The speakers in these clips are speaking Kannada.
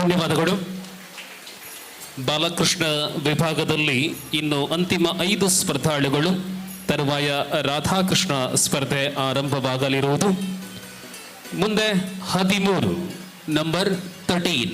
ಧನ್ಯವಾದಗಳು. ಬಾಲಕೃಷ್ಣ ವಿಭಾಗದಲ್ಲಿ ಇನ್ನು ಅಂತಿಮ 5 ಸ್ಪರ್ಧಾಳುಗಳು. ತರುವಾಯ ರಾಧಾಕೃಷ್ಣ ಸ್ಪರ್ಧೆ ಆರಂಭವಾಗಲಿರುವುದು. ಮುಂದೆ 13 ನಂಬರ್ 13.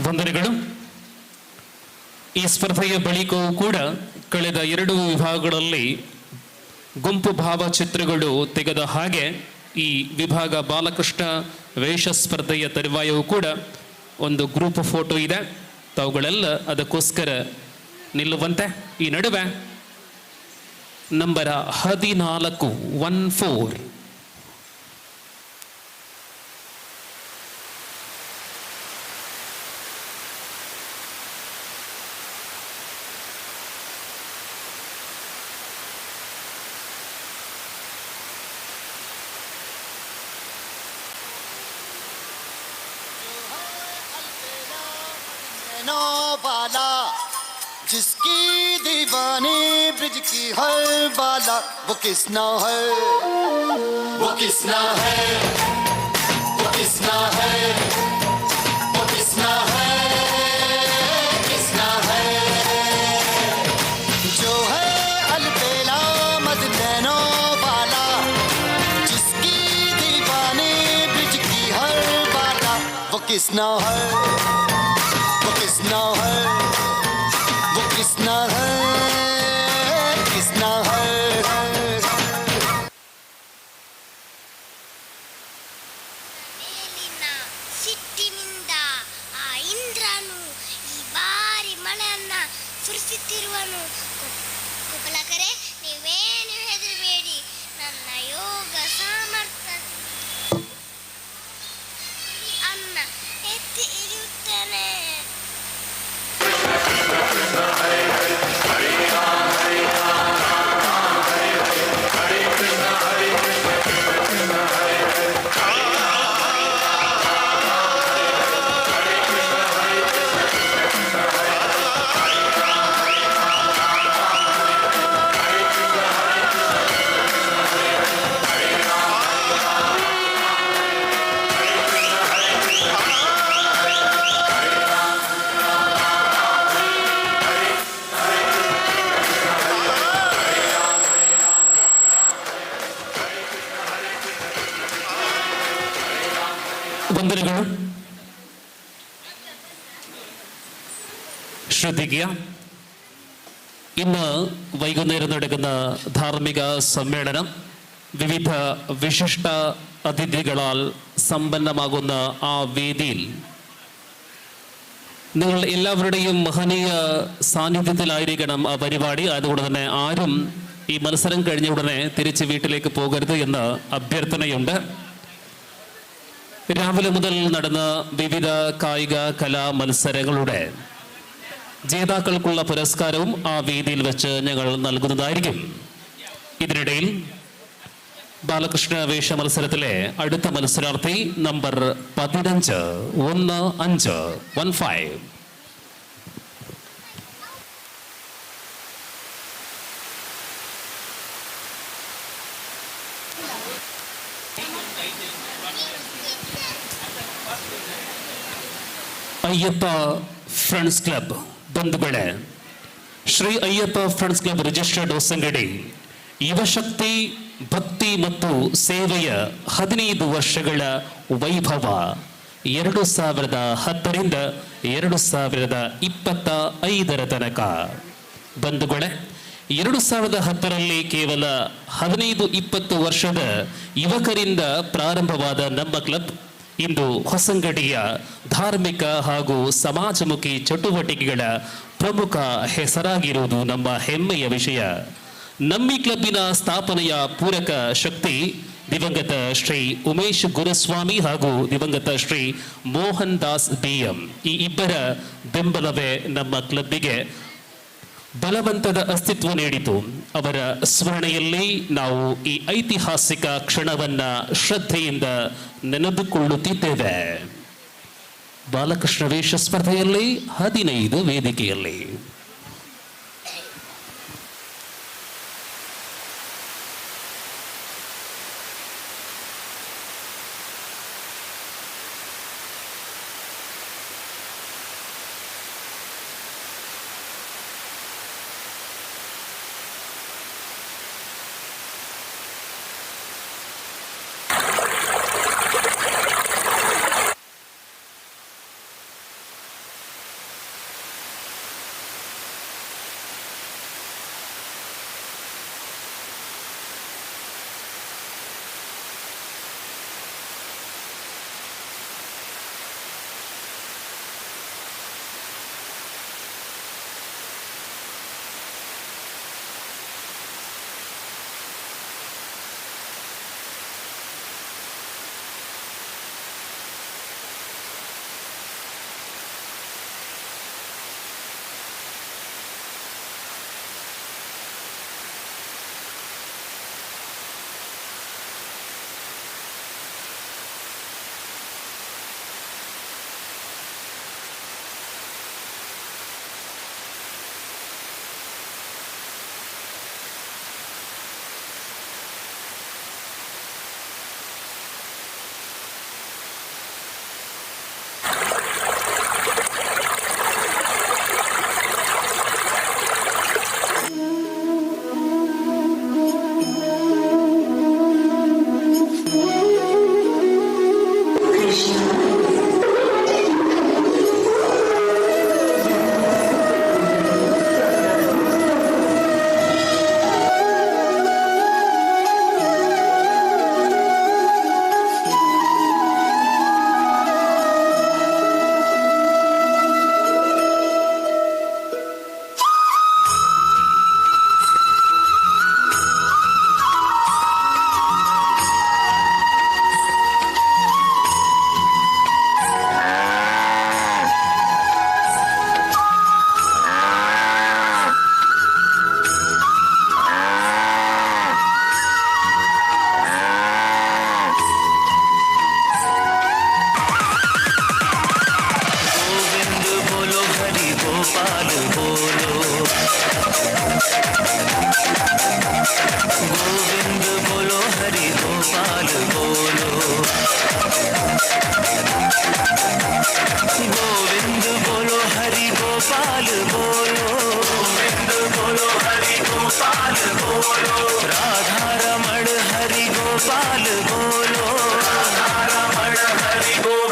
ವಂದನೆಗಳು. ಈ ಸ್ಪರ್ಧೆಯ ಬಳಿಕವೂ ಕೂಡ ಕಳೆದ 2 ವಿಭಾಗಗಳಲ್ಲಿ ಗುಂಪು ಭಾವಚಿತ್ರಗಳು ತೆಗೆದ ಹಾಗೆ ಈ ವಿಭಾಗ ಬಾಲಕೃಷ್ಣ ವೇಷ ಸ್ಪರ್ಧೆಯ ತರುವಾಯವೂ ಕೂಡ ಒಂದು ಗ್ರೂಪ್ ಫೋಟೋ ಇದೆ. ತಾವುಗಳೆಲ್ಲ ಅದಕ್ಕೋಸ್ಕರ ನಿಲ್ಲುವಂತೆ. ಈ ನಡುವೆ ನಂಬರ 14 वाला जिसकी दीवानी ब्रिज की हर बाला वो किसना है, वो किसना है, वो किसना है, वो किसना है, किसना है जो है अलबेला मद नैनों वाला जिसकी दीवानी ब्रिज की हर बाला वो किसना है, वो किसना है, वो किसना है, किसना है. ಮೇಲಿನ ಸಿಟ್ಟಿನಿಂದ ಆ ಇಂದ್ರನು ಈ ಬಾರಿ ಮಳೆಯನ್ನ ಸುರಿಸುತ್ತಿರುವನು. ಕುಬಲಕರೆ, ನೀವೇನು ಹೆದರಬೇಡಿ, ನನ್ನ ಯೋಗ ಸಾಮರ್ಥ್ಯ ಅನ್ನ ಎತ್ತಿ ಇರುತ್ತೇನೆ. ವಂದನೆಗಳು. ശ്രദ്ധിക്കുക, ഇന്ന് വൈകുന്നേരം നടക്കുന്ന ധാർമ്മിക സമ്മേളനം വിവിധ വിശിഷ്ട അതിഥികളാൽ സമ്പന്നമാകുന്ന ആ വേദിയിൽ നിങ്ങൾ എല്ലാവരുടെയും മഹനീയ സാന്നിധ്യത്തിലായിരിക്കണം ആ പരിപാടി. അതുകൊണ്ട് തന്നെ ആരും ഈ മത്സരം കഴിഞ്ഞ ഉടനെ തിരിച്ച് വീട്ടിലേക്ക് പോകരുത് എന്ന് അഭ്യർത്ഥനയുണ്ട്. രാവിലെ മുതൽ നടന്ന വിവിധ കായിക കലാ മത്സരങ്ങളുടെ ജേതാക്കൾക്കുള്ള പുരസ്കാരവും ആ വേദിയിൽ വെച്ച് ഞങ്ങൾ നൽകുന്നതായിരിക്കും. ഇതിനിടയിൽ ബാലകൃഷ്ണ വേഷ മത്സരത്തിലെ അടുത്ത മത്സരാർത്ഥി നമ്പർ 15 15. ಅಯ್ಯಪ್ಪ ಫ್ರೆಂಡ್ಸ್ ಕ್ಲಬ್ ಬಂಧುಗಳೇ, Shri Ayyappa friends club registered Hosangadi ಯುವಶಕ್ತಿ ಭಕ್ತಿ ಮತ್ತು ಸೇವೆಯ 15 ವರ್ಷಗಳ ವೈಭವ 2010ರಿಂದ 2025 ತನಕ. ಬಂಧುಗಳೇ, 2010ರಲ್ಲಿ ಕೇವಲ 15-20 ವರ್ಷದ ಯುವಕರಿಂದ ಪ್ರಾರಂಭವಾದ ನಮ್ಮ ಕ್ಲಬ್ ಇಂದು ಹೊಸಂಗಡಿಯ ಧಾರ್ಮಿಕ ಹಾಗೂ ಸಮಾಜಮುಖಿ ಚಟುವಟಿಕೆಗಳ ಪ್ರಮುಖ ಹೆಸರಾಗಿರುವುದು ನಮ್ಮ ಹೆಮ್ಮೆಯ ವಿಷಯ. ನಮ್ಮಿ ಕ್ಲಬ್ಬಿನ ಸ್ಥಾಪನೆಯ ಪೂರಕ ಶಕ್ತಿ ದಿವಂಗತ ಶ್ರೀ ಉಮೇಶ್ ಗುರುಸ್ವಾಮಿ ಹಾಗೂ ದಿವಂಗತ ಶ್ರೀ ಮೋಹನ್ ದಾಸ್ BM ಈ ಇಬ್ಬರ ಬೆಂಬಲವೇ ನಮ್ಮ ಕ್ಲಬ್ಬಿಗೆ ಬಲವಂತದ ಅಸ್ತಿತ್ವ ನೀಡಿತು. ಅವರ ಸ್ಮರಣೆಯಲ್ಲಿ ನಾವು ಈ ಐತಿಹಾಸಿಕ ಕ್ಷಣವನ್ನ ಶ್ರದ್ಧೆಯಿಂದ ನೆನೆದುಕೊಳ್ಳುತ್ತಿದ್ದೇವೆ. ಬಾಲಕೃಷ್ಣ ವೇಷ ಸ್ಪರ್ಧೆಯಲ್ಲಿ 15 ವೇದಿಕೆಯಲ್ಲಿ. राधा रमण हरि गोपाल बोलो, राधा रमण हरि गोपाल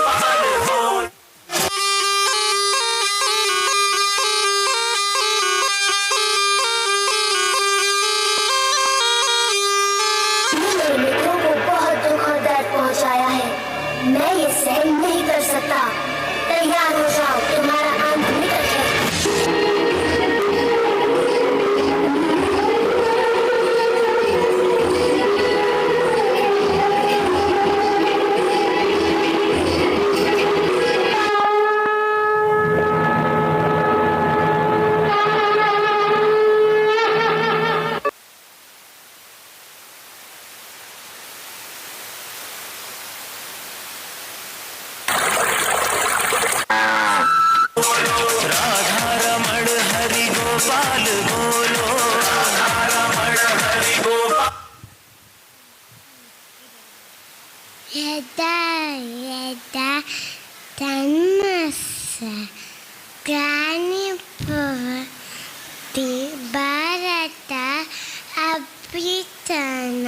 ಸದನ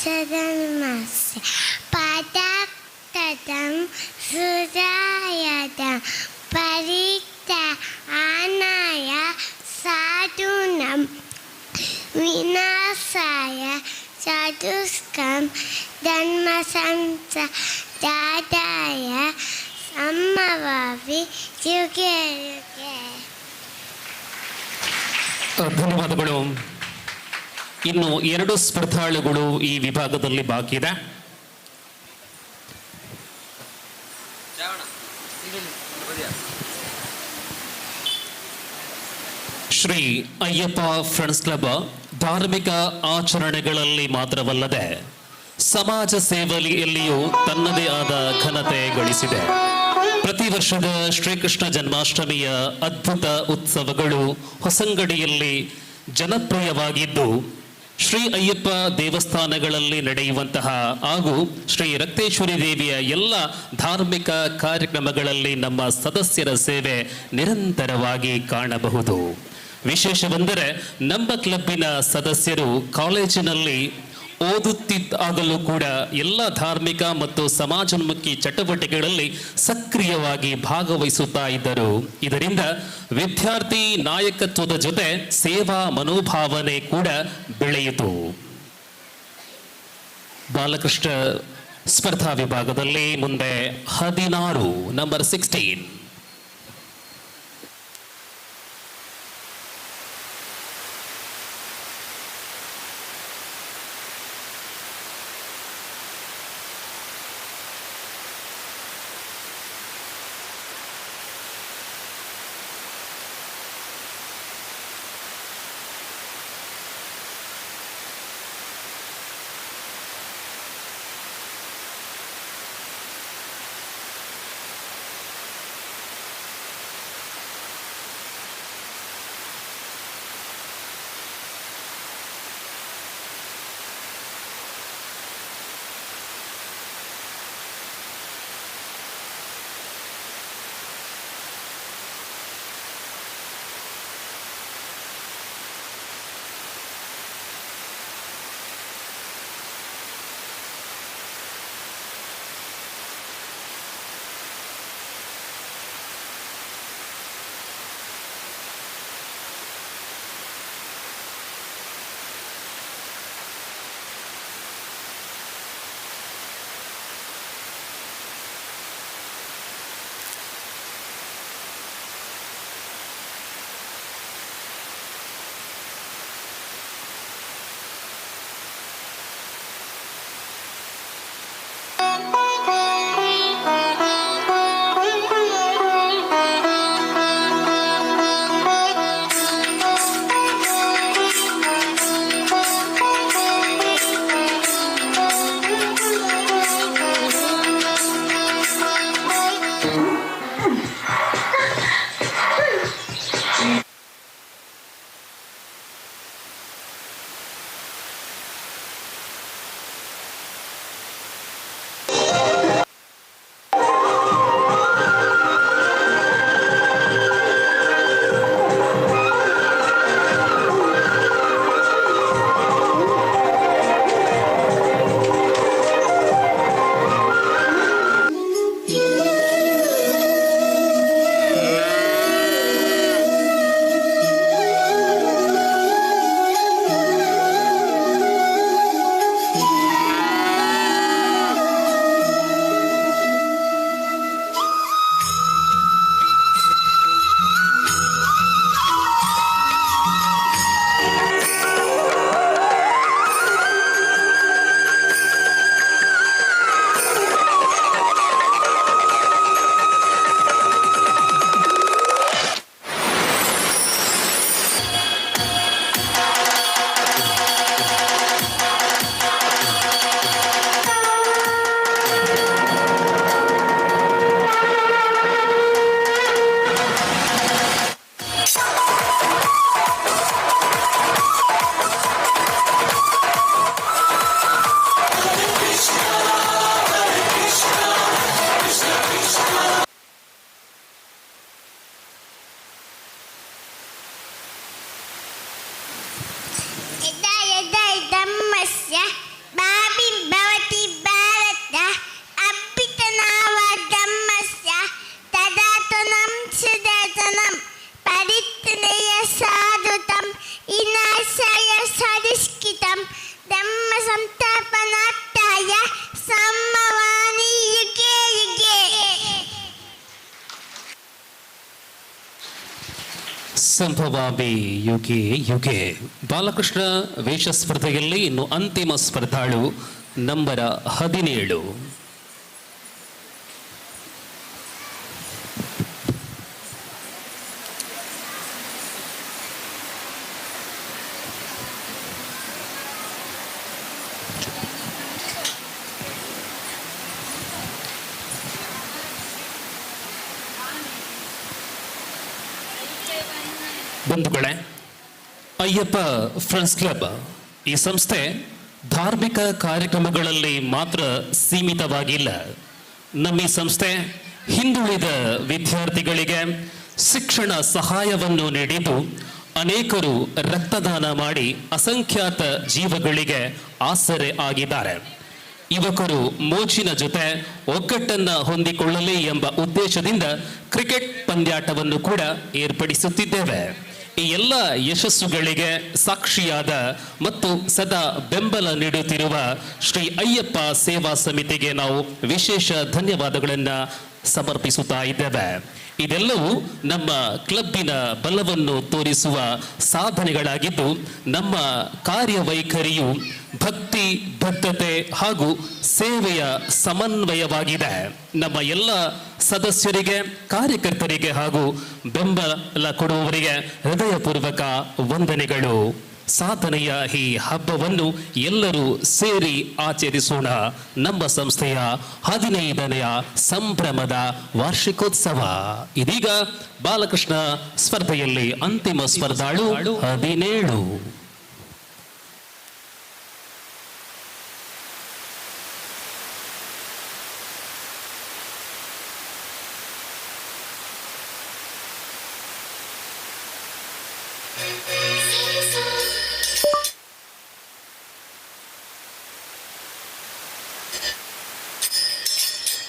ಸದನಮಸ್ಯ ಪದಾರ್ಥಂ ಸುರಾಯದ ಪರಿತ ಆನಾಯ ಸಾಧುನಂ ವಿನಾಶಾಯ ಚತುಷ್ಕಂ ಧರ್ಮ ಸಂಸಾದಾಯ ಸಂಭವಾಮಿ ಯುಗೆ ಯುಗೆ. ಧನ್ಯವಾದಗಳು. ಇನ್ನು 2 ಸ್ಪರ್ಧಾಳುಗಳು ಈ ವಿಭಾಗದಲ್ಲಿ ಬಾಕಿ ಇದೆ. ಶ್ರೀ ಅಯ್ಯಪ್ಪ ಫ್ರೆಂಡ್ಸ್ ಕ್ಲಬ್ ಧಾರ್ಮಿಕ ಆಚರಣೆಗಳಲ್ಲಿ ಮಾತ್ರವಲ್ಲದೆ ಸಮಾಜ ಸೇವೆಯಲ್ಲಿಯೂ ತನ್ನದೇ ಆದ ಘನತೆ ಗಳಿಸಿದೆ. ಪ್ರತಿ ವರ್ಷದ ಶ್ರೀಕೃಷ್ಣ ಜನ್ಮಾಷ್ಟಮಿಯ ಅದ್ಭುತ ಉತ್ಸವಗಳು ಹೊಸಂಗಡಿಯಲ್ಲಿ ಜನಪ್ರಿಯವಾಗಿದ್ದು, ಶ್ರೀ ಅಯ್ಯಪ್ಪ ದೇವಸ್ಥಾನಗಳಲ್ಲಿ ನಡೆಯುವಂತಹ ಹಾಗೂ ಶ್ರೀ ರಕ್ತೇಶ್ವರಿ ದೇವಿಯ ಎಲ್ಲ ಧಾರ್ಮಿಕ ಕಾರ್ಯಕ್ರಮಗಳಲ್ಲಿ ನಮ್ಮ ಸದಸ್ಯರ ಸೇವೆ ನಿರಂತರವಾಗಿ ಕಾಣಬಹುದು. ವಿಶೇಷವೆಂದರೆ ನಮ್ಮ ಕ್ಲಬ್ಬಿನ ಸದಸ್ಯರು ಕಾಲೇಜಿನಲ್ಲಿ ಓದುತ್ತಿದ್ದಾಗಲೂ ಕೂಡ ಎಲ್ಲ ಧಾರ್ಮಿಕ ಮತ್ತು ಸಮಾಜೋನ್ಮುಖಿ ಚಟುವಟಿಕೆಗಳಲ್ಲಿ ಸಕ್ರಿಯವಾಗಿ ಭಾಗವಹಿಸುತ್ತಾ ಇದ್ದರು. ಇದರಿಂದ ವಿದ್ಯಾರ್ಥಿ ನಾಯಕತ್ವದ ಜೊತೆ ಸೇವಾ ಮನೋಭಾವನೆ ಕೂಡ ಬೆಳೆಯಿತು. ಬಾಲಕೃಷ್ಣ ಸ್ಪರ್ಧಾ ವಿಭಾಗದಲ್ಲಿ ಮುಂದೆ 16 ನಂಬರ್ 16 ಸಂಭವಾಮಿ ಯುಗೆ ಯುಗೆ. ಬಾಲಕೃಷ್ಣ ವೇಷ ಸ್ಪರ್ಧೆಯಲ್ಲಿ ಇನ್ನು ಅಂತಿಮ ಸ್ಪರ್ಧಾಳು ನಂಬರ 17. ಬಂಧುಗಳೇ, ಅಯ್ಯಪ್ಪ ಫ್ರೆಂಡ್ಸ್ ಕ್ಲಬ್ ಈ ಸಂಸ್ಥೆ ಧಾರ್ಮಿಕ ಕಾರ್ಯಕ್ರಮಗಳಲ್ಲಿ ಮಾತ್ರ ಸೀಮಿತವಾಗಿಲ್ಲ. ನಮ್ಮ ಈ ಸಂಸ್ಥೆ ಹಿಂದುಳಿದ ವಿದ್ಯಾರ್ಥಿಗಳಿಗೆ ಶಿಕ್ಷಣ ಸಹಾಯವನ್ನು ನೀಡಿದ್ದು, ಅನೇಕರು ರಕ್ತದಾನ ಮಾಡಿ ಅಸಂಖ್ಯಾತ ಜೀವಗಳಿಗೆ ಆಸರೆ ಆಗಿದ್ದಾರೆ. ಯುವಕರು ಮೋಜಿನ ಜೊತೆ ಒಗ್ಗಟ್ಟನ್ನ ಹೊಂದಿಕೊಳ್ಳಲಿ ಎಂಬ ಉದ್ದೇಶದಿಂದ ಕ್ರಿಕೆಟ್ ಪಂದ್ಯಾಟವನ್ನು ಕೂಡ ಏರ್ಪಡಿಸುತ್ತಿದ್ದೇವೆ. ಈ ಎಲ್ಲ ಯಶಸ್ಸುಗಳಿಗೆ ಸಾಕ್ಷಿಯಾದ ಮತ್ತು ಸದಾ ಬೆಂಬಲ ನೀಡುತ್ತಿರುವ ಶ್ರೀ ಅಯ್ಯಪ್ಪ ಸೇವಾ ಸಮಿತಿಗೆ ನಾವು ವಿಶೇಷ ಧನ್ಯವಾದಗಳನ್ನು ಸಮರ್ಪಿಸುತ್ತಾ ಇದ್ದೇವೆ. ಇದೆಲ್ಲವೂ ನಮ್ಮ ಕ್ಲಬ್ಬಿನ ಬಲವನ್ನು ತೋರಿಸುವ ಸಾಧನೆಗಳಾಗಿದ್ದು, ನಮ್ಮ ಕಾರ್ಯವೈಖರಿಯು ಭಕ್ತಿ, ಬದ್ಧತೆ ಹಾಗೂ ಸೇವೆಯ ಸಮನ್ವಯವಾಗಿದೆ. ನಮ್ಮ ಎಲ್ಲ ಸದಸ್ಯರಿಗೆ, ಕಾರ್ಯಕರ್ತರಿಗೆ ಹಾಗೂ ಬೆಂಬಲ ಕೊಡುವವರಿಗೆ ಹೃದಯಪೂರ್ವಕ ವಂದನೆಗಳು. ಸಾಧನೆಯ ಈ ಹಬ್ಬವನ್ನು ಎಲ್ಲರೂ ಸೇರಿ ಆಚರಿಸೋಣ. ನಮ್ಮ ಸಂಸ್ಥೆಯ 15ನೆಯ ಸಂಭ್ರಮದ ವಾರ್ಷಿಕೋತ್ಸವ. ಇದೀಗ ಬಾಲಕೃಷ್ಣ ಸ್ಪರ್ಧೆಯಲ್ಲಿ ಅಂತಿಮ ಸ್ಪರ್ಧಾಳು 17.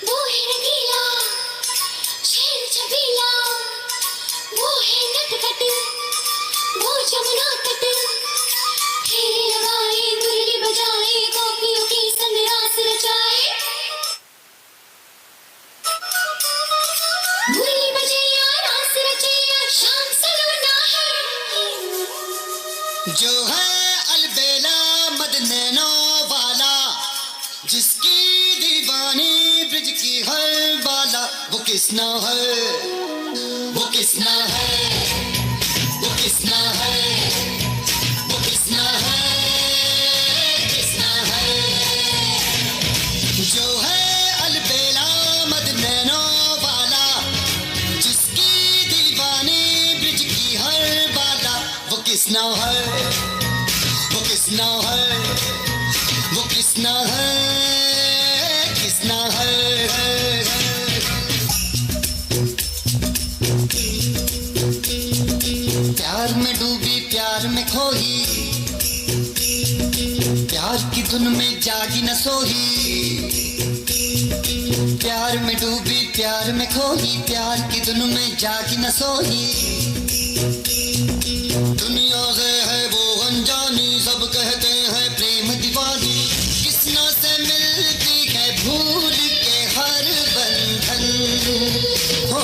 वो है रंगीला, शेर छबीला, वो है नटखट, वो जमुना तट, ठेले लगाए, मुरली बजाए, कॉफियों की संग रास रचाए, मुरली बजे या रास रचे या शाम सलोना है, जो है अलबेला मदनैनो वाला, जिसकी दीवानी ब्रिज की हर बाला, वो किसना है, वो किसना है, वो किसना है, वो किसना है, किसना है, जो है अलबेला मदनैनो वाला, जिसकी दीवानी ब्रिज की हर बाला, वो किसना है, वो किसना है, वो किसना है, किसना है. प्यार में डूबी, प्यार में खोही, प्यार की धुन में जागी न सोही, प्यार में डूबी, प्यार में खोही, प्यार की धुन में जागी न सोही, दुनिया से है वो अनजानी, सब कहते हैं प्रेम दीवानी, किसना से मिलती है भूल के हर बंधन, हो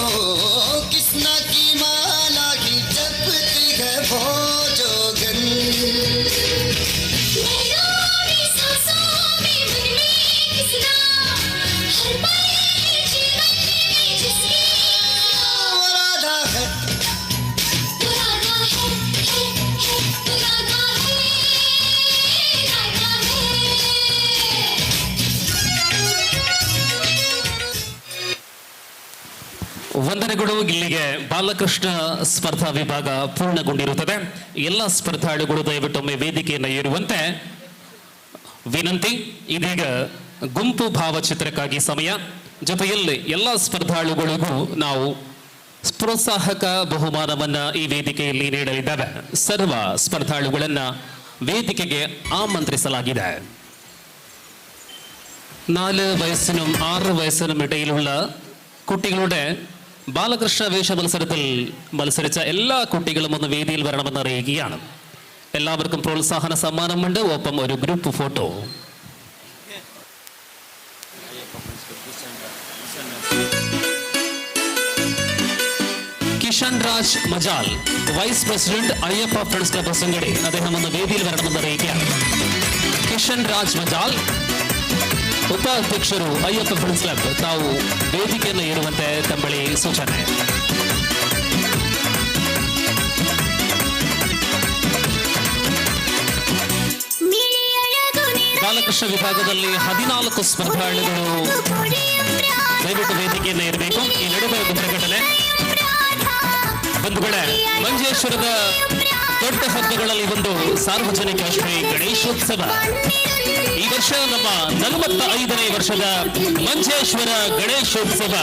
किसना की माला की जपती है वो जोगन. मेरी सांसों में मन में किसना, हर पल है जीवन में जिसकी राधा है, राधा है, राधा है, राधा है. ವಂದನೆಗಳು. ಇಲ್ಲಿಗೆ ಬಾಲಕೃಷ್ಣ ಸ್ಪರ್ಧಾ ವಿಭಾಗ ಪೂರ್ಣಗೊಂಡಿರುತ್ತದೆ. ಎಲ್ಲ ಸ್ಪರ್ಧಾಳುಗಳು ದಯವಿಟ್ಟೊಮ್ಮೆ ವೇದಿಕೆಯನ್ನು ಏರುವಂತೆ ವಿನಂತಿ. ಇದೀಗ ಗುಂಪು ಭಾವಚಿತ್ರಕ್ಕಾಗಿ ಸಮಯ. ಜೊತೆಯಲ್ಲಿ ಎಲ್ಲ ಸ್ಪರ್ಧಾಳುಗಳಿಗೂ ನಾವು ಪ್ರೋತ್ಸಾಹಕ ಬಹುಮಾನವನ್ನ ಈ ವೇದಿಕೆಯಲ್ಲಿ ನೀಡಲಿದ್ದೇವೆ. ಸರ್ವ ಸ್ಪರ್ಧಾಳುಗಳನ್ನ ವೇದಿಕೆಗೆ ಆಮಂತ್ರಿಸಲಾಗಿದೆ. 4 വയസ്സിനും 6 വയസ്സിനും ഇടയിലുള്ള കുട്ടികളുടെ ബാലകൃഷ്ണ വേഷ മത്സരത്തിൽ മത്സരിച്ച എല്ലാ കുട്ടികളും ഒന്ന് വേദിയിൽ വരണമെന്ന് അറിയിക്കുകയാണ്. എല്ലാവർക്കും പ്രോത്സാഹന സമ്മാനമുണ്ട്. ഒപ്പം ഒരു group photo. Kishan Kishan Raj Majal, vice president Ayyappa friends club സംഘടി, അദ്ദേഹം ഒന്ന് വേദിയിൽ വരണമെന്ന് അറിയിക്കുകയാണ്. കിഷൻ ರಾಜ್ ಮಜಾಲ್, ಉಪಾಧ್ಯಕ್ಷರು ಅಯ್ಯಪ್ಪ ಫ್ರೆಂಡ್ಸ್ ಕ್ಲಬ್, ತಾವು ವೇದಿಕೆಯನ್ನು ಏರುವಂತೆ ತಮ್ಮಳಿ ಸೂಚನೆ. ಬಾಲಕೃಷ್ಣ ವಿಭಾಗದಲ್ಲಿ 14 ಸ್ಪರ್ಧಾಳುಗಳು ದಯವಿಟ್ಟು ವೇದಿಕೆಯನ್ನು ಏರಬೇಕು. ಈ ನಡುವೆ ಒಂದು ಪ್ರಕಟಣೆ. ಬಂಧುಗಳೇ, ಮಂಜೇಶ್ವರದ ದೊಡ್ಡ ಹಬ್ಬಗಳಲ್ಲಿ ಒಂದು ಸಾರ್ವಜನಿಕ ಶ್ರೀ ಗಣೇಶೋತ್ಸವ. ಈ ವರ್ಷ ನಮ್ಮ 45ನೇ ವರ್ಷದ ಮಂಜೇಶ್ವರ ಗಣೇಶೋತ್ಸವ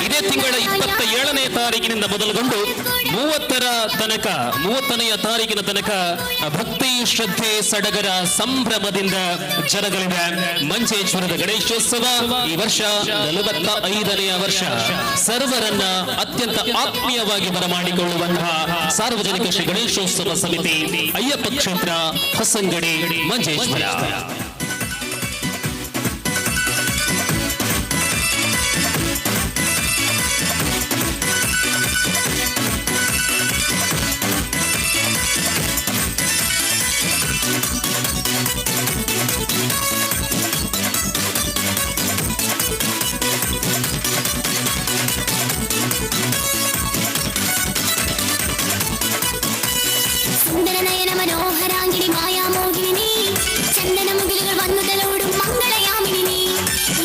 ಇದೇ ತಿಂಗಳ 27ನೇ ತಾರೀಕಿನಿಂದ ಮೊದಲುಗೊಂಡು 30ನೆಯ ತಾರೀಕಿನ ತನಕ ಭಕ್ತಿ, ಶ್ರದ್ಧೆ, ಸಡಗರ, ಸಂಭ್ರಮದಿಂದ ಜರುಗಲಿದೆ ಮಂಜೇಶ್ವರದ ಗಣೇಶೋತ್ಸವ. ಈ ವರ್ಷ 45ನೆಯ ವರ್ಷ. ಸರ್ವರನ್ನ ಅತ್ಯಂತ ಆತ್ಮೀಯವಾಗಿ ಬರಮಾಡಿಕೊಳ್ಳುವಂತಹ ಸಾರ್ವಜನಿಕ ಶ್ರೀ ಗಣೇಶೋತ್ಸವ ಸಮಿತಿ, ಅಯ್ಯಪ್ಪ ಕ್ಷೇತ್ರ, ಹೊಸಂಗಡಿ, ಮಂಜೇಶ್ವರ. സുന്ദരനയന മനോഹരാംഗിണി മായാമോഹിനി, ചന്ദന മുകിലുകൾ വന്നു തലോടും മംഗളയാമിനി നീ.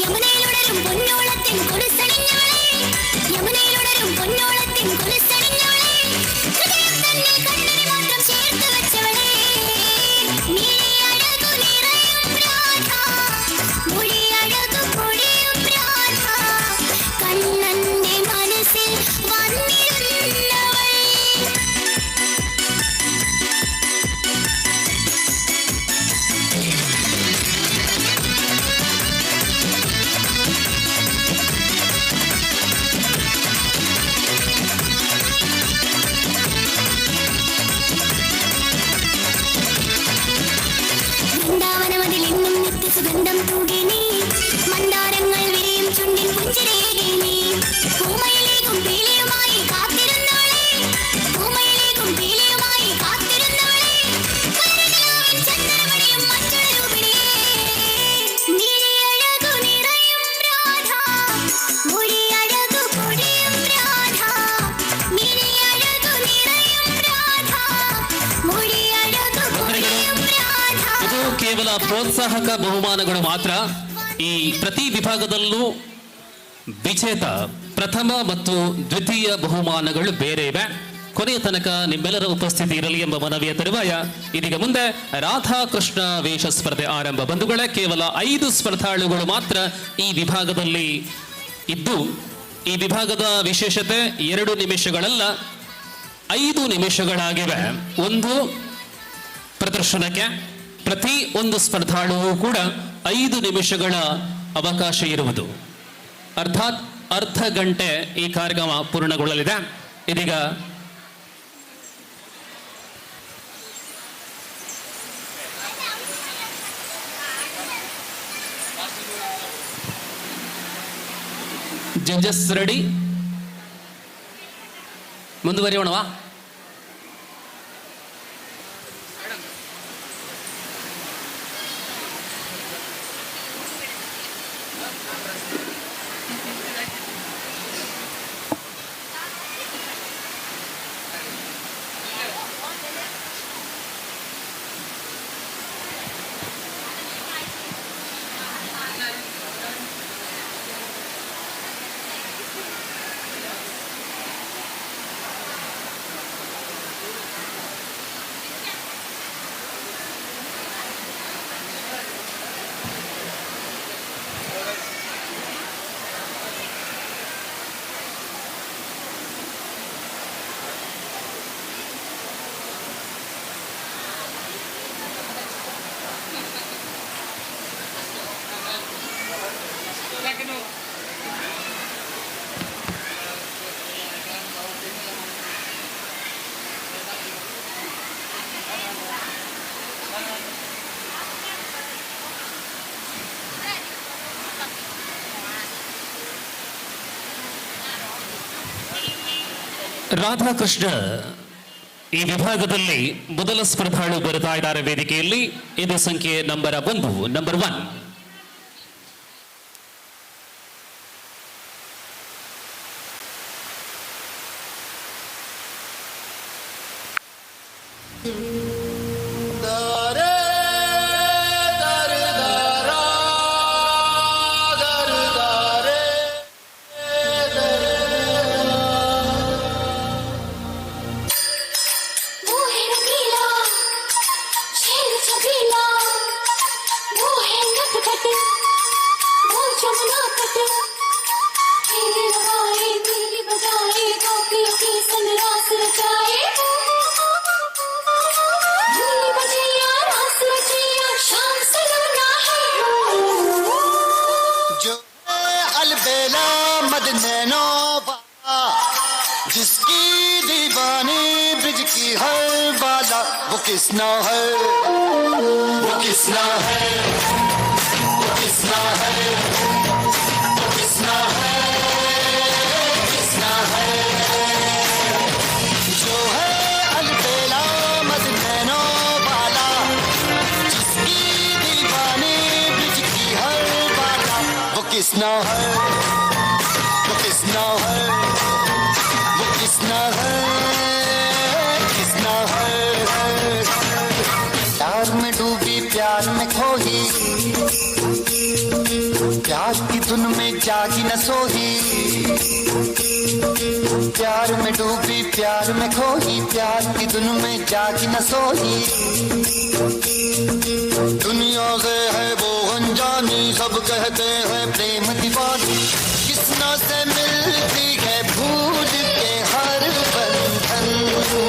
യമുനയിലുടരും പൊന്നോളത്തിൻ കൊലുസണിഞ്ഞവളെ, യമുനയിലുടരും പൊന്നോളത്തിൻ കൊലുസണിഞ്ഞവളെ, ഹൃദയം തന്നെ കണ്ണനെ മാത്രം ചേർത്ത് വെച്ചവളെ. നീ അഴകു നിറയും രാധ, മൊഴി അഴകു പൊഴിയും രാധ, കണ്ണന്റെ മനസ്സിൽ വന്നിരുന്നവൾ. വൃന്ദാവനമതിൽ ഇന്നും നിത്യസുഗന്ധം തൂകി നീ, മന്ദാരങ്ങൾ വിരിയും ചുണ്ടിൽ പുഞ്ചിരേകി നീ. പൂമയിലേക്കും പീലിയുമായി കാത്തിരുന്നവളെ, പൂമയിലേക്കും പീലിയുമായി കാത്തിരുന്നവളെ, കരനിലാവിൻ ചന്ദനമണിയും മറ്റൊരു രൂപിണിയേ. നീ അഴകു നിറയും രാധ, മൊഴി അഴകു പൊഴിയും രാധ, നീ അഴകു നിറയും രാധ, മൊഴി അഴകു പൊഴിയും രാധ. ಇದು ಕೇವಲ ಪ್ರೋತ್ಸಾಹಕ ಬಹುಮಾನಗಳು ಮಾತ್ರ. ಈ ಪ್ರತಿ ವಿಭಾಗದಲ್ಲೂ ವಿಜೇತ ಪ್ರಥಮ ಮತ್ತು ದ್ವಿತೀಯ ಬಹುಮಾನಗಳು ಬೇರೆ ಇವೆ. ಕೊನೆಯ ತನಕ ನಿಮ್ಮೆಲ್ಲರ ಉಪಸ್ಥಿತಿ ಇರಲಿ ಎಂಬ ಮನವಿಯ ತರುವಾಯ ಇದೀಗ ಮುಂದೆ ರಾಧಾಕೃಷ್ಣ ವೇಷ ಸ್ಪರ್ಧೆ ಆರಂಭ. ಬಂಧುಗಳೇ, ಕೇವಲ 5 ಸ್ಪರ್ಧಾಳುಗಳು ಮಾತ್ರ ಈ ವಿಭಾಗದಲ್ಲಿ ಇದ್ದು, ಈ ವಿಭಾಗದ ವಿಶೇಷತೆ 2 ನಿಮಿಷಗಳಲ್ಲ, 5 ನಿಮಿಷಗಳಾಗಿವೆ ಒಂದು ಪ್ರದರ್ಶನಕ್ಕೆ. ಪ್ರತಿ ಒಂದು ಸ್ಪರ್ಧಾಳುವು ಕೂಡ 5 ನಿಮಿಷಗಳ ಅವಕಾಶ ಇರುವುದು. ಅರ್ಥಾತ್ ಅರ್ಧ ಗಂಟೆ ಈ ಕಾರ್ಯಕ್ರಮ ಪೂರ್ಣಗೊಳ್ಳಲಿದೆ. ಇದೀಗ ಜಡ್ಜಸ್ ರೆಡಿ, ಮುಂದುವರಿಯೋಣವಾ? ರಾಧಾಕೃಷ್ಣ ಈ ವಿಭಾಗದಲ್ಲಿ ಮೊದಲ ಸ್ಪರ್ಧಾಳು ಬರ್ತಾ ಇದ್ದಾರೆ ವೇದಿಕೆಯಲ್ಲಿ. ಇದು ಸಂಖ್ಯೆ ನಂಬರ್ 1. वो है रंगीला शेर छबीला वो है नटखट वो जमुना तट खेल लगाए दिल बजाए गोपियों की संगरास रचाए धूल बजैया रास रचैया शाम सलोना है जो अलबेला मद नैनो वाला, जिसकी दीवानी ब्रिज की हर बाला, वो किसना है, वो किसना है, वो किसना है, वो किसना है, किसना है। जो है अलबेला मद नैनो वाला, जिसकी दीवानी ब्रिज की हर बाला, वो किसना है, वो किसना है, वो किसना है, किसना है। प्यार में डूबी प्यार में खोही, प्यार की धुन में जागी न सोही। प्यार में डूबी प्यार में खोही, प्यार की धुन में जागी न सोही। दुनिया से है वो अनजानी, सब कहते हैं प्रेम दीवानी, किसना से मिलती है भूल के हर बंधन। हो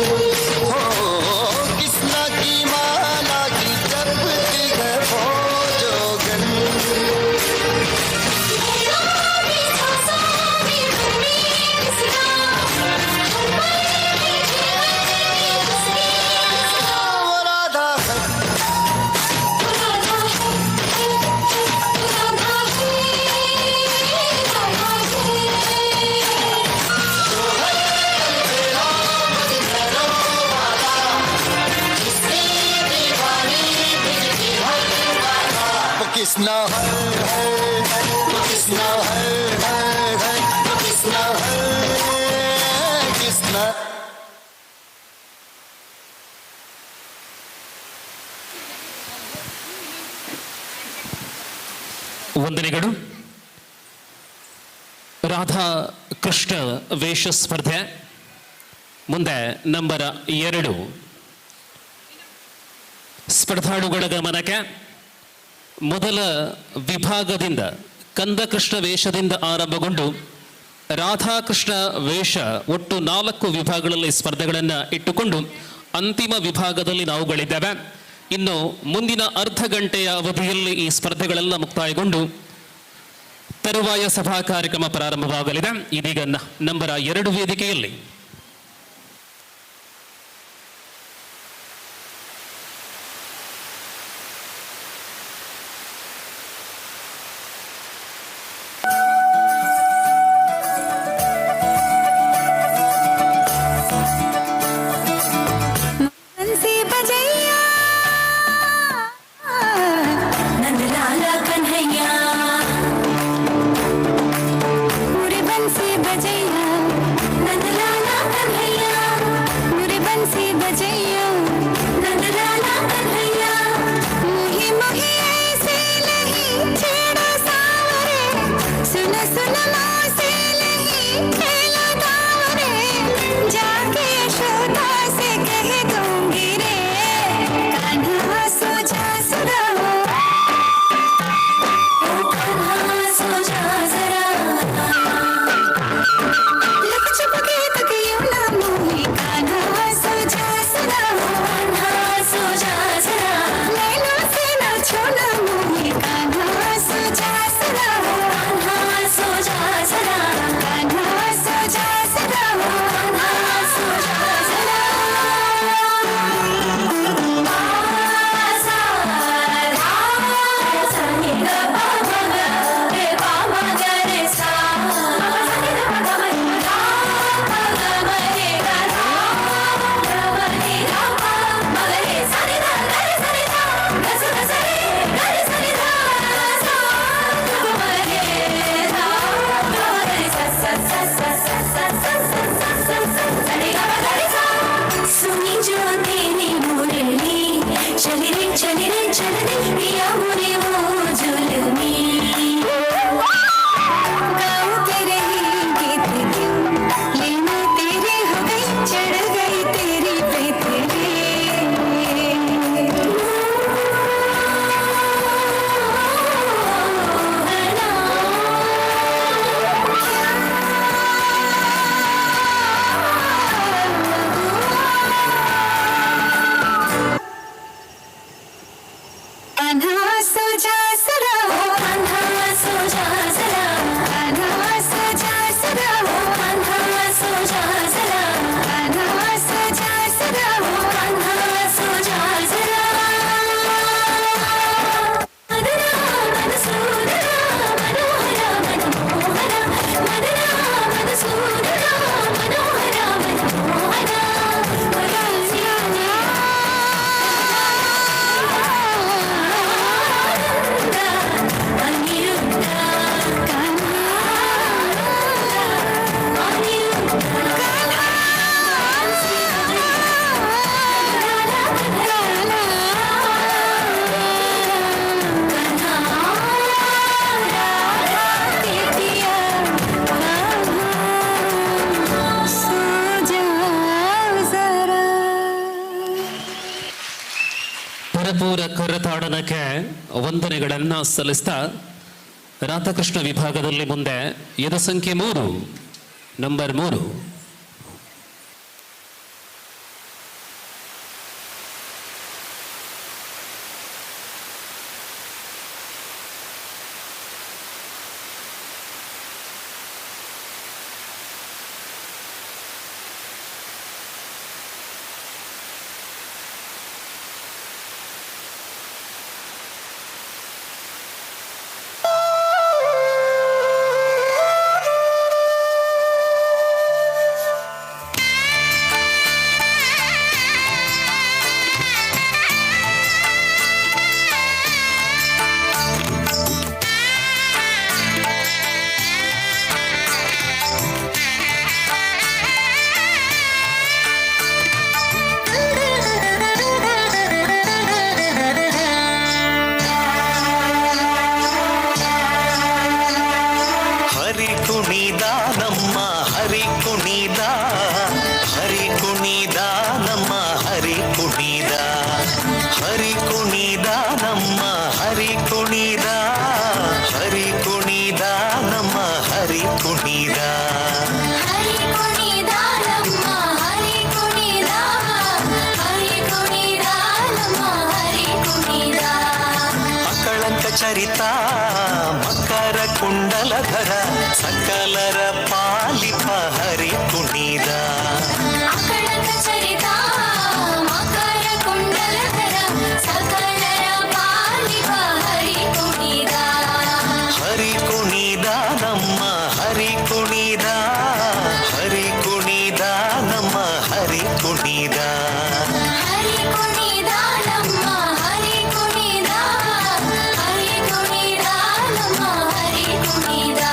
किसना की माला की जपती है वो जोगन। वो राधा है, वो किसना है, वो किसना है, वो किसना है, किसना। ವಂದನೆಗಳು. ರಾಧಾ ಕೃಷ್ಣ ವೇಷ ಸ್ಪರ್ಧೆ. ಮುಂದೆ ನಂಬರ್ 2 ಸ್ಪರ್ಧಾಳುಗಳ ಗಮನಕ್ಕೆ. ಮೊದಲ ವಿಭಾಗದಿಂದ ಕಂದಕೃಷ್ಣ ವೇಷದಿಂದ ಆರಂಭಗೊಂಡು ರಾಧಾಕೃಷ್ಣ ವೇಷ ಒಟ್ಟು 4 ವಿಭಾಗಗಳಲ್ಲಿ ಸ್ಪರ್ಧೆಗಳನ್ನು ಇಟ್ಟುಕೊಂಡು ಅಂತಿಮ ವಿಭಾಗದಲ್ಲಿ ನಾವುಗಳಿದ್ದೇವೆ. ಇನ್ನು ಮುಂದಿನ ಅರ್ಧ ಗಂಟೆಯ ಅವಧಿಯಲ್ಲಿ ಈ ಸ್ಪರ್ಧೆಗಳೆಲ್ಲ ಮುಕ್ತಾಯಗೊಂಡು ತರುವಾಯ ಸಭಾ ಕಾರ್ಯಕ್ರಮ ಪ್ರಾರಂಭವಾಗಲಿದೆ. ಇದೀಗ ನಂಬರ್ 2 ವೇದಿಕೆಯಲ್ಲಿ बंसी बजैया नंदलाला कन्हैया, पूरी बंसी बजैया नंदलाला ವಂದನೆಗಳನ್ನು ಸಲ್ಲಿಸ್ತಾ ರಾಧಾಕೃಷ್ಣ ವಿಭಾಗದಲ್ಲಿ ಮುಂದೆ ಎದ ಸಂಖ್ಯೆ 3 ನಂಬರ್ 3. ಚರಿತಾ ಮಕರ ಕುಂಡಲಧರ ಸಕಲರ ಪಾಲಿಪ ಹರಿ ಕುಣಿದ ಅಕಳಂಕ ಚರಿತಾ ಮಕರ ಕುಂಡಲಧರ ಸಕಲರ ಪಾಲಿಪ ಹರಿ ಕುಣಿದ ಹರಿ ಕುಣಿದ ನಮ್ಮ ಹರಿ ಕುಣಿದ ಹರಿ ಕುಣಿದ ನಮ್ಮ ಹರಿ ಕುಣಿದ ಹರಿ ಕುಣಿದ ನಮ್ಮ ಹರಿ ಕುಣಿದ ಹರಿ ಕುಣಿದ ನಮ್ಮ ಹರಿ ಕುಣಿದ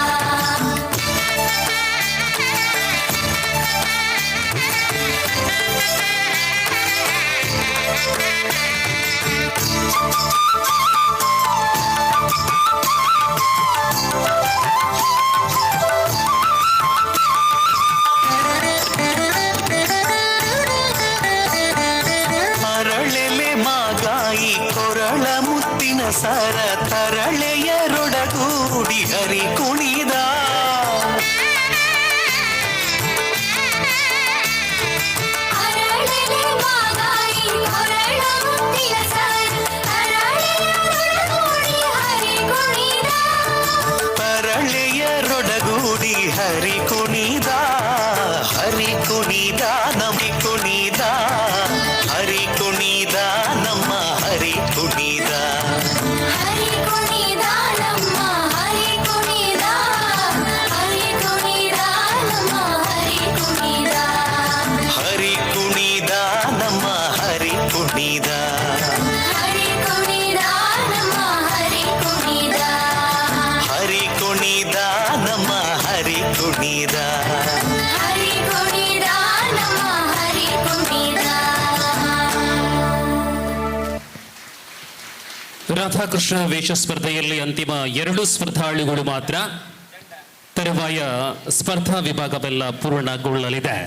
ಅರಳೆಲೆ ಮಾಗಾಯಿ ಕೊರಳ ಮುತ್ತಿನ ಸರ ತರಳೆಯರೊಡಗೂಡಿ ಹರಿ ಕುಣಿದ ಅರಳೆಲೆ ಮಾಗಾಯಿ ಕೊರಳ ಮುತ್ತಿನ ಸರ ತರಳೆಯರೊಡಗೂಡಿ ಹರಿ ಕುಣಿದ ತರಳೆಯರೊಡಗೂಡಿ ಹರಿ ಕುಣಿದ ಹರಿ ಕುಣಿದ ನಮಿ ಕುಣಿದ ಹರಿ ಕುಣಿದ ನಮ್ಮ ಹರಿ ಕುಣಿದ ಹರಿ ಕುಣಿದ ನಮ್ಮ ಹರಿ ಕುಣಿದ ಹರಿ ಕುಣಿದ ನಮ್ಮ ಹರಿ ಕುಣಿದ ಹರಿ ಕುಣಿದ ನಮ್ಮ ಹರಿ ಕುಣಿದ ಹರಿ ಕುಣಿದ ನಮ್ಮ ಹರಿ ಕುಣಿದ ಹರಿ ಕುಣಿದ ನಮ್ಮ ಹರಿ ಕುಣಿದ ಹರಿ ಕುಣಿದ ನಮ್ಮ ಹರಿ ಕುಣಿದ ರಾಧಾಕೃಷ್ಣ ವೇಷ ಸ್ಪರ್ಧೆಯಲ್ಲಿ ಅಂತಿಮ 2 ಸ್ಪರ್ಧಾಳುಗಳು ಮಾತ್ರ. ತರುವಾಯ ಸ್ಪರ್ಧಾ ವಿಭಾಗವೆಲ್ಲ ಪೂರ್ಣಗೊಳ್ಳಲಿದೆ.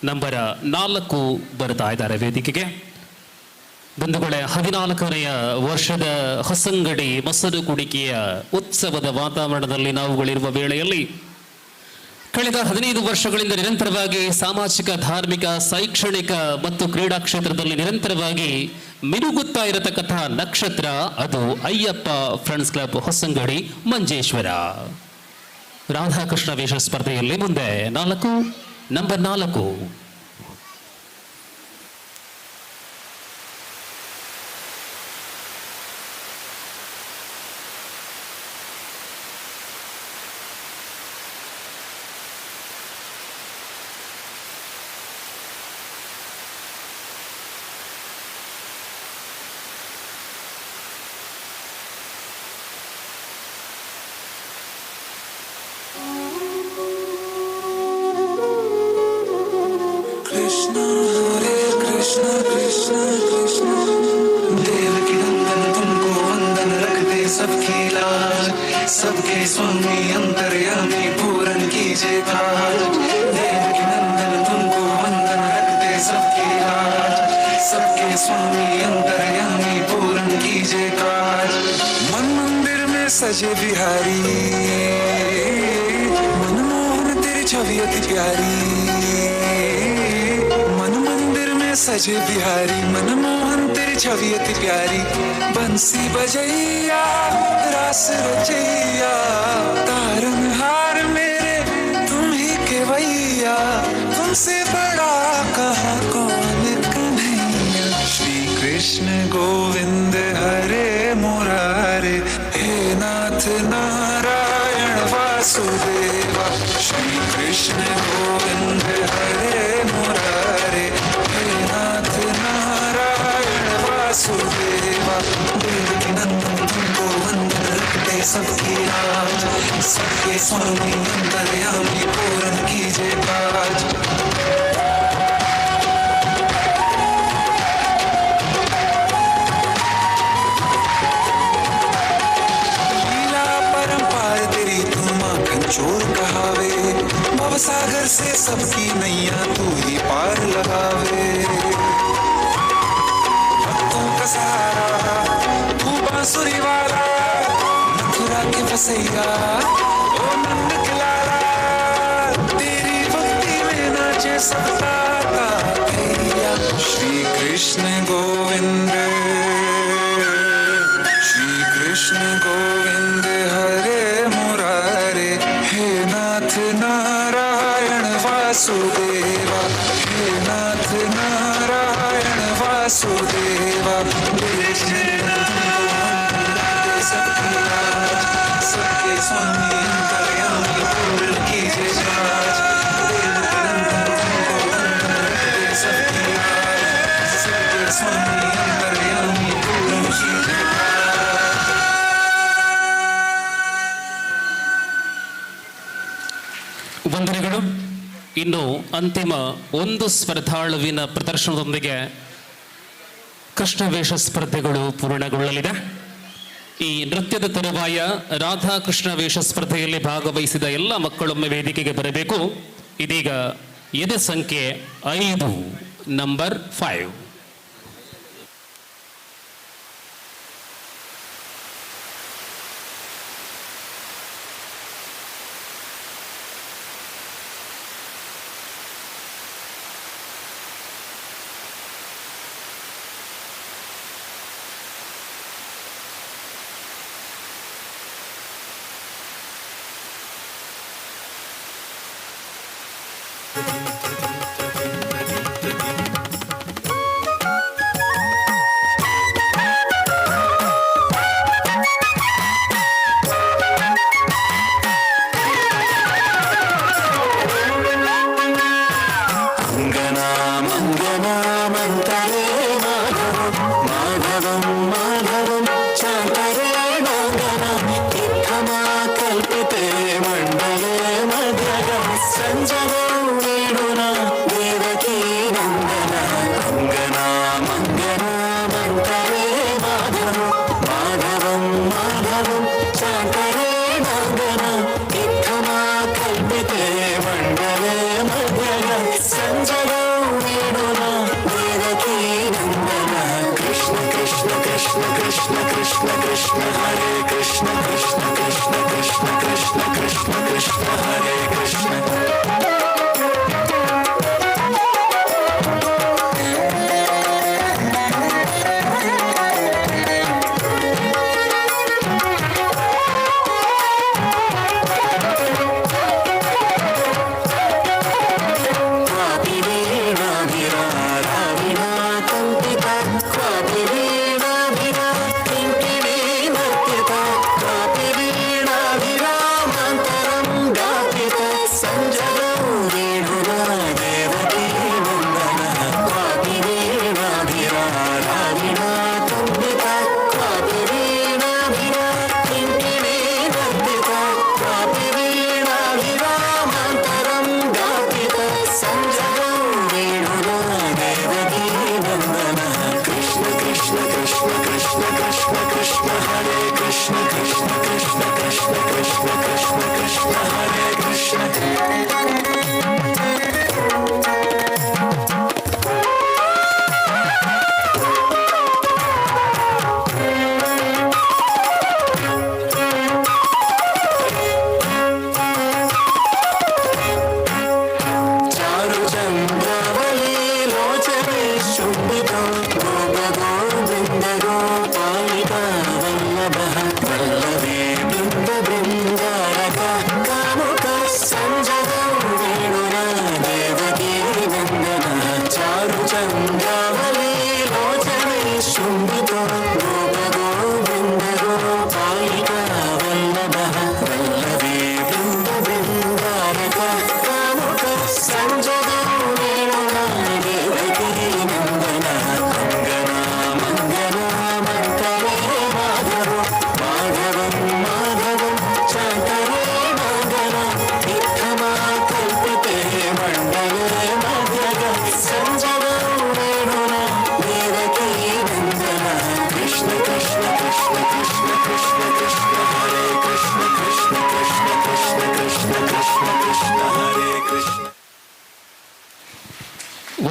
ನಂಬರ್ 4 ಬರ್ತಾ ಇದ್ದಾರೆ ವೇದಿಕೆಗೆ. ಬಂಧುಗಳೇ, 14ನೆಯ ವರ್ಷದ ಹೊಸಂಗಡಿ ಮೊಸರು ಕುಡಿಕೆಯ ಉತ್ಸವದ ವಾತಾವರಣದಲ್ಲಿ ನಾವುಗಳಿರುವ ವೇಳೆಯಲ್ಲಿ ಕಳೆದ 15 ವರ್ಷಗಳಿಂದ ನಿರಂತರವಾಗಿ ಸಾಮಾಜಿಕ, ಧಾರ್ಮಿಕ, ಶೈಕ್ಷಣಿಕ ಮತ್ತು ಕ್ರೀಡಾ ಕ್ಷೇತ್ರದಲ್ಲಿ ನಿರಂತರವಾಗಿ ಮಿನುಗುತ್ತಾ ಇರತಕ್ಕಂಥ ನಕ್ಷತ್ರ ಅದು ಅಯ್ಯಪ್ಪ ಫ್ರೆಂಡ್ಸ್ ಕ್ಲಬ್ ಹೊಸಂಗಡಿ ಮಂಜೇಶ್ವರ. ರಾಧಾಕೃಷ್ಣ ವೇಷ ಸ್ಪರ್ಧೆಯಲ್ಲಿ ಮುಂದೆ number 4. Krishna Krishna Krishna Devaki Nandan तुमको वंदन रखते सबकी लाज सबके स्वामी अंतर्यामी पूरन कीजिए काज देवकी नंदन तुमको वंदन रखते सबकी लाज सबके स्वामी अंतर्यामी पूरन कीजिए काज सजे बिहारी मनमोहन तेरी छवि अति प्यारी मन मंदिर में सजे बिहारी मनमोहन तेरी छवि अति प्यारी बंसी बजैया रास रचैया तारनहार मेरे तुम ही केवैया तुमसे बड़ा कहाँ कौन कन्हैया श्री कृष्ण गोविंद हरे मुरारे हे नाथ नारायण वासुदेवा श्री कृष्ण गोविंद हरे मुरारे हे नाथ नारायण वासुदेवा देवकी नंदन तुमको वंदन रखते सबकी लाज सबके स्वामी अंतर्यामी पूर्ण कीजिए काज चोर कहावे भवसागर से सबकी नैया तू ही पार लगावे भक्तों का सहारा तू बांसुरी वाला मथुरा के बसैया ओ नंद के लाला तेरी भक्ति में नाचे सबका भैया श्री कृष्ण गोविंद हरे मुरारे हे नाथ नारायण वासुदेवा हे नाथ नारायण वासुदेवा सबके स्वामी अंतर्यामी पूर्ण कीजिए राज सबके स्वामी अंतर्यामी पूर्ण कीजिए ವಂದನೆಗಳು. ಇನ್ನು ಅಂತಿಮ ಒಂದು ಸ್ಪರ್ಧಾಳುವಿನ ಪ್ರದರ್ಶನದೊಂದಿಗೆ ಕೃಷ್ಣವೇಷ ಸ್ಪರ್ಧೆಗಳು ಪೂರ್ಣಗೊಳ್ಳಲಿದೆ. ಈ ನೃತ್ಯದ ತರುವಾಯ ರಾಧಾಕೃಷ್ಣ ವೇಷ ಸ್ಪರ್ಧೆಯಲ್ಲಿ ಭಾಗವಹಿಸಿದ ಎಲ್ಲ ಮಕ್ಕಳೊಮ್ಮೆ ವೇದಿಕೆಗೆ ಬರಬೇಕು. ಇದೀಗ ಎದೆ ಸಂಖ್ಯೆ 5 ನಂಬರ್ 5.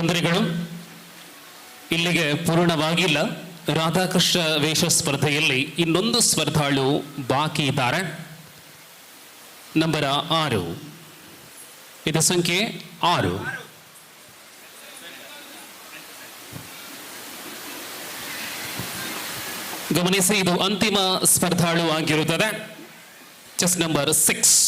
ಸುಂದರಿಗಳು ಇಲ್ಲಿಗೆ ಪೂರ್ಣವಾಗಿಲ್ಲ. ರಾಧಾಕೃಷ್ಣ ವೇಷ ಸ್ಪರ್ಧೆಯಲ್ಲಿ ಇನ್ನೊಂದು ಸ್ಪರ್ಧಾಳು ಬಾಕಿ ಇದ್ದಾರೆ. ನಂಬರ 6, ಇದು ಸಂಖ್ಯೆ 6. ಗಮನಿಸಿ, ಇದು ಅಂತಿಮ ಸ್ಪರ್ಧಾಳು ಆಗಿರುತ್ತದೆ. Chess number 6.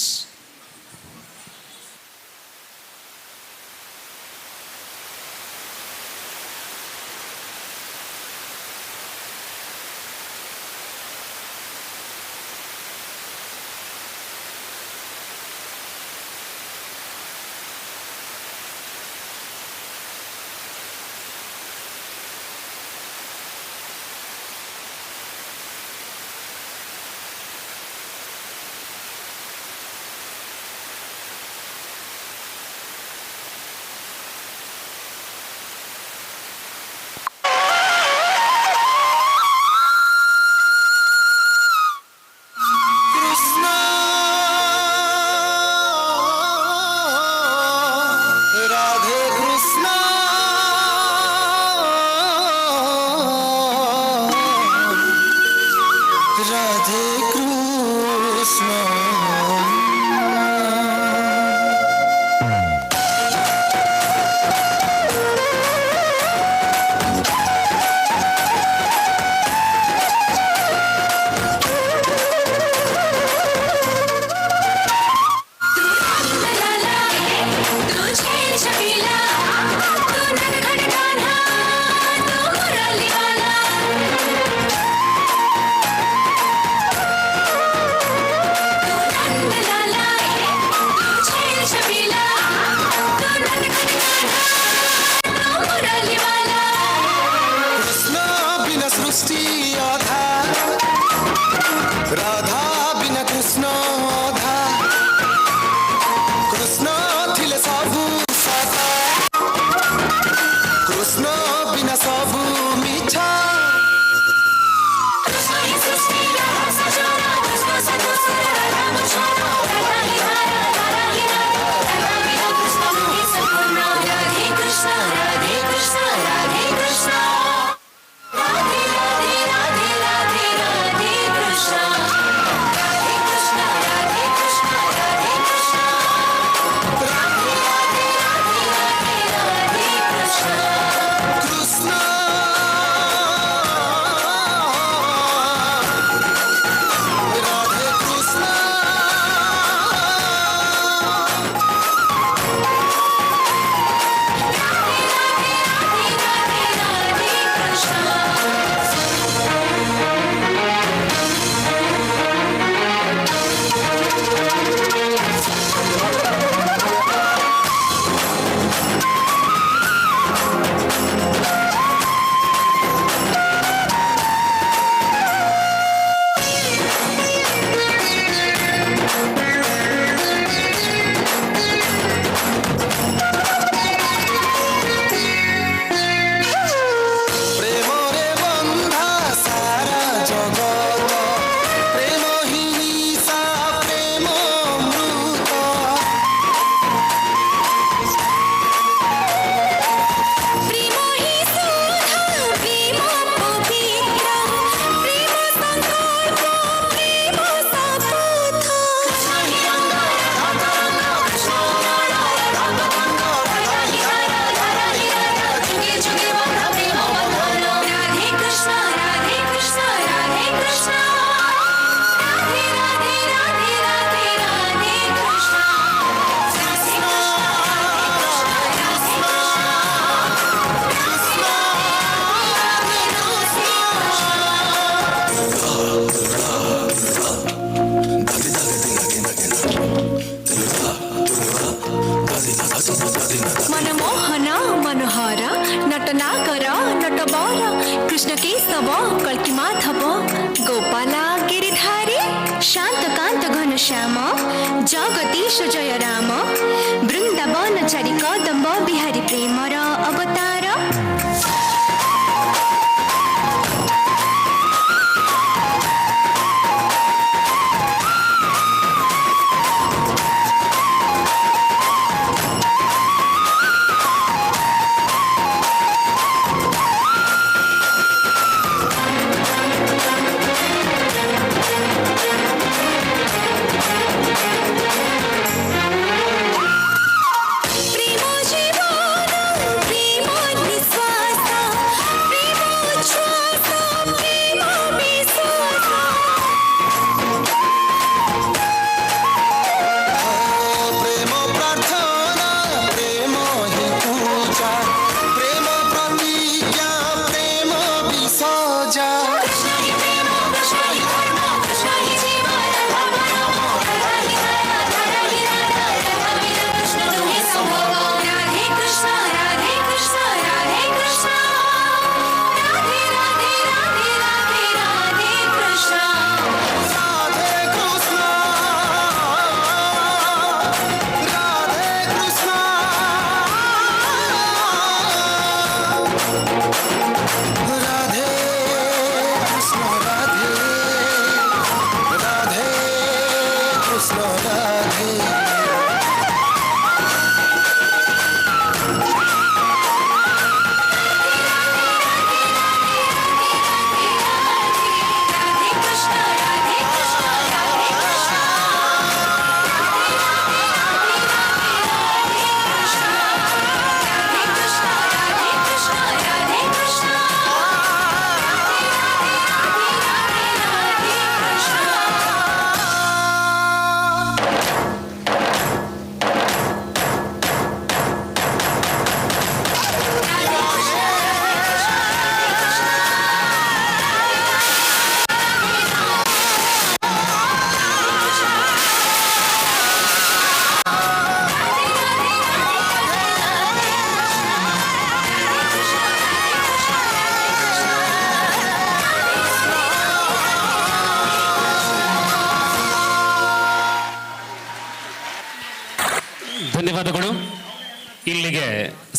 मनमोहन मनोहर नटनाकर नटवर कृष्ण केशव कल्की माधव गोपाला गिरिधारी शान्तकान्त घनश्याम जगदीश जय राम वृन्दावन चारि कदम्ब बिहारी प्रेमर अवतार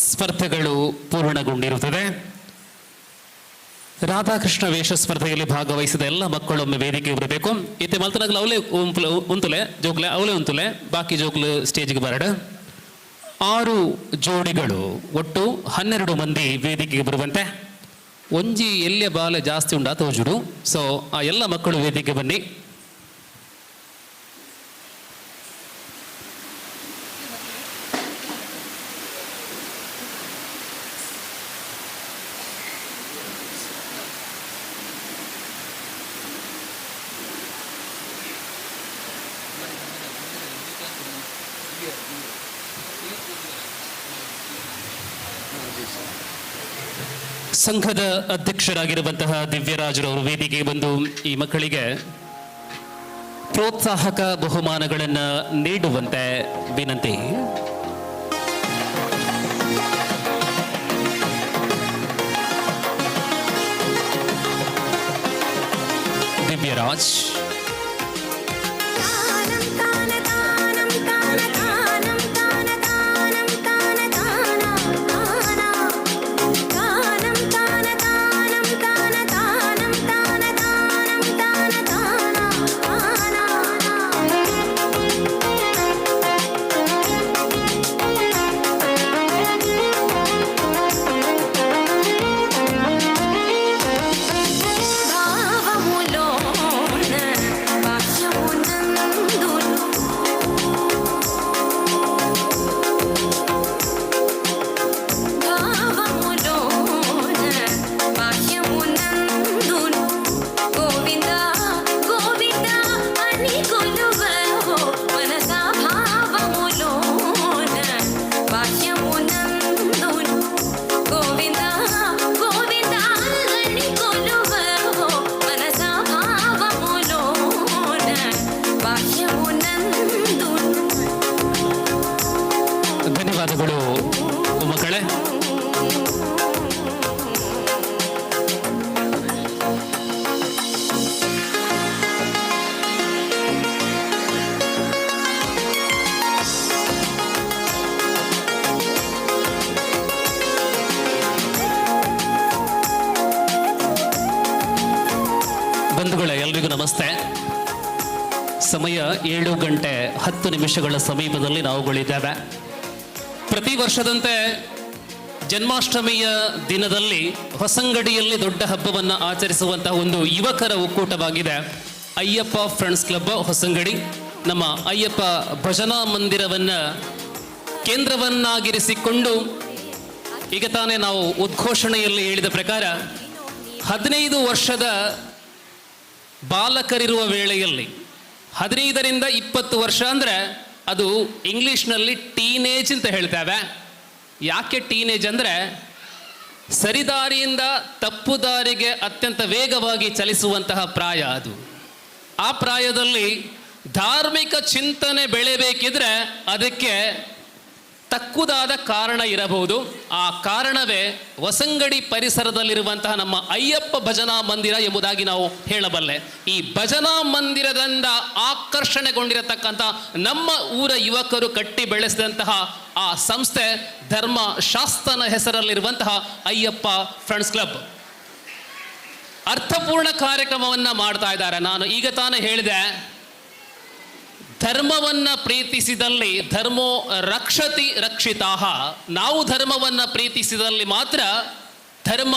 ಸ್ಪರ್ಧೆಗಳು ಪೂರ್ಣಗೊಂಡಿರುತ್ತದೆ. ರಾಧಾಕೃಷ್ಣ ವೇಷ ಸ್ಪರ್ಧೆಯಲ್ಲಿ ಭಾಗವಹಿಸಿದ ಎಲ್ಲ ಮಕ್ಕಳೊಮ್ಮೆ ವೇದಿಕೆಗೆ ಬರಬೇಕು. ಇತ್ತೆ ಮಲ್ತನಾಗಲು ಅವಲೇ ಉಂತುಲೆ ಜೋಕ್ಲೆ ಅವಲೇ ಉಂತುಲೆ ಬಾಕಿ ಜೋಕ್ಲು ಸ್ಟೇಜ್ಗೆ ಬರಡ. 6 ಜೋಡಿಗಳು ಒಟ್ಟು 12 ಮಂದಿ ವೇದಿಕೆಗೆ ಬರುವಂತೆ. ಒಂಜಿ ಎಲ್ಲಿಯ ಬಾಲೆ ಜಾಸ್ತಿ ಉಂಡ ತೋಜುಡು. ಸೊ ಆ ಎಲ್ಲ ಮಕ್ಕಳು ವೇದಿಕೆ ಬನ್ನಿ. ಸಂಘದ ಅಧ್ಯಕ್ಷರಾಗಿರುವಂತಹ ದಿವ್ಯರಾಜರವರು ವೇದಿಕೆಗೆ ಬಂದು ಈ ಮಕ್ಕಳಿಗೆ ಪ್ರೋತ್ಸಾಹಕ ಬಹುಮಾನಗಳನ್ನು ನೀಡುವಂತೆ ವಿನಂತಿ. ದಿವ್ಯರಾಜ್ ಧನ್ಯವಾದಗಳು ಮಕ್ಕಳೇ. ಬಂಧುಗಳೇ, ಎಲ್ರಿಗೂ ನಮಸ್ತೆ. ಸಮಯ 7:10 ಸಮೀಪದಲ್ಲಿ ನಾವುಗಳಿದ್ದೇವೆ. ಪ್ರತಿ ವರ್ಷದಂತೆ ಜನ್ಮಾಷ್ಟಮಿಯ ದಿನದಲ್ಲಿ ಹೊಸಂಗಡಿಯಲ್ಲಿ ದೊಡ್ಡ ಹಬ್ಬವನ್ನು ಆಚರಿಸುವಂತಹ ಒಂದು ಯುವಕರ ಒಕ್ಕೂಟವಾಗಿದೆ ಅಯ್ಯಪ್ಪ ಫ್ರೆಂಡ್ಸ್ ಕ್ಲಬ್ ಹೊಸಂಗಡಿ. ನಮ್ಮ ಅಯ್ಯಪ್ಪ ಭಜನಾ ಮಂದಿರವನ್ನು ಕೇಂದ್ರವನ್ನಾಗಿರಿಸಿಕೊಂಡು ಈಗ ತಾನೇ ನಾವು ಉದ್ಘೋಷಣೆಯಲ್ಲಿ ಹೇಳಿದ ಪ್ರಕಾರ 15 ವರ್ಷದ ಬಾಲಕರಿರುವ ವೇಳೆಯಲ್ಲಿ 15ರಿಂದ 20 ವರ್ಷ ಅಂದರೆ ಅದು ಇಂಗ್ಲಿಷ್ನಲ್ಲಿ ಟೀನೇಜ್ ಅಂತ ಹೇಳ್ತೇವೆ. ಯಾಕೆ ಟೀನೇಜ್ ಅಂದರೆ ಸರಿದಾರಿಯಿಂದ ತಪ್ಪು ದಾರಿಗೆ ಅತ್ಯಂತ ವೇಗವಾಗಿ ಚಲಿಸುವಂತಹ ಪ್ರಾಯ ಅದು. ಆ ಪ್ರಾಯದಲ್ಲಿ ಧಾರ್ಮಿಕ ಚಿಂತನೆ ಬೆಳೆಯಬೇಕಿದ್ರೆ ಅದಕ್ಕೆ ತಕ್ಕುದಾದ ಕಾರಣ ಇರಬಹುದು. ಆ ಕಾರಣವೇ ಹೊಸಂಗಡಿ ಪರಿಸರದಲ್ಲಿರುವಂತಹ ನಮ್ಮ ಅಯ್ಯಪ್ಪ ಭಜನಾ ಮಂದಿರ ಎಂಬುದಾಗಿ ನಾವು ಹೇಳಬಲ್ಲೆ. ಈ ಭಜನಾ ಮಂದಿರದಿಂದ ಆಕರ್ಷಣೆಗೊಂಡಿರತಕ್ಕಂಥ ನಮ್ಮ ಊರ ಯುವಕರು ಕಟ್ಟಿ ಬೆಳೆಸಿದಂತಹ ಆ ಸಂಸ್ಥೆ ಧರ್ಮಶಾಸ್ತ್ರನ ಹೆಸರಲ್ಲಿರುವಂತಹ ಅಯ್ಯಪ್ಪ ಫ್ರೆಂಡ್ಸ್ ಕ್ಲಬ್ ಅರ್ಥಪೂರ್ಣ ಕಾರ್ಯಕ್ರಮವನ್ನು ಮಾಡ್ತಾ ಇದ್ದಾರೆ. ನಾನು ಈಗ ತಾನೇ ಹೇಳಿದೆ, ಧರ್ಮವನ್ನು ಪ್ರೀತಿಸಿದಲ್ಲಿ ಧರ್ಮೋ ರಕ್ಷತಿ ರಕ್ಷಿತಾಹ. ನಾವು ಧರ್ಮವನ್ನು ಪ್ರೀತಿಸಿದಲ್ಲಿ ಮಾತ್ರ ಧರ್ಮ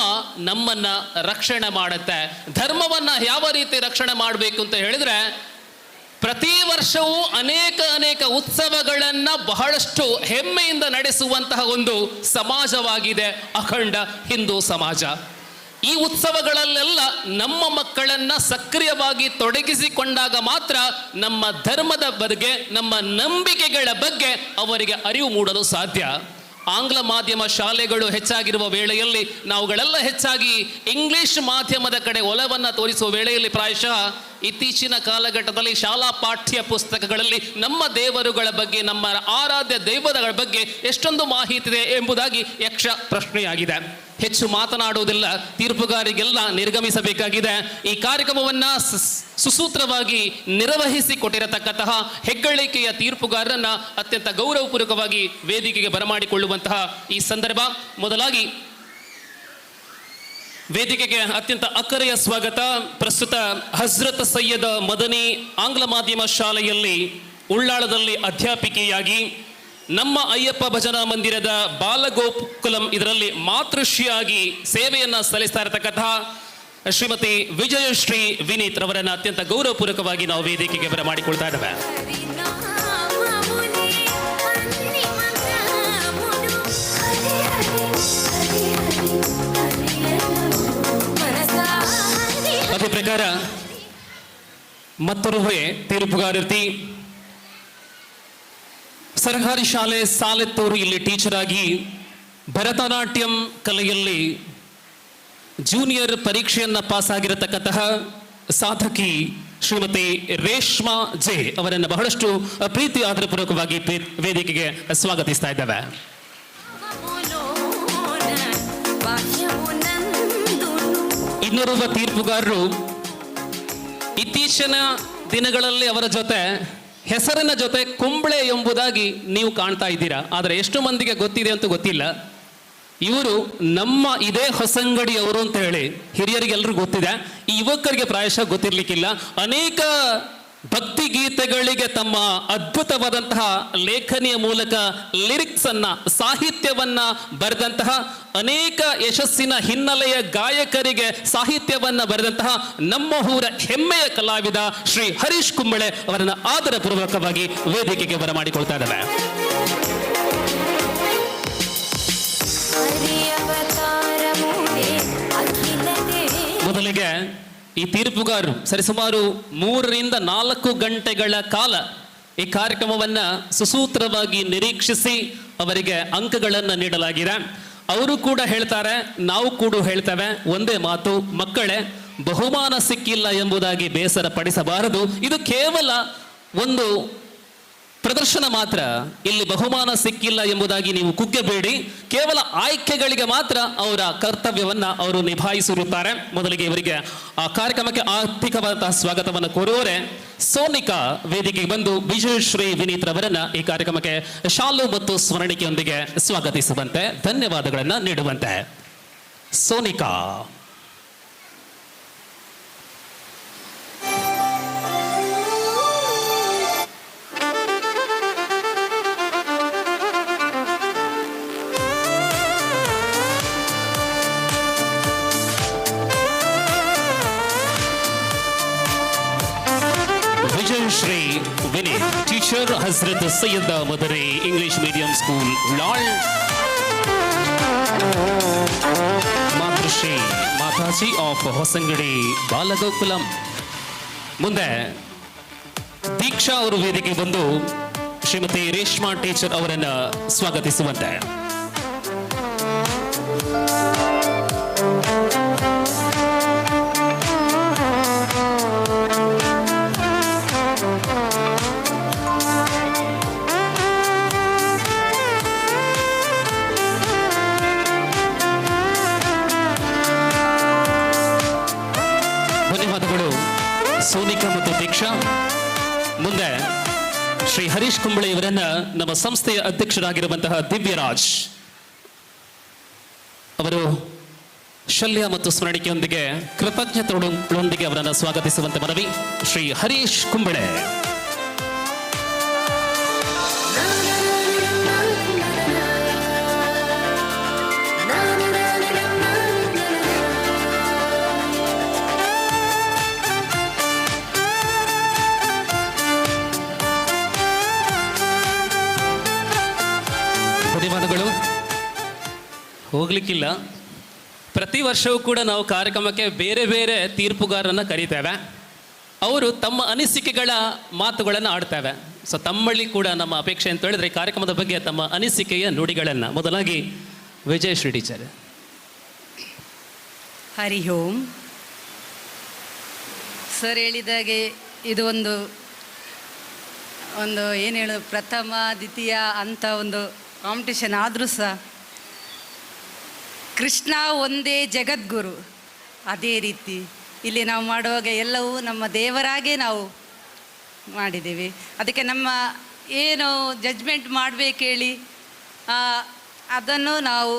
ನಮ್ಮನ್ನು ರಕ್ಷಣೆ ಮಾಡುತ್ತೆ. ಧರ್ಮವನ್ನು ಯಾವ ರೀತಿ ರಕ್ಷಣೆ ಮಾಡಬೇಕು ಅಂತ ಹೇಳಿದ್ರೆ, ಪ್ರತಿ ವರ್ಷವೂ ಅನೇಕ ಉತ್ಸವಗಳನ್ನು ಬಹಳಷ್ಟು ಹೆಮ್ಮೆಯಿಂದ ನಡೆಸುವಂತಹ ಒಂದು ಸಮಾಜವಾಗಿದೆ ಅಖಂಡ ಹಿಂದೂ ಸಮಾಜ. ಈ ಉತ್ಸವಗಳಲ್ಲೆಲ್ಲ ನಮ್ಮ ಮಕ್ಕಳನ್ನು ಸಕ್ರಿಯವಾಗಿ ತೊಡಗಿಸಿಕೊಂಡಾಗ ಮಾತ್ರ ನಮ್ಮ ಧರ್ಮದ ಬಗ್ಗೆ, ನಮ್ಮ ನಂಬಿಕೆಗಳ ಬಗ್ಗೆ ಅವರಿಗೆ ಅರಿವು ಮೂಡಲು ಸಾಧ್ಯ. ಆಂಗ್ಲ ಮಾಧ್ಯಮ ಶಾಲೆಗಳು ಹೆಚ್ಚಾಗಿರುವ ವೇಳೆಯಲ್ಲಿ ನಾವುಗಳೆಲ್ಲ ಹೆಚ್ಚಾಗಿ ಇಂಗ್ಲಿಷ್ ಮಾಧ್ಯಮದ ಕಡೆ ಒಲವನ್ನು ತೋರಿಸುವ ವೇಳೆಯಲ್ಲಿ ಪ್ರಾಯಶಃ ಇತ್ತೀಚಿನ ಕಾಲಘಟ್ಟದಲ್ಲಿ ಶಾಲಾ ಪಾಠ್ಯ ಪುಸ್ತಕಗಳಲ್ಲಿ ನಮ್ಮ ದೇವರುಗಳ ಬಗ್ಗೆ, ನಮ್ಮ ಆರಾಧ್ಯ ದೈವಗಳ ಬಗ್ಗೆ ಎಷ್ಟೊಂದು ಮಾಹಿತಿ ಇದೆ ಎಂಬುದಾಗಿ ಯಕ್ಷ ಪ್ರಶ್ನೆಯಾಗಿದೆ. ಹೆಚ್ಚು ಮಾತನಾಡುವುದಿಲ್ಲ, ತೀರ್ಪುಗಾರಿಗೆಲ್ಲ ನಿರ್ಗಮಿಸಬೇಕಾಗಿದೆ. ಈ ಕಾರ್ಯಕ್ರಮವನ್ನ ಸುಸೂತ್ರವಾಗಿ ನಿರ್ವಹಿಸಿ ಕೊಟ್ಟಿರತಕ್ಕಂತಹ ಹೆಗ್ಗಳಿಕೆಯ ತೀರ್ಪುಗಾರರನ್ನ ಅತ್ಯಂತ ಗೌರವಪೂರ್ವಕವಾಗಿ ವೇದಿಕೆಗೆ ಬರಮಾಡಿಕೊಳ್ಳುವಂತಹ ಈ ಸಂದರ್ಭ. ಮೊದಲಾಗಿ ವೇದಿಕೆಗೆ ಅತ್ಯಂತ ಅಕ್ಕರೆಯ ಸ್ವಾಗತ. ಪ್ರಸ್ತುತ ಹಜ್ರತ್ ಸೈಯದ್ ಮದನಿ ಆಂಗ್ಲ ಮಾಧ್ಯಮ ಶಾಲೆಯಲ್ಲಿ ಉಳ್ಳಾಳದಲ್ಲಿ ಅಧ್ಯಾಪಿಕೆಯಾಗಿ, ನಮ್ಮ ಅಯ್ಯಪ್ಪ ಭಜನಾ ಮಂದಿರದ ಬಾಲಗೋಕುಲಂ ಇದರಲ್ಲಿ ಮಾತೃಶ್ರೀಯಾಗಿ ಸೇವೆಯನ್ನ ಸಲ್ಲಿಸ್ತಾ ಇರತಕ್ಕಂತಹ ಶ್ರೀಮತಿ ವಿಜಯಶ್ರೀ ವಿನೀತ್ ರವರನ್ನ ಅತ್ಯಂತ ಗೌರವಪೂರ್ವಕವಾಗಿ ನಾವು ವೇದಿಕೆಗೆ ಬರಮಾಡಿಕೊಳ್ತಾ ಇದ್ದೇವೆ. ಅದೇ ಪ್ರಕಾರ ಮತ್ತೊಬ್ಬ ತೀರ್ಪುಗಾರತಿ, ಸರ್ಕಾರಿ ಶಾಲೆ ಸಾಲೆತ್ತೂರು ಇಲ್ಲಿ ಟೀಚರ್ ಆಗಿ ಭರತನಾಟ್ಯಂ ಕಲೆಯಲ್ಲಿ ಜೂನಿಯರ್ ಪರೀಕ್ಷೆಯನ್ನ ಪಾಸ್ ಆಗಿರತಕ್ಕಂತಹ ಸಾಧಕಿ ಶ್ರೀಮತಿ ರೇಷ್ಮಾ ಜೆ ಅವರನ್ನು ಬಹಳಷ್ಟು ಪ್ರೀತಿ ಆದರಪೂರ್ವಕವಾಗಿ ವೇದಿಕೆಗೆ ಸ್ವಾಗತಿಸ್ತಾ ಇದ್ದೇವೆ. ಇನ್ನೋರ್ವ ತೀರ್ಪುಗಾರರು ಇತ್ತೀಚಿನ ದಿನಗಳಲ್ಲಿ ಅವರ ಜೊತೆ ಹೆಸರಿನ ಜೊತೆ ಕುಂಬಳೆ ಎಂಬುದಾಗಿ ನೀವು ಕಾಣ್ತಾ ಇದ್ದೀರಾ. ಆದರೆ ಎಷ್ಟು ಮಂದಿಗೆ ಗೊತ್ತಿದೆ ಅಂತ ಗೊತ್ತಿಲ್ಲ. ಇವರು ನಮ್ಮ ಇದೇ ಹೊಸಂಗಡಿಯವರು ಅಂತ ಹೇಳಿ ಹಿರಿಯರಿಗೆ ಎಲ್ಲರೂ ಗೊತ್ತಿದೆ, ಈ ಯುವಕರಿಗೆ ಪ್ರಾಯಶಃ ಗೊತ್ತಿರ್ಲಿಕ್ಕಿಲ್ಲ. ಅನೇಕ ಭಕ್ತಿ ಗೀತೆಗಳಿಗೆ ತಮ್ಮ ಅದ್ಭುತವಾದಂತಹ ಲೇಖನಿಯ ಮೂಲಕ ಲಿರಿಕ್ಸ್ ಅನ್ನ, ಸಾಹಿತ್ಯವನ್ನ ಬರೆದಂತಹ, ಅನೇಕ ಯಶಸ್ಸಿನ ಹಿನ್ನೆಲೆಯ ಗಾಯಕರಿಗೆ ಸಾಹಿತ್ಯವನ್ನ ಬರೆದಂತಹ ನಮ್ಮ ಊರ ಹೆಮ್ಮೆಯ ಕಲಾವಿದ ಶ್ರೀ ಹರೀಶ್ ಕುಂಬಳೆ ಅವರನ್ನು ಆದರಪೂರ್ವಕವಾಗಿ ವೇದಿಕೆಗೆ ಬರಮಾಡಿಕೊಳ್ತಾ ಇದ್ದೇವೆ. ಮೊದಲಿಗೆ ಈ ತೀರ್ಪುಗಾರರು ಸರಿಸುಮಾರು 3 ರಿಂದ 4 ಗಂಟೆಗಳ ಕಾಲ ಈ ಕಾರ್ಯಕ್ರಮವನ್ನ ಸುಸೂತ್ರವಾಗಿ ನಿರೀಕ್ಷಿಸಿ ಅವರಿಗೆ ಅಂಕಗಳನ್ನು ನೀಡಲಾಗಿದೆ. ಅವರು ಕೂಡ ಹೇಳ್ತಾರೆ, ನಾವು ಕೂಡ ಹೇಳ್ತೇವೆ ಒಂದೇ ಮಾತು, ಮಕ್ಕಳೇ ಬಹುಮಾನ ಸಿಕ್ಕಿಲ್ಲ ಎಂಬುದಾಗಿ ಬೇಸರ ಪಡಿಸಬಾರದು. ಇದು ಕೇವಲ ಒಂದು ಪ್ರದರ್ಶನ ಮಾತ್ರ, ಇಲ್ಲಿ ಬಹುಮಾನ ಸಿಕ್ಕಿಲ್ಲ ಎಂಬುದಾಗಿ ನೀವು ಕುಗ್ಗಬೇಡಿ. ಕೇವಲ ಆಯ್ಕೆಗಳಿಗೆ ಮಾತ್ರ ಅವರ ಕರ್ತವ್ಯವನ್ನ ಅವರು ನಿಭಾಯಿಸಿರುತ್ತಾರೆ. ಮೊದಲಿಗೆ ಇವರಿಗೆ ಆ ಕಾರ್ಯಕ್ರಮಕ್ಕೆ ಆರ್ಥಿಕವಾದಂತಹ ಸ್ವಾಗತವನ್ನು ಕೋರುವರೆ ಸೋನಿಕಾ ವೇದಿಕೆಗೆ ಬಂದು ವಿಜಯಶ್ರೀ ವಿನೀತ್ ರವರನ್ನ ಈ ಕಾರ್ಯಕ್ರಮಕ್ಕೆ ಶಾಲು ಮತ್ತು ಸ್ಮರಣಿಕೆಯೊಂದಿಗೆ ಸ್ವಾಗತಿಸುವಂತೆ, ಧನ್ಯವಾದಗಳನ್ನ ನೀಡುವಂತೆ. Sonika. Shri Vinay, teacher Hazrat Sayyid Madari English Medium School, Lal. Matrushri Mataji of Hosangadi Balagokulam. ಮುಂದೆ ದೀಕ್ಷಾ ಅವರು ವೇದಿಕೆ ಬಂದು ಶ್ರೀಮತಿ ರೇಷ್ಮಾ ಟೀಚರ್ ಅವರನ್ನು ಸ್ವಾಗತಿಸುವಂತೆ. ಸೋನಿಕಾ ಮತ್ತು ದೀಕ್ಷಾ. ಮುಂದೆ ಶ್ರೀ ಹರೀಶ್ ಕುಂಬಳೆ ಇವರನ್ನ ನಮ್ಮ ಸಂಸ್ಥೆಯ ಅಧ್ಯಕ್ಷರಾಗಿರುವಂತಹ ದಿವ್ಯರಾಜ್ ಅವರು ಶಲ್ಯ ಮತ್ತು ಸ್ಮರಣಿಕೆಯೊಂದಿಗೆ ಕೃತಜ್ಞತೆಗಳೊಂದಿಗೆ ಅವರನ್ನು ಸ್ವಾಗತಿಸುವಂತೆ ಮನವಿ. ಶ್ರೀ ಹರೀಶ್ ಕುಂಬಳೆ. ಧನ್ಯವಾದಗಳು. ಹೋಗ್ಲಿಕ್ಕಿಲ್ಲ, ಪ್ರತಿ ವರ್ಷವೂ ಕೂಡ ನಾವು ಕಾರ್ಯಕ್ರಮಕ್ಕೆ ಬೇರೆ ಬೇರೆ ತೀರ್ಪುಗಾರರನ್ನು ಕರೀತೇವೆ. ಅವರು ತಮ್ಮ ಅನಿಸಿಕೆಗಳ ಮಾತುಗಳನ್ನು ಆಡ್ತೇವೆ. ಸೊ ತಮ್ಮಲ್ಲಿ ಕೂಡ ನಮ್ಮ ಅಪೇಕ್ಷೆ ಅಂತ ಹೇಳಿದ್ರೆ ಕಾರ್ಯಕ್ರಮದ ಬಗ್ಗೆ ತಮ್ಮ ಅನಿಸಿಕೆಯ ನುಡಿಗಳನ್ನು. ಮೊದಲಾಗಿ ವಿಜಯಶ್ರೀ ಟೀಚರ್. ಹರಿ ಓಂ. ಸರ್ ಹೇಳಿದಾಗೆ ಇದು ಒಂದು ಏನು ಹೇಳೋದು, ಪ್ರಥಮ ದ್ವಿತೀಯ ಅಂತ ಒಂದು ಕಾಂಪಿಟೇಷನ್ ಆದರೂ ಸಹ ಕೃಷ್ಣ ಒಂದೇ ಜಗದ್ಗುರು. ಅದೇ ರೀತಿ ಇಲ್ಲಿ ನಾವು ಮಾಡುವಾಗ ಎಲ್ಲವೂ ನಮ್ಮ ದೇವರಾಗೇ ನಾವು ಮಾಡಿದ್ದೇವೆ. ಅದಕ್ಕೆ ನಮ್ಮ ಏನು ಜಡ್ಜ್ಮೆಂಟ್ ಮಾಡಬೇಕೇಳಿ ಅದನ್ನು ನಾವು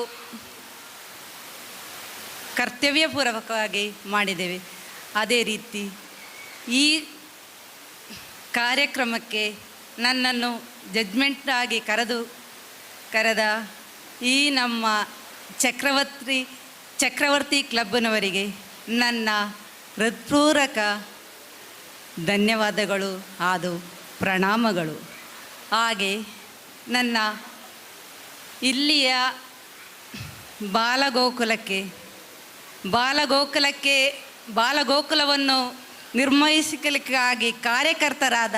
ಕರ್ತವ್ಯಪೂರ್ವಕವಾಗಿ ಮಾಡಿದ್ದೇವೆ. ಅದೇ ರೀತಿ ಈ ಕಾರ್ಯಕ್ರಮಕ್ಕೆ ನನ್ನನ್ನು ಜಡ್ಜ್ಮೆಂಟ್ ಆಗಿ ಕರೆದ ಈ ನಮ್ಮ ಚಕ್ರವರ್ತಿ ಕ್ಲಬ್ನವರಿಗೆ ನನ್ನ ಹೃತ್ಪೂರ್ವಕ ಧನ್ಯವಾದಗಳು ಹಾಗೂ ಪ್ರಣಾಮಗಳು. ಹಾಗೆ ನನ್ನ ಇಲ್ಲಿಯ ಬಾಲಗೋಕುಲವನ್ನು ನಿರ್ವಹಿಸಲಿಕ್ಕಾಗಿ ಕಾರ್ಯಕರ್ತರಾದ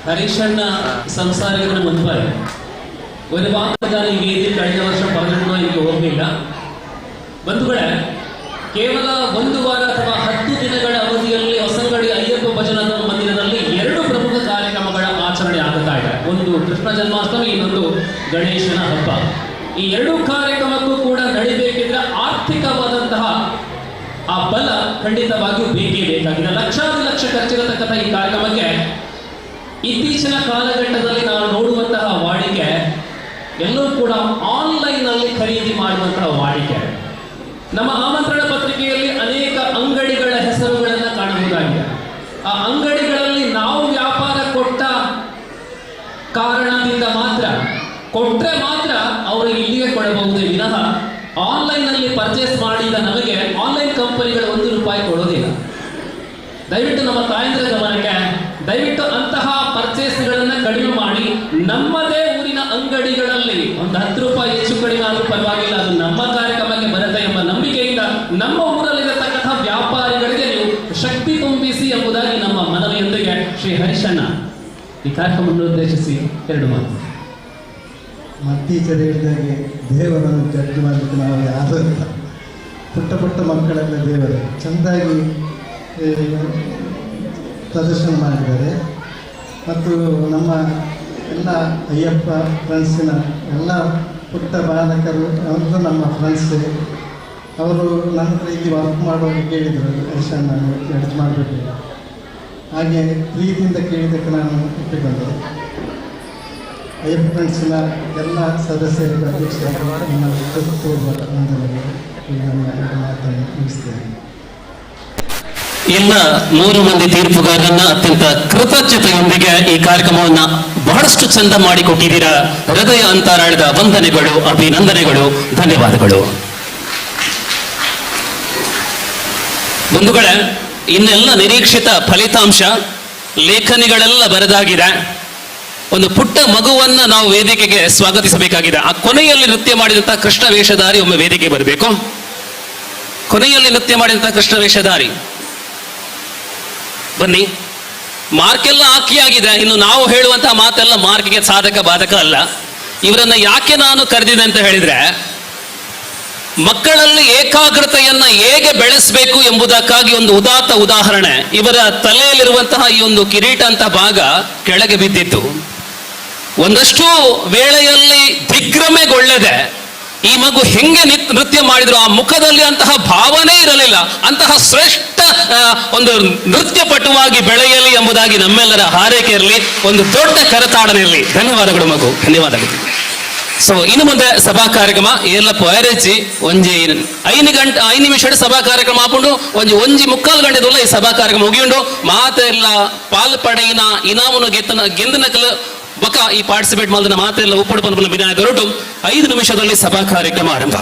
ഹരീഷണ്ണ സംസാരിക്കുന്ന മുൻപായി ഒരു വാക്ക് ഞാൻ ഈ വേദിയിൽ കഴിഞ്ഞ വർഷം പറഞ്ഞിട്ടുണ്ടോ എനിക്ക് ഓർമ്മയില്ല. ಬಂಧುಗಳೇ, ಕೇವಲ ಒಂದು ವಾರ ಅಥವಾ 10 ದಿನಗಳ ಅವಧಿಯಲ್ಲಿ ಹೊಸಂಗಡಿ ಅಯ್ಯಪ್ಪ ಭಜನಾ ಮಂದಿರದಲ್ಲಿ 2 ಪ್ರಮುಖ ಕಾರ್ಯಕ್ರಮಗಳ ಆಚರಣೆ ಆಗುತ್ತಾ ಇದೆ. ಒಂದು ಕೃಷ್ಣ ಜನ್ಮಾಷ್ಟಮಿ, ಇನ್ನೊಂದು ಗಣೇಶನ ಹಬ್ಬ. ಈ 2 ಕಾರ್ಯಕ್ರಮಕ್ಕೂ ಕೂಡ ನಡಿಬೇಕಿದ್ರೆ ಆರ್ಥಿಕವಾದಂತಹ ಆ ಬಲ ಖಂಡಿತವಾಗಿಯೂ ಬೇಕೇ ಬೇಕಾಗಿದೆ. ಲಕ್ಷ ಖರ್ಚಿರತಕ್ಕಂಥ ಈ ಕಾರ್ಯಕ್ರಮಕ್ಕೆ ಇತ್ತೀಚಿನ ಕಾಲಘಟ್ಟದಲ್ಲಿ ನಾವು ನೋಡುವಂತಹ ವಾಡಿಕೆ ಎಲ್ಲರೂ ಕೂಡ ಆನ್ಲೈನ್ ನಲ್ಲಿ ಖರೀದಿ ಮಾಡುವಂತಹ ವಾಡಿಕೆ. ನಮ್ಮ ಆಮಂತ್ರಣ ಪತ್ರಿಕೆಯಲ್ಲಿ ಅನೇಕ ಅಂಗಡಿಗಳ ಹೆಸರುಗಳನ್ನು ಕಾಣಬಹುದಾಗಿದೆ. ಆ ಅಂಗಡಿಗಳಲ್ಲಿ ನಾವು ವ್ಯಾಪಾರ ಕೊಟ್ಟ ಕಾರಣದಿಂದ ಕೊಟ್ಟರೆ ಮಾತ್ರ ಅವರು ಇಲ್ಲಿಗೆ ಕೊಡಬಹುದೇ ವಿನಃ ಆನ್ಲೈನ್ ನಲ್ಲಿ ಪರ್ಚೇಸ್ ಮಾಡಿದ ನಮಗೆ ಆನ್ಲೈನ್ ಕಂಪನಿಗಳು 1 ರೂಪಾಯಿ ಕೊಡೋದಿಲ್ಲ. ದಯವಿಟ್ಟು ನಮ್ಮ ತಾಯಂದಿರ ಗಮನಕ್ಕೆ, ದಯವಿಟ್ಟು ಅಂತಹ ಪರ್ಚೇಸ್ಗಳನ್ನ ಕಡಿಮೆ ಮಾಡಿ ನಮ್ಮದೇ ಊರಿನ ಅಂಗಡಿಗಳಲ್ಲಿ ಒಂದು 10 ರೂಪಾಯಿ ಹೆಚ್ಚು ಕಡಿಮೆ ಆದ್ರೂ ಪರವಾಗಿಲ್ಲ, ಅದು ನಮ್ಮ ಕಾರ್ಯಕ್ರಮಕ್ಕೆ ಬರುತ್ತೆ ಎಂಬ ನಂಬಿಕೆಯಿಂದ ನಮ್ಮ ಊರಲ್ಲಿರತಕ್ಕಂತಹ ವ್ಯಾಪಾರಿಗಳಿಗೆ ನೀವು ಶಕ್ತಿ ತುಂಬಿಸಿ ಎಂಬುದಾಗಿ ನಮ್ಮ ಮನವಿಯೊಂದಿಗೆ ಶ್ರೀ ಹರಿಶಣ್ಣ ಈ ಕಾರ್ಯಕ್ರಮವನ್ನು ಉದ್ದೇಶಿಸಿ 2 ಮಾತು. ಟೀಚರ್ ಹೇಳಿದಾಗೆ ದೇವರನ್ನು ಜಡ್ಜ್ ಮಾಡಲಿಕ್ಕೆ ನಾವು ಯಾರೂ ಇಲ್ಲ. ಪುಟ್ಟ ಪುಟ್ಟ ಮಕ್ಕಳೆಲ್ಲ ದೇವರು ಚೆಂದಾಗಿ ಪ್ರದರ್ಶನ ಮಾಡಿದ್ದಾರೆ. ಮತ್ತು ನಮ್ಮ ಎಲ್ಲ ಅಯ್ಯಪ್ಪ ಫ್ರೆಂಡ್ಸಿನ ಎಲ್ಲ ಪುಟ್ಟ ಬಾಲಕರು ಅವರು ನಮ್ಮ ಫ್ರೆಂಡ್ಸೇ. ಅವರು ನನ್ನ ಹತ್ರ ಇಲ್ಲಿ ವರ್ಕ್ ಮಾಡುವಾಗ ಕೇಳಿದರು, ಹರಿಶಣ್ಣ ಜಡ್ಜ್ ಮಾಡಬೇಕು. ಹಾಗೆ ಪ್ರೀತಿಯಿಂದ ಕೇಳಿದ್ದಕ್ಕೆ ನಾನು ಒಪ್ಪಿಕೊಂಡೆ. ಅಯ್ಯಪ್ಪ ಫ್ರೆಂಡ್ಸಿನ ಎಲ್ಲ ಸದಸ್ಯರಿಗೆ ಅಧ್ಯಕ್ಷ ನನ್ನ ಮಾತನ್ನು ಮುಗಿಸ್ತೇನೆ. ಎಲ್ಲ 3 ಮಂದಿ ತೀರ್ಪುಗಾರರನ್ನ ಅತ್ಯಂತ ಕೃತಜ್ಞತೆಯೊಂದಿಗೆ ಈ ಕಾರ್ಯಕ್ರಮವನ್ನ ಬಹಳಷ್ಟು ಚಂದ ಮಾಡಿಕೊಟ್ಟಿದ್ದೀರಾ. ಹೃದಯ ಅಂತರಾಳದ ವಂದನೆಗಳು, ಅಭಿನಂದನೆಗಳು, ಧನ್ಯವಾದಗಳು. ಬಂಧುಗಳೇ, ಇನ್ನೆಲ್ಲ ನಿರೀಕ್ಷಿತ ಫಲಿತಾಂಶ ಲೇಖನಿಗಳೆಲ್ಲ ಬರೆದಾಗಿದೆ. ಒಂದು ಪುಟ್ಟ ಮಗುವನ್ನ ನಾವು ವೇದಿಕೆಗೆ ಸ್ವಾಗತಿಸಬೇಕಾಗಿದೆ. ಆ ಕೊನೆಯಲ್ಲಿ ನೃತ್ಯ ಮಾಡಿದಂತಹ ಕೃಷ್ಣ ವೇಷಧಾರಿ ಒಮ್ಮೆ ವೇದಿಕೆ ಬರಬೇಕು. ಕೊನೆಯಲ್ಲಿ ನೃತ್ಯ ಮಾಡಿದಂತಹ ಕೃಷ್ಣ ವೇಷಧಾರಿ ಬನ್ನಿ. ಮಾರ್ಕ್ ಎಲ್ಲ ಹಾಕಿ ಆಗಿದೆ. ಇನ್ನು ನಾವು ಹೇಳುವಂತಹ ಮಾತೆಲ್ಲ ಮಾರ್ಕ್ಗೆ ಸಾಧಕ ಬಾಧಕ ಅಲ್ಲ. ಇವರನ್ನ ಯಾಕೆ ನಾನು ಕರೆದಿದೆ ಅಂತ ಹೇಳಿದ್ರೆ, ಮಕ್ಕಳಲ್ಲಿ ಏಕಾಗ್ರತೆಯನ್ನ ಹೇಗೆ ಬೆಳೆಸಬೇಕು ಎಂಬುದಕ್ಕಾಗಿ ಒಂದು ಉದಾತ್ತ ಉದಾಹರಣೆ. ಇವರ ತಲೆಯಲ್ಲಿರುವಂತಹ ಈ ಒಂದು ಕಿರೀಟ ಅಂತ ಭಾಗ ಕೆಳಗೆ ಬಿದ್ದಿತ್ತು. ಒಂದಷ್ಟು ವೇಳೆಯಲ್ಲಿ ದಿಗ್ಭ್ರಮೆಗೊಳ್ಳದೆ ಈ ಮಗು ಹೆಂಗೆ ನೃತ್ಯ ಮಾಡಿದ್ರು, ಆ ಮುಖದಲ್ಲಿ ಅಂತಹ ಭಾವನೆ ಇರಲಿಲ್ಲ. ಅಂತಹ ಶ್ರೇಷ್ಠ ಒಂದು ನೃತ್ಯ ಪಟುವಾಗಿ ಬೆಳೆಯಲಿ ಎಂಬುದಾಗಿ ನಮ್ಮೆಲ್ಲರ ಹಾರೈಕೆ ಇರಲಿ. ಒಂದು ದೊಡ್ಡ ಕರತಾಡನೆ ಇರಲಿ. ಧನ್ಯವಾದಗಳು ಮಗು, ಧನ್ಯವಾದಗಳು. ಸೊ ಇನ್ನು ಮುಂದೆ ಸಭಾ ಕಾರ್ಯಕ್ರಮ ಎಲ್ಲ ಪೊಯರೆಚ್ಚಿ 5 ನಿಮಿಷ ಸಭಾ ಕಾರ್ಯಕ್ರಮ ಹಾಕೊಂಡು 1:45 ಗಂಟೆದಲ್ಲ ಈ ಸಭಾ ಕಾರ್ಯಕ್ರಮ ಮುಗಿಯುಂಡು ಮಾತೆಲ್ಲ ಪಾಲ್ಪಡೆಯಿನ ಇನಾಮನು ಗೆಂದನಕಲು ಬಕ ಈ ಪಾರ್ಟಿಸಿಪೇಟ್ ಮಾಡಿದ ಮಾತೆಲ್ಲ ಉಪ್ಪಡು ಪನ್ಪುಲ ವಿನಾಯಕ ಹೊರಟು 5 ನಿಮಿಷದಲ್ಲಿ ಸಭಾ ಕಾರ್ಯಕ್ರಮ ಆರಂಭ.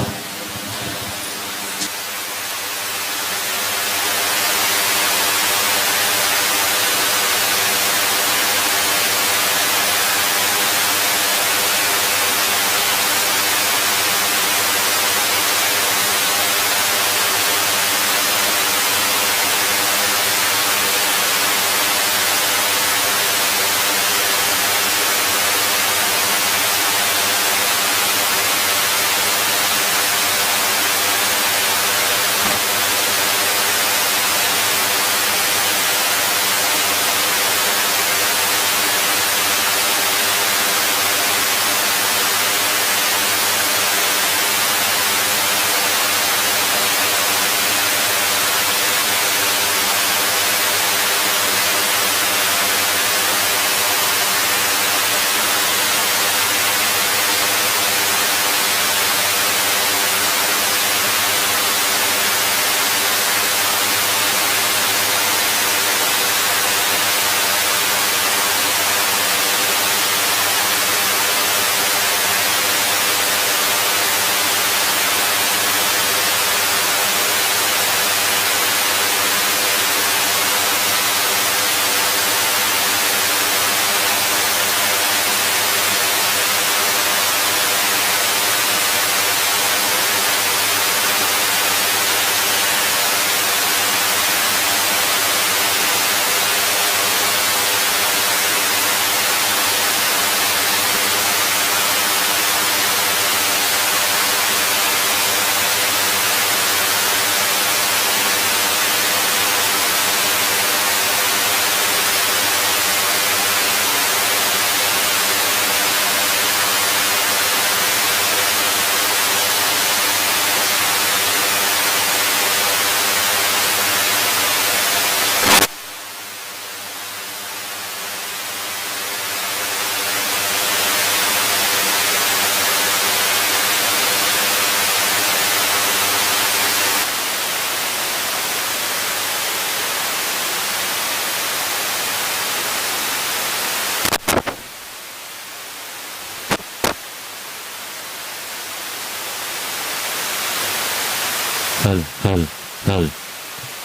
हल हल हल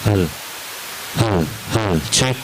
हल ಚೆಕ್.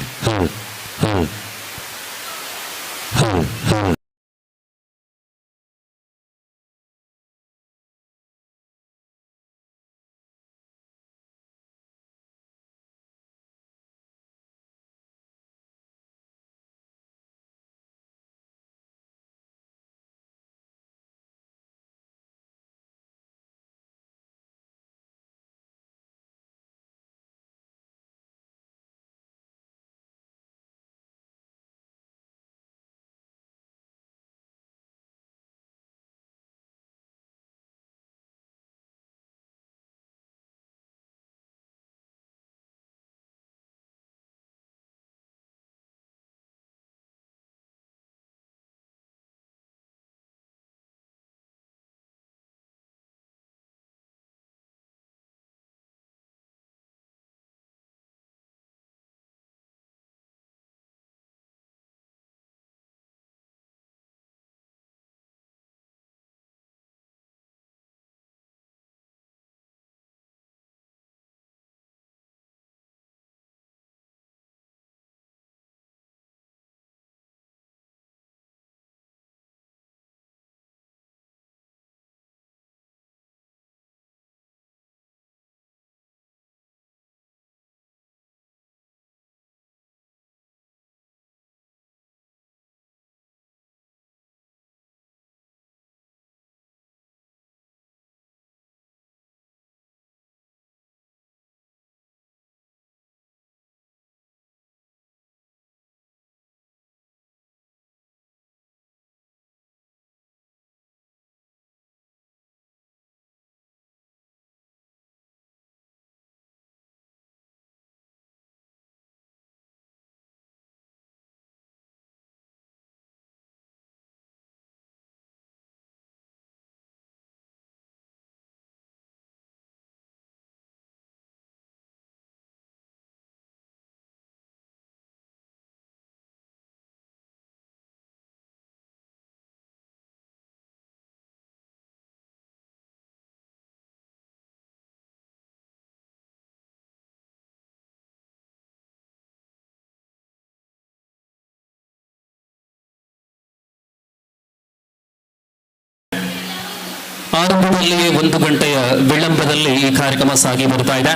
ಆರಂಭದಲ್ಲಿ 1 ಗಂಟೆಯ ವಿಳಂಬದಲ್ಲಿ ಈ ಕಾರ್ಯಕ್ರಮ ಸಾಗಿ ಬರ್ತಾ ಇದೆ.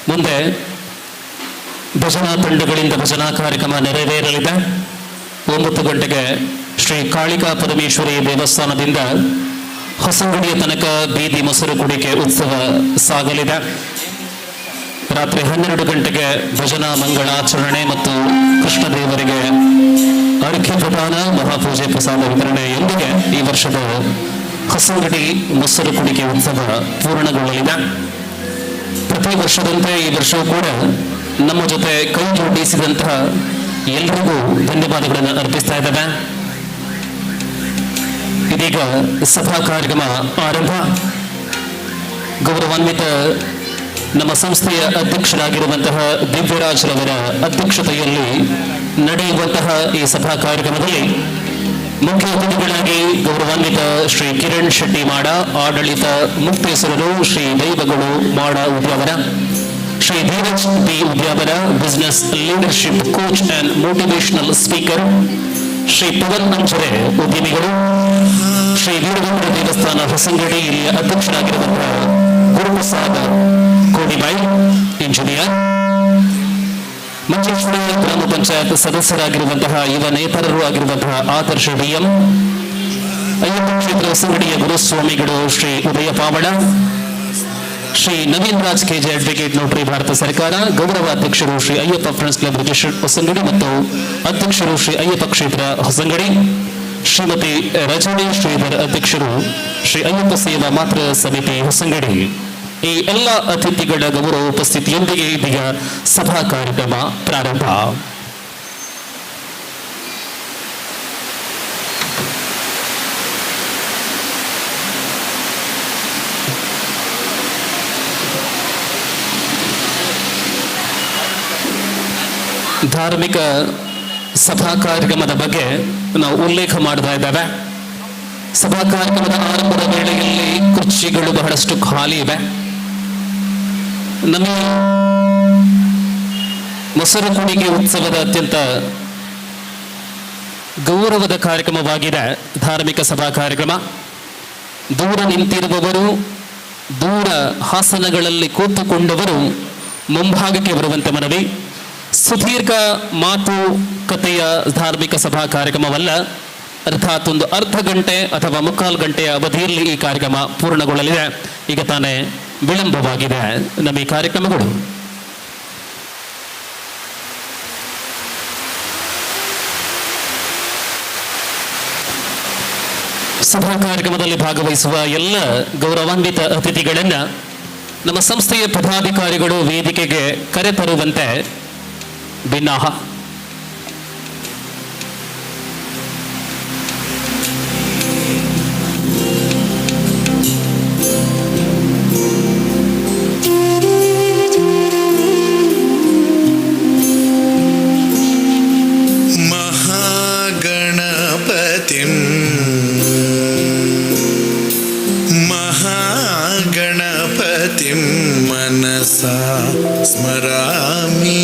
ಮುಂದೆ ಭಜನಾ ತಂಡಗಳಿಂದ ಭಜನಾ ಕಾರ್ಯಕ್ರಮ ನೆರವೇರಲಿದೆ. 9 ಗಂಟೆಗೆ ಶ್ರೀ ಕಾಳಿಕಾ ಪರಮೇಶ್ವರಿ ದೇವಸ್ಥಾನದಿಂದ ಹೊಸಂಗಡಿಯ ತನಕ ಬೀದಿ ಮೊಸರು ಕುಡಿಕೆ ಉತ್ಸವ ಸಾಗಲಿದೆ. ರಾತ್ರಿ 12 ಗಂಟೆಗೆ ಭಜನಾ ಮಂಗಳಾಚರಣೆ ಮತ್ತು ಕೃಷ್ಣದೇವರಿಗೆ ಅರ್ಘ್ಯ ಪ್ರದಾನ, ಮಹಾಪೂಜೆ, ಪ್ರಸಾದ ವಿತರಣೆಯೊಂದಿಗೆ ಈ ವರ್ಷದ ಹೊಸಂಗಡಿ ಮೊಸರು ಕುಡಿಕೆ ಉತ್ಸವ ಪೂರ್ಣಗೊಳ್ಳಲಿದೆ. ಪ್ರತಿ ವರ್ಷದಂತೆ ಈ ವರ್ಷವೂ ಕೂಡ ನಮ್ಮ ಜೊತೆ ಕೈ ಜೋಡಿಸಿದಂತಹ ಎಲ್ಲರಿಗೂ ಧನ್ಯವಾದಗಳನ್ನು ಅರ್ಪಿಸ್ತಾ ಇದ್ದೇವೆ. ಇದೀಗ ಸಭಾ ಕಾರ್ಯಕ್ರಮ ಆರಂಭ. ಗೌರವಾನ್ವಿತ ನಮ್ಮ ಸಂಸ್ಥೆಯ ಅಧ್ಯಕ್ಷರಾಗಿರುವಂತಹ ದಿವ್ಯರಾಜ್ರವರ ಅಧ್ಯಕ್ಷತೆಯಲ್ಲಿ ನಡೆಯುವಂತಹ ಈ ಸಭಾ ಕಾರ್ಯಕ್ರಮದಲ್ಲಿ ಮುಖ್ಯ ಅತಿಥಿಗಳಾಗಿ ಗೌರವಾನ್ವಿತ ಶ್ರೀ ಕಿರಣ್ ಶೆಟ್ಟಿ ಮಾಡ, ಆಡಳಿತ ಮುಕ್ತೇಶ್ವರರು, ಶ್ರೀ ದೈವಗಳು Mada Udyavara, Shri Dheeraj B Udyavara, business leadership coach and motivational speaker, Shri Pavan Anjare ಉದ್ಯಮಿಗಳು, ಶ್ರೀ ವೀರಭದ್ರ ದೇವಸ್ಥಾನ ಹೊಸಂಗಡಿ ಇಲ್ಲಿಯ ಅಧ್ಯಕ್ಷರಾಗಿರುವಂತಹ ಗುರುಪ್ರಸಾದ್ ಕೋಡಿಬಾಯಿ ಇಂಜಿನಿಯರ್, ಮಂಜೇಶ್ವರ ಗ್ರಾಮ ಪಂಚಾಯತ್ ಸದಸ್ಯರಾಗಿರುವಂತಹ ಯುವ ನೇತಾರರು ಆಗಿರುವಂತಹ ಆದರ್ಶ ಡಿಎಂ, ಅಯ್ಯಪ್ಪ ಕ್ಷೇತ್ರ ಹೊಸಂಗಡಿಯ ಗುರುಸ್ವಾಮಿಗಳು Shri Udaya Pavala, Shri Naveen Raj KJ advocate notary Bharat ಸರ್ಕಾರ, ಗೌರವ ಅಧ್ಯಕ್ಷರು Shri Ayyappa friends club registered Hosangadi ಮತ್ತು ಅಧ್ಯಕ್ಷರು ಶ್ರೀ ಅಯ್ಯಪ್ಪ ಕ್ಷೇತ್ರ ಹೊಸಂಗಡಿ, ಶ್ರೀಮತಿ ರಜನಿ ಶ್ರೀಧರ್ ಅಧ್ಯಕ್ಷರು ಶ್ರೀ ಅಯ್ಯಪ್ಪ ಸೇವಾ ಮಾತೃ ಸಮಿತಿ ಹೊಸಂಗಡಿ. ಈ ಎಲ್ಲ ಅತಿಥಿಗಳ ಗೌರವ ಉಪಸ್ಥಿತಿಯೊಂದಿಗೆ ಇದೀಗ ಸಭಾ ಕಾರ್ಯಕ್ರಮ ಪ್ರಾರಂಭ. ಧಾರ್ಮಿಕ ಸಭಾ ಕಾರ್ಯಕ್ರಮದ ಬಗ್ಗೆ ನಾವು ಉಲ್ಲೇಖ ಮಾಡ್ತಾ ಇದ್ದೇವೆ. ಸಭಾ ಕಾರ್ಯಕ್ರಮದ ಆರಂಭದ ವೇಳೆಯಲ್ಲಿ ಕುರ್ಚಿಗಳು ಬಹಳಷ್ಟು ಖಾಲಿ ಇವೆ. ನಮಗೆ ಮೊಸರು ಕುಣಿಕೆ ಉತ್ಸವದ ಅತ್ಯಂತ ಗೌರವದ ಕಾರ್ಯಕ್ರಮವಾಗಿದೆ ಧಾರ್ಮಿಕ ಸಭಾ ಕಾರ್ಯಕ್ರಮ. ದೂರ ನಿಂತಿರುವವರು, ದೂರ ಹಾಸನಗಳಲ್ಲಿ ಕೂತುಕೊಂಡವರು ಮುಂಭಾಗಕ್ಕೆ ಬರುವಂತೆ ಮನವಿ. ಸುದೀರ್ಘ ಮಾತುಕತೆಯ ಧಾರ್ಮಿಕ ಸಭಾ ಕಾರ್ಯಕ್ರಮವಲ್ಲ, ಅರ್ಥಾತ್ ಒಂದು ಅರ್ಧ ಗಂಟೆ ಅಥವಾ ಮುಕ್ಕಾಲು ಗಂಟೆಯ ಅವಧಿಯಲ್ಲಿ ಈ ಕಾರ್ಯಕ್ರಮ ಪೂರ್ಣಗೊಳ್ಳಲಿದೆ. ಈಗ ತಾನೇ ವಿಳಂಬವಾಗಿದೆ ನಮ್ಮ ಈ ಕಾರ್ಯಕ್ರಮಗಳು. ಸಭಾ ಕಾರ್ಯಕ್ರಮದಲ್ಲಿ ಭಾಗವಹಿಸುವ ಎಲ್ಲ ಗೌರವಾನ್ವಿತ ಅತಿಥಿಗಳನ್ನು ನಮ್ಮ ಸಂಸ್ಥೆಯ ಪದಾಧಿಕಾರಿಗಳು ವೇದಿಕೆಗೆ ಕರೆತರುವಂತೆ ವಿನಃ. महागणपतिं मनसा स्मरामि.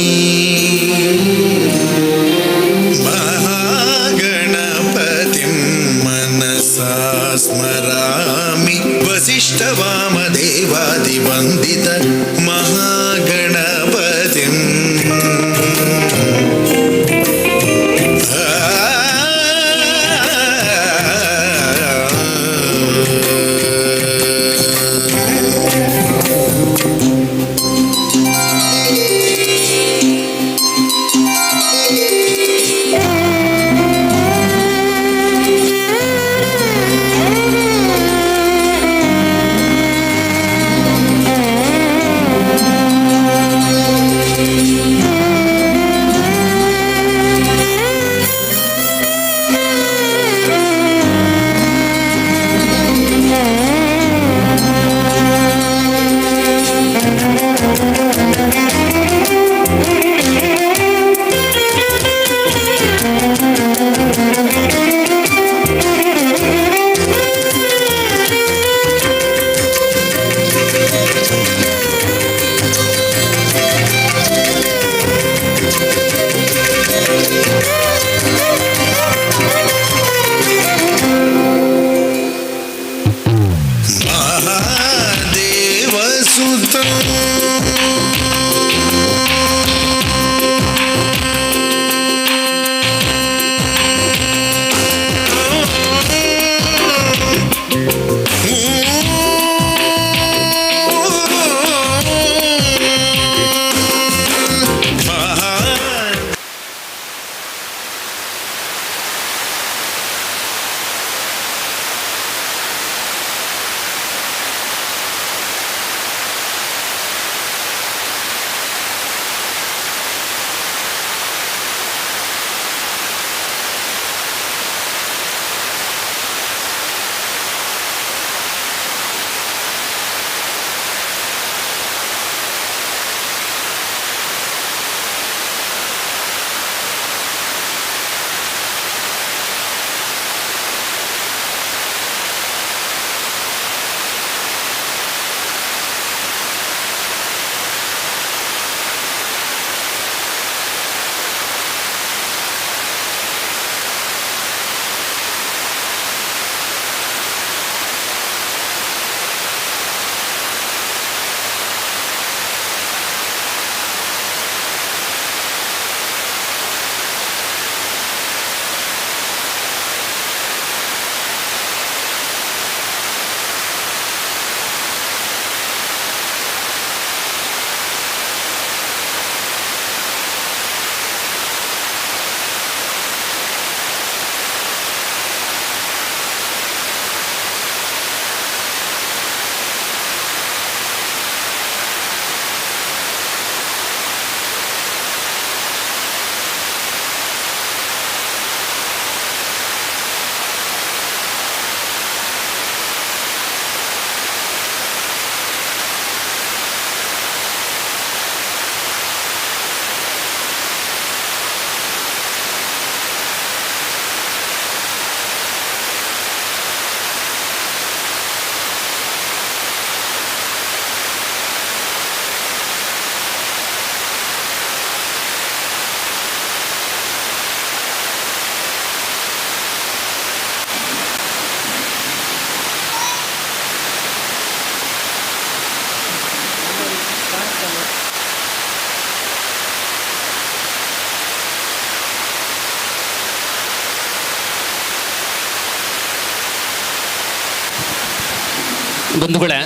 ബന്ധുക്കളെ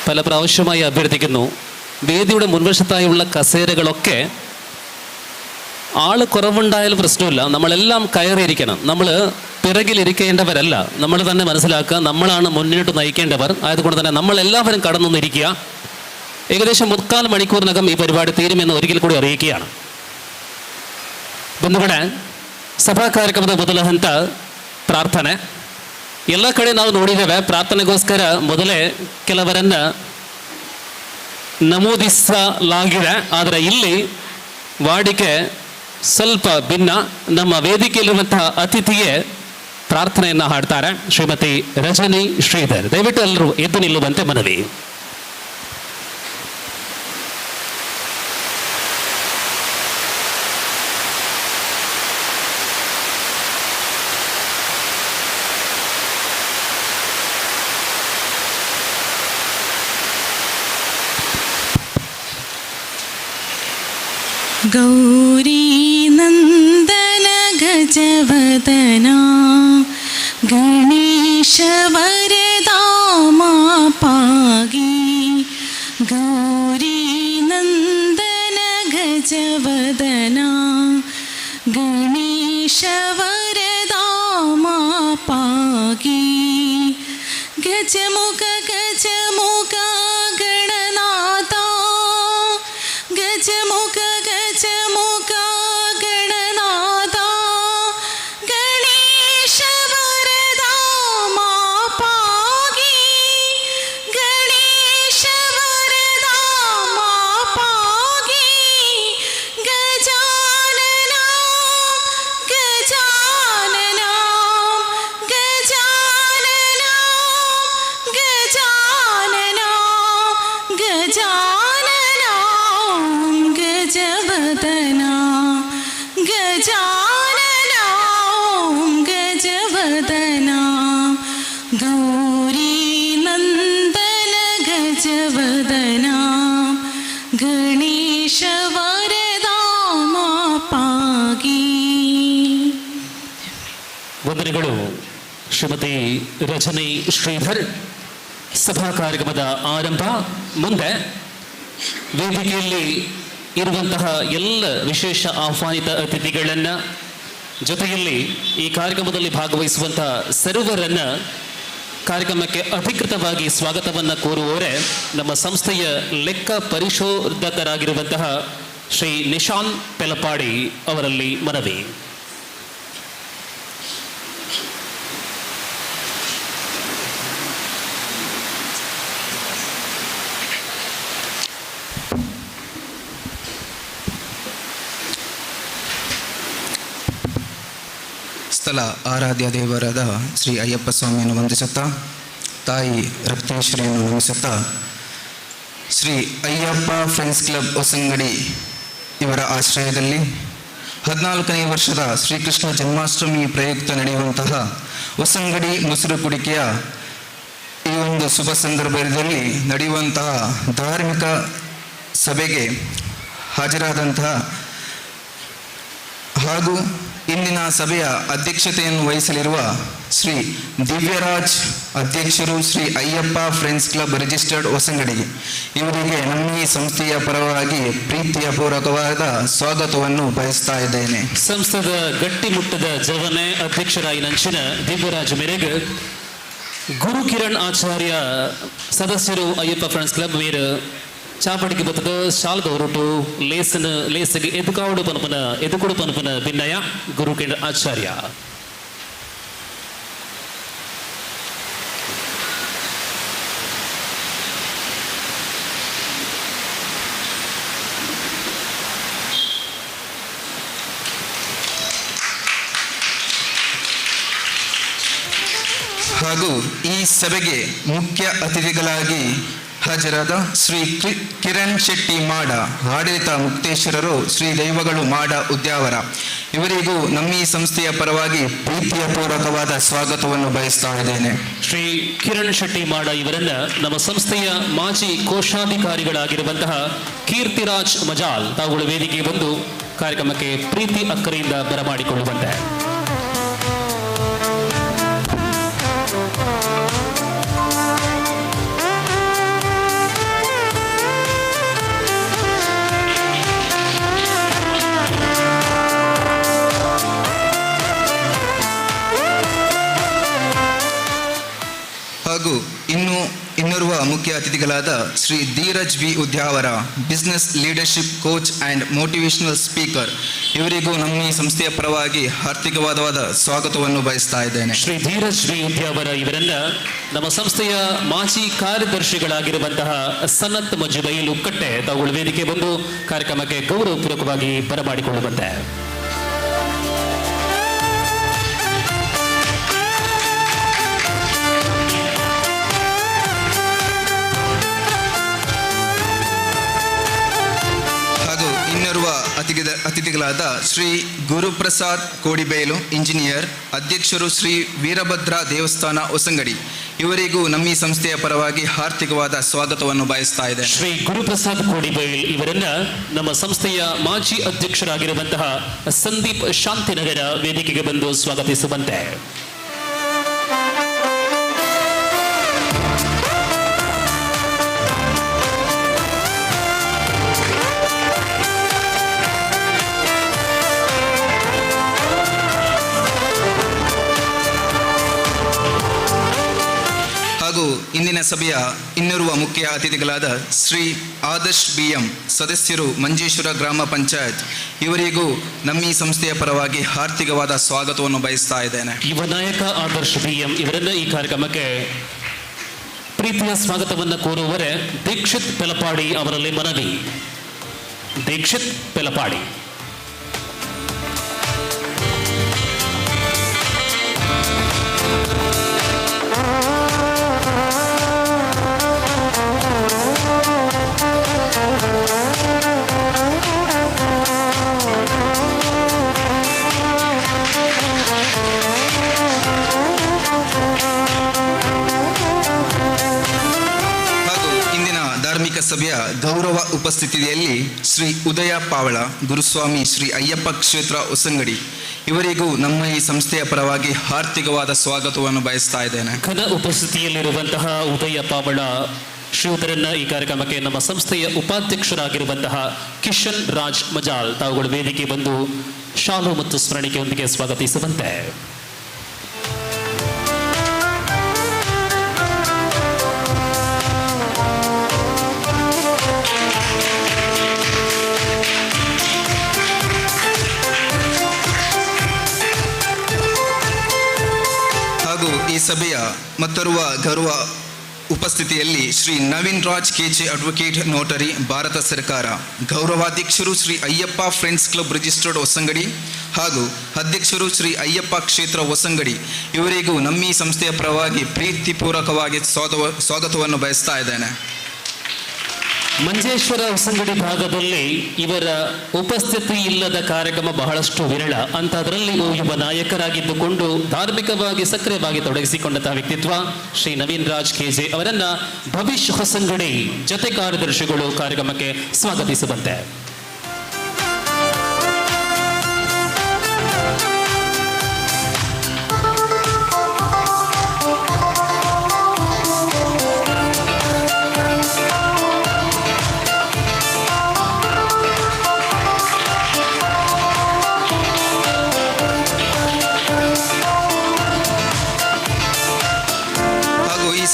പല പ്രാവശ്യമായി അഭ്യർത്ഥിക്കുന്നു, വേദിയുടെ മുൻവശത്തായുള്ള കസേരകളൊക്കെ ആള് കുറവുണ്ടായാലും പ്രശ്നമില്ല, നമ്മളെല്ലാം കയറിയിരിക്കണം. നമ്മൾ പിറകിലിരിക്കേണ്ടവരല്ല, നമ്മൾ തന്നെ മനസ്സിലാക്കുക നമ്മളാണ് മുന്നോട്ട് നയിക്കേണ്ടവർ. ആയതുകൊണ്ട് തന്നെ നമ്മളെല്ലാവരും കടന്നൊന്നിരിക്കുക. ഏകദേശം 3/4 മണിക്കൂറിനകം ഈ പരിപാടി തീരുമെന്ന് ഒരിക്കൽ കൂടി അറിയിക്കുകയാണ്. ಬಂಧುಗಳೇ, ಸಭಾ ಕಾರ್ಯಕ್ರಮದ ಮೊದಲ ಹಂತ ಪ್ರಾರ್ಥನೆ. ಎಲ್ಲ ಕಡೆ ನಾವು ನೋಡಿದ್ದೇವೆ, ಪ್ರಾರ್ಥನೆಗೋಸ್ಕರ ಮೊದಲೇ ಕೆಲವರನ್ನು ನಮೂದಿಸಲಾಗಿದೆ. ಆದರೆ ಇಲ್ಲಿ ವಾಡಿಕೆ ಸ್ವಲ್ಪ ಭಿನ್ನ. ನಮ್ಮ ವೇದಿಕೆಯಲ್ಲಿರುವಂತಹ ಅತಿಥಿಗೆ ಪ್ರಾರ್ಥನೆಯನ್ನು ಹಾಡ್ತಾರೆ ಶ್ರೀಮತಿ ರಜನಿ ಶ್ರೀಧರ್. ದಯವಿಟ್ಟು ಎಲ್ಲರೂ ಎದ್ದು ನಿಲ್ಲುವಂತೆ ಮನವಿ. ಗೌರಿ ನಂದನ ಗಜವದನ ಗಣೇಶ ವರದಾ ಮಾಪಾಗಿ. ಗೌರಿ ನಂದನ ಗಜವದನ ಗಣೇಶ ವರದಾ ಮಾಪಾಗಿ. ಗಜಮುಖ ಗಜಮುಖ ಗಣನಾಥ ಗಜಮುಖ ಗಜಮುಖ ಗಣನಾಥ ಗಣೇಶ ವರದಾ ಮಾಪಾಗಿ. ಗಣೇಶ ವರದಾ ಮಾಪಾಗಿ. ಗಜಾನನ ಗಜಾನನ ಗಜಾನನ ಗಜಾನನ ಗಜಾನನ ಗಜವದನ ಗಜಾನನ ಗಜವದನ. ಗೌರಿ ನಂದನ ಗಜವದನ ಗಣೇಶ ವರದಾ ಮಾಪಾಗಿ. ವಂದನೆಗಳು ಶ್ರೀಮತಿ ರಜನಿ ಶ್ರೀಧರ್. ಸಭಾ ಕಾರ್ಯಕ್ರಮದ ಆರಂಭ. ಮುಂದೆ ವೇದಿಕೆಯಲ್ಲಿ ಇರುವಂತಹ ಎಲ್ಲ ವಿಶೇಷ ಆಹ್ವಾನಿತ ಅತಿಥಿಗಳನ್ನು, ಜೊತೆಯಲ್ಲಿ ಈ ಕಾರ್ಯಕ್ರಮದಲ್ಲಿ ಭಾಗವಹಿಸುವಂತಹ ಸರ್ವರನ್ನ ಕಾರ್ಯಕ್ರಮಕ್ಕೆ ಅಧಿಕೃತವಾಗಿ ಸ್ವಾಗತವನ್ನು ಕೋರುವವರೇ ನಮ್ಮ ಸಂಸ್ಥೆಯ ಲೆಕ್ಕ ಪರಿಶೋಧಕರಾಗಿರುವಂತಹ ಶ್ರೀ ನಿಶಾನ್ ಪೆಲಪಾಡಿ ಅವರಲ್ಲಿ ಮನವಿ. ಸ್ಥಳ ಆರಾಧ್ಯ ದೇವರಾದ ಶ್ರೀ ಅಯ್ಯಪ್ಪ ಸ್ವಾಮಿಯನ್ನು ವಂದಿಸುತ್ತಾ, ತಾಯಿ ರಕ್ತೇಶ್ವರಿಯನ್ನು ನಮಿಸುತ್ತಾ, ಶ್ರೀ ಅಯ್ಯಪ್ಪ ಫ್ರೆಂಡ್ಸ್ ಕ್ಲಬ್ ಹೊಸಂಗಡಿ ಇವರ ಆಶ್ರಯದಲ್ಲಿ 14ನೇ ವರ್ಷದ ಶ್ರೀಕೃಷ್ಣ ಜನ್ಮಾಷ್ಟಮಿ ಪ್ರಯುಕ್ತ ನಡೆಯುವಂತಹ ಹೊಸಂಗಡಿ ಮೊಸರು ಕುಡಿಕೆಯ ಈ ಒಂದು ಶುಭ ಸಂದರ್ಭದಲ್ಲಿ ನಡೆಯುವಂತಹ ಧಾರ್ಮಿಕ ಸಭೆಗೆ ಹಾಜರಾದಂತಹ ಹಾಗೂ ಇಂದಿನ ಸಭೆಯ ಅಧ್ಯಕ್ಷತೆಯನ್ನು ವಹಿಸಲಿರುವ ಶ್ರೀ ದಿವ್ಯರಾಜ್ ಅಧ್ಯಕ್ಷರು, Shri Ayyappa friends club registered Hosangadi ಇವರಿಗೆ ನಮ್ಮ ಈ ಸಂಸ್ಥೆಯ ಪರವಾಗಿ ಪ್ರೀತಿಯ ಪೂರ್ವಕವಾದ ಸ್ವಾಗತವನ್ನು ಬಯಸ್ತಾ ಇದ್ದೇನೆ. ಸಂಸ್ಥೆದ ಗಟ್ಟಿಮುಟ್ಟದ ಜವನೆ ಅಧ್ಯಕ್ಷರಾಗಿ ನಂಚಿನ ದಿವ್ಯರಾಜ್ ಮೇರೆಗೆ ಗುರು ಕಿರಣ್ ಆಚಾರ್ಯ ಸದಸ್ಯರು ಅಯ್ಯಪ್ಪ ಫ್ರೆಂಡ್ಸ್ ಕ್ಲಬ್ ಮೇರೆ ಚಾಪಡಿಗೆ ಬತ್ತದ ಶಾಲ್ಗ ಹೊರಟು ಲೇಸಿಗೆ ಎದುಕೊಡು ಪನಪನ ಭಿನ್ನಯ ಗುರು ಕಿರಣ್ ಆಚಾರ್ಯ. ಹಾಗೂ ಈ ಸಭೆಗೆ ಮುಖ್ಯ ಅತಿಥಿಗಳಾಗಿ ಹಾಜರಾದ ಶ್ರೀ ಕಿರಣ್ ಶೆಟ್ಟಿ ಮಾಡ, ಆಡಳಿತ ಮುಕ್ತೇಶ್ವರರು, ಶ್ರೀ ದೈವಗಳು ಮಾಡ ಉದ್ಯಾವರ ಇವರಿಗೂ ನಮ್ಮ ಈ ಸಂಸ್ಥೆಯ ಪರವಾಗಿ ಪ್ರೀತಿಯ ಪೂರ್ವಕವಾದ ಸ್ವಾಗತವನ್ನು ಬಯಸ್ತಾ ಇದ್ದೇನೆ. ಶ್ರೀ ಕಿರಣ್ ಶೆಟ್ಟಿ ಮಾಡ ಇವರನ್ನ ನಮ್ಮ ಸಂಸ್ಥೆಯ ಮಾಜಿ ಕೋಶಾಧಿಕಾರಿಗಳಾಗಿರುವಂತಹ ಕೀರ್ತಿರಾಜ್ ಮಜಾಲ್ ತಾವುಗಳು ವೇದಿಕೆಗೆ ಬಂದು ಕಾರ್ಯಕ್ರಮಕ್ಕೆ ಪ್ರೀತಿ ಅಕ್ಕರೆಯಿಂದ ಬರಮಾಡಿಕೊಳ್ಳುವಂತೆ. ಇನ್ನೋರ್ವ ಮುಖ್ಯ ಅತಿಥಿಗಳಾದ Shri Dheeraj B Udyavara, business leadership coach and motivational speaker, ಇವರಿಗೂ ನಮ್ಮ ಈ ಸಂಸ್ಥೆಯ ಪರವಾಗಿ ಹಾರ್ದಿಕವಾದ ಸ್ವಾಗತವನ್ನು ಬಯಸ್ತಾ ಇದ್ದೇನೆ. ಶ್ರೀ ಧೀರಜ್ ಬಿ ಉದ್ಯಾವರ ಇವರನ್ನ ನಮ್ಮ ಸಂಸ್ಥೆಯ ಮಾಜಿ ಕಾರ್ಯದರ್ಶಿಗಳಾಗಿರುವಂತಹ ಸನತ್ ಮಜುಬೈಲ್ ಉಕ್ಕಟ್ಟೆ ತಾವುಗಳು ವೇದಿಕೆ ಬಂದು ಕಾರ್ಯಕ್ರಮಕ್ಕೆ ಗೌರವಪೂರ್ವಕವಾಗಿ ಬರಮಾಡಿಕೊಳ್ಳುವಂತೆ. ಅತಿಥಿಗಳಾದ ಶ್ರೀ ಗುರುಪ್ರಸಾದ್ ಕೋಡಿಬೇಲು, ಇಂಜಿನಿಯರ್, ಅಧ್ಯಕ್ಷರು ಶ್ರೀ ವೀರಭದ್ರ ದೇವಸ್ಥಾನ ಹೊಸಂಗಡಿ, ಇವರಿಗೂ ನಮ್ಮ ಈ ಸಂಸ್ಥೆಯ ಪರವಾಗಿ ಹಾರ್ದಿಕವಾದ ಸ್ವಾಗತವನ್ನು ಬಯಸ್ತಾ ಇದೆ. ಶ್ರೀ ಗುರುಪ್ರಸಾದ್ ಕೋಡಿಬೇಲ್ ಇವರನ್ನ ನಮ್ಮ ಸಂಸ್ಥೆಯ ಮಾಜಿ ಅಧ್ಯಕ್ಷರಾಗಿರುವಂತಹ ಸಂದೀಪ್ ಶಾಂತಿನಗರ ವೇದಿಕೆಗೆ ಬಂದು ಸ್ವಾಗತಿಸುವಂತೆ. ಹಾಗೂ ಇಂದಿನ ಸಭೆಯ ಇನ್ನೋರ್ವ ಮುಖ್ಯ ಅತಿಥಿಗಳಾದ ಶ್ರೀ ಆದರ್ಶ್ BM, ಸದಸ್ಯರು, ಮಂಜೇಶ್ವರ ಗ್ರಾಮ ಪಂಚಾಯತ್, ಇವರಿಗೂ ನಮ್ಮ ಈ ಸಂಸ್ಥೆಯ ಪರವಾಗಿ ಹಾರ್ದಿಕವಾದ ಸ್ವಾಗತವನ್ನು ಬಯಸ್ತಾ ಇದ್ದೇನೆ. ಯುವ ನಾಯಕ ಆದರ್ಶ್ BM ಇವರನ್ನ ಈ ಕಾರ್ಯಕ್ರಮಕ್ಕೆ ಪ್ರೀತಿಯ ಸ್ವಾಗತವನ್ನು ಕೋರುವವರೇ ದೀಕ್ಷಿತ್ ಪೆಲಪಾಡಿ ಅವರಲ್ಲಿ ಮನವಿ. ದೀಕ್ಷಿತ್ ಪೆಲಪಾಡಿ. ಸಭೆಯ ಗೌರವ ಉಪಸ್ಥಿತಿಯಲ್ಲಿ ಶ್ರೀ ಉದಯ ಪಾವಳ, ಗುರುಸ್ವಾಮಿ ಶ್ರೀ ಅಯ್ಯಪ್ಪ ಕ್ಷೇತ್ರ ಹೊಸಂಗಡಿ, ಇವರಿಗೂ ನಮ್ಮ ಈ ಸಂಸ್ಥೆಯ ಪರವಾಗಿ ಹಾರ್ದಿಕವಾದ ಸ್ವಾಗತವನ್ನು ಬಯಸ್ತಾ ಇದ್ದೇನೆ. ಘನ ಉಪಸ್ಥಿತಿಯಲ್ಲಿರುವಂತಹ ಉದಯ ಪಾವಳ ಶ್ರೀಯುತರನ್ನ ಈ ಕಾರ್ಯಕ್ರಮಕ್ಕೆ ನಮ್ಮ ಸಂಸ್ಥೆಯ ಉಪಾಧ್ಯಕ್ಷರಾಗಿರುವಂತಹ ಕಿಶನ್ ರಾಜ್ ಮಜಾಲ್ ತಾವುಗಳು ವೇದಿಕೆ ಬಂದು ಶಾಲು ಮತ್ತು ಸ್ಮರಣಿಕೆಯೊಂದಿಗೆ ಸ್ವಾಗತಿಸುವಂತೆ. ಈ ಸಭೆಯ ಮತ್ತೋರ್ವ ಗೌರವ ಉಪಸ್ಥಿತಿಯಲ್ಲಿ Shri Naveen Raj KJ, advocate, notary, Bharat ಸರ್ಕಾರ, ಗೌರವಾಧ್ಯಕ್ಷರು Shri Ayyappa friends club registered Hosangadi ಹಾಗೂ ಅಧ್ಯಕ್ಷರು ಶ್ರೀ ಅಯ್ಯಪ್ಪ ಕ್ಷೇತ್ರ ಹೊಸಂಗಡಿ, ಇವರಿಗೂ ನಮ್ಮ ಈ ಸಂಸ್ಥೆಯ ಪರವಾಗಿ ಪ್ರೀತಿಪೂರ್ವಕವಾಗಿ ಸ್ವಾಗತವನ್ನು ಬಯಸ್ತಾ ಇದ್ದೇನೆ. ಮಂಜೇಶ್ವರ ಹೊಸಂಗಡಿ ಭಾಗದಲ್ಲಿ ಇವರ ಉಪಸ್ಥಿತಿ ಇಲ್ಲದ ಕಾರ್ಯಕ್ರಮ ಬಹಳಷ್ಟು ವಿರಳ. ಅಂಥದ್ರಲ್ಲಿ ಯುವ ನಾಯಕರಾಗಿದ್ದುಕೊಂಡು ಧಾರ್ಮಿಕವಾಗಿ ಸಕ್ರಿಯವಾಗಿ ತೊಡಗಿಸಿಕೊಂಡಂತಹ ವ್ಯಕ್ತಿತ್ವ ಶ್ರೀ ನವೀನ್ ರಾಜ್ KJ ಅವರನ್ನ ಭವಿಷ್ಯ ಹೊಸಂಗಡಿ ಜೊತೆ ಕಾರ್ಯದರ್ಶಿಗಳು ಕಾರ್ಯಕ್ರಮಕ್ಕೆ ಸ್ವಾಗತಿಸುವಂತೆ.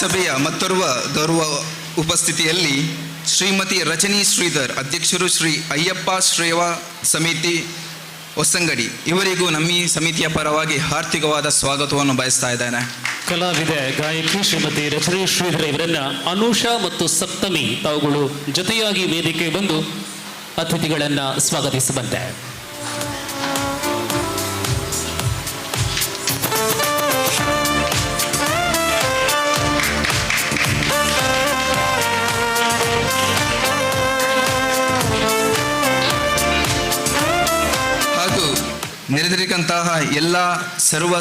ಸಭೆಯ ಮತ್ತೋರ್ವ ಗೌರವ ಉಪಸ್ಥಿತಿಯಲ್ಲಿ ಶ್ರೀಮತಿ ರಜನಿ ಶ್ರೀಧರ್, ಅಧ್ಯಕ್ಷರು ಶ್ರೀ ಅಯ್ಯಪ್ಪ ಶ್ರೇವಾ ಸಮಿತಿ ಹೊಸಂಗಡಿ, ಇವರಿಗೂ ನಮ್ಮ ಈ ಸಮಿತಿಯ ಪರವಾಗಿ ಹಾರ್ದಿಕವಾದ ಸ್ವಾಗತವನ್ನು ಬಯಸ್ತಾ ಇದ್ದೇನೆ. ಕಲಾವಿದೆ, ಗಾಯಕಿ ಶ್ರೀಮತಿ ರಜನಿ ಶ್ರೀಧರ್ ಇವರನ್ನ ಅನುಷಾ ಮತ್ತು ಸಪ್ತಮಿ ತಾವುಗಳು ಜೊತೆಯಾಗಿ ವೇದಿಕೆ ಬಂದು ಅತಿಥಿಗಳನ್ನ ಸ್ವಾಗತಿಸುವಂತೆ. ನೆರೆದಿರಿದಂತಹ ಎಲ್ಲ ಸರ್ವ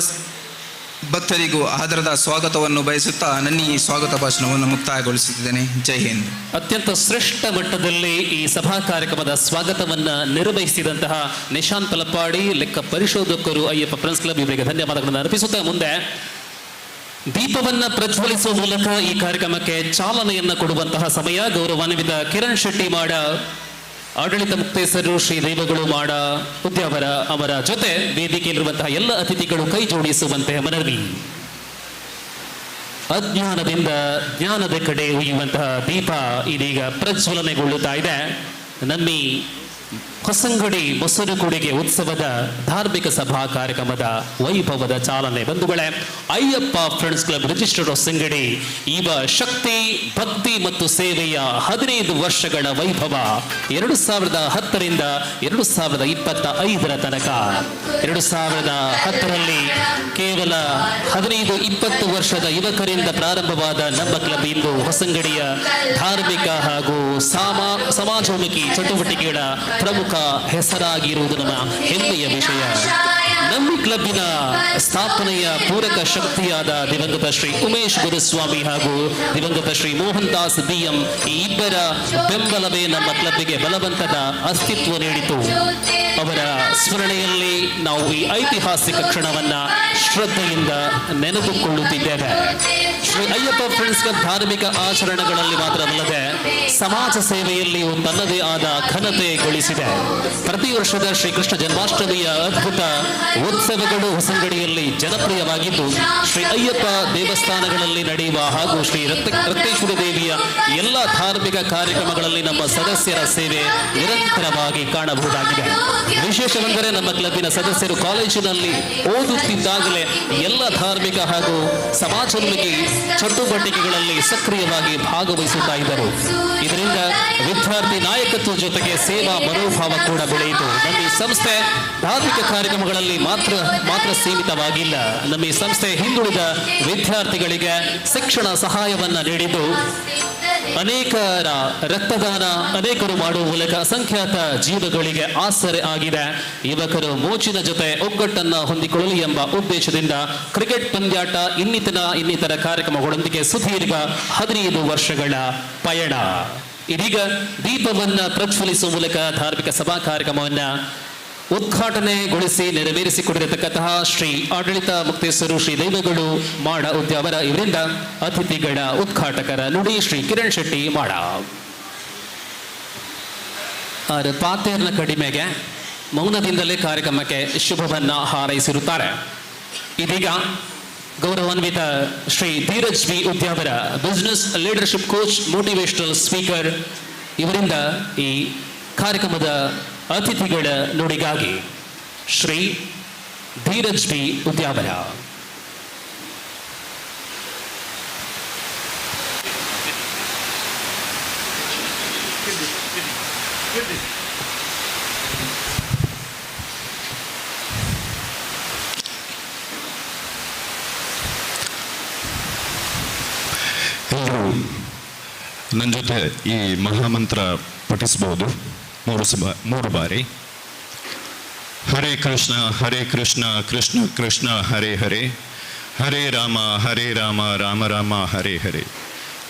ಭಕ್ತರಿಗೂ ಆದರದ ಸ್ವಾಗತವನ್ನು ಬಯಸುತ್ತಾ ನನ್ನ ಈ ಸ್ವಾಗತ ಭಾಷಣವನ್ನು ಮುಕ್ತಾಯಗೊಳಿಸುತ್ತಿದ್ದೇನೆ. ಜೈ ಹಿಂದ್. ಅತ್ಯಂತ ಶ್ರೇಷ್ಠ ಮಟ್ಟದಲ್ಲಿ ಈ ಸಭಾ ಕಾರ್ಯಕ್ರಮದ ಸ್ವಾಗತವನ್ನ ನಿರ್ವಹಿಸಿದಂತಹ ನಿಶಾಂತ್ ಪಲಪಾಡಿ, ಲೆಕ್ಕ ಪರಿಶೋಧಕರು, ಅಯ್ಯಪ್ಪ ಫ್ರೆಂಡ್ಸ್ ಕ್ಲಬ್ ಇವರಿಗೆ ಧನ್ಯವಾದಗಳನ್ನು ಅರ್ಪಿಸುತ್ತಾ ಮುಂದೆ ದೀಪವನ್ನ ಪ್ರಜ್ವಲಿಸುವ ಮೂಲಕ ಈ ಕಾರ್ಯಕ್ರಮಕ್ಕೆ ಚಾಲನೆಯನ್ನ ಕೊಡುವಂತಹ ಸಮಯ. ಗೌರವಾನ್ವಿತ ಕಿರಣ್ ಶೆಟ್ಟಿ ಮಾಡ, ಆಡಳಿತ ಮುಕ್ತೇಸರು ಶ್ರೀ ದೈವಗಳು ಮಾಡ ಉದ್ಯಾವರ ಅವರ ಜೊತೆ ವೇದಿಕೆಯಲ್ಲಿರುವಂತಹ ಎಲ್ಲ ಅತಿಥಿಗಳು ಕೈ ಜೋಡಿಸುವಂತೆ ಮನವಿ. ಅಜ್ಞಾನದಿಂದ ಜ್ಞಾನದ ಕಡೆ ಒಯ್ಯುವಂತಹ ದೀಪ ಇದೀಗ ಪ್ರಜ್ವಲನೆಗೊಳ್ಳುತ್ತಾ ಇದೆ. ನಮ್ಮಿ ಹೊಸಂಗಡಿ ಮೊಸರು ಕುಡಿಗೆ ಉತ್ಸವದ ಧಾರ್ಮಿಕ ಸಭಾ ಕಾರ್ಯಕ್ರಮದ ವೈಭವದ ಚಾಲನೆ. ಬಂಧುಗಳೇ, Ayyappa friends club registered Hosangadi ಈಗ ಶಕ್ತಿ, ಭಕ್ತಿ ಮತ್ತು ಸೇವೆಯ 15 ವರ್ಷಗಳ ವೈಭವ 2010ರಿಂದ 2025ರ ತನಕ. 2010ರಲ್ಲಿ ಕೇವಲ 15-20 ವರ್ಷದ ಯುವಕರಿಂದ ಪ್ರಾರಂಭವಾದ ನಮ್ಮ ಕ್ಲಬ್ ಇಂದು ಹೊಸಂಗಡಿಯ ಧಾರ್ಮಿಕ ಹಾಗೂ ಸಮಾಜೋನ್ಮುಖಿ ಚಟುವಟಿಕೆಗಳ ಪ್ರಮುಖ ಹೆಸರಾಗಿರುವುದು ನಮ್ಮ ಹೆಮ್ಮೆಯ ವಿಷಯ. ನಮ್ಮ ಕ್ಲಬ್ಬಿನ ಸ್ಥಾಪನೆಯ ಪೂರಕ ಶಕ್ತಿಯಾದ ದಿವಂಗತ ಶ್ರೀ ಉಮೇಶ್ ಗುರುಸ್ವಾಮಿ ಹಾಗೂ ದಿವಂಗತ ಶ್ರೀ ಮೋಹನ್ ದಾಸ್ BM ಈ ಇಬ್ಬರ ಬೆಂಬಲವೇ ನಮ್ಮ ಕ್ಲಬ್ಬಿಗೆ ಬಲವಂತದ ಅಸ್ತಿತ್ವ ನೀಡಿತು. ಅವರ ಸ್ಮರಣೆಯಲ್ಲಿ ನಾವು ಈ ಐತಿಹಾಸಿಕ ಕ್ಷಣವನ್ನ ಶ್ರದ್ಧೆಯಿಂದ ನೆನೆದುಕೊಳ್ಳುತ್ತಿದ್ದೇವೆ. ಶ್ರೀ ಅಯ್ಯಪ್ಪ ಫ್ರೆಂಡ್ಸ್ ಕ್ಲಬ್ ಧಾರ್ಮಿಕ ಆಚರಣೆಗಳಲ್ಲಿ ಮಾತ್ರವಲ್ಲದೆ ಸಮಾಜ ಸೇವೆಯಲ್ಲಿಯೂ ತನ್ನದೇ ಆದ ಘನತೆ ಗಳಿಸಿದೆ. ಪ್ರತಿ ವರ್ಷದ ಶ್ರೀಕೃಷ್ಣ ಜನ್ಮಾಷ್ಟಮಿಯ ಅದ್ಭುತ ಉತ್ಸವಗಳು ಹೊಸಂಗಡಿಯಲ್ಲಿ ಜನಪ್ರಿಯವಾಗಿದ್ದು, ಶ್ರೀ ಅಯ್ಯಪ್ಪ ದೇವಸ್ಥಾನಗಳಲ್ಲಿ ನಡೆಯುವ ಹಾಗೂ ಶ್ರೀ ರಕ್ತೇಶ್ವರಿ ದೇವಿಯ ಎಲ್ಲ ಧಾರ್ಮಿಕ ಕಾರ್ಯಕ್ರಮಗಳಲ್ಲಿ ನಮ್ಮ ಸದಸ್ಯರ ಸೇವೆ ನಿರಂತರವಾಗಿ ಕಾಣಬಹುದಾಗಿದೆ. ವಿಶೇಷವೆಂದರೆ ನಮ್ಮ ಕ್ಲಬ್ಬಿನ ಸದಸ್ಯರು ಕಾಲೇಜಿನಲ್ಲಿ ಓದುತ್ತಿದ್ದಾಗಲೇ ಎಲ್ಲ ಧಾರ್ಮಿಕ ಹಾಗೂ ಸಮಾಜೋನ್ಮುಖಿ ಚಟುವಟಿಕೆಗಳಲ್ಲಿ ಸಕ್ರಿಯವಾಗಿ ಭಾಗವಹಿಸುತ್ತಾ ಇದ್ದರು. ಇದರಿಂದ ವಿದ್ಯಾರ್ಥಿ ನಾಯಕತ್ವ ಜೊತೆಗೆ ಸೇವಾ ಮನೋಭಾವ ಕೂಡ ಬೆಳೆಯಿತು. ನಮ್ಮ ಈ ಸಂಸ್ಥೆ ಧಾರ್ಮಿಕ ಕಾರ್ಯಕ್ರಮಗಳಲ್ಲಿ ಮಾತ್ರ ಸೀಮಿತವಾಗಿಲ್ಲ. ನಮ್ಮ ಈ ಸಂಸ್ಥೆ ಹಿಂದುಳಿದ ವಿದ್ಯಾರ್ಥಿಗಳಿಗೆ ಶಿಕ್ಷಣ ಸಹಾಯವನ್ನ ನೀಡಿದ್ದು, ಅನೇಕರ ರಕ್ತದಾನ ಅನೇಕರು ಮಾಡುವ ಮೂಲಕ ಅಸಂಖ್ಯಾತ ಜೀವಗಳಿಗೆ ಆಸರೆ ಆಗಿದೆ. ಯುವಕರು ಮೋಚಿನ ಜೊತೆ ಒಗ್ಗಟ್ಟನ್ನ ಹೊಂದಿಕೊಳ್ಳಲಿ ಎಂಬ ಉದ್ದೇಶದಿಂದ ಕ್ರಿಕೆಟ್ ಪಂದ್ಯಾಟ ಇನ್ನಿತರ ಕಾರ್ಯಕ್ರಮಗಳೊಂದಿಗೆ ಸುದೀರ್ಘ 15 ವರ್ಷಗಳ ಪಯಣ. ಇದೀಗ ದೀಪವನ್ನ ಪ್ರಜ್ವಲಿಸುವ ಮೂಲಕ ಧಾರ್ಮಿಕ ಸಭಾ ಕಾರ್ಯಕ್ರಮವನ್ನ ಉದ್ಘಾಟನೆಗೊಳಿಸಿ ನೆರವೇರಿಸಿಕೊಟ್ಟಿರತಕ್ಕಂತಹ ಶ್ರೀ ಆಡಳಿತ ಮುಕ್ತೇಶ್ವರು ಶ್ರೀ ದೈವಗಳು ಮಾಡ ಉದ್ಯಾವರ ಇವರಿಂದ ಅತಿಥಿಗಳ ಉದ್ಘಾಟಕರ ನುಡಿ ಶ್ರೀ ಕಿರಣ್ ಶೆಟ್ಟಿ ಮಾಡ ಅವರ ಪಾತೇರ್ನ ಕಡಿಮೆಗೆ ಮೌನದಿಂದಲೇ ಕಾರ್ಯಕ್ರಮಕ್ಕೆ ಶುಭವನ್ನ ಹಾರೈಸಿರುತ್ತಾರೆ. ಇದೀಗ ಗೌರವಾನ್ವಿತ Shri Dheeraj B Udyavara business leadership coach motivational speaker ಇವರಿಂದ ಈ ಕಾರ್ಯಕ್ರಮದ ಅತಿಥಿಗಳ ನುಡಿಗಾಗಿ ಶ್ರೀ ಧೀರಜ್ ಬಿ ಉದ್ಯಾವರ. ಎಲ್ಲರೂ ನನ್ನ ಜೊತೆ ಈ ಮಹಾಮಂತ್ರ ಪಠಿಸಬಹುದು 3 ಬಾರಿ. ಹರೇ ಕೃಷ್ಣ ಕೃಷ್ಣ ಕೃಷ್ಣ ಹರೇ ಹರೇ, ಹರೇ ರಾಮ ರಾಮ ರಾಮ ಹರೇ ಹರೇ.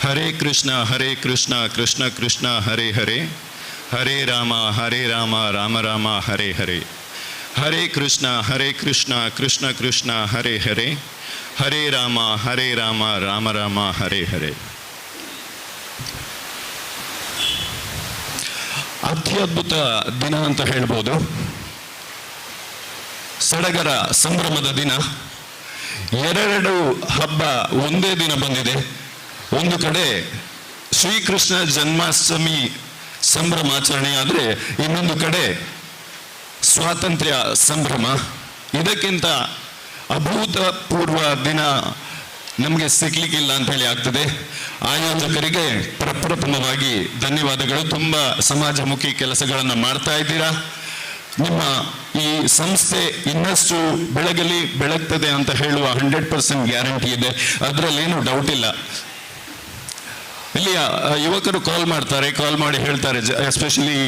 ಹರೇ ಕೃಷ್ಣ ಕೃಷ್ಣ ಕೃಷ್ಣ ಹರೇ ಹರೇ, ಹರೇ ರಾಮ ರಾಮ ರಾಮ ಹರೇ ಹರೇ. ಹರೇ ಕೃಷ್ಣ ಕೃಷ್ಣ ಕೃಷ್ಣ ಹರೇ ಹರೇ, ಹರೇ ರಾಮ ರಾಮ ರಾಮ ಹರೇ ಹರೇ. ಅತ್ಯದ್ಭುತ ದಿನ ಅಂತ ಹೇಳ್ಬೋದು. ಸಡಗರ ಸಂಭ್ರಮದ ದಿನ. 2 ಹಬ್ಬ ಒಂದೇ ದಿನ ಬಂದಿದೆ. ಒಂದು ಕಡೆ ಶ್ರೀಕೃಷ್ಣ ಜನ್ಮಾಷ್ಟಮಿ ಸಂಭ್ರಮಾಚರಣೆ ಆದರೆ ಇನ್ನೊಂದು ಕಡೆ ಸ್ವಾತಂತ್ರ್ಯ ಸಂಭ್ರಮ. ಇದಕ್ಕಿಂತ ಅಭೂತಪೂರ್ವ ದಿನ ನಮಗೆ ಸಿಗ್ಲಿಕ್ಕಿಲ್ಲ ಅಂತ ಹೇಳಿ ಆಗ್ತದೆ. ಆಯೋಜಕರಿಗೆ ಪ್ರಪ್ರಥಮವಾಗಿ ಧನ್ಯವಾದಗಳು. ತುಂಬ ಸಮಾಜಮುಖಿ ಕೆಲಸಗಳನ್ನು ಮಾಡ್ತಾ ಇದ್ದೀರಾ. ನಿಮ್ಮ ಈ ಸಂಸ್ಥೆ ಇನ್ನಷ್ಟು ಬೆಳಗ್ತದೆ ಅಂತ ಹೇಳುವ 100% ಗ್ಯಾರಂಟಿ ಇದೆ, ಅದರಲ್ಲೇನು ಡೌಟ್ ಇಲ್ಲ. ಇಲ್ಲಿಯ ಯುವಕರು ಕಾಲ್ ಮಾಡಿ ಹೇಳ್ತಾರೆ, ಎಸ್ಪೆಷಲಿ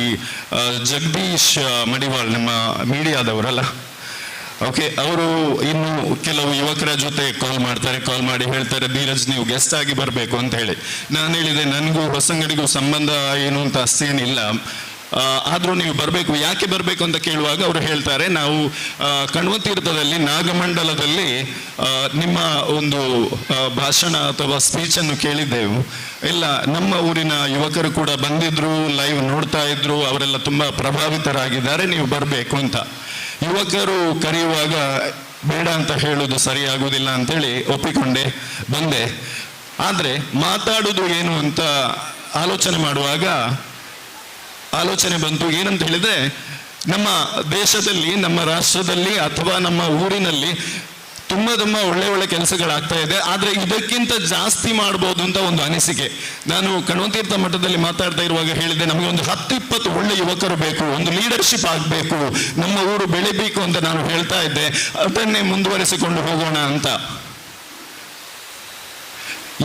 ಜಗದೀಶ್ ಮಡಿವಾಳ್ ನಮ್ಮ ಮೀಡಿಯಾದವರಲ್ಲ, ಓಕೆ, ಅವರು ಇನ್ನು ಕೆಲವು ಯುವಕರ ಜೊತೆ ಕಾಲ್ ಮಾಡಿ ಹೇಳ್ತಾರೆ, ಧೀರಜ್ ನೀವು ಗೆಸ್ಟ್ ಆಗಿ ಬರಬೇಕು ಅಂತ ಹೇಳಿ. ನಾನು ಹೇಳಿದೆ, ನನಗೂ ಹೊಸಂಗಡಿಗೂ ಸಂಬಂಧ ಏನು ಅಂತ ಅಷ್ಟೇನಿಲ್ಲ, ಆದರೂ ನೀವು ಬರಬೇಕು. ಯಾಕೆ ಬರಬೇಕು ಅಂತ ಕೇಳುವಾಗ ಅವರು ಹೇಳ್ತಾರೆ, ನಾವು ಕಣ್ವತೀರ್ಥದಲ್ಲಿ ನಾಗಮಂಡಲದಲ್ಲಿ ನಿಮ್ಮ ಒಂದು ಭಾಷಣ ಅಥವಾ ಸ್ಪೀಚನ್ನು ಕೇಳಿದ್ದೆವು. ಇಲ್ಲ, ನಮ್ಮ ಊರಿನ ಯುವಕರು ಕೂಡ ಬಂದಿದ್ರು, ಲೈವ್ ನೋಡ್ತಾ ಇದ್ರು, ಅವರೆಲ್ಲ ತುಂಬ ಪ್ರಭಾವಿತರಾಗಿದ್ದಾರೆ, ನೀವು ಬರಬೇಕು ಅಂತ. ಯುವಕರು ಕರೆಯುವಾಗ ಬೇಡ ಅಂತ ಹೇಳುವುದು ಸರಿಯಾಗುವುದಿಲ್ಲ ಅಂತೇಳಿ ಒಪ್ಪಿಕೊಂಡೆ ಬಂದೆ. ಆದರೆ ಮಾತಾಡುವುದು ಏನು ಅಂತ ಆಲೋಚನೆ ಮಾಡುವಾಗ ಆಲೋಚನೆ ಬಂತು. ಏನಂತ ಹೇಳಿದ್ರೆ, ನಮ್ಮ ದೇಶದಲ್ಲಿ, ನಮ್ಮ ರಾಷ್ಟ್ರದಲ್ಲಿ ಅಥವಾ ನಮ್ಮ ಊರಿನಲ್ಲಿ ತುಂಬ ಒಳ್ಳೆ ಒಳ್ಳೆ ಕೆಲಸಗಳಾಗ್ತಾ ಇದೆ. ಆದರೆ ಇದಕ್ಕಿಂತ ಜಾಸ್ತಿ ಮಾಡ್ಬೋದು ಅಂತ ಒಂದು ಅನಿಸಿಕೆ. ನಾನು ಕಣ್ವತೀರ್ಥ ಮಠದಲ್ಲಿ ಮಾತಾಡ್ತಾ ಇರುವಾಗ ಹೇಳಿದೆ, ನಮಗೆ ಒಂದು 10-20 ಒಳ್ಳೆ ಯುವಕರು ಬೇಕು, ಒಂದು ಲೀಡರ್ಶಿಪ್ ಆಗಬೇಕು, ನಮ್ಮ ಊರು ಬೆಳಿಬೇಕು ಅಂತ ನಾನು ಹೇಳ್ತಾ ಇದ್ದೆ. ಅದನ್ನೇ ಮುಂದುವರಿಸಿಕೊಂಡು ಹೋಗೋಣ ಅಂತ.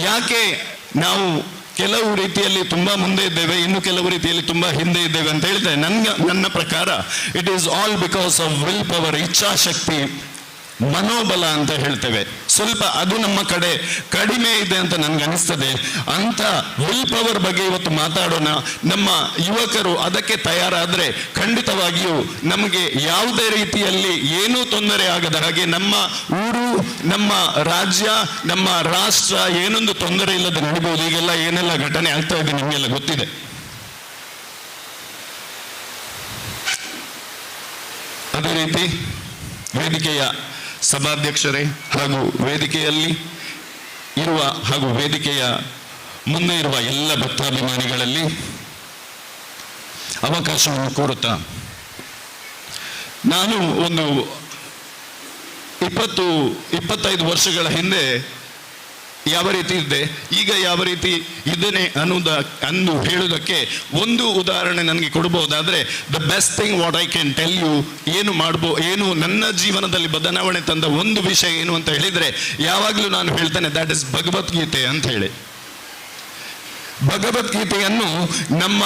ಯಾಕೆ ನಾವು ಕೆಲವು ರೀತಿಯಲ್ಲಿ ತುಂಬಾ ಮುಂದೆ ಇದ್ದೇವೆ, ಇನ್ನು ಕೆಲವು ರೀತಿಯಲ್ಲಿ ತುಂಬಾ ಹಿಂದೆ ಇದ್ದೇವೆ ಅಂತ ಹೇಳಿದ್ರೆ, ನನ್ನ ಪ್ರಕಾರ it is all because of will power, ಇಚ್ಛಾಶಕ್ತಿ, ಮನೋಬಲ ಅಂತ ಹೇಳ್ತೇವೆ. ಸ್ವಲ್ಪ ಅದು ನಮ್ಮ ಕಡೆ ಕಡಿಮೆ ಇದೆ ಅಂತ ನನ್ಗೆ ಅನಿಸ್ತದೆ. ಅಂತ ವಿಲ್ ಪವರ್ ಬಗ್ಗೆ ಇವತ್ತು ಮಾತಾಡೋಣ. ನಮ್ಮ ಯುವಕರು ಅದಕ್ಕೆ ತಯಾರಾದ್ರೆ ಖಂಡಿತವಾಗಿಯೂ ನಮಗೆ ಯಾವುದೇ ರೀತಿಯಲ್ಲಿ ಏನೂ ತೊಂದರೆ ಆಗದ ಹಾಗೆ, ನಮ್ಮ ಊರು, ನಮ್ಮ ರಾಜ್ಯ, ನಮ್ಮ ರಾಷ್ಟ್ರ ಏನೊಂದು ತೊಂದರೆ ಇಲ್ಲದೆ ನಡಿಬಹುದು. ಈಗೆಲ್ಲ ಏನೆಲ್ಲ ಘಟನೆ ಆಗ್ತಾ ಇದೆ ನಿಮಗೆಲ್ಲ ಗೊತ್ತಿದೆ. ಅದೇ ರೀತಿ ವೇದಿಕೆಯ ಸಭಾಧ್ಯಕ್ಷರೇ ಹಾಗೂ ವೇದಿಕೆಯಲ್ಲಿ ಇರುವ ಹಾಗೂ ವೇದಿಕೆಯ ಮುಂದೆ ಇರುವ ಎಲ್ಲ ಭಕ್ತಾಭಿಮಾನಿಗಳಲ್ಲಿ ಅವಕಾಶವನ್ನು ಕೋರುತ್ತಾ, ನಾನು ಒಂದು 20-25 ವರ್ಷಗಳ ಹಿಂದೆ ಯಾವ ರೀತಿ ಇದ್ದೆ, ಈಗ ಯಾವ ರೀತಿ ಇದ್ದೇನೆ ಅಂದು ಹೇಳುವುದಕ್ಕೆ ಒಂದು ಉದಾಹರಣೆ ನನಗೆ ಕೊಡಬಹುದಾದ್ರೆ, the best thing what I can tell you, ಏನು ನನ್ನ ಜೀವನದಲ್ಲಿ ಬದಲಾವಣೆ ತಂದ ಒಂದು ವಿಷಯ ಏನು ಅಂತ ಹೇಳಿದ್ರೆ, ಯಾವಾಗಲೂ ನಾನು ಹೇಳ್ತೇನೆ, ದಟ್ ಇಸ್ ಭಗವದ್ಗೀತೆ ಅಂತ ಹೇಳಿ. ಭಗವದ್ಗೀತೆಯನ್ನು ನಮ್ಮ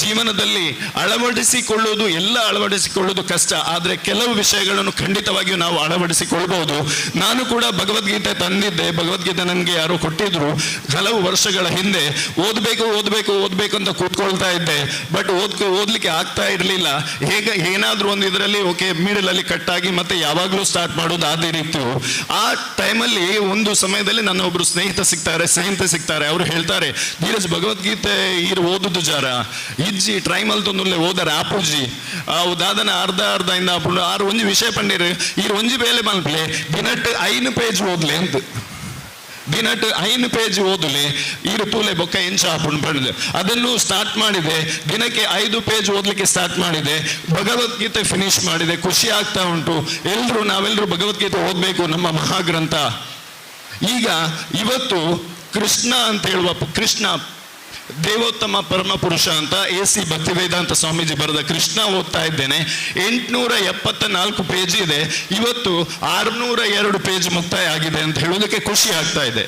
ಜೀವನದಲ್ಲಿ ಅಳವಡಿಸಿಕೊಳ್ಳುವುದು ಕಷ್ಟ. ಆದರೆ ಕೆಲವು ವಿಷಯಗಳನ್ನು ಖಂಡಿತವಾಗಿಯೂ ನಾವು ಅಳವಡಿಸಿಕೊಳ್ಬಹುದು. ನಾನು ಕೂಡ ಭಗವದ್ಗೀತೆ ತಂದಿದ್ದೆ. ಭಗವದ್ಗೀತೆ ನನಗೆ ಯಾರೋ ಕೊಟ್ಟಿದ್ರು ಹಲವು ವರ್ಷಗಳ ಹಿಂದೆ. ಓದಬೇಕು ಅಂತ ಕೂತ್ಕೊಳ್ತಾ ಇದ್ದೆ. ಬಟ್ ಓದ್ಲಿಕ್ಕೆ ಆಗ್ತಾ ಇರಲಿಲ್ಲ. ಏನಾದ್ರೂ ಒಂದು ಇದರಲ್ಲಿ ಓಕೆ ಮಿಡಲ್ ಅಲ್ಲಿ ಕಟ್ಟಾಗಿ ಮತ್ತೆ ಯಾವಾಗಲೂ ಸ್ಟಾರ್ಟ್ ಮಾಡೋದು ಅದೇ ರೀತಿ. ಆ ಟೈಮಲ್ಲಿ ಒಂದು ಸಮಯದಲ್ಲಿ ನನ್ನ ಒಬ್ರು ಸ್ನೇಹಿತ ಸಿಗ್ತಾರೆ. ಅವರು ಹೇಳ್ತಾರೆ, ಧೀರಜ್ ಭಗವದ್ಗೀತೆ ಓದುದು ಜಾರ ಇಜ್ಜಿ ಟ್ರೈಮಲ್ ತೊಂದುಲ್ಲೆ ಓದರ ಆಪುಜಿ ಉದಾದನ ಅರ್ಧ ಇಂದ ಆಪುಂಡು ಆರು ಒಂಜಿ ವಿಷಯ ಪಂಡಿರು ಈ ಒಂಜಿ ಬೇಲೆ ಮಲ್ಪಲೆ ದಿನಟ್ಟು 5 ಪೇಜ್ ಓದ್ಲೆ ಅಂತ. ದಿನಟ್ಟು 5 ಪೇಜ್ ಓದಲೆ ಈರು ತೂಲೆ ಬೊಕ್ಕ ಎಂಚ ಹಾಪುಂಡು ಪಡೆದು ಅದನ್ನು ಸ್ಟಾರ್ಟ್ ಮಾಡಿದೆ. ದಿನಕ್ಕೆ 5 ಪೇಜ್ ಓದ್ಲಿಕ್ಕೆ ಸ್ಟಾರ್ಟ್ ಮಾಡಿದೆ. ಭಗವದ್ಗೀತೆ ಫಿನಿಶ್ ಮಾಡಿದೆ. ಖುಷಿ ಆಗ್ತಾ ಉಂಟು. ನಾವೆಲ್ಲರೂ ಭಗವದ್ಗೀತೆ ಓದಬೇಕು, ನಮ್ಮ ಮಹಾಗ್ರಂಥ. ಈಗ ಇವತ್ತು ಕೃಷ್ಣ ಅಂತ ಹೇಳುವ ಕೃಷ್ಣ ದೇವೋತ್ತಮ ಪರಮ ಪುರುಷ ಅಂತ AC ಭಕ್ತಿವೇದಾಂತ ಸ್ವಾಮೀಜಿ ಬರೆದ ಕೃಷ್ಣ ಓದ್ತಾ ಇದ್ದೇನೆ. 874 ಪೇಜ್ ಇದೆ. ಇವತ್ತು 602 ಪೇಜ್ ಮುಕ್ತಾಯ ಆಗಿದೆ ಅಂತ ಹೇಳೋದಕ್ಕೆ ಖುಷಿ ಆಗ್ತಾ ಇದೆ.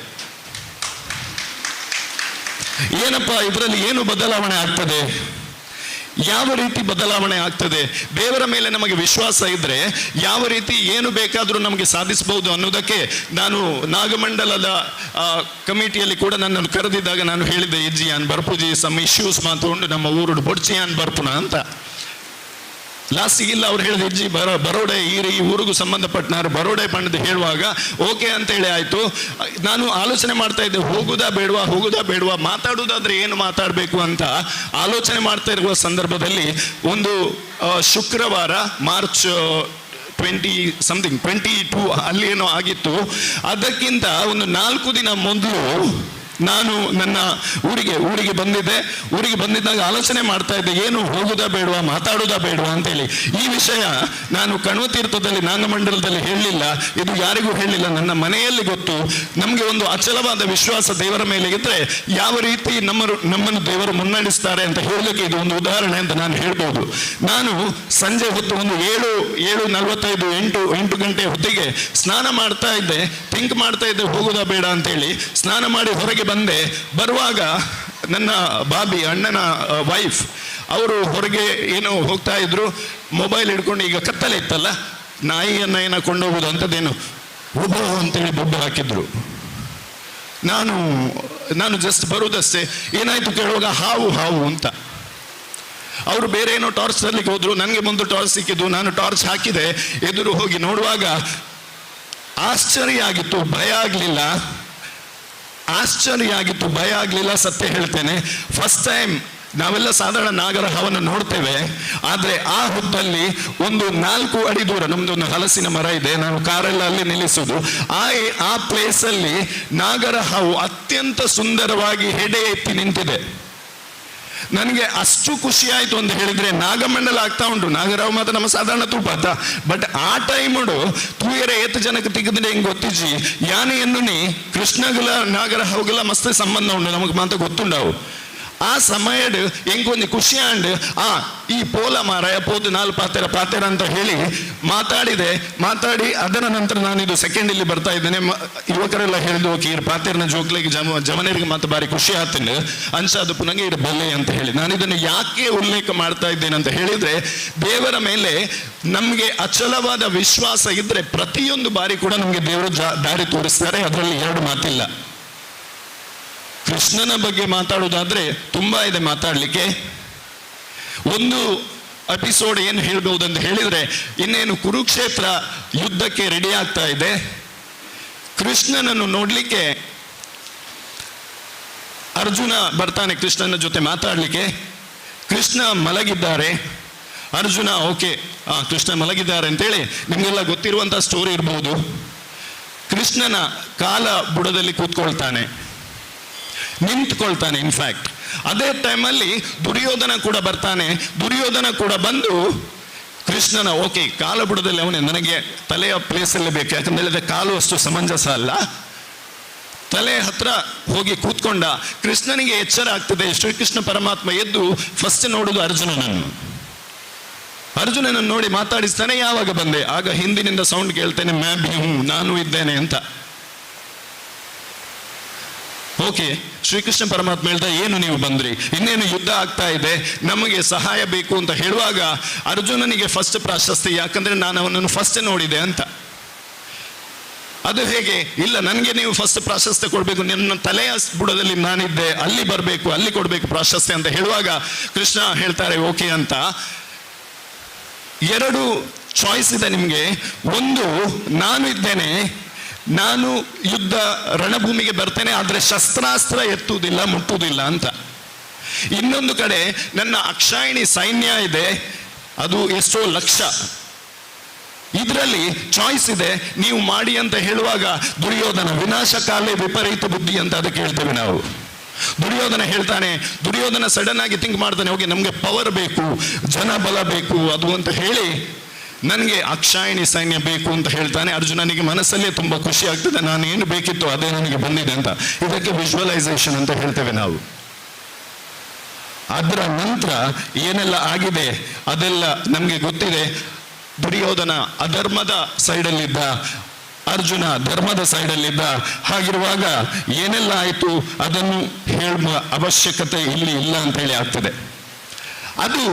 ಏನಪ್ಪ ಇದರಲ್ಲಿ ಏನು ಬದಲಾವಣೆ ಆಗ್ತದೆ, ಯಾವ ರೀತಿ ಬದಲಾವಣೆ ಆಗ್ತದೆ, ದೇವರ ಮೇಲೆ ನಮಗೆ ವಿಶ್ವಾಸ ಇದ್ರೆ ಯಾವ ರೀತಿ ಏನು ಬೇಕಾದರೂ ನಮಗೆ ಸಾಧಿಸಬಹುದು ಅನ್ನೋದಕ್ಕೆ ನಾನು ನಾಗಮಂಡಲದ ಕಮಿಟಿಯಲ್ಲಿ ಕೂಡ ನನ್ನನ್ನು ಕರೆದಿದ್ದಾಗ ನಾನು ಹೇಳಿದ್ದೆ, ಇಜ್ಜಿಯಾನ್ ಬರ್ಪುಜಿ ಸಮ್ ಇಶ್ಯೂಸ್ ಮಾತುಕೊಂಡು ನಮ್ಮ ಊರು ಬೊಡ್ಚಿಯಾನ್ ಬರ್ಪುನ ಅಂತ. ಲಾಸ್ಟಿಗೆ ಇಲ್ಲ ಅವ್ರು ಹೇಳಿದ ಇಜ್ಜಿ ಬರೋಡೆ ಈ ಊರಿಗೂ ಸಂಬಂಧಪಟ್ಟನಾರು ಬರೋಡೆ ಪಂಡದ ಹೇಳುವಾಗ ಓಕೆ ಅಂತೇಳಿ ಆಯ್ತು. ನಾನು ಆಲೋಚನೆ ಮಾಡ್ತಾ ಇದ್ದೆ, ಹೋಗುದಾ ಬೇಡವಾ, ಮಾತಾಡುವುದಾದ್ರೆ ಏನು ಮಾತಾಡಬೇಕು ಅಂತ ಆಲೋಚನೆ ಮಾಡ್ತಾ ಇರುವ ಸಂದರ್ಭದಲ್ಲಿ ಒಂದು ಶುಕ್ರವಾರ ಮಾರ್ಚ್ 22 ಅಲ್ಲಿ ಏನೋ ಆಗಿತ್ತು. ಅದಕ್ಕಿಂತ ಒಂದು 4 ದಿನ ಮೊದಲು ನಾನು ನನ್ನ ಊರಿಗೆ ಬಂದಿದ್ದೆ. ಊರಿಗೆ ಬಂದಿದ್ದಾಗ ಆಲೋಚನೆ ಮಾಡ್ತಾ ಇದ್ದೆ, ಏನು ಹೋಗುದಾ ಬೇಡವಾ, ಮಾತಾಡುವುದಾ ಬೇಡವಾ ಅಂತೇಳಿ. ಈ ವಿಷಯ ನಾನು ಕಣ್ವತೀರ್ಥದಲ್ಲಿ ನಾಗಮಂಡಲದಲ್ಲಿ ಹೇಳಲಿಲ್ಲ, ಇದು ಯಾರಿಗೂ ಹೇಳಲಿಲ್ಲ, ನನ್ನ ಮನೆಯಲ್ಲಿ ಗೊತ್ತು. ನಮಗೆ ಒಂದು ಅಚಲವಾದ ವಿಶ್ವಾಸ ದೇವರ ಮೇಲೆ ಇದ್ರೆ ಯಾವ ರೀತಿ ನಮ್ಮನ್ನು ದೇವರು ಮುನ್ನಡೆಸ್ತಾರೆ ಅಂತ ಹೇಳಲಿಕ್ಕೆ ಇದು ಒಂದು ಉದಾಹರಣೆ ಅಂತ ನಾನು ಹೇಳ್ಬೋದು. ನಾನು ಸಂಜೆ ಹೊತ್ತು ಒಂದು 7:45 8 ಗಂಟೆ ಹೊತ್ತಿಗೆ ಸ್ನಾನ ಮಾಡ್ತಾ ಇದ್ದೆ. ಥಿಂಕ್ ಮಾಡ್ತಾ ಇದ್ದೆ ಹೋಗುದಾ ಬೇಡ ಅಂತೇಳಿ. ಸ್ನಾನ ಮಾಡಿ ಹೊರಗೆ ಬಂದೆ. ಬರುವಾಗ ನನ್ನ ಬಾಬಿ ಅಣ್ಣನ ವೈಫ್ ಅವರು ಹೊರಗೆ ಏನೋ ಹೋಗ್ತಾ ಇದ್ರು, ಮೊಬೈಲ್ ಹಿಡ್ಕೊಂಡು. ಈಗ ಕತ್ತಲೆ ಇತ್ತಲ್ಲ, ನಾಯಿಯನ್ನ ಕೊಂಡೋಗುದು ಅಂತದೇನು ಒಬ್ಬ ಅಂತೇಳಿ ಬೊಬ್ಬ ಹಾಕಿದ್ರು. ನಾನು ಜಸ್ಟ್ ಬರುವುದಷ್ಟೇ. ಏನಾಯ್ತು ಕೇಳುವಾಗ ಹಾವು ಅಂತ. ಅವರು ಬೇರೆ ಏನೋ ಟಾರ್ಚ್ ತರಲಿಕ್ಕೆ ಹೋದ್ರು. ನನಗೆ ಮುಂದೆ ಟಾರ್ಚ್ ಸಿಕ್ಕಿದ್ದು. ನಾನು ಟಾರ್ಚ್ ಹಾಕಿದೆ. ಎದುರು ಹೋಗಿ ನೋಡುವಾಗ ಆಶ್ಚರ್ಯ ಆಗಿತ್ತು, ಭಯ ಆಗಲಿಲ್ಲ. ಸತ್ಯ ಹೇಳ್ತೇನೆ, ಫಸ್ಟ್ ಟೈಮ್ ನಾವೆಲ್ಲ ಸಾಧಾರಣ ನಾಗರಹಾವನ್ನು ನೋಡ್ತೇವೆ, ಆದರೆ ಆ ಹೊತ್ತಲ್ಲಿ ಒಂದು 4 ಅಡಿ ದೂರ ನಮ್ದೊಂದು ಹಲಸಿನ ಮರ ಇದೆ, ನಾವು ಕಾರೆಲ್ಲ ಅಲ್ಲಿ ನಿಲ್ಲಿಸೋದು. ಆ ಪ್ಲೇಸಲ್ಲಿ ನಾಗರಹಾವು ಅತ್ಯಂತ ಸುಂದರವಾಗಿ ಹೆಡೆ ಎತ್ತಿ ನಿಂತಿದೆ. ನನಗೆ ಅಷ್ಟು ಖುಷಿ ಆಯ್ತು ಅಂತ ಹೇಳಿದ್ರೆ, ನಾಗಮಂಡಲ ಆಗ್ತಾ ಉಂಟು, ನಾಗರಾವ್ ಮಾತ್ರ ನಮ್ಮ ಸಾಧಾರಣ ತೂಪಾತ, ಬಟ್ ಆ ಟೈಮುಡು ತೂಯರ ಏತು ಜನಕ್ಕೆ ತೆಗೆದ್ರೆ ಹೆಂಗೆ ಗೊತ್ತಿಜ್ಜಿ ಯಾನೆ ಎನ್ನುನಿ ಕೃಷ್ಣಗಲ ನಾಗರಹಾವುಗಲ ಮಸ್ತ್ ಸಂಬಂಧ ಉಂಟು, ನಮಗೆ ಮಾತ್ರ ಗೊತ್ತುಂಡವು. ಆ ಸಮಯಡ್ ಹೆಂಗೊಂದು ಖುಷಿ ಅಂಡ್ ಈ ಪೋಲ ಮಾರಾಯ ಪೋದು 4 ಪಾತೆರ ಅಂತ ಹೇಳಿ ಮಾತಾಡಿ ಅದರ ನಂತರ ನಾನು ಇದು ಸೆಕೆಂಡ್ ಇಲ್ಲಿ ಬರ್ತಾ ಇದ್ದೇನೆ. ಯುವಕರೆಲ್ಲ ಹೇಳಿದ್ರು ಓಕೆ ಇರ್ ಪಾತೆರ್ನ ಜೋಕ್ಲಿಗೆ ಜಮನರಿಗೆ ಮಾತ್ರ ಬಾರಿ ಖುಷಿ ಆಗ್ತೀನಿ ಅನ್ಸದು ಪುನಗೆ ಇರ್ ಬೆಲೆ ಅಂತ ಹೇಳಿ. ನಾನು ಇದನ್ನು ಯಾಕೆ ಉಲ್ಲೇಖ ಮಾಡ್ತಾ ಇದ್ದೇನೆ ಅಂತ ಹೇಳಿದ್ರೆ, ದೇವರ ಮೇಲೆ ನಮಗೆ ಅಚಲವಾದ ವಿಶ್ವಾಸ ಇದ್ರೆ ಪ್ರತಿಯೊಂದು ಬಾರಿ ಕೂಡ ನಮಗೆ ದೇವರು ದಾರಿ ತೋರಿಸ್ತಾರೆ, ಅದರಲ್ಲಿ 2 ಮಾತಿಲ್ಲ. ಕೃಷ್ಣನ ಬಗ್ಗೆ ಮಾತಾಡೋದಾದ್ರೆ ತುಂಬಾ ಇದೆ ಮಾತಾಡ್ಲಿಕ್ಕೆ. ಒಂದು ಎಪಿಸೋಡ್ ಏನು ಹೇಳ್ಬಹುದು ಅಂತ ಹೇಳಿದ್ರೆ, ಇನ್ನೇನು ಕುರುಕ್ಷೇತ್ರ ಯುದ್ಧಕ್ಕೆ ರೆಡಿ ಆಗ್ತಾ ಇದೆ. ಕೃಷ್ಣನನ್ನು ನೋಡ್ಲಿಕ್ಕೆ ಅರ್ಜುನ ಬರ್ತಾನೆ ಕೃಷ್ಣನ ಜೊತೆ ಮಾತಾಡ್ಲಿಕ್ಕೆ. ಕೃಷ್ಣ ಮಲಗಿದ್ದಾರೆ. ಅರ್ಜುನ ಓಕೆ ಕೃಷ್ಣ ಮಲಗಿದ್ದಾರೆ ಅಂತೇಳಿ ನಿಮ್ಗೆಲ್ಲ ಗೊತ್ತಿರುವಂತ ಸ್ಟೋರಿ ಇರಬಹುದು. ಕೃಷ್ಣನ ಕಾಲ ಬುಡದಲ್ಲಿ ಕೂತ್ಕೊಳ್ತಾನೆ, ನಿಂತ್ಕೊಳ್ತಾನೆ. ಇನ್ಫ್ಯಾಕ್ಟ್ ಅದೇ ಟೈಮಲ್ಲಿ ದುರ್ಯೋಧನ ಕೂಡ ಬರ್ತಾನೆ. ದುರ್ಯೋಧನ ಕೂಡ ಬಂದು ಕೃಷ್ಣನ ಓಕೆ ಕಾಲ ಬುಡದಲ್ಲಿ ಅವನೇ, ನನಗೆ ತಲೆಯ ಪ್ಲೇಸಲ್ಲೇ ಬೇಕು, ಯಾಕಂತ ಹೇಳಿದ್ರೆ ಕಾಲು ಅಷ್ಟು ಸಮಂಜಸ ಅಲ್ಲ, ತಲೆ ಹತ್ರ ಹೋಗಿ ಕೂತ್ಕೊಂಡ. ಕೃಷ್ಣನಿಗೆ ಎಚ್ಚರ ಆಗ್ತದೆ. ಶ್ರೀಕೃಷ್ಣ ಪರಮಾತ್ಮ ಎದ್ದು ಫಸ್ಟ್ ನೋಡುದು ಅರ್ಜುನನನ್ನು ನೋಡಿ ಮಾತಾಡಿಸ್ತಾನೆ, ಯಾವಾಗ ಬಂದೆ? ಆಗ ಹಿಂದಿನಿಂದ ಸೌಂಡ್ ಕೇಳ್ತೇನೆ, ಮೈ ಭಿ ಹೂಂ, ನಾನು ಇದ್ದೇನೆ ಅಂತ. ಓಕೆ, ಶ್ರೀಕೃಷ್ಣ ಪರಮಾತ್ಮ ಹೇಳ್ತಾ ಏನು ನೀವು ಬಂದ್ರಿ, ಇನ್ನೇನು ಯುದ್ಧ ಆಗ್ತಾ ಇದೆ, ನಮಗೆ ಸಹಾಯ ಬೇಕು ಅಂತ ಹೇಳುವಾಗ ಅರ್ಜುನನಿಗೆ ಫಸ್ಟ್ ಪ್ರಾಶಸ್ತ್ಯ, ಯಾಕಂದ್ರೆ ನಾನು ಅವನನ್ನು ಫಸ್ಟ್ ನೋಡಿದೆ ಅಂತ. ಅದು ಹೇಗೆ? ಇಲ್ಲ, ನನಗೆ ನೀವು ಫಸ್ಟ್ ಪ್ರಾಶಸ್ತ್ಯ ಕೊಡಬೇಕು, ನನ್ನ ತಲೆಯ ಬುಡದಲ್ಲಿ ನಾನಿದ್ದೆ, ಅಲ್ಲಿ ಬರಬೇಕು, ಅಲ್ಲಿ ಕೊಡಬೇಕು ಪ್ರಾಶಸ್ತ್ಯ ಅಂತ ಹೇಳುವಾಗ ಕೃಷ್ಣ ಹೇಳ್ತಾರೆ ಓಕೆ ಅಂತ. 2 ಚಾಯ್ಸ್ ಇದೆ ನಿಮಗೆ. ಒಂದು, ನಾನು ಇದ್ದೇನೆ, ನಾನು ಯುದ್ಧ ರಣಭೂಮಿಗೆ ಬರ್ತೇನೆ, ಆದರೆ ಶಸ್ತ್ರಾಸ್ತ್ರ ಎತ್ತುವುದಿಲ್ಲ, ಮುಟ್ಟುವುದಿಲ್ಲ ಅಂತ. ಇನ್ನೊಂದು ಕಡೆ ನನ್ನ ಅಕ್ಷಾಯಿಣಿ ಸೈನ್ಯ ಇದೆ, ಅದು ಎಷ್ಟೋ ಲಕ್ಷ. ಇದರಲ್ಲಿ ಚಾಯ್ಸ್ ಇದೆ, ನೀವು ಮಾಡಿ ಅಂತ ಹೇಳುವಾಗ ದುರ್ಯೋಧನ ವಿನಾಶಕಾಲೇ ವಿಪರೀತ ಬುದ್ಧಿ ಅಂತ ಅದಕ್ಕೆ ಹೇಳ್ತೇವೆ ನಾವು. ದುರ್ಯೋಧನ ಹೇಳ್ತಾನೆ, ದುರ್ಯೋಧನ ಸಡನ್ ಆಗಿ ಥಿಂಕ್ ಮಾಡ್ತಾನೆ, ಹೋಗಿ ನಮಗೆ ಪವರ್ ಬೇಕು, ಜನ ಬಲ ಬೇಕು ಅದು ಅಂತ ಹೇಳಿ ನನಗೆ ಅಕ್ಷಾಯಿಣಿ ಸೈನ್ಯ ಬೇಕು ಅಂತ ಹೇಳ್ತಾನೆ. ಅರ್ಜುನನಿಗೆ ಮನಸ್ಸಲ್ಲೇ ತುಂಬಾ ಖುಷಿ ಆಗ್ತದೆ, ನಾನು ಏನು ಬೇಕಿತ್ತು ಅದೇ ನನಗೆ ಬಂದಿದೆ ಅಂತ. ಇದಕ್ಕೆ ವಿಜುವಲೈಸೇಷನ್ ಅಂತ ಹೇಳ್ತೇವೆ ನಾವು. ಅದರ ನಂತರ ಏನೆಲ್ಲ ಆಗಿದೆ ಅದೆಲ್ಲ ನಮಗೆ ಗೊತ್ತಿದೆ. ದುರ್ಯೋಧನ ಅಧರ್ಮದ ಸೈಡಲ್ಲಿದ್ದ, ಅರ್ಜುನ ಧರ್ಮದ ಸೈಡಲ್ಲಿದ್ದ. ಹಾಗಿರುವಾಗ ಏನೆಲ್ಲ ಆಯಿತು ಅದನ್ನು ಹೇಳುವ ಅವಶ್ಯಕತೆ ಇಲ್ಲಿ ಇಲ್ಲ ಅಂತ ಹೇಳಿ ಆಗ್ತದೆ. ಅದು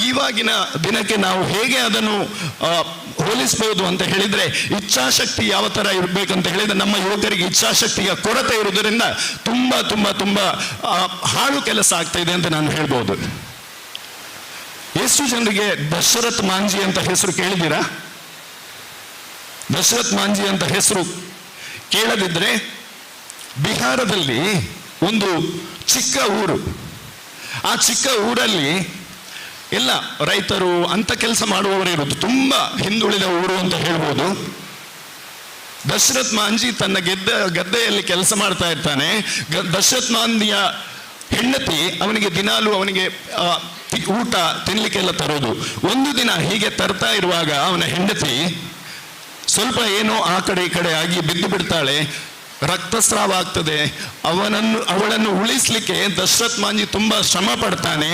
ಇವಾಗಿನ ದಿನಕ್ಕೆ ನಾವು ಹೇಗೆ ಅದನ್ನು ಹೋಲಿಸಬಹುದು ಅಂತ ಹೇಳಿದ್ರೆ, ಇಚ್ಛಾಶಕ್ತಿ ಯಾವ ತರ ಇರಬೇಕಂತ ಹೇಳಿದ್ರೆ, ನಮ್ಮ ಯುವಕರಿಗೆ ಇಚ್ಛಾಶಕ್ತಿಯ ಕೊರತೆ ಇರುವುದರಿಂದ ತುಂಬಾ ತುಂಬಾ ತುಂಬಾ ಹಾಳು ಕೆಲಸ ಆಗ್ತಾ ಇದೆ ಅಂತ ನಾನು ಹೇಳ್ಬೋದು. ಎಷ್ಟು ಜನರಿಗೆ ದಶರಥ್ ಮಾಂಜಿ ಅಂತ ಹೆಸರು ಕೇಳಿದ್ದೀರಾ? ದಶರಥ್ ಮಾಂಜಿ ಅಂತ ಹೆಸರು ಕೇಳದಿದ್ರೆ, ಬಿಹಾರದಲ್ಲಿ ಒಂದು ಚಿಕ್ಕ ಊರು. ಆ ಚಿಕ್ಕ ಊರಲ್ಲಿ ಎಲ್ಲ ರೈತರು ಅಂತ ಕೆಲಸ ಮಾಡುವವರು ಇರೋದು, ತುಂಬಾ ಹಿಂದುಳಿದ ಊರು ಅಂತ ಹೇಳ್ಬೋದು. ದಶರಥ್ ಮಾಂಜಿ ತನ್ನ ಗದ್ದೆಯಲ್ಲಿ ಕೆಲಸ ಮಾಡ್ತಾ ಇರ್ತಾನೆ. ದಶರಥ್ ಮಾಂಜಿಯ ಹೆಂಡತಿ ಅವನಿಗೆ ದಿನಾಲು ಅವನಿಗೆ ಊಟ ತಿನ್ಲಿಕ್ಕೆಲ್ಲ ತರೋದು. ಒಂದು ದಿನ ಹೀಗೆ ತರ್ತಾ ಇರುವಾಗ ಅವನ ಹೆಂಡತಿ ಸ್ವಲ್ಪ ಏನೋ ಆ ಕಡೆ ಈ ಕಡೆ ಆಗಿ ಬಿದ್ದು ಬಿಡ್ತಾಳೆ. ರಕ್ತಸ್ರಾವ ಆಗ್ತದೆ. ಅವಳನ್ನು ಉಳಿಸ್ಲಿಕ್ಕೆ ದಶರಥ್ ಮಾಂಜಿ ತುಂಬಾ ಶ್ರಮ ಪಡ್ತಾನೆ.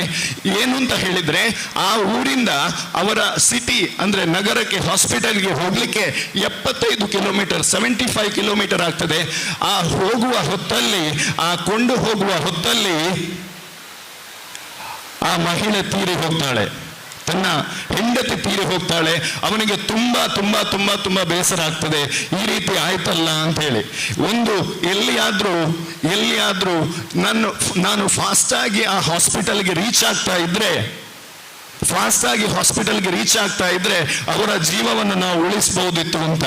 ಏನು ಅಂತ ಹೇಳಿದ್ರೆ, ಆ ಊರಿಂದ ಅವರ ಸಿಟಿ ಅಂದ್ರೆ ನಗರಕ್ಕೆ ಹಾಸ್ಪಿಟಲ್ಗೆ ಹೋಗ್ಲಿಕ್ಕೆ 75 ಕಿಲೋಮೀಟರ್ 75 ಕಿಲೋಮೀಟರ್ ಆಗ್ತದೆ. ಆ ಹೋಗುವ ಹೊತ್ತಲ್ಲಿ, ಆ ಕೊಂಡು ಹೋಗುವ ಹೊತ್ತಲ್ಲಿ ಆ ಮಹಿಳೆ ತೀರಿ ಹೋಗ್ತಾಳೆ, ತನ್ನ ಹೆಂಡತಿ ತೀರಿ ಹೋಗ್ತಾಳೆ. ಅವನಿಗೆ ತುಂಬಾ ತುಂಬಾ ತುಂಬಾ ತುಂಬಾ ಬೇಸರ ಆಗ್ತದೆ, ಈ ರೀತಿ ಆಯ್ತಲ್ಲ ಅಂತ ಹೇಳಿ. ಒಂದು ಎಲ್ಲಿಯಾದ್ರೂ ನಾನು ಫಾಸ್ಟ್ ಆಗಿ ಆ ಹಾಸ್ಪಿಟಲ್ಗೆ ರೀಚ್ ಆಗ್ತಾ ಇದ್ರೆ ಅವರ ಜೀವವನ್ನು ನಾವು ಉಳಿಸಬಹುದಿತ್ತು ಅಂತ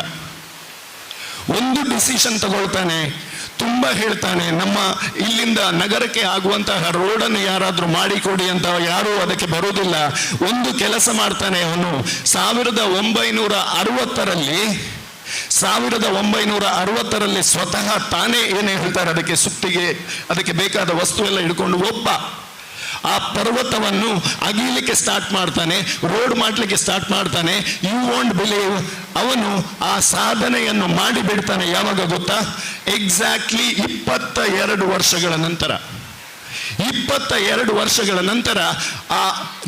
ಒಂದು ಡಿಸಿಷನ್ ತಗೊಳ್ತಾನೆ. ತುಂಬ ಹೇಳ್ತಾನೆ. ನಮ್ಮ ಇಲ್ಲಿಂದ ನಗರಕ್ಕೆ ಆಗುವಂತಹ ರೋಡನ್ನು ಯಾರಾದರೂ ಮಾಡಿಕೊಡಿ ಅಂತ ಯಾರೂ ಅದಕ್ಕೆ ಬರುವುದಿಲ್ಲ. ಒಂದು ಕೆಲಸ ಮಾಡ್ತಾನೆ ಅವನು. 1960ರಲ್ಲಿ ಸ್ವತಃ ತಾನೇ ಏನೇ ಹೇಳ್ತಾರೆ ಅದಕ್ಕೆ ಸುತ್ತಿಗೆ ಅದಕ್ಕೆ ಬೇಕಾದ ವಸ್ತು ಎಲ್ಲ ಹಿಡ್ಕೊಂಡು ಒಬ್ಬ ಆ ಪರ್ವತವನ್ನು ಅಗೀಲಿಕ್ಕೆ ಸ್ಟಾರ್ಟ್ ಮಾಡ್ತಾನೆ, ರೋಡ್ ಮಾಡಲಿಕ್ಕೆ ಸ್ಟಾರ್ಟ್ ಮಾಡ್ತಾನೆ. ಯು ವಾಂಟ್ ಬಿಲೀವ್, ಅವನು ಆ ಸಾಧನೆಯನ್ನು ಮಾಡಿ ಬಿಡ್ತಾನೆ. ಯಾವಾಗ ಗೊತ್ತಾ? ಎಕ್ಸಾಕ್ಟ್ಲಿ 22 ವರ್ಷಗಳ ನಂತರ. 22 ವರ್ಷಗಳ ನಂತರ ಆ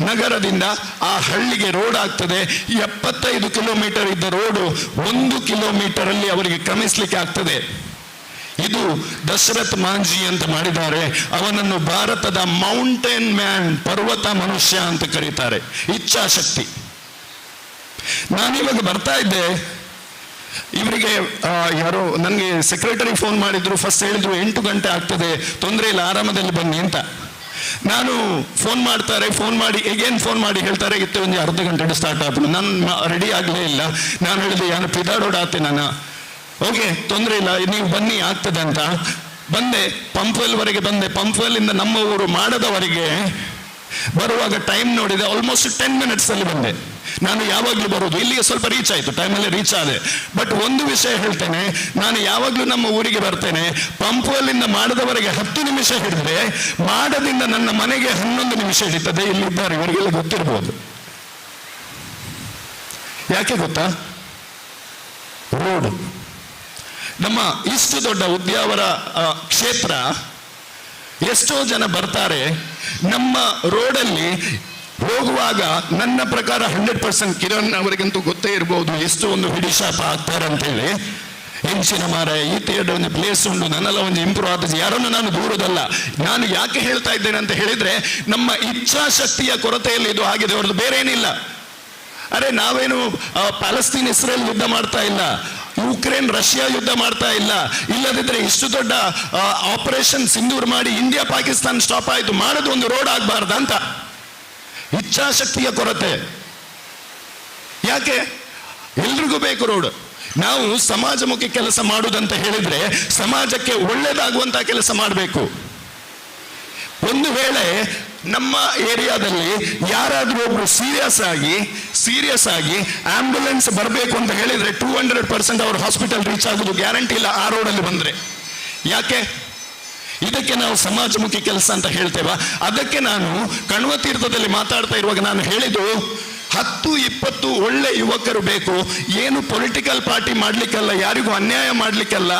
ನಗರದಿಂದ ಆ ಹಳ್ಳಿಗೆ ರೋಡ್ ಆಗ್ತದೆ. 75 ಕಿಲೋಮೀಟರ್ ಇದ್ದ ರೋಡು 1 ಕಿಲೋಮೀಟರ್ ಅಲ್ಲಿ ಅವರಿಗೆ ಕ್ರಮಿಸ್ಲಿಕ್ಕೆ ಆಗ್ತದೆ. ಇದು ದಶರಥ್ ಮಾಂಜಿ ಅಂತ ಮಾಡಿದ್ದಾರೆ. ಅವನನ್ನು ಭಾರತದ ಮೌಂಟೇನ್ ಮ್ಯಾನ್, ಪರ್ವತ ಮನುಷ್ಯ ಅಂತ ಕರೀತಾರೆ. ಇಚ್ಛಾಶಕ್ತಿ. ನಾನಿವಾಗ ಬರ್ತಾ ಇದ್ದೆ, ಇವರಿಗೆ ಯಾರೋ ನನಗೆ ಸೆಕ್ರೆಟರಿ ಫೋನ್ ಮಾಡಿದ್ರು. ಫಸ್ಟ್ ಹೇಳಿದ್ರು 8 ಗಂಟೆ ಆಗ್ತದೆ, ತೊಂದರೆ ಇಲ್ಲ, ಆರಾಮದಲ್ಲಿ ಬನ್ನಿ ಅಂತ. ನಾನು ಫೋನ್ ಮಾಡಿ ಎಗೇನ್ ಫೋನ್ ಮಾಡಿ ಹೇಳ್ತಾರೆ ಇತ್ತು ಒಂದು ಅರ್ಧ ಗಂಟೆ ಸ್ಟಾರ್ಟ್ ಆದ್ರು. ನಾನು ರೆಡಿ ಆಗಲೇ ಇಲ್ಲ. ನಾನು ಹೇಳಿದೆ ಯಾನು ಪಿದಾಡೋಡಾತೆ ನಾನು. ಓಕೆ, ತೊಂದರೆ ಇಲ್ಲ, ನೀವು ಬನ್ನಿ ಆಗ್ತದೆ ಅಂತ ಬಂದೆ. ಪಂಪ್ವೆಲ್ವರೆಗೆ ಬಂದೆ. ಪಂಪ್ವೆಲ್ಲಿಂದ ನಮ್ಮ ಊರು ಮಾಡದವರೆಗೆ ಬರುವಾಗ ಟೈಮ್ ನೋಡಿದೆ, ಆಲ್ಮೋಸ್ಟ್ 10 ಮಿನಿಟ್ಸ್ ಅಲ್ಲಿ ಬಂದೆ. ನಾನು ಯಾವಾಗಲೂ ಬರೋದು ಇಲ್ಲಿಗೆ ಸ್ವಲ್ಪ ರೀಚ್ ಆಯಿತು, ಟೈಮಲ್ಲಿ ರೀಚ್ ಆದೆ. ಬಟ್ ಒಂದು ವಿಷಯ ಹೇಳ್ತೇನೆ, ನಾನು ಯಾವಾಗಲೂ ನಮ್ಮ ಊರಿಗೆ ಬರ್ತೇನೆ. ಪಂಪ್ವೆಲ್ಲಿಂದ ಮಾಡದವರೆಗೆ 10 ನಿಮಿಷ ಹಿಡಿದ್ರೆ, ಮಾಡದಿಂದ ನನ್ನ ಮನೆಗೆ 11 ನಿಮಿಷ ಹಿಡಿತದೆ. ಇಲ್ಲಿದ್ದಾರೆ, ಇವರಿಗೆಲ್ಲ ಗೊತ್ತಿರ್ಬೋದು. ಯಾಕೆ ಗೊತ್ತಾ? ರೋಡ್. ನಮ್ಮ ಇಷ್ಟು ದೊಡ್ಡ ಉದ್ಯಾವರ ಕ್ಷೇತ್ರ, ಎಷ್ಟೋ ಜನ ಬರ್ತಾರೆ. ನಮ್ಮ ರೋಡಲ್ಲಿ ಹೋಗುವಾಗ ನನ್ನ ಪ್ರಕಾರ 100% ಕಿರಣ್ ಅವರಿಗಂತೂ ಗೊತ್ತೇ ಇರಬಹುದು ಎಷ್ಟು ಒಂದು ಹಿಡಿಶಾಪ ಆಗ್ತಾರೆ ಅಂತೇಳಿ. ಹೆಂಚಿನ ಮಾರ ಈ ತೇಡ ಒಂದು ಪ್ಲೇಸ್ ಉಂಟು, ನನ್ನೆಲ್ಲ ಒಂದು ಇಂಪ್ರೂವ್ ಆದ. ಯಾರನ್ನು ನಾನು ದೂರದಲ್ಲ. ನಾನು ಯಾಕೆ ಹೇಳ್ತಾ ಇದ್ದೇನೆ ಅಂತ ಹೇಳಿದ್ರೆ, ನಮ್ಮ ಇಚ್ಛಾಶಕ್ತಿಯ ಕೊರತೆಯಲ್ಲಿ ಇದು ಆಗಿದೆ ಹೊರತು ಬೇರೆ ಏನಿಲ್ಲ. ಅರೆ, ನಾವೇನು ಪ್ಯಾಲೆಸ್ತೀನ್ ಇಸ್ರೇಲ್ ಯುದ್ಧ ಮಾಡ್ತಾ ಇಲ್ಲ, ಯುಕ್ರೇನ್ ರಷ್ಯಾ ಯುದ್ಧ ಮಾಡ್ತಾ ಇಲ್ಲ. ಇಲ್ಲದಿದ್ರೆ ಇಷ್ಟು ದೊಡ್ಡ ಆಪರೇಷನ್ ಸಿಂಧೂರ್ ಮಾಡಿ ಇಂಡಿಯಾ ಪಾಕಿಸ್ತಾನ ಸ್ಟಾಪ್ ಆಯಿತು. ಮಾಡೋದು ಒಂದು ರೋಡ್ ಆಗಬಾರ್ದು ಅಂತ. ಇಚ್ಛಾಶಕ್ತಿಯ ಕೊರತೆ. ಯಾಕೆ? ಎಲ್ರಿಗೂ ಬೇಕು ರೋಡ್. ನಾವು ಸಮಾಜಮುಖಿ ಕೆಲಸ ಮಾಡುವುದಂತ ಹೇಳಿದ್ರೆ ಸಮಾಜಕ್ಕೆ ಒಳ್ಳೇದಾಗುವಂತ ಕೆಲಸ ಮಾಡಬೇಕು. ಒಂದು ವೇಳೆ ನಮ್ಮ ಏರಿಯಾದಲ್ಲಿ ಯಾರಾದ್ರೂ ಒಬ್ರು ಸೀರಿಯಸ್ ಆಗಿ ಆಂಬ್ಯುಲೆನ್ಸ್ ಬರಬೇಕು ಅಂತ ಹೇಳಿದ್ರೆ 200% ಅವ್ರ ಹಾಸ್ಪಿಟಲ್ ರೀಚ್ ಆಗೋದು ಗ್ಯಾರಂಟಿ ಇಲ್ಲ ಆ ರೋಡಲ್ಲಿ ಬಂದ್ರೆ. ಯಾಕೆ? ಇದಕ್ಕೆ ನಾವು ಸಮಾಜಮುಖಿ ಕೆಲಸ ಅಂತ ಹೇಳ್ತೇವೆ. ಅದಕ್ಕೆ ನಾನು ಕಣ್ವ ತೀರ್ಥದಲ್ಲಿ ಮಾತಾಡ್ತಾ ಇರುವಾಗ ನಾನು ಹೇಳಿದ್ದು 10-20 ಒಳ್ಳೆ ಯುವಕರು ಬೇಕು. ಏನು ಪೊಲಿಟಿಕಲ್ ಪಾರ್ಟಿ ಮಾಡ್ಲಿಕ್ಕಲ್ಲ, ಯಾರಿಗೂ ಅನ್ಯಾಯ ಮಾಡ್ಲಿಕ್ಕಲ್ಲ.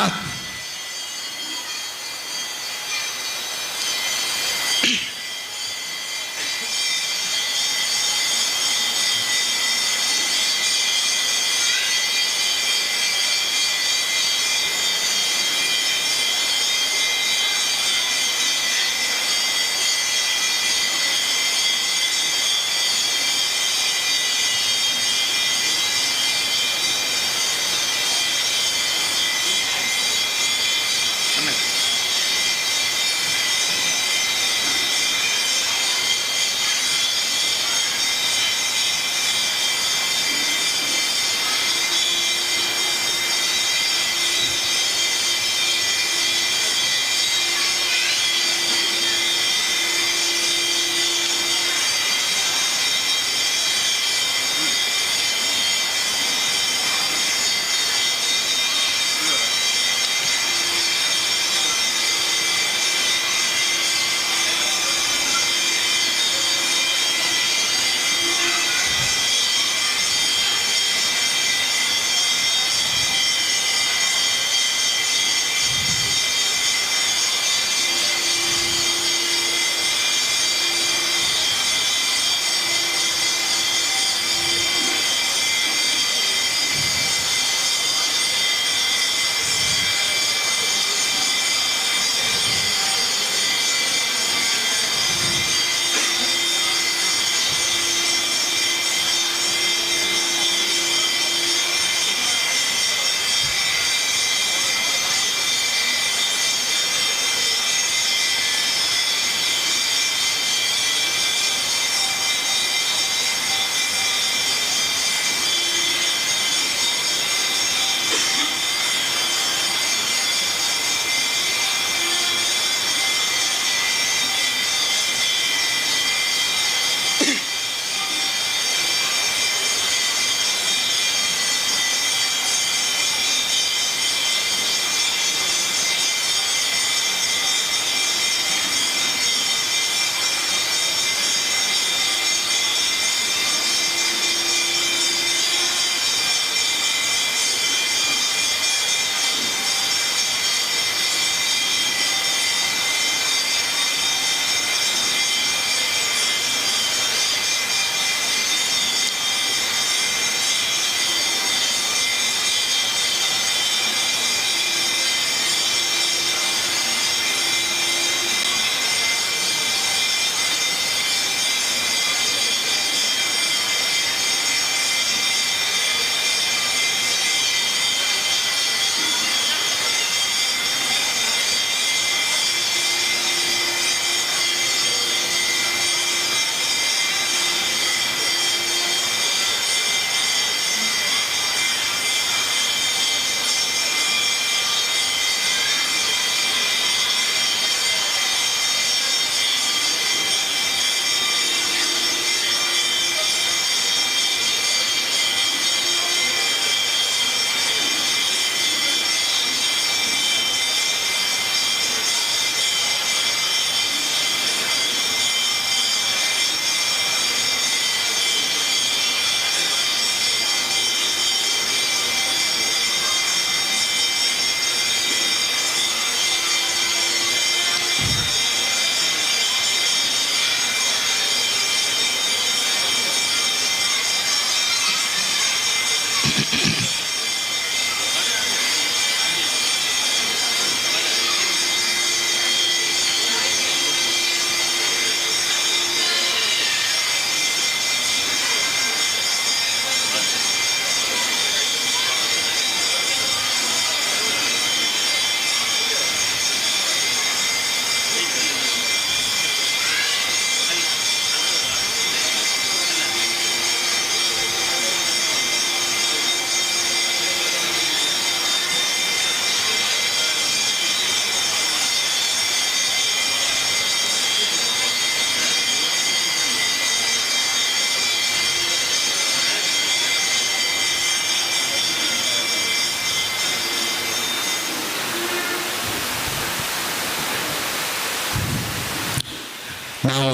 ನಾವು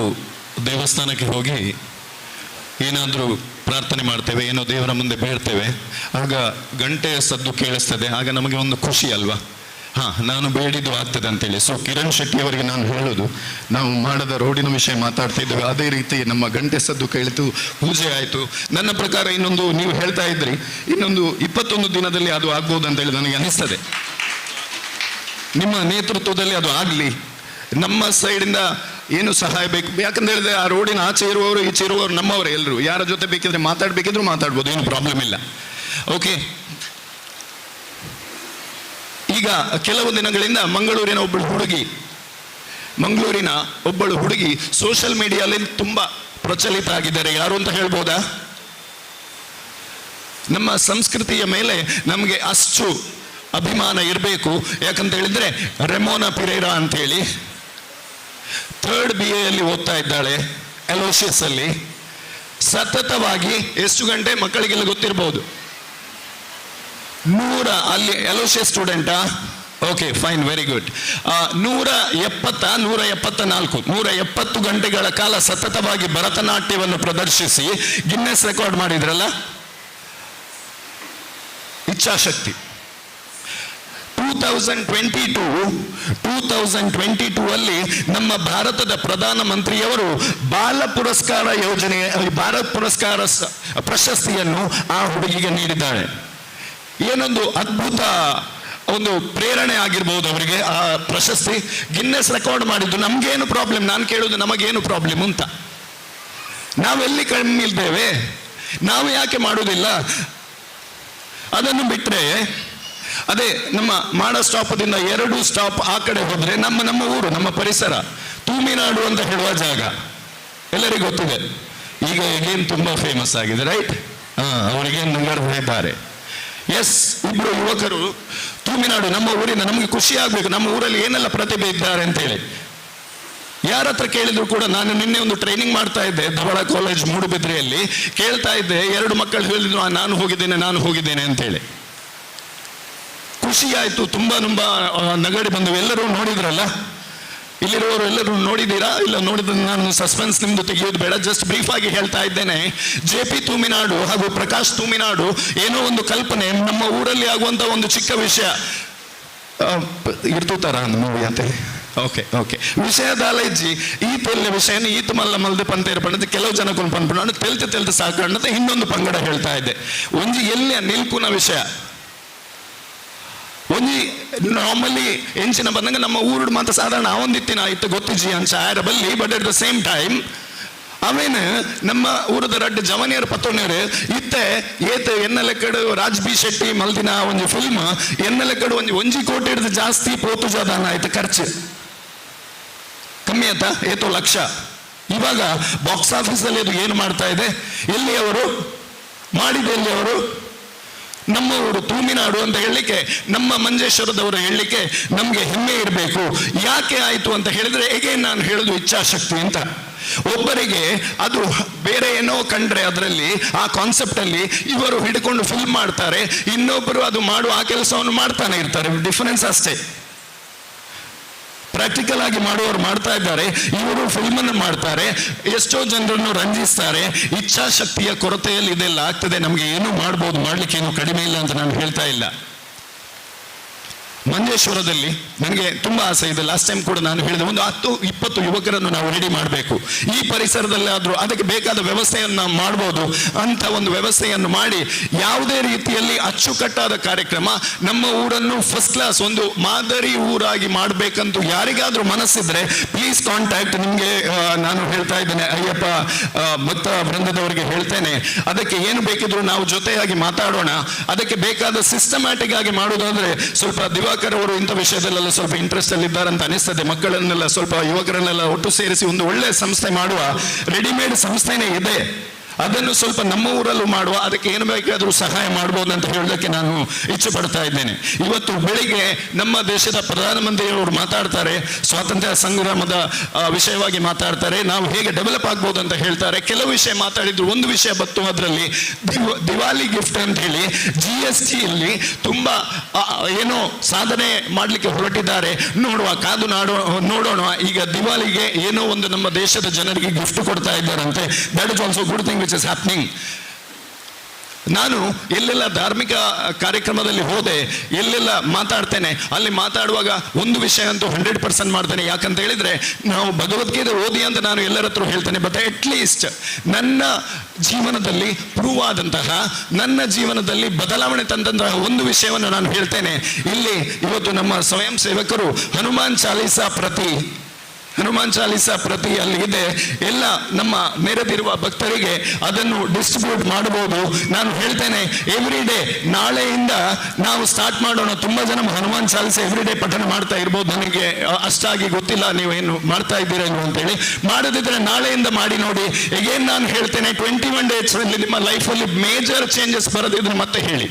ದೇವಸ್ಥಾನಕ್ಕೆ ಹೋಗಿ ಏನಾದರೂ ಪ್ರಾರ್ಥನೆ ಮಾಡ್ತೇವೆ, ಏನೋ ದೇವರ ಮುಂದೆ ಬೇಡ್ತೇವೆ, ಆಗ ಗಂಟೆಯ ಸದ್ದು ಕೇಳಿಸ್ತದೆ, ಆಗ ನಮಗೆ ಒಂದು ಖುಷಿ ಅಲ್ವಾ, ನಾನು ಬೇಡಿದ್ದು ಆಗ್ತದೆ ಅಂತೇಳಿ. ಸೊ ಕಿರಣ್ ಶೆಟ್ಟಿ ಅವರಿಗೆ ನಾನು ಹೇಳೋದು, ನಾವು ಮಾಡದ ರೋಡಿನ ವಿಷಯ ಮಾತಾಡ್ತಾ ಇದ್ದೇವೆ, ಅದೇ ರೀತಿ ನಮ್ಮ ಗಂಟೆ ಸದ್ದು ಕೇಳಿತು, ಪೂಜೆ ಆಯಿತು. ನನ್ನ ಪ್ರಕಾರ ಇನ್ನೊಂದು ನೀವು ಹೇಳ್ತಾ ಇದ್ರಿ, ಇನ್ನೊಂದು 21 ದಿನದಲ್ಲಿ ಅದು ಆಗ್ಬೋದು ಅಂತೇಳಿ ನನಗೆ ಅನಿಸ್ತದೆ. ನಿಮ್ಮ ನೇತೃತ್ವದಲ್ಲಿ ಅದು ಆಗಲಿ. ನಮ್ಮ ಸೈಡಿಂದ ಏನು ಸಹಾಯ ಬೇಕು, ಯಾಕಂತ ಹೇಳಿದ್ರೆ ಆ ರೋಡಿನ ಆಚೆ ಇರುವವರು ಈಚೆ ಇರುವವರು ನಮ್ಮವರೇ ಎಲ್ಲರೂ. ಯಾರ ಜೊತೆ ಬೇಕಿದ್ರೆ ಮಾತಾಡಬೇಕಿದ್ರು ಮಾತಾಡ್ಬೋದು, ಏನು ಪ್ರಾಬ್ಲಮ್ ಇಲ್ಲ. ಓಕೆ, ಈಗ ಕೆಲವು ದಿನಗಳಿಂದ ಮಂಗಳೂರಿನ ಒಬ್ಬಳು ಹುಡುಗಿ ಸೋಷಿಯಲ್ ಮೀಡಿಯಾದಲ್ಲಿ ತುಂಬಾ ಪ್ರಚಲಿತ ಆಗಿದ್ದಾರೆ. ಯಾರು ಅಂತ ಹೇಳ್ಬೋದಾ? ನಮ್ಮ ಸಂಸ್ಕೃತಿಯ ಮೇಲೆ ನಮಗೆ ಅಷ್ಟು ಅಭಿಮಾನ ಇರಬೇಕು. ಯಾಕಂತ ಹೇಳಿದ್ರೆ ರೆಮೋನಾ ಪಿರೇರಾ ಅಂತೇಳಿ 3rd BA ಅಲ್ಲಿ ಓದ್ತಾ ಇದ್ದಾಳೆ, ಅಲೋಷಿಯಸ್ ಅಲ್ಲಿ. ಸತತವಾಗಿ ಎಷ್ಟು ಗಂಟೆ ಮಕ್ಕಳಿಗೆಲ್ಲ ಗೊತ್ತಿರಬಹುದು, 100 ಅಲ್ಲಿ ಅಲೋಷಿಯಸ್ ಸ್ಟೂಡೆಂಟಾ? Okay, fine, very good. 170 ಗಂಟೆಗಳ ಕಾಲ ಸತತವಾಗಿ ಭರತನಾಟ್ಯವನ್ನು ಪ್ರದರ್ಶಿಸಿ ಗಿನ್ನೆಸ್ ರೆಕಾರ್ಡ್ ಮಾಡಿದ್ರಲ್ಲ. ಇಚ್ಛಾಶಕ್ತಿ. 2022 ಅಲ್ಲಿ ನಮ್ಮ ಭಾರತದ ಪ್ರಧಾನಮಂತ್ರಿಯವರು ಬಾಲ ಪುರಸ್ಕಾರ ಪ್ರಶಸ್ತಿಯನ್ನು ಆ ಹುಡುಗಿಗೆ ನೀಡಿದ್ದಾರೆ. ಏನೊಂದು ಅದ್ಭುತ ಒಂದು ಪ್ರೇರಣೆ ಆಗಿರ್ಬೋದು ಅವರಿಗೆ ಆ ಪ್ರಶಸ್ತಿ. ಗಿನ್ನೆಸ್ ರೆಕಾರ್ಡ್ ಮಾಡಿದ್ದು. ನಮ್ಗೇನು ಪ್ರಾಬ್ಲಮ್? ನಾನು ಕೇಳೋದು, ನಮಗೇನು ಪ್ರಾಬ್ಲಮ್ ಅಂತ? ನಾವೆಲ್ಲಿ ಕಮ್ಮಿ ಇದ್ದೇವೆ? ನಾವು ಯಾಕೆ ಮಾಡುವುದಿಲ್ಲ? ಅದನ್ನು ಬಿಟ್ಟರೆ ಅದೇ ನಮ್ಮ ಮಾಡ ಸ್ಟಾಪದಿಂದ 2 ಸ್ಟಾಪ್ ಆ ಕಡೆ ಹೋದ್ರೆ ನಮ್ಮ ಊರು, ನಮ್ಮ ಪರಿಸರ, ತೂಮಿನಾಡು ಅಂತ ಹೇಳುವ ಜಾಗ ಎಲ್ಲರಿಗೂ ಗೊತ್ತಿದೆ. ಈಗ ಈಗೇನು ತುಂಬಾ ಫೇಮಸ್ ಆಗಿದೆ, ರೈಟ್? ಅವರಿಗೆ ನಗರದಿದ್ದಾರೆ. ಎಸ್, 2 ಯುವಕರು ತೂಮಿನಾಡು, ನಮ್ಮ ಊರಿನ, ನಮಗೆ ಖುಷಿ ಆಗ್ಬೇಕು ನಮ್ಮ ಊರಲ್ಲಿ ಏನೆಲ್ಲ ಪ್ರತಿಭೆ ಇದ್ದಾರೆ ಅಂತೇಳಿ. ಯಾರ ಹತ್ರ ಕೇಳಿದ್ರು ಕೂಡ, ನಾನು ನಿನ್ನೆ ಒಂದು ಟ್ರೈನಿಂಗ್ ಮಾಡ್ತಾ ಇದ್ದೆ ಧವಳ ಕಾಲೇಜ್ ಮೂಡುಬಿದ್ರೆಯಲ್ಲಿ, ಕೇಳ್ತಾ ಇದ್ದೆ, 2 ಮಕ್ಕಳು ಹೇಳಿದ್ರು ನಾನು ಹೋಗಿದ್ದೇನೆ ಅಂತೇಳಿ. ಖುಷಿ ಆಯ್ತು, ತುಂಬಾ ನಗಡಿ ಬಂದವು. ಎಲ್ಲರೂ ನೋಡಿದ್ರಲ್ಲ, ಇಲ್ಲಿರುವವರು ಎಲ್ಲರೂ ನೋಡಿದ್ದೀರಾ? ಇಲ್ಲ ನೋಡಿದ್ರೆ ನಾನು ಸಸ್ಪೆನ್ಸ್ ನಿಮ್ದು ತೆಗೆಯೋದು ಬೇಡ, ಜಸ್ಟ್ ಬ್ರೀಫ್ ಆಗಿ ಹೇಳ್ತಾ ಇದ್ದೇನೆ. JP ತೂಮಿನಾಡು ಹಾಗೂ ಪ್ರಕಾಶ್ ತೂಮಿನಾಡು ಏನೋ ಒಂದು ಕಲ್ಪನೆ, ನಮ್ಮ ಊರಲ್ಲಿ ಆಗುವಂತ ಒಂದು ಚಿಕ್ಕ ವಿಷಯ ಇರ್ತೂತಾರ ಮೂವಿ ಅಂತೇಳಿ. ಓಕೆ, ವಿಷಯದಾಲೈಜಿ ಈತೆಲ್ಲ ವಿಷಯನ ಈತ ಮಲ್ಲದೆ ಪಂತೇರು ಪಂಡದ ಕೆಲವು ಜನಕೊಂಡು ಪಂಪುಂಡು ತೆಲ್ತೆ ಸಾಕಂಡ ಇನ್ನೊಂದು ಪಂಗಡ ಹೇಳ್ತಾ ಇದ್ದೆ. ಒಂಜಿ ಎಲ್ಲಿ ನಿಲ್ಕುನ ವಿಷಯ ಒಂಜಿ ನಾರ್ಮಲಿ ಎಂಚಿನ ಬಂದಂಗ ನಮ್ಮ ಊರು ಮಾತ್ರ ಸಾಧಾರಣ ಅವೊಂದಿತ್ತಿನ ಇತ್ತು ಗೊತ್ತಿಜಿ ಅಂಚ ಆಯರ ಬಲ್ಲಿ. But at the same time ಅವೇನು ನಮ್ಮ ಊರದ ರಡ್ಡು ಜವನಿಯರು ಪತ್ತೊಣ್ಣರು ಇತ್ತೆ ಏತ್ ಎನ್ನ ಲೆಕ್ಕಡು ರಾಜ್ ಬಿ ಶೆಟ್ಟಿ ಮಲ್ದಿನ ಒಂದು ಫಿಲ್ಮ್ ಎನ್ನ ಲೆಕ್ಕಡು ಒಂಜಿ ಕೋಟಿ ಹಿಡಿದು ಜಾಸ್ತಿ ಪೋತು ಜಾದಾನ ಆಯ್ತು. ಖರ್ಚು ಕಮ್ಮಿ ಆಯ್ತಾ? ಏತೋ ಲಕ್ಷ. ಇವಾಗ ಬಾಕ್ಸ್ ಆಫೀಸಲ್ಲಿ ಅದು ಏನು ಮಾಡ್ತಾ ಇದೆ? ಎಲ್ಲಿ ಅವರು ಮಾಡಿದೆ? ಎಲ್ಲಿ ಅವರು? ನಮ್ಮ ಊರು ತೂಮಿನಾಡು ಅಂತ ಹೇಳಲಿಕ್ಕೆ, ನಮ್ಮ ಮಂಜೇಶ್ವರದವರು ಹೇಳಲಿಕ್ಕೆ ನಮ್ಗೆ ಹೆಮ್ಮೆ ಇರಬೇಕು. ಯಾಕೆ ಆಯ್ತು ಅಂತ ಹೇಳಿದ್ರೆ, ಹೇಗೆ ನಾನು ಹೇಳುದು ಇಚ್ಛಾಶಕ್ತಿ ಅಂತ. ಒಬ್ಬರಿಗೆ ಅದು ಬೇರೆ ಏನೋ ಕಂಡ್ರೆ ಅದರಲ್ಲಿ ಆ ಕಾನ್ಸೆಪ್ಟ್ ಅಲ್ಲಿ ಇವರು ಹಿಡ್ಕೊಂಡು ಫಿಲ್ಮ್ ಮಾಡ್ತಾರೆ, ಇನ್ನೊಬ್ಬರು ಅದು ಮಾಡುವ ಆ ಕೆಲಸವನ್ನು ಮಾಡ್ತಾನೆ ಇರ್ತಾರೆ. ಡಿಫರೆನ್ಸ್ ಅಷ್ಟೇ. ಪ್ರಾಕ್ಟಿಕಲ್ ಆಗಿ ಮಾಡುವವರು ಮಾಡ್ತಾ ಇದ್ದಾರೆ, ಇವರು ಫಿಲ್ಮ್ ಅನ್ನು ಮಾಡ್ತಾರೆ, ಎಷ್ಟೋ ಜನರನ್ನು ರಂಜಿಸ್ತಾರೆ. ಇಚ್ಛಾಶಕ್ತಿಯ ಕೊರತೆಯಲ್ಲಿ ಇದೆಲ್ಲ ಆಗ್ತದೆ. ನಮ್ಗೆ ಏನು ಮಾಡ್ಬೋದು, ಮಾಡ್ಲಿಕ್ಕೆ ಏನು ಕಡಿಮೆ ಇಲ್ಲ ಅಂತ ನಾನು ಹೇಳ್ತಾ ಇಲ್ಲ. ಮಂಜೇಶ್ವರದಲ್ಲಿ ನನಗೆ ತುಂಬಾ ಆಸೆ ಇದೆ. ಲಾಸ್ಟ್ ಟೈಮ್ ಕೂಡ ನಾನು ಹೇಳಿದೆ, ಒಂದು 10-20 ಯುವಕರನ್ನು ನಾವು ರೆಡಿ ಮಾಡಬೇಕು. ಈ ಪರಿಸರದಲ್ಲಿ ಆದ್ರೂ ಅದಕ್ಕೆ ಬೇಕಾದ ವ್ಯವಸ್ಥೆಯನ್ನು ನಾವು ಮಾಡ್ಬೋದು ಅಂತ ಒಂದು ವ್ಯವಸ್ಥೆಯನ್ನು ಮಾಡಿ, ಯಾವುದೇ ರೀತಿಯಲ್ಲಿ ಅಚ್ಚುಕಟ್ಟಾದ ಕಾರ್ಯಕ್ರಮ ನಮ್ಮ ಊರನ್ನು ಫಸ್ಟ್ ಕ್ಲಾಸ್ ಒಂದು ಮಾದರಿ ಊರಾಗಿ ಮಾಡಬೇಕಂತೂ ಯಾರಿಗಾದ್ರೂ ಮನಸ್ಸಿದ್ರೆ ಪ್ಲೀಸ್ ಕಾಂಟ್ಯಾಕ್ಟ್. ನಿಮ್ಗೆ ನಾನು ಹೇಳ್ತಾ ಇದ್ದೇನೆ, ಅಯ್ಯಪ್ಪ ಭಕ್ತ ವೃಂದದವರಿಗೆ ಹೇಳ್ತೇನೆ, ಅದಕ್ಕೆ ಏನು ಬೇಕಿದ್ರು ನಾವು ಜೊತೆಯಾಗಿ ಮಾತಾಡೋಣ. ಅದಕ್ಕೆ ಬೇಕಾದ ಸಿಸ್ಟಮ್ಯಾಟಿಕ್ ಆಗಿ ಮಾಡೋದಾದ್ರೆ ಸ್ವಲ್ಪ ದಿವಾಕರ್ ಅವರು ಇಂಥ ವಿಷಯದಲ್ಲೆಲ್ಲ ಸ್ವಲ್ಪ ಇಂಟ್ರೆಸ್ಟ್ ಅಲ್ಲಿ ಇದ್ದಾರೆ ಅಂತ ಅನಿಸ್ತದೆ. ಮಕ್ಕಳನ್ನೆಲ್ಲ ಸ್ವಲ್ಪ ಯುವಕರನ್ನೆಲ್ಲ ಒಟ್ಟು ಸೇರಿಸಿ ಒಂದು ಒಳ್ಳೆ ಸಂಸ್ಥೆ ಮಾಡುವ ರೆಡಿಮೇಡ್ ಸಂಸ್ಥೆನೇ ಇದೆ. ಅದನ್ನು ಸ್ವಲ್ಪ ನಮ್ಮ ಊರಲ್ಲೂ ಮಾಡುವ, ಅದಕ್ಕೆ ಏನು ಬೇಕಾದರೂ ಸಹಾಯ ಮಾಡ್ಬೋದು ಅಂತ ಹೇಳೋದಕ್ಕೆ ನಾನು ಇಚ್ಛೆ ಪಡ್ತಾ ಇದ್ದೇನೆ. ಇವತ್ತು ಬೆಳಿಗ್ಗೆ ನಮ್ಮ ದೇಶದ ಪ್ರಧಾನಮಂತ್ರಿಯವರು ಮಾತಾಡ್ತಾರೆ, ಸ್ವಾತಂತ್ರ್ಯ ಸಂಗ್ರಾಮದ ವಿಷಯವಾಗಿ ಮಾತಾಡ್ತಾರೆ, ನಾವು ಹೇಗೆ ಡೆವಲಪ್ ಆಗ್ಬೋದು ಅಂತ ಹೇಳ್ತಾರೆ. ಕೆಲವು ವಿಷಯ ಮಾತಾಡಿದ್ರು, ಒಂದು ವಿಷಯ ಬತ್ತು ಅದರಲ್ಲಿ ದಿವಾಲಿ ಗಿಫ್ಟ್ ಅಂತ ಹೇಳಿ GST ಇಲ್ಲಿ ತುಂಬಾ ಏನೋ ಸಾಧನೆ ಮಾಡ್ಲಿಕ್ಕೆ ಹೊರಟಿದ್ದಾರೆ. ನೋಡುವ, ಕಾದು ನೋಡೋಣ. ಈಗ ದಿವಾಲಿಗೆ ಏನೋ ಒಂದು ನಮ್ಮ ದೇಶದ ಜನರಿಗೆ ಗಿಫ್ಟ್ ಕೊಡ್ತಾ ಇದ್ದಾರಂತೆ. That is also good thing which is happening. ನಾನು ಎಲ್ಲೆಲ್ಲ ಧಾರ್ಮಿಕ ಕಾರ್ಯಕ್ರಮದಲ್ಲಿ ಹೋದೆ, ಎಲ್ಲೆಲ್ಲ ಮಾತಾಡ್ತೇನೆ, ಅಲ್ಲಿ ಮಾತಾಡುವಾಗ ಒಂದು ವಿಷಯ ಅಂತೂ 100% ಮಾಡ್ತೇನೆ. ಯಾಕಂತ ಹೇಳಿದ್ರೆ ನಾವು ಭಗವದ್ಗೀತೆ ಓದಿ ಅಂತ ನಾನು ಎಲ್ಲರ ಹತ್ರ ಹೇಳ್ತೇನೆ. ಬಟ್ ಅಟ್ ಲೀಸ್ಟ್ ನನ್ನ ಜೀವನದಲ್ಲಿ ಪ್ರೂವ್ ಆದಂತಹ, ನನ್ನ ಜೀವನದಲ್ಲಿ ಬದಲಾವಣೆ ತಂದಂತಹ ಒಂದು ವಿಷಯವನ್ನು ನಾನು ಹೇಳ್ತೇನೆ. ಇಲ್ಲಿ ಇವತ್ತು ನಮ್ಮ ಸ್ವಯಂ ಸೇವಕರು ಹನುಮಾನ್ ಚಾಲೀಸ ಪ್ರತಿ ಅಲ್ಲಿ ಇದೆ. ಎಲ್ಲ ನಮ್ಮ ನೆರೆದಿರುವ ಭಕ್ತರಿಗೆ ಅದನ್ನು ಡಿಸ್ಟ್ರಿಬ್ಯೂಟ್ ಮಾಡಬಹುದು. ನಾನು ಹೇಳ್ತೇನೆ, ಎವ್ರಿ ಡೇ ನಾಳೆಯಿಂದ ನಾವು ಸ್ಟಾರ್ಟ್ ಮಾಡೋಣ. ತುಂಬಾ ಜನ ಹನುಮಾನ್ ಚಾಲೀಸ ಎವ್ರಿ ಡೇ ಪಠಣ ಮಾಡ್ತಾ ಇರ್ಬೋದು, ನನಗೆ ಅಷ್ಟಾಗಿ ಗೊತ್ತಿಲ್ಲ ನೀವೇನು ಮಾಡ್ತಾ ಇದ್ದೀರೇನು ಅಂತೇಳಿ. ಮಾಡದಿದ್ರೆ ನಾಳೆಯಿಂದ ಮಾಡಿ ನೋಡಿ. ಈಗೇನು ನಾನು ಹೇಳ್ತೇನೆ, 21 days ನಿಮ್ಮ ಲೈಫಲ್ಲಿ ಮೇಜರ್ ಚೇಂಜಸ್ ಬರೋದಿದ್ರೆ ಮತ್ತೆ ಹೇಳಿ.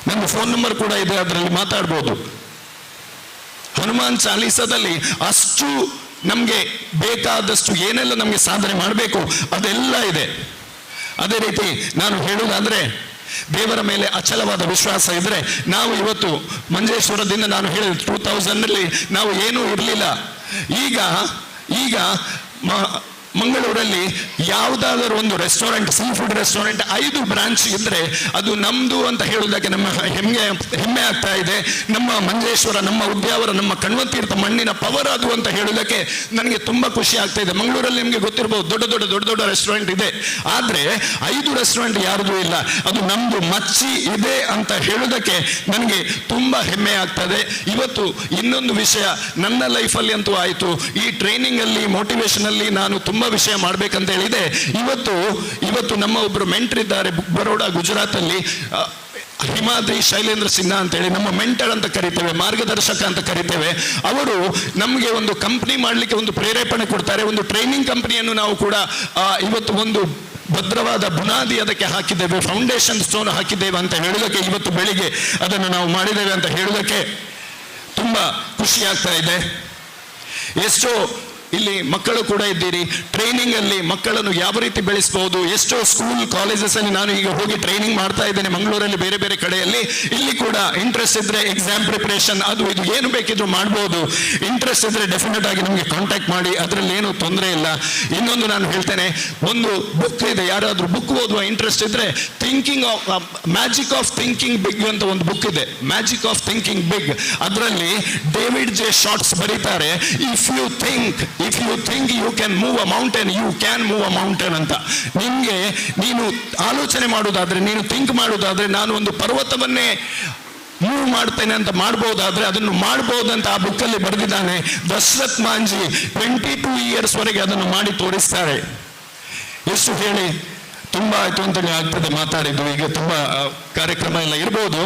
ನನ್ನ ಫೋನ್ ನಂಬರ್ ಕೂಡ ಇದೆ, ಅದರಲ್ಲಿ ಮಾತಾಡ್ಬೋದು. ಹನುಮಾನ್ ಚಾಲೀಸದಲ್ಲಿ ಅಷ್ಟು ನಮಗೆ ಬೇಕಾದಷ್ಟು ಏನೆಲ್ಲ ನಮಗೆ ಸಾಧನೆ ಮಾಡಬೇಕು ಅದೆಲ್ಲ ಇದೆ. ಅದೇ ರೀತಿ ನಾನು ಹೇಳುವುದಾದ್ರೆ, ದೇವರ ಮೇಲೆ ಅಚಲವಾದ ವಿಶ್ವಾಸ ಇದ್ರೆ, ನಾವು ಇವತ್ತು ಮಂಜೇಶ್ವರದಿಂದ ನಾನು ಹೇಳಿದ 2000 ನಾವು ಏನೂ ಇರಲಿಲ್ಲ. ಈಗ ಮಂಗಳೂರಲ್ಲಿ ಯಾವುದಾದರೂ ಒಂದು restaurant, sea food restaurant 5 branch ಇದ್ರೆ ಅದು ನಮ್ದು ಅಂತ ಹೇಳುವುದಕ್ಕೆ ನಮ್ಮ ಹೆಮ್ಮೆ ಆಗ್ತಾ ಇದೆ. ನಮ್ಮ ಮಂಜೇಶ್ವರ, ನಮ್ಮ ಉದ್ಯಾವರ, ನಮ್ಮ ಕಣ್ವತೀರ್ಥ ಮಣ್ಣಿನ ಪವರ್ ಅದು ಅಂತ ಹೇಳುವುದಕ್ಕೆ ನನಗೆ ತುಂಬಾ ಖುಷಿ ಆಗ್ತಾ ಇದೆ. ಮಂಗಳೂರಲ್ಲಿ ನಿಮಗೆ ಗೊತ್ತಿರಬಹುದು, ದೊಡ್ಡ ರೆಸ್ಟೋರೆಂಟ್ ಇದೆ, ಆದ್ರೆ 5 ರೆಸ್ಟೋರೆಂಟ್ ಯಾರ್ದು ಇಲ್ಲ, ಅದು ನಮ್ದು ಮಚ್ಚಿ ಇದೆ ಅಂತ ಹೇಳುವುದಕ್ಕೆ ನನಗೆ ತುಂಬಾ ಹೆಮ್ಮೆ ಆಗ್ತದೆ. ಇವತ್ತು ಇನ್ನೊಂದು ವಿಷಯ ನನ್ನ ಲೈಫಲ್ಲಿ ಅಂತೂ ಆಯಿತು, ಈ ಟ್ರೈನಿಂಗ್ ಅಲ್ಲಿ, ಮೋಟಿವೇಶನ್ ಅಲ್ಲಿ ನಾನು ತುಂಬಾ ವಿಷಯ ಮಾಡ್ಬೇಕಂತ ಹೇಳಿದೆ. ಇವತ್ತು ನಮ್ಮ ಒಬ್ರು ಮೆಂಟರ್ ಇದ್ದಾರೆ ಬರೋಡಾ, ಗುಜರಾತ್ ಅಲ್ಲಿ, ಹಿಮಾದ್ರಿ ಶೈಲೇಂದ್ರ ಸಿನ್ಹಾ ಅಂತೇಳಿ, ನಮ್ಮ ಮೆಂಟರ್ ಅಂತ ಕರಿತೇವೆ, ಮಾರ್ಗದರ್ಶಕ ಅಂತ ಕರಿತೇವೆ. ಅವರು ನಮಗೆ ಒಂದು ಕಂಪನಿ ಮಾಡಲಿಕ್ಕೆ ಒಂದು ಪ್ರೇರೇಪಣೆ ಕೊಡ್ತಾರೆ. ಒಂದು ಟ್ರೈನಿಂಗ್ ಕಂಪನಿಯನ್ನು ನಾವು ಕೂಡ ಇವತ್ತು ಒಂದು ಭದ್ರವಾದ ಬುನಾದಿ ಅದಕ್ಕೆ ಹಾಕಿದ್ದೇವೆ, ಫೌಂಡೇಶನ್ ಸ್ಟೋನ್ ಹಾಕಿದ್ದೇವೆ ಅಂತ ಹೇಳೋದಕ್ಕೆ, ಇವತ್ತು ಬೆಳಿಗ್ಗೆ ಅದನ್ನು ನಾವು ಮಾಡಿದ್ದೇವೆ ಅಂತ ಹೇಳೋದಕ್ಕೆ ತುಂಬಾ ಖುಷಿ ಆಗ್ತಾ ಇದೆ. ಎಷ್ಟೋ ಇಲ್ಲಿ ಮಕ್ಕಳು ಕೂಡ ಇದ್ದೀರಿ. ಟ್ರೈನಿಂಗ್ ಅಲ್ಲಿ ಮಕ್ಕಳನ್ನು ಯಾವ ರೀತಿ ಬೆಳೆಸಬಹುದು, ಎಷ್ಟೋ ಸ್ಕೂಲ್ ಕಾಲೇಜಸ್ ಅಲ್ಲಿ ನಾನು ಈಗ ಹೋಗಿ ಟ್ರೈನಿಂಗ್ ಮಾಡ್ತಾ ಇದ್ದೇನೆ, ಮಂಗಳೂರಲ್ಲಿ, ಬೇರೆ ಕಡೆಯಲ್ಲಿ. ಇಲ್ಲಿ ಕೂಡ ಇಂಟ್ರೆಸ್ಟ್ ಇದ್ರೆ ಎಕ್ಸಾಮ್ ಪ್ರಿಪರೇಷನ್ ಅದು ಇದು ಏನು ಬೇಕಿದ್ರು ಮಾಡ್ಬೋದು. ಇಂಟ್ರೆಸ್ಟ್ ಇದ್ರೆ ಡೆಫಿನೆಟ್ ಆಗಿ ನಮಗೆ ಕಾಂಟ್ಯಾಕ್ಟ್ ಮಾಡಿ, ಅದರಲ್ಲಿ ಏನು ತೊಂದರೆ ಇಲ್ಲ. ಇನ್ನೊಂದು ನಾನು ಹೇಳ್ತೇನೆ, ಒಂದು ಬುಕ್ ಇದೆ, ಯಾರಾದ್ರೂ ಬುಕ್ ಓದುವ ಇಂಟ್ರೆಸ್ಟ್ ಇದ್ರೆ ಮ್ಯಾಜಿಕ್ ಆಫ್ ಥಿಂಕಿಂಗ್ ಬಿಗ್ ಅಂತ ಒಂದು ಬುಕ್ ಇದೆ, ಮ್ಯಾಜಿಕ್ ಆಫ್ ಥಿಂಕಿಂಗ್ ಬಿಗ್. ಅದರಲ್ಲಿ ಡೇವಿಡ್ ಜೆ ಶಾರ್ಟ್ಸ್ ಬರೀತಾರೆ, if you think you can move a mountain, you can move a mountain ಅಂತ. ನೀನು ಆಲೋಚನೆ ಮಾಡುವುದಾದ್ರೆ, ನೀನು ಥಿಂಕ್ ಮಾಡುವುದಾದ್ರೆ, ನಾನು ಒಂದು ಪರ್ವತವನ್ನೇ ಮೂವ್ ಮಾಡ್ತೇನೆ ಅಂತ ಮಾಡ್ಬೋದಾದ್ರೆ ಅದನ್ನು ಮಾಡ್ಬೋದಂತ ಆ ಬುಕ್ಕಲ್ಲಿ ಬರೆದಿದ್ದಾನೆ. ದಶರಥ್ ಮಾಂಜಿ 22 years ವರೆಗೆ ಅದನ್ನು ಮಾಡಿ ತೋರಿಸ್ತಾರೆ. ಎಷ್ಟು ಹೇಳಿ ತುಂಬಾ ಆಯ್ತು ಅಂತೇಳಿ ಆಗ್ತದೆ ಮಾತಾಡಿದ್ದು. ಈಗ ತುಂಬಾ ಕಾರ್ಯಕ್ರಮ ಎಲ್ಲ ಇರ್ಬೋದು.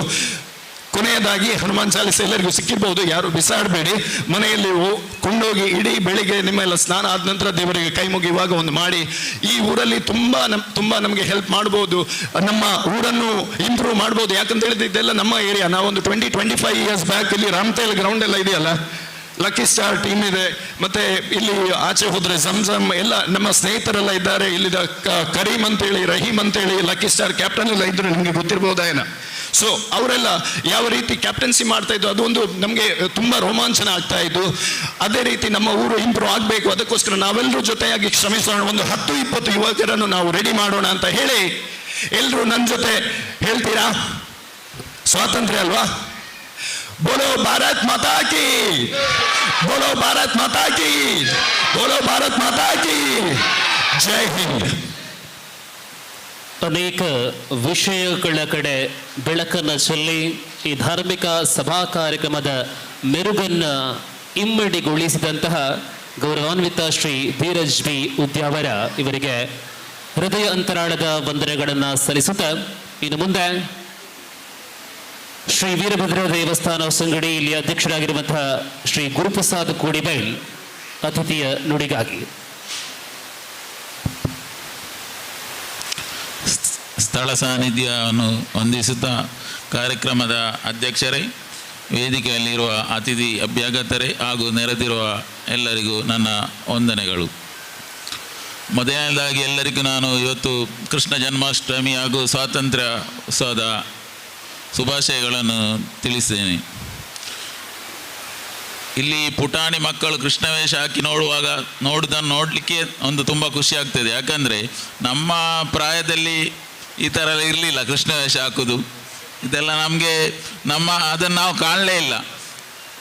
ಕೊನೆಯದಾಗಿ ಹನುಮಾನ್ ಚಾಲೀಸ ಎಲ್ಲರಿಗೂ ಸಿಕ್ಕಿರ್ಬೋದು, ಯಾರು ಬಿಸಾಡಬೇಡಿ. ಮನೆಯಲ್ಲಿ ಕೊಂಡೋಗಿ ಇಡೀ ಬೆಳಿಗ್ಗೆ ನಿಮ್ಮೆಲ್ಲ ಸ್ನಾನ ಆದ ನಂತರ ದೇವರಿಗೆ ಕೈ ಮುಗಿಯುವಾಗ ಒಂದು ಮಾಡಿ. ಈ ಊರಲ್ಲಿ ತುಂಬಾ ನಮಗೆ ಹೆಲ್ಪ್ ಮಾಡ್ಬೋದು, ನಮ್ಮ ಊರನ್ನು ಇಂಪ್ರೂವ್ ಮಾಡ್ಬೋದು. ಯಾಕಂತ ಹೇಳಿದ್ರೆ ಇದೆಲ್ಲ ನಮ್ಮ ಏರಿಯಾ. ನಾವೊಂದು 20-25 years ಬ್ಯಾಕ್ ಇಲ್ಲಿ ರಾಮತೇಲ್ ಗ್ರೌಂಡ್ ಎಲ್ಲ ಇದೆಯಲ್ಲ, ಲಕ್ಕಿ ಸ್ಟಾರ್ ಟೀಮ್ ಇದೆ, ಮತ್ತೆ ಇಲ್ಲಿ ಆಚೆ ಹೋದ್ರೆ ಜಮ್ ಎಲ್ಲ ನಮ್ಮ ಸ್ನೇಹಿತರೆಲ್ಲ ಇದ್ದಾರೆ. ಇಲ್ಲಿದ ಕರೀಮ್ ಅಂತೇಳಿ, ರಹೀಮ್ ಅಂತೇಳಿ ಲಕ್ಕಿ ಸ್ಟಾರ್ ಕ್ಯಾಪ್ಟನ್ ಎಲ್ಲ ಇದ್ರು, ನಿಮಗೆ ಗೊತ್ತಿರ್ಬೋದೇನ. ಸೊ ಅವರೆಲ್ಲ ಯಾವ ರೀತಿ ಕ್ಯಾಪ್ಟನ್ಸಿ ಮಾಡ್ತಾ ಇದ್ದು, ಅದೊಂದು ನಮಗೆ ತುಂಬಾ ರೋಮಾಂಚನ ಆಗ್ತಾ ಇದ್ದು. ಅದೇ ರೀತಿ ನಮ್ಮ ಊರು ಇಂಪ್ರೂವ್ ಆಗಬೇಕು, ಅದಕ್ಕೋಸ್ಕರ ನಾವೆಲ್ಲರೂ ಜೊತೆಯಾಗಿ ಶ್ರಮಿಸೋಣ. ಒಂದು 10-20 ಯುವಕರನ್ನು ನಾವು ರೆಡಿ ಮಾಡೋಣ ಅಂತ ಹೇಳಿ, ಎಲ್ಲರೂ ನನ್ನ ಜೊತೆ ಹೇಳ್ತೀರಾ? ಸ್ವಾತಂತ್ರ್ಯ ಅಲ್ವಾ? ಬೋಲೋ ಭಾರತ್ ಮಾತಾ ಕಿ, ಬೋಲೋ ಭಾರತ್ ಮಾತಾ ಕಿ, ಬೋಲೋ ಭಾರತ್ ಮಾತಾ ಕಿ ಜೈ ಹಿಂದ್. ಅನೇಕ ವಿಷಯಗಳ ಕಡೆ ಬೆಳಕನ್ನು ಚೆಲ್ಲಿ ಈ ಧಾರ್ಮಿಕ ಸಭಾ ಕಾರ್ಯಕ್ರಮದ ಮೆರುಗನ್ನು ಇಮ್ಮಡಿಗೊಳಿಸಿದಂತಹ ಗೌರವಾನ್ವಿತ ಶ್ರೀ ಧೀರಜ್ ಬಿ ಉದ್ಯಾವರ ಇವರಿಗೆ ಹೃದಯ ಅಂತರಾಳದ ವಂದನೆಗಳನ್ನು ಸಲ್ಲಿಸುತ್ತಾ, ಇನ್ನು ಮುಂದೆ ಶ್ರೀ ವೀರಭದ್ರ ದೇವಸ್ಥಾನ ಹೊಸಂಗಡಿ ಇಲ್ಲಿ ಅಧ್ಯಕ್ಷರಾಗಿರುವಂತಹ ಶ್ರೀ ಗುರುಪ್ರಸಾದ್ ಕೋಡಿಬೈಲ್ ಅತಿಥಿಯ ನುಡಿಗಾಗಿ. ಸ್ಥಳ ಸಾನ್ನಿಧ್ಯವನ್ನು ಹೊಂದಿಸುತ್ತಾ ಕಾರ್ಯಕ್ರಮದ ಅಧ್ಯಕ್ಷರೇ, ವೇದಿಕೆಯಲ್ಲಿರುವ ಅತಿಥಿ ಅಭ್ಯಾಗತರೇ ಹಾಗೂ ನೆರೆದಿರುವ ಎಲ್ಲರಿಗೂ ನನ್ನ ವಂದನೆಗಳು. ಮೊದಲನೇದಾಗಿ ಎಲ್ಲರಿಗೂ ನಾನು ಇವತ್ತು ಕೃಷ್ಣ ಜನ್ಮಾಷ್ಟಮಿ ಹಾಗೂ ಸ್ವಾತಂತ್ರ್ಯ ಉತ್ಸವದ ಶುಭಾಶಯಗಳನ್ನು ತಿಳಿಸ್ತೇನೆ. ಇಲ್ಲಿ ಪುಟಾಣಿ ಮಕ್ಕಳು ಕೃಷ್ಣ ವೇಷ ಹಾಕಿ ನೋಡಲಿಕ್ಕೆ ಒಂದು ತುಂಬ ಖುಷಿ ಆಗ್ತದೆ. ಯಾಕಂದರೆ ನಮ್ಮ ಪ್ರಾಯದಲ್ಲಿ ಈ ಥರ ಇರಲಿಲ್ಲ ಕೃಷ್ಣ ವೇಷ ಹಾಕೋದು, ಇದೆಲ್ಲ ಅದನ್ನು ನಾವು ಕಾಣಲೇ ಇಲ್ಲ.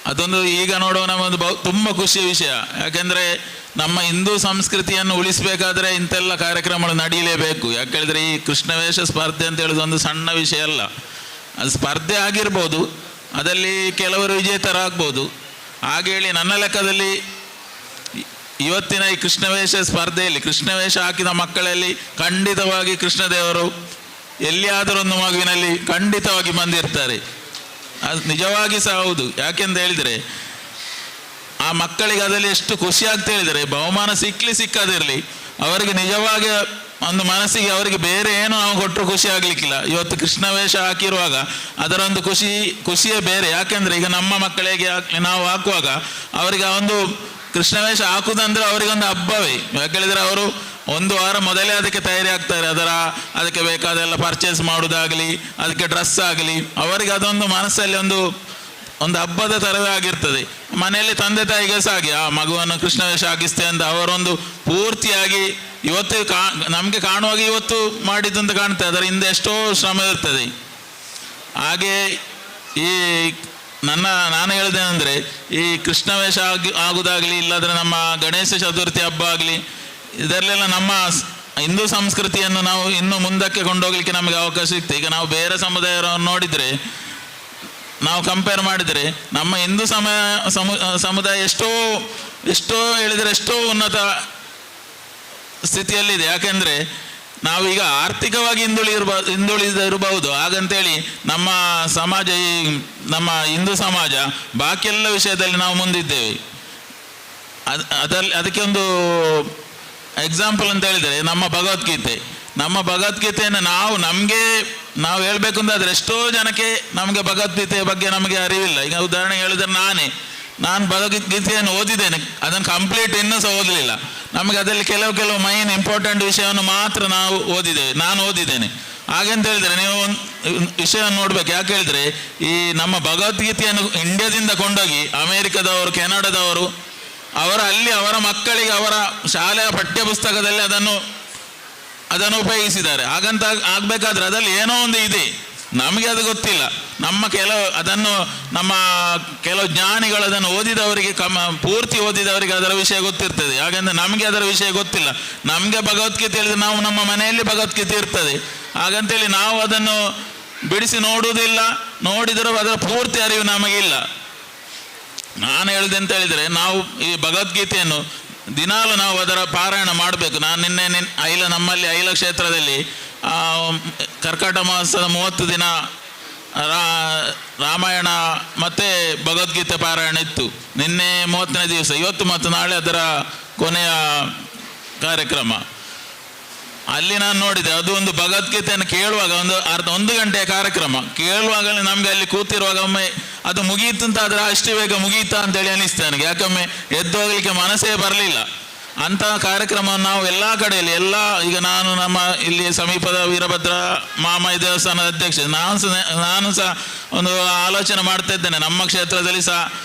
ಅದೊಂದು ಈಗ ನೋಡುವ ನಮ್ಮದು ತುಂಬ ಖುಷಿಯ ವಿಷಯ. ಯಾಕೆಂದರೆ ನಮ್ಮ ಹಿಂದೂ ಸಂಸ್ಕೃತಿಯನ್ನು ಉಳಿಸಬೇಕಾದ್ರೆ ಇಂಥೆಲ್ಲ ಕಾರ್ಯಕ್ರಮಗಳು ನಡೀಲೇಬೇಕು. ಯಾಕೆ ಹೇಳಿದರೆ ಈ ಕೃಷ್ಣ ವೇಷ ಸ್ಪರ್ಧೆ ಅಂತ ಹೇಳೋದು ಒಂದು ಸಣ್ಣ ವಿಷಯ ಅಲ್ಲ. ಅದು ಸ್ಪರ್ಧೆ ಆಗಿರ್ಬೋದು, ಅದರಲ್ಲಿ ಕೆಲವರು ವಿಜೇತರಾಗ್ಬೋದು. ಹಾಗೆ ಹೇಳಿ ನನ್ನ ಲೆಕ್ಕದಲ್ಲಿ ಇವತ್ತಿನ ಈ ಕೃಷ್ಣ ವೇಷ ಸ್ಪರ್ಧೆಯಲ್ಲಿ ಕೃಷ್ಣ ವೇಷ ಹಾಕಿದ ಮಕ್ಕಳಲ್ಲಿ ಖಂಡಿತವಾಗಿ ಕೃಷ್ಣದೇವರು ಎಲ್ಲಿಯಾದರೂ ಒಂದು ಮಗುವಿನಲ್ಲಿ ಖಂಡಿತವಾಗಿ ಬಂದಿರ್ತಾರೆ. ಅದು ನಿಜವಾಗಿ ಸಹ ಹೌದು. ಯಾಕೆಂತ ಹೇಳಿದರೆ ಆ ಮಕ್ಕಳಿಗೆ ಅದರಲ್ಲಿ ಎಷ್ಟು ಖುಷಿ ಆಗ್ತಾ ಹೇಳಿದರೆ, ಬಹುಮಾನ ಸಿಕ್ಕದಿರಲಿ, ಅವರಿಗೆ ನಿಜವಾಗಿ ಒಂದು ಮನಸ್ಸಿಗೆ ಅವರಿಗೆ ಬೇರೆ ಏನು ನಾವು ಕೊಟ್ಟರು ಖುಷಿ ಆಗಲಿಕ್ಕಿಲ್ಲ. ಇವತ್ತು ಕೃಷ್ಣ ವೇಷ ಹಾಕಿರುವಾಗ ಅದರೊಂದು ಖುಷಿಯೇ ಬೇರೆ. ಯಾಕೆಂದರೆ ಈಗ ನಮ್ಮ ಮಕ್ಕಳಿಗೆ ನಾವು ಹಾಕುವಾಗ ಅವರಿಗೆ ಒಂದು ಕೃಷ್ಣ ವೇಷ ಹಾಕುವುದಂದ್ರೆ ಅವರಿಗೊಂದು ಹಬ್ಬವೇ. ಯಾಕೆ ಹೇಳಿದರೆ ಅವರು ಒಂದು ವಾರ ಮೊದಲೇ ಅದಕ್ಕೆ ತಯಾರಿ ಆಗ್ತಾರೆ. ಅದಕ್ಕೆ ಬೇಕಾದೆಲ್ಲ ಪರ್ಚೇಸ್ ಮಾಡೋದಾಗಲಿ, ಅದಕ್ಕೆ ಡ್ರೆಸ್ ಆಗಲಿ, ಅವರಿಗೆ ಅದೊಂದು ಮನಸ್ಸಲ್ಲಿ ಒಂದು ಹಬ್ಬದ ಥರವೇ ಆಗಿರ್ತದೆ. ಮನೆಯಲ್ಲಿ ತಂದೆ ತಾಯಿಗೆ ಸಹ ಹಾಗೆ ಆ ಮಗುವನ್ನು ಕೃಷ್ಣ ವೇಷ ಹಾಕಿಸ್ತೇವೆ ಅಂತ ಅವರೊಂದು ಪೂರ್ತಿಯಾಗಿ ಇವತ್ತು ನಮಗೆ ಕಾಣುವಾಗ ಇವತ್ತು ಮಾಡಿದ್ದಂತ ಕಾಣ್ತದೆ, ಅದರ ಹಿಂದೆ ಎಷ್ಟೋ ಶ್ರಮ ಇರ್ತದೆ. ಹಾಗೆ ಈ ನಾನು ಹೇಳಿದ್ದೇನೆಂದರೆ, ಈ ಕೃಷ್ಣ ವೇಷ ಆಗುವುದಾಗಲಿ, ಇಲ್ಲಾಂದರೆ ನಮ್ಮ ಗಣೇಶ ಚತುರ್ಥಿ ಹಬ್ಬ ಆಗಲಿ, ಇದರಲ್ಲೆಲ್ಲ ನಮ್ಮ ಹಿಂದೂ ಸಂಸ್ಕೃತಿಯನ್ನು ನಾವು ಇನ್ನು ಮುಂದಕ್ಕೆ ಕೊಂಡೋಗ್ಲಿಕ್ಕೆ ನಮಗೆ ಅವಕಾಶ ಸಿಗ್ತದೆ. ಈಗ ನಾವು ಬೇರೆ ಸಮುದಾಯವನ್ನು ನೋಡಿದರೆ, ನಾವು ಕಂಪೇರ್ ಮಾಡಿದರೆ ನಮ್ಮ ಹಿಂದೂ ಸಮುದಾಯ ಎಷ್ಟೋ ಹೇಳಿದರೆ ಎಷ್ಟೋ ಉನ್ನತ ಸ್ಥಿತಿಯಲ್ಲಿದೆ. ಯಾಕೆಂದರೆ ನಾವೀಗ ಆರ್ಥಿಕವಾಗಿ ಹಿಂದುಳಿದಿರಬಹುದು, ಹಾಗಂತೇಳಿ ನಮ್ಮ ಸಮಾಜ, ನಮ್ಮ ಹಿಂದೂ ಸಮಾಜ ಬಾಕಿ ಎಲ್ಲ ವಿಷಯದಲ್ಲಿ ನಾವು ಮುಂದಿದ್ದೇವೆ. ಅದಕ್ಕೆ ಒಂದು ಎಕ್ಸಾಂಪಲ್ ಅಂತ ಹೇಳಿದರೆ ನಮ್ಮ ಭಗವದ್ಗೀತೆಯನ್ನು ನಾವು ಹೇಳಬೇಕು ಅಂತಾದರೆ ಎಷ್ಟೋ ಜನಕ್ಕೆ ನಮಗೆ ಭಗವದ್ಗೀತೆಯ ಬಗ್ಗೆ ನಮಗೆ ಅರಿವಿಲ್ಲ. ಈಗ ಉದಾಹರಣೆ ಹೇಳಿದರೆ ನಾನು ಭಗವದ್ಗೀತೆಯನ್ನು ಓದಿದ್ದೇನೆ, ಅದನ್ನು ಕಂಪ್ಲೀಟ್ ಇನ್ನೂ ಸಹ ಓದಲಿಲ್ಲ. ನಮಗೆ ಅದರಲ್ಲಿ ಕೆಲವು ಮೈನ್ ಇಂಪಾರ್ಟೆಂಟ್ ವಿಷಯವನ್ನು ಮಾತ್ರ ನಾನು ಓದಿದ್ದೇನೆ. ಹಾಗೆಂತ ಹೇಳಿದರೆ ನೀವು ಒಂದು ವಿಷಯವನ್ನು ನೋಡ್ಬೇಕು. ಯಾಕೆ ಹೇಳಿದರೆ ಈ ನಮ್ಮ ಭಗವದ್ಗೀತೆಯನ್ನು ಇಂಡಿಯಾದಿಂದ ಕೊಂಡೋಗಿ ಅಮೇರಿಕದವರು, ಕೆನಡಾದವರು ಅವರ ಮಕ್ಕಳಿಗೆ ಅವರ ಶಾಲೆಯ ಪಠ್ಯ ಪುಸ್ತಕದಲ್ಲಿ ಅದನ್ನು ಉಪಯೋಗಿಸಿದ್ದಾರೆ. ಹಾಗಂತ ಆಗಬೇಕಾದ್ರೆ ಅದರಲ್ಲಿ ಏನೋ ಒಂದು ಇದೆ, ನಮಗೆ ಅದು ಗೊತ್ತಿಲ್ಲ. ನಮ್ಮ ಕೆಲವು ಜ್ಞಾನಿಗಳು ಅದನ್ನು ಓದಿದವರಿಗೆ ಪೂರ್ತಿ ಓದಿದವರಿಗೆ ಅದರ ವಿಷಯ ಗೊತ್ತಿರ್ತದೆ. ಹಾಗಂದ್ರೆ ನಮಗೆ ಅದರ ವಿಷಯ ಗೊತ್ತಿಲ್ಲ. ನಮಗೆ ಭಗವದ್ಗೀತೆ ಹೇಳಿದ್ರೆ ನಾವು ನಮ್ಮ ಮನೆಯಲ್ಲಿ ಭಗವದ್ಗೀತೆ ಇರ್ತದೆ, ಹಾಗಂತೇಳಿ ನಾವು ಅದನ್ನು ಬಿಡಿಸಿ ನೋಡುವುದಿಲ್ಲ, ನೋಡಿದರೂ ಅದರ ಪೂರ್ತಿ ಅರಿವು ನಮಗಿಲ್ಲ. ನಾನು ಹೇಳಿದೆ ಅಂತ ಹೇಳಿದರೆ, ನಾವು ಈ ಭಗವದ್ಗೀತೆಯನ್ನು ದಿನಾಲು ನಾವು ಅದರ ಪಾರಾಯಣ ಮಾಡಬೇಕು. ನಾನು ನಮ್ಮಲ್ಲಿ ಐಲ ಕ್ಷೇತ್ರದಲ್ಲಿ ಕರ್ಕಾಟ ಮಾಸದ 30 ದಿನ ರಾಮಾಯಣ ಮತ್ತು ಭಗವದ್ಗೀತೆ ಪಾರಾಯಣ ಇತ್ತು. ನಿನ್ನೆ 30ನೇ ದಿವಸ, ಇವತ್ತು ಮತ್ತು ನಾಳೆ ಅದರ ಕೊನೆಯ ಕಾರ್ಯಕ್ರಮ. ಅಲ್ಲಿ ನಾನು ನೋಡಿದೆ, ಅದು ಒಂದು ಭಗವದ್ಗೀತೆಯನ್ನು ಕೇಳುವಾಗ ಒಂದು ಗಂಟೆಯ ಕಾರ್ಯಕ್ರಮ ಕೇಳುವಾಗಲೇ ನಮಗೆ ಅಲ್ಲಿ ಕೂತಿರುವಾಗ ಒಮ್ಮೆ ಅದು ಮುಗಿಯಿತು ಅಂತ ಆದರೆ ಅಷ್ಟು ಬೇಗ ಮುಗಿಯಿತಾ ಅಂತೇಳಿ ಅನಿಸ್ತು ನನಗೆ. ಯಾಕೊಮ್ಮೆ ಎದ್ದು ಹೋಗಲಿಕ್ಕೆ ಮನಸ್ಸೇ ಬರಲಿಲ್ಲ. ಅಂತಹ ಕಾರ್ಯಕ್ರಮವನ್ನು ನಾವು ಎಲ್ಲ ಕಡೆಯಲ್ಲಿ ಈಗ ನಾನು ನಮ್ಮ ಇಲ್ಲಿ ಸಮೀಪದ ವೀರಭದ್ರ ಮಾಮಾಯಿ ದೇವಸ್ಥಾನದ ಅಧ್ಯಕ್ಷ, ನಾನು ಸಹ ಒಂದು ಆಲೋಚನೆ ಮಾಡ್ತಾ ಇದ್ದೇನೆ, ನಮ್ಮ ಕ್ಷೇತ್ರದಲ್ಲಿ ಸಹ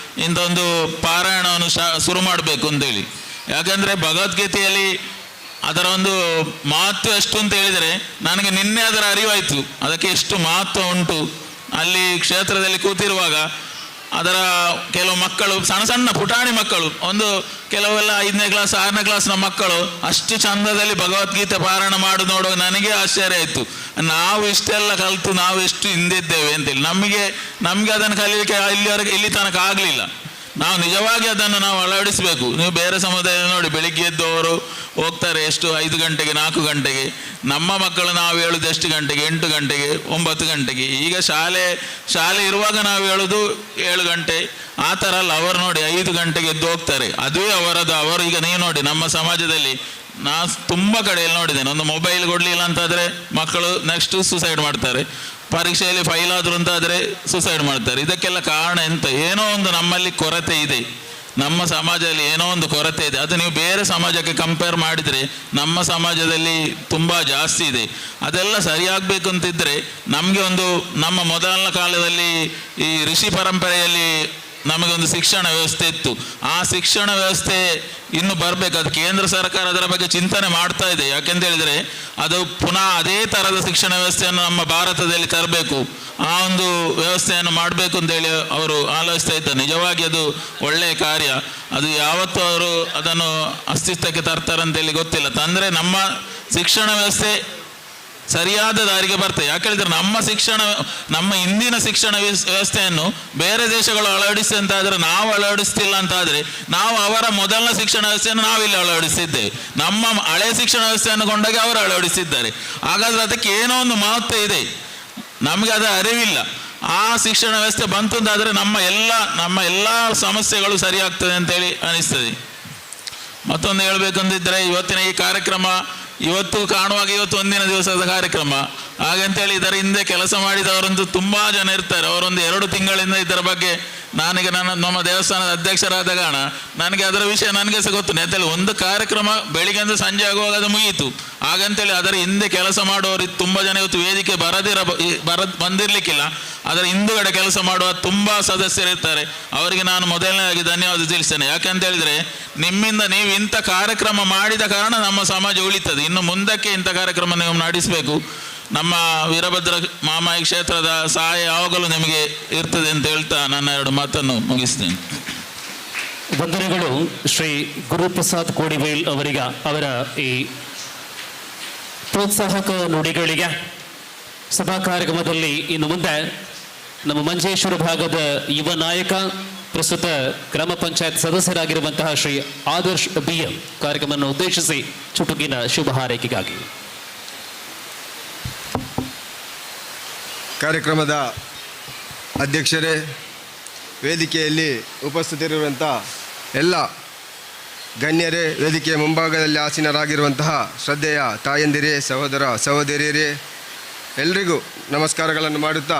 ಇಂಥ ಒಂದು ಪಾರಾಯಣವನ್ನು ಶುರು ಮಾಡಬೇಕು ಅಂತೇಳಿ. ಯಾಕಂದರೆ ಭಗವದ್ಗೀತೆಯಲ್ಲಿ ಅದರ ಒಂದು ಮಹತ್ವ ಎಷ್ಟು ಅಂತ ಹೇಳಿದರೆ ನನಗೆ ನಿನ್ನೆ ಅದರ ಅರಿವಾಯಿತು, ಅದಕ್ಕೆ ಎಷ್ಟು ಮಹತ್ವ ಉಂಟು. ಅಲ್ಲಿ ಕ್ಷೇತ್ರದಲ್ಲಿ ಕೂತಿರುವಾಗ ಅದರ ಕೆಲವು ಮಕ್ಕಳು, ಸಣ್ಣ ಪುಟಾಣಿ ಮಕ್ಕಳು, ಕೆಲವೆಲ್ಲ 5ನೇ ಕ್ಲಾಸ್ 6ನೇ ಕ್ಲಾಸ್ನ ಮಕ್ಕಳು ಅಷ್ಟು ಚಂದದಲ್ಲಿ ಭಗವದ್ಗೀತೆ ಪಾರಾಯಣ ಮಾಡಿ ನೋಡುವಾಗ ನನಗೆ ಆಶ್ಚರ್ಯ ಆಯಿತು. ನಾವು ಇಷ್ಟೆಲ್ಲ ಕಲಿತು ನಾವು ಎಷ್ಟು ಹಿಂದಿದ್ದೇವೆ ಅಂತೇಳಿ. ನಮಗೆ ಅದನ್ನು ಕಲಿಯಲಿಕ್ಕೆ ಇಲ್ಲಿ ತನಕ ಆಗಲಿಲ್ಲ. ನಾವು ನಿಜವಾಗಿ ಅದನ್ನು ನಾವು ಅಳವಡಿಸಬೇಕು. ನೀವು ಬೇರೆ ಸಮುದಾಯ ನೋಡಿ, ಬೆಳಿಗ್ಗೆ ಎದ್ದವರು ಹೋಗ್ತಾರೆ ಎಷ್ಟು 5 ಗಂಟೆಗೆ 4 ಗಂಟೆಗೆ. ನಮ್ಮ ಮಕ್ಕಳು ನಾವು ಹೇಳೋದು ಎಷ್ಟು ಗಂಟೆಗೆ? 8 ಗಂಟೆಗೆ 9 ಗಂಟೆಗೆ. ಈಗ ಶಾಲೆ ಇರುವಾಗ ನಾವು ಹೇಳೋದು 7 ಗಂಟೆ. ಆ ಥರ ಅಲ್ಲ, ಅವರು ನೋಡಿ 5 ಗಂಟೆಗೆ ಎದ್ದು ಹೋಗ್ತಾರೆ. ಅದುವೇ ಅವರು ಈಗ ನೀವು ನೋಡಿ ನಮ್ಮ ಸಮಾಜದಲ್ಲಿ ನಾನು ತುಂಬ ಕಡೆಯಲ್ಲಿ ನೋಡಿದ್ದೇನೆ. ಒಂದು ಮೊಬೈಲ್ ಕೊಡಲಿಲ್ಲ ಅಂತಾದರೆ ಮಕ್ಕಳು ನೆಕ್ಸ್ಟ್ ಸುಸೈಡ್ ಮಾಡ್ತಾರೆ, ಪರೀಕ್ಷೆಯಲ್ಲಿ ಫೈಲ್ ಆದರು ಅಂತಾದರೆ ಸುಸೈಡ್ ಮಾಡ್ತಾರೆ. ಇದಕ್ಕೆಲ್ಲ ಕಾರಣ ಎಂತ? ಏನೋ ಒಂದು ನಮ್ಮಲ್ಲಿ ಕೊರತೆ ಇದೆ, ನಮ್ಮ ಸಮಾಜದಲ್ಲಿ ಏನೋ ಒಂದು ಕೊರತೆ ಇದೆ. ಅದು ನೀವು ಬೇರೆ ಸಮಾಜಕ್ಕೆ ಕಂಪೇರ್ ಮಾಡಿದರೆ ನಮ್ಮ ಸಮಾಜದಲ್ಲಿ ತುಂಬ ಜಾಸ್ತಿ ಇದೆ. ಅದೆಲ್ಲ ಸರಿಯಾಗಬೇಕು ಅಂತಿದ್ದರೆ ನಮಗೆ ಒಂದು ನಮ್ಮ ಮೊದಲನ ಕಾಲದಲ್ಲಿ ಈ ಋಷಿ ಪರಂಪರೆಯಲ್ಲಿ ನಮಗೊಂದು ಶಿಕ್ಷಣ ವ್ಯವಸ್ಥೆ ಇತ್ತು. ಆ ಶಿಕ್ಷಣ ವ್ಯವಸ್ಥೆ ಇನ್ನು ಬರಬೇಕು. ಅದು ಕೇಂದ್ರ ಸರ್ಕಾರ ಅದರ ಬಗ್ಗೆ ಚಿಂತನೆ ಮಾಡ್ತಾ ಇದೆ. ಯಾಕೆಂತ ಹೇಳಿದರೆ ಅದು ಪುನಃ ಅದೇ ಥರದ ಶಿಕ್ಷಣ ವ್ಯವಸ್ಥೆಯನ್ನು ನಮ್ಮ ಭಾರತದಲ್ಲಿ ತರಬೇಕು, ಆ ಒಂದು ವ್ಯವಸ್ಥೆಯನ್ನು ಮಾಡಬೇಕು ಅಂತೇಳಿ ಅವರು ಆಲೋಚಿಸ್ತಾ ಇದ್ದಾರೆ. ನಿಜವಾಗಿ ಅದು ಒಳ್ಳೆಯ ಕಾರ್ಯ. ಅದು ಯಾವತ್ತೂ ಅವರು ಅದನ್ನು ಅಸ್ತಿತ್ವಕ್ಕೆ ತರ್ತಾರೆ ಅಂತೇಳಿ ಗೊತ್ತಿಲ್ಲ. ತಂದರೆ ನಮ್ಮ ಶಿಕ್ಷಣ ವ್ಯವಸ್ಥೆ ಸರಿಯಾದ ದಾರಿಗೆ ಬರ್ತದೆ. ಯಾಕೇಳಿದ್ರೆ ನಮ್ಮ ಇಂದಿನ ಶಿಕ್ಷಣ ವ್ಯವಸ್ಥೆಯನ್ನು ಬೇರೆ ದೇಶಗಳು ಅಳವಡಿಸಿ ಅಂತಾದರೆ ನಾವು ಅಳವಡಿಸ್ತಿಲ್ಲ ಅಂತಾದರೆ ನಾವು ಅವರ ಮೊದಲನ ಶಿಕ್ಷಣ ವ್ಯವಸ್ಥೆಯನ್ನು ನಾವಿಲ್ಲಿ ಅಳವಡಿಸಿದ್ದೇವೆ. ನಮ್ಮ ಹಳೆಯ ಶಿಕ್ಷಣ ವ್ಯವಸ್ಥೆಯನ್ನು ಕೊಂಡಾಗ ಅವರು ಅಳವಡಿಸಿದ್ದಾರೆ. ಹಾಗಾದರೆ ಅದಕ್ಕೆ ಏನೋ ಒಂದು ಮಹತ್ವ ಇದೆ, ನಮಗೆ ಅದರ ಅರಿವಿಲ್ಲ. ಆ ಶಿಕ್ಷಣ ವ್ಯವಸ್ಥೆ ಬಂತು ಅಂತಾದರೆ ನಮ್ಮ ಎಲ್ಲ ಸಮಸ್ಯೆಗಳು ಸರಿಯಾಗ್ತದೆ ಅಂತೇಳಿ ಅನಿಸ್ತದೆ. ಮತ್ತೊಂದು ಹೇಳಬೇಕಂದಿದ್ದರೆ ಇವತ್ತಿನ ಈ ಕಾರ್ಯಕ್ರಮ ಇವತ್ತು ಕಾಣುವಾಗ ಇವತ್ತು ಒಂದಿನ ದಿವಸದ ಕಾರ್ಯಕ್ರಮ ಹಾಗಂತೇಳಿ ಇದರ ಹಿಂದೆ ಕೆಲಸ ಮಾಡಿದವರಂತೂ ತುಂಬ ಜನ ಇರ್ತಾರೆ. ಅವರೊಂದು 2 ತಿಂಗಳಿಂದ ಇದರ ಬಗ್ಗೆ ನನಗೆ ನಮ್ಮ ದೇವಸ್ಥಾನದ ಅಧ್ಯಕ್ಷರಾದ ಕಾರಣ ನನಗೆ ಅದರ ವಿಷಯ ನನಗೆ ಸಹ ಗೊತ್ತು. ಅಂತೇಳಿ ಒಂದು ಕಾರ್ಯಕ್ರಮ ಬೆಳಿಗ್ಗೆಯಿಂದ ಸಂಜೆ ಆಗುವಾಗ ಅದು ಮುಗಿಯಿತು. ಹಾಗಂತೇಳಿ ಅದರ ಹಿಂದೆ ಕೆಲಸ ಮಾಡುವವರು ತುಂಬ ಜನ ಇವತ್ತು ವೇದಿಕೆ ಬಂದಿರಲಿಕ್ಕಿಲ್ಲ. ಅದರ ಹಿಂದುಗಡೆ ಕೆಲಸ ಮಾಡುವ ತುಂಬ ಸದಸ್ಯರಿರ್ತಾರೆ. ಅವರಿಗೆ ನಾನು ಮೊದಲನೇದಾಗಿ ಧನ್ಯವಾದ ತಿಳಿಸ್ತೇನೆ. ಯಾಕಂತ ಹೇಳಿದರೆ ನಿಮ್ಮಿಂದ ನೀವು ಇಂಥ ಕಾರ್ಯಕ್ರಮ ಮಾಡಿದ ಕಾರಣ ನಮ್ಮ ಸಮಾಜ ಉಳಿತದೆ. ಇನ್ನು ಮುಂದಕ್ಕೆ ಇಂಥ ಕಾರ್ಯಕ್ರಮ ನೀವು ನಡೆಸಬೇಕು. ನಮ್ಮ ವೀರಭದ್ರ ಮಾಮಾಯಿ ಕ್ಷೇತ್ರದ ಸಹಾಯ ಯಾವಾಗಲೂ ನಿಮಗೆ ಇರ್ತದೆ ಅಂತ ಹೇಳ್ತಾ ನನ್ನ 2 ಮಾತನ್ನು ಮುಗಿಸ್ತೇನೆ. ವಂದನೆಗಳು ಶ್ರೀ ಗುರುಪ್ರಸಾದ್ ಕೋಡಿವೇಲ್ ಅವರ ಈ ಪ್ರೋತ್ಸಾಹಕ ನುಡಿಗಳಿಗೆ. ಸಭಾ ಕಾರ್ಯಕ್ರಮದಲ್ಲಿ ಇನ್ನು ಮುಂದೆ ನಮ್ಮ ಮಂಜೇಶ್ವರ ಭಾಗದ ಯುವ ನಾಯಕ, ಪ್ರಸ್ತುತ ಗ್ರಾಮ ಪಂಚಾಯತ್ ಸದಸ್ಯರಾಗಿರುವಂತಹ ಶ್ರೀ ಆದರ್ಶ್ BM ಕಾರ್ಯಕ್ರಮವನ್ನು ಉದ್ದೇಶಿಸಿ ಚುಟುಕಿನ ಶುಭ ಹಾರೈಕೆಗಾಗಿ. ಕಾರ್ಯಕ್ರಮದ ಅಧ್ಯಕ್ಷರೇ, ವೇದಿಕೆಯಲ್ಲಿ ಉಪಸ್ಥಿತರಿರುವಂಥ ಎಲ್ಲ ಗಣ್ಯರೇ, ವೇದಿಕೆಯ ಮುಂಭಾಗದಲ್ಲಿ ಆಸೀನರಾಗಿರುವಂತಹ ಶ್ರದ್ಧೆಯ ತಾಯಂದಿರೇ, ಸಹೋದರ ಸಹೋದರಿಯರೇ, ಎಲ್ರಿಗೂ ನಮಸ್ಕಾರಗಳನ್ನು ಮಾಡುತ್ತಾ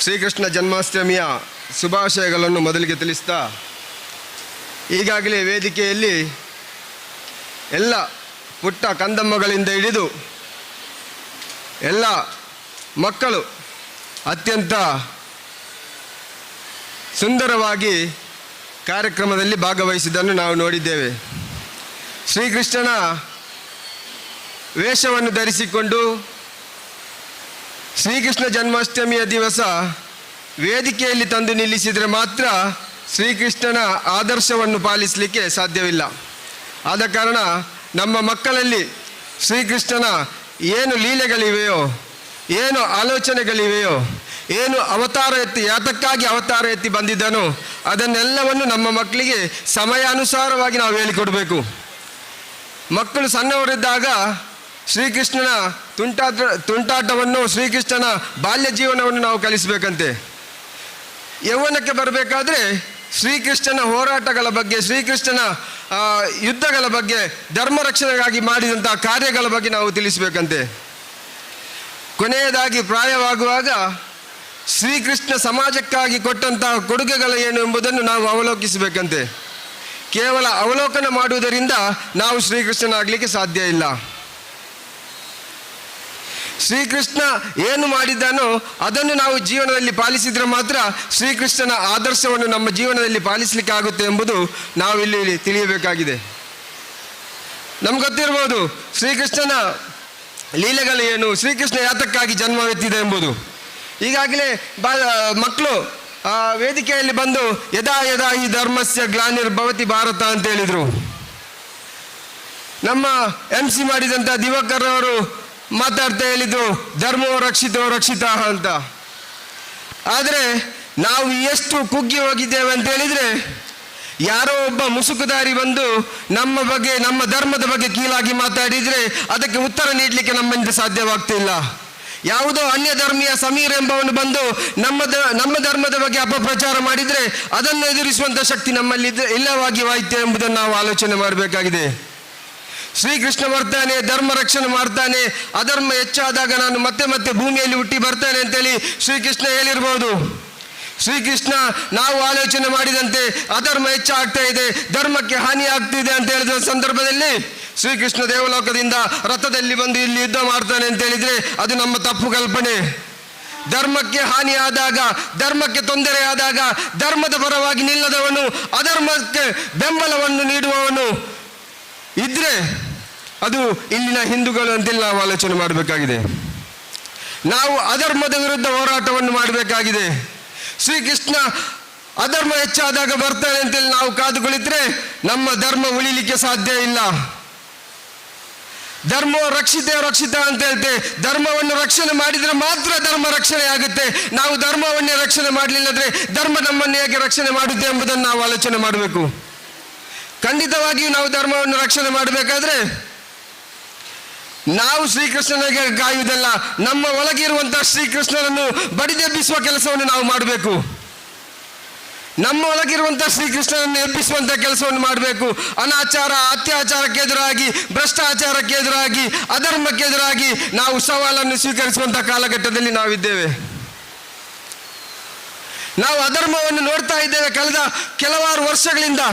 ಶ್ರೀಕೃಷ್ಣ ಜನ್ಮಾಷ್ಟಮಿಯ ಶುಭಾಶಯಗಳನ್ನು ಮೊದಲಿಗೆ ತಿಳಿಸ್ತಾ, ಈಗಾಗಲೇ ವೇದಿಕೆಯಲ್ಲಿ ಎಲ್ಲ ಪುಟ್ಟ ಕಂದಮ್ಮಗಳಿಂದ ಹಿಡಿದು ಎಲ್ಲ ಮಕ್ಕಳು ಅತ್ಯಂತ ಸುಂದರವಾಗಿ ಕಾರ್ಯಕ್ರಮದಲ್ಲಿ ಭಾಗವಹಿಸಿದ್ದನ್ನು ನಾವು ನೋಡಿದ್ದೇವೆ. ಶ್ರೀಕೃಷ್ಣನ ವೇಷವನ್ನು ಧರಿಸಿಕೊಂಡು ಶ್ರೀಕೃಷ್ಣ ಜನ್ಮಾಷ್ಟಮಿಯ ದಿವಸ ವೇದಿಕೆಯಲ್ಲಿ ತಂದು ನಿಲ್ಲಿಸಿದರೆ ಮಾತ್ರ ಶ್ರೀಕೃಷ್ಣನ ಆದರ್ಶವನ್ನು ಪಾಲಿಸಲಿಕ್ಕೆ ಸಾಧ್ಯವಿಲ್ಲ. ಆದ ಕಾರಣ ನಮ್ಮ ಮಕ್ಕಳಲ್ಲಿ ಶ್ರೀಕೃಷ್ಣನ ಏನು ಲೀಲೆಗಳಿವೆಯೋ, ಏನು ಆಲೋಚನೆಗಳಿವೆಯೋ, ಏನು ಯಾತಕ್ಕಾಗಿ ಅವತಾರ ಎತ್ತಿ ಬಂದಿದ್ದನೋ ಅದನ್ನೆಲ್ಲವನ್ನು ನಮ್ಮ ಮಕ್ಕಳಿಗೆ ಸಮಯಾನುಸಾರವಾಗಿ ನಾವು ಹೇಳಿಕೊಡಬೇಕು. ಮಕ್ಕಳು ಸಣ್ಣವರಿದ್ದಾಗ ಶ್ರೀಕೃಷ್ಣನ ತುಂಟಾಟವನ್ನು, ಶ್ರೀಕೃಷ್ಣನ ಬಾಲ್ಯ ಜೀವನವನ್ನು ನಾವು ಕಲಿಸಬೇಕಂತೆ. ಯೌವನಕ್ಕೆ ಬರಬೇಕಾದ್ರೆ ಶ್ರೀಕೃಷ್ಣನ ಹೋರಾಟಗಳ ಬಗ್ಗೆ, ಶ್ರೀಕೃಷ್ಣನ ಯುದ್ಧಗಳ ಬಗ್ಗೆ, ಧರ್ಮ ರಕ್ಷಣೆಗಾಗಿ ಮಾಡಿದಂಥ ಕಾರ್ಯಗಳ ಬಗ್ಗೆ ನಾವು ತಿಳಿಸಬೇಕಂತೆ. ಕೊನೆಯದಾಗಿ ಪ್ರಾಯವಾಗುವಾಗ ಶ್ರೀಕೃಷ್ಣ ಸಮಾಜಕ್ಕಾಗಿ ಕೊಟ್ಟಂತಹ ಕೊಡುಗೆಗಳು ಏನು ಎಂಬುದನ್ನು ನಾವು ಅವಲೋಕಿಸಬೇಕಂತೆ. ಕೇವಲ ಅವಲೋಕನ ಮಾಡುವುದರಿಂದ ನಾವು ಶ್ರೀಕೃಷ್ಣನಾಗಲಿಕ್ಕೆ ಸಾಧ್ಯ ಇಲ್ಲ. ಶ್ರೀಕೃಷ್ಣ ಏನು ಮಾಡಿದ್ದಾನೋ ಅದನ್ನು ನಾವು ಜೀವನದಲ್ಲಿ ಪಾಲಿಸಿದರೆ ಮಾತ್ರ ಶ್ರೀಕೃಷ್ಣನ ಆದರ್ಶವನ್ನು ನಮ್ಮ ಜೀವನದಲ್ಲಿ ಪಾಲಿಸಲಿಕ್ಕೆ ಆಗುತ್ತೆ ಎಂಬುದು ನಾವು ಇಲ್ಲಿ ತಿಳಿಯಬೇಕಾಗಿದೆ. ನಮ್ಗೆ ಗೊತ್ತಿರ್ಬೋದು ಶ್ರೀಕೃಷ್ಣನ ಲೀಲೆಗಳು ಏನು, ಶ್ರೀಕೃಷ್ಣ ಯಾತಕ್ಕಾಗಿ ಜನ್ಮವೆತ್ತಿದೆ ಎಂಬುದು. ಈಗಾಗಲೇ ಮಕ್ಕಳು ವೇದಿಕೆಯಲ್ಲಿ ಬಂದು ಯದಾ ಯದಾ ಈ ಧರ್ಮಸ್ಯ ಗ್ಲಾನಿರ್ಭವತಿ ಭಾರತ ಅಂತ ಹೇಳಿದರು. ನಮ್ಮ MC ಮಾಡಿದಂಥ ದಿವಾಕರ್ ಅವರು ಮಾತಾಡ್ತಾ ಹೇಳಿದ್ರು ಧರ್ಮೋ ರಕ್ಷಿತೋ ರಕ್ಷಿತ ಅಂತ. ಆದರೆ ನಾವು ಎಷ್ಟು ಕುಗ್ಗಿ ಹೋಗಿದ್ದೇವೆ ಅಂತ ಹೇಳಿದರೆ, ಯಾರೋ ಒಬ್ಬ ಮುಸುಕುದಾರಿ ಬಂದು ನಮ್ಮ ಬಗ್ಗೆ, ನಮ್ಮ ಧರ್ಮದ ಬಗ್ಗೆ ಕೀಳಾಗಿ ಮಾತಾಡಿದರೆ ಅದಕ್ಕೆ ಉತ್ತರ ನೀಡಲಿಕ್ಕೆ ನಮ್ಮಿಂದ ಸಾಧ್ಯವಾಗ್ತಿಲ್ಲ. ಯಾವುದೋ ಅನ್ಯ ಧರ್ಮೀಯ ಸಮೀರ್ ಎಂಬವನು ಬಂದು ನಮ್ಮ ಧರ್ಮದ ಬಗ್ಗೆ ಅಪಪ್ರಚಾರ ಮಾಡಿದರೆ ಅದನ್ನು ಎದುರಿಸುವಂಥ ಶಕ್ತಿ ನಮ್ಮಲ್ಲಿ ಇಲ್ಲವಾಗಿ ಹೋಯಿತು ಎಂಬುದನ್ನು ನಾವು ಆಲೋಚನೆ ಮಾಡಬೇಕಾಗಿದೆ. ಶ್ರೀಕೃಷ್ಣ ಬರ್ತಾನೆ, ಧರ್ಮ ರಕ್ಷಣೆ ಮಾಡ್ತಾನೆ, ಅಧರ್ಮ ಹೆಚ್ಚಾದಾಗ ನಾನು ಮತ್ತೆ ಮತ್ತೆ ಭೂಮಿಯಲ್ಲಿ ಹುಟ್ಟಿ ಬರ್ತಾನೆ ಅಂತೇಳಿ ಶ್ರೀಕೃಷ್ಣ ಹೇಳಿರ್ಬೋದು. ಶ್ರೀಕೃಷ್ಣ ನಾವು ಆಲೋಚನೆ ಮಾಡಿದಂತೆ ಅಧರ್ಮ ಹೆಚ್ಚಾಗ್ತಾ ಇದೆ, ಧರ್ಮಕ್ಕೆ ಹಾನಿ ಆಗ್ತಿದೆ ಅಂತ ಹೇಳಿದ ಸಂದರ್ಭದಲ್ಲಿ ಶ್ರೀಕೃಷ್ಣ ದೇವಲೋಕದಿಂದ ರಥದಲ್ಲಿ ಬಂದು ಇಲ್ಲಿ ಯುದ್ಧ ಮಾಡ್ತಾನೆ ಅಂತ ಹೇಳಿದ್ರೆ ಅದು ನಮ್ಮ ತಪ್ಪು ಕಲ್ಪನೆ. ಧರ್ಮಕ್ಕೆ ಹಾನಿ ಆದಾಗ, ಧರ್ಮಕ್ಕೆ ತೊಂದರೆ ಆದಾಗ ಧರ್ಮದ ಪರವಾಗಿ ನಿಲ್ಲದವನು, ಅಧರ್ಮಕ್ಕೆ ಬೆಂಬಲವನ್ನು ನೀಡುವವನು ಇದ್ರೆ ಅದು ಇಲ್ಲಿನ ಹಿಂದೂಗಳು ಅಂತೇಳಿ ನಾವು ಆಲೋಚನೆ ಮಾಡಬೇಕಾಗಿದೆ. ನಾವು ಅಧರ್ಮದ ವಿರುದ್ಧ ಹೋರಾಟವನ್ನು ಮಾಡಬೇಕಾಗಿದೆ. ಶ್ರೀಕೃಷ್ಣ ಅಧರ್ಮ ಹೆಚ್ಚಾದಾಗ ಬರ್ತಾನೆ ಅಂತೇಳಿ ನಾವು ಕಾದು ಕುಳಿತರೆ ನಮ್ಮ ಧರ್ಮ ಉಳಿಲಿಕ್ಕೆ ಸಾಧ್ಯ ಇಲ್ಲ. ಧರ್ಮ ರಕ್ಷಿತ ಅಂತ ಹೇಳ್ತೆ, ಧರ್ಮವನ್ನು ರಕ್ಷಣೆ ಮಾಡಿದ್ರೆ ಮಾತ್ರ ಧರ್ಮ ರಕ್ಷಣೆ ಆಗುತ್ತೆ. ನಾವು ಧರ್ಮವನ್ನೇ ರಕ್ಷಣೆ ಮಾಡಲಿಲ್ಲದ್ರೆ ಧರ್ಮ ನಮ್ಮನ್ನು ಹೇಗೆ ರಕ್ಷಣೆ ಮಾಡುತ್ತೆ ಎಂಬುದನ್ನು ನಾವು ಆಲೋಚನೆ ಮಾಡಬೇಕು. ಖಂಡಿತವಾಗಿಯೂ ನಾವು ಧರ್ಮವನ್ನು ರಕ್ಷಣೆ ಮಾಡಬೇಕಾದ್ರೆ ನಾವು ಶ್ರೀಕೃಷ್ಣನಿಗೆ ಕಾಯುವುದಲ್ಲ, ನಮ್ಮ ಒಳಗಿರುವಂತಹ ಶ್ರೀಕೃಷ್ಣನನ್ನು ಬಡಿದೆಬ್ಬಿಸುವ ಕೆಲಸವನ್ನು ನಾವು ಮಾಡಬೇಕು. ನಮ್ಮ ಒಳಗಿರುವಂತಹ ಶ್ರೀಕೃಷ್ಣನನ್ನು ಎಬ್ಬಿಸುವಂತಹ ಕೆಲಸವನ್ನು ಮಾಡಬೇಕು. ಅನಾಚಾರ, ಅತ್ಯಾಚಾರಕ್ಕೆ ಎದುರಾಗಿ, ಭ್ರಷ್ಟಾಚಾರಕ್ಕೆ ಎದುರಾಗಿ, ಅಧರ್ಮಕ್ಕೆ ಎದುರಾಗಿ ನಾವು ಸವಾಲನ್ನು ಸ್ವೀಕರಿಸುವಂತಹ ಕಾಲಘಟ್ಟದಲ್ಲಿ ನಾವಿದ್ದೇವೆ. ನಾವು ಅಧರ್ಮವನ್ನು ನೋಡ್ತಾ ಇದ್ದೇವೆ. ಕಳೆದ ಕೆಲವಾರು ವರ್ಷಗಳಿಂದ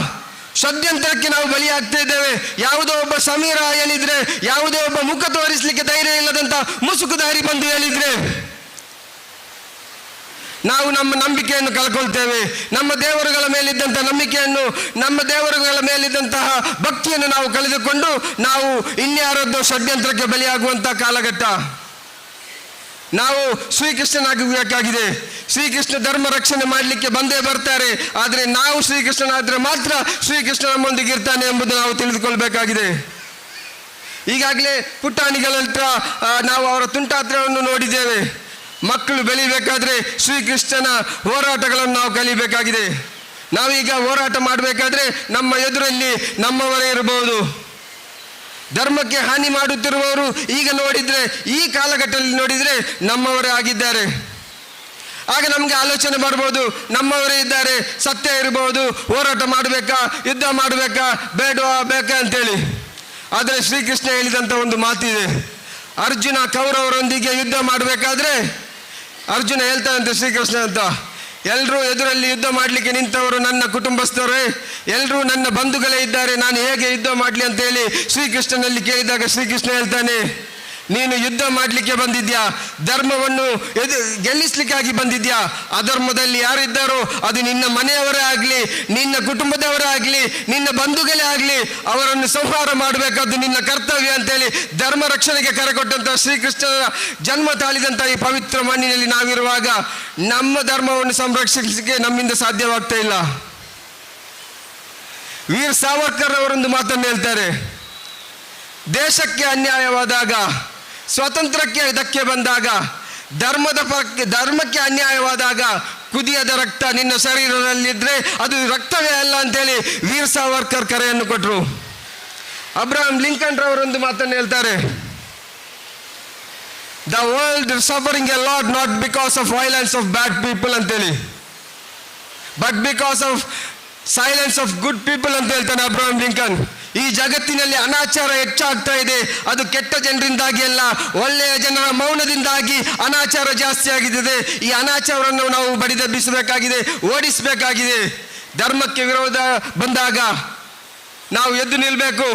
ಷಡ್ಯಂತ್ರಕ್ಕೆ ನಾವು ಬಲಿಯಾಗ್ತಾ ಇದ್ದೇವೆ. ಯಾವುದೋ ಒಬ್ಬ ಸಮೀರ ಹೇಳಿದ್ರೆ, ಯಾವುದೇ ಒಬ್ಬ ಮುಖ ತೋರಿಸಲಿಕ್ಕೆ ಧೈರ್ಯ ಇಲ್ಲದಂತ ಮುಸುಕುದಾರಿ ಬಂದು ಹೇಳಿದ್ರೆ ನಾವು ನಮ್ಮ ನಂಬಿಕೆಯನ್ನು ಕಳ್ಕೊಳ್ತೇವೆ. ನಮ್ಮ ದೇವರುಗಳ ಮೇಲಿದ್ದಂತಹ ನಂಬಿಕೆಯನ್ನು, ನಮ್ಮ ದೇವರುಗಳ ಮೇಲಿದ್ದಂತಹ ಭಕ್ತಿಯನ್ನು ನಾವು ಕಳೆದುಕೊಂಡು ನಾವು ಇನ್ಯಾರದ್ದೋ ಷಡ್ಯಂತ್ರಕ್ಕೆ ಬಲಿಯಾಗುವಂತಹ ಕಾಲಘಟ್ಟ. ನಾವು ಶ್ರೀಕೃಷ್ಣನಾಗಬೇಕಾಗಿದೆ. ಶ್ರೀಕೃಷ್ಣ ಧರ್ಮ ರಕ್ಷಣೆ ಮಾಡಲಿಕ್ಕೆ ಬಂದೇ ಬರ್ತಾರೆ. ಆದರೆ ನಾವು ಶ್ರೀಕೃಷ್ಣನಾದ್ರೆ ಮಾತ್ರ ಶ್ರೀಕೃಷ್ಣ ನಮ್ಮೊಂದಿಗೆ ಇರ್ತಾನೆ ಎಂಬುದು ನಾವು ತಿಳಿದುಕೊಳ್ಬೇಕಾಗಿದೆ. ಈಗಾಗಲೇ ಪುಟಾಣಿಗಳ ಹತ್ರ ನಾವು ಅವರ ತುಂಟಾತ್ರವನ್ನು ನೋಡಿದ್ದೇವೆ. ಮಕ್ಕಳು ಬೆಳಿಬೇಕಾದ್ರೆ ಶ್ರೀಕೃಷ್ಣನ ಹೋರಾಟಗಳನ್ನು ನಾವು ಕಲಿಬೇಕಾಗಿದೆ. ನಾವೀಗ ಹೋರಾಟ ಮಾಡಬೇಕಾದ್ರೆ ನಮ್ಮ ಎದುರಲ್ಲಿ ನಮ್ಮವರೇ ಇರಬಹುದು. ಧರ್ಮಕ್ಕೆ ಹಾನಿ ಮಾಡುತ್ತಿರುವವರು ಈಗ ನೋಡಿದ್ರೆ, ಈ ಕಾಲಘಟ್ಟದಲ್ಲಿ ನೋಡಿದ್ರೆ ನಮ್ಮವರೇ ಆಗಿದ್ದಾರೆ. ಆಗ ನಮಗೆ ಆಲೋಚನೆ ಬರ್ಬೋದು, ನಮ್ಮವರೇ ಇದ್ದಾರೆ, ಸತ್ಯ ಇರಬಹುದು, ಹೋರಾಟ ಮಾಡಬೇಕಾ, ಯುದ್ಧ ಮಾಡಬೇಕಾ, ಬೇಡವಾ, ಬೇಕಾ ಅಂತೇಳಿ. ಆದರೆ ಶ್ರೀಕೃಷ್ಣ ಹೇಳಿದಂಥ ಒಂದು ಮಾತಿದೆ. ಅರ್ಜುನ ಕೌರವರೊಂದಿಗೆ ಯುದ್ಧ ಮಾಡಬೇಕಾದ್ರೆ ಅರ್ಜುನ ಹೇಳ್ತಾನಂತೆ ಶ್ರೀಕೃಷ್ಣ ಅಂತ, ಎಲ್ಲರೂ ಎದುರಲ್ಲಿ ಯುದ್ಧ ಮಾಡಲಿಕ್ಕೆ ನಿಂತವರು ನನ್ನ ಕುಟುಂಬಸ್ಥರೇ, ಎಲ್ಲರೂ ನನ್ನ ಬಂಧುಗಳೇ ಇದ್ದಾರೆ, ನಾನು ಹೇಗೆ ಯುದ್ಧ ಮಾಡಲಿ ಅಂತೇಳಿ ಶ್ರೀಕೃಷ್ಣನಲ್ಲಿ ಕೇಳಿದಾಗ ಶ್ರೀಕೃಷ್ಣ ಹೇಳ್ತಾನೆ, ನೀನು ಯುದ್ಧ ಮಾಡಲಿಕ್ಕೆ ಬಂದಿದ್ಯಾ, ಧರ್ಮವನ್ನು ಗೆಲ್ಲಿಸ್ಲಿಕ್ಕಾಗಿ ಬಂದಿದ್ಯಾ. ಅಧರ್ಮದಲ್ಲಿ ಯಾರಿದ್ದಾರೋ ಅದು ನಿನ್ನ ಮನೆಯವರೇ ಆಗಲಿ, ನಿನ್ನ ಕುಟುಂಬದವರೇ ಆಗಲಿ, ನಿನ್ನ ಬಂಧುಗಳೇ ಆಗಲಿ, ಅವರನ್ನು ಸಂಹಾರ ಮಾಡಬೇಕಾದ್ದು ನಿನ್ನ ಕರ್ತವ್ಯ ಅಂತೇಳಿ ಧರ್ಮ ರಕ್ಷಣೆಗೆ ಕರೆಕೊಟ್ಟಂತಹ ಶ್ರೀಕೃಷ್ಣನ ಜನ್ಮ ತಾಳಿದಂತಹ ಈ ಪವಿತ್ರ ಮಣ್ಣಿನಲ್ಲಿ ನಾವಿರುವಾಗ ನಮ್ಮ ಧರ್ಮವನ್ನು ಸಂರಕ್ಷಿಸಲಿಕ್ಕೆ ನಮ್ಮಿಂದ ಸಾಧ್ಯವಾಗ್ತಾ ಇಲ್ಲ. ವೀರ್ ಸಾವರ್ಕರ್ ಅವರೊಂದು ಮಾತನ್ನು ಹೇಳ್ತಾರೆ, ದೇಶಕ್ಕೆ ಅನ್ಯಾಯವಾದಾಗ, ಸ್ವಾತಂತ್ರ್ಯಕ್ಕೆ ಧಕ್ಕೆ ಬಂದಾಗ, ಧರ್ಮಕ್ಕೆ ಅನ್ಯಾಯವಾದಾಗ ಕುದಿಯದ ರಕ್ತ ನಿನ್ನ ಶರೀರದಲ್ಲಿದ್ದರೆ ಅದು ರಕ್ತವೇ ಅಲ್ಲ ಅಂತೇಳಿ ವೀರ್ ಸಾವರ್ಕರ್ ಕರೆಯನ್ನು ಕೊಟ್ಟರು. ಅಬ್ರಹಾಂ ಲಿಂಕನ್ ರವರೊಂದು ಮಾತನ್ನು ಹೇಳ್ತಾರೆ, the world suffering a lot not because of violence of bad people ಅಂತೇಳಿ, but because of silence of good people ಅಂತ ಹೇಳ್ತಾನೆ ಅಬ್ರಹಾಂ ಲಿಂಕನ್. ಈ ಜಗತ್ತಿನಲ್ಲಿ ಅನಾಚಾರ ಹೆಚ್ಚಾಗ್ತಾ ಇದೆ, ಅದು ಕೆಟ್ಟ ಜನರಿಂದಾಗಿ ಅಲ್ಲ, ಒಳ್ಳೆಯ ಜನರ ಮೌನದಿಂದಾಗಿ ಅನಾಚಾರ ಜಾಸ್ತಿ ಆಗಿದೆ. ಈ ಅನಾಚಾರವನ್ನು ನಾವು ಬಡಿದೆಬ್ಬಿಸಬೇಕಾಗಿದೆ, ಓಡಿಸಬೇಕಾಗಿದೆ. ಧರ್ಮಕ್ಕೆ ವಿರೋಧ ಬಂದಾಗ ನಾವು ಎದ್ದು ನಿಲ್ಲಬೇಕು.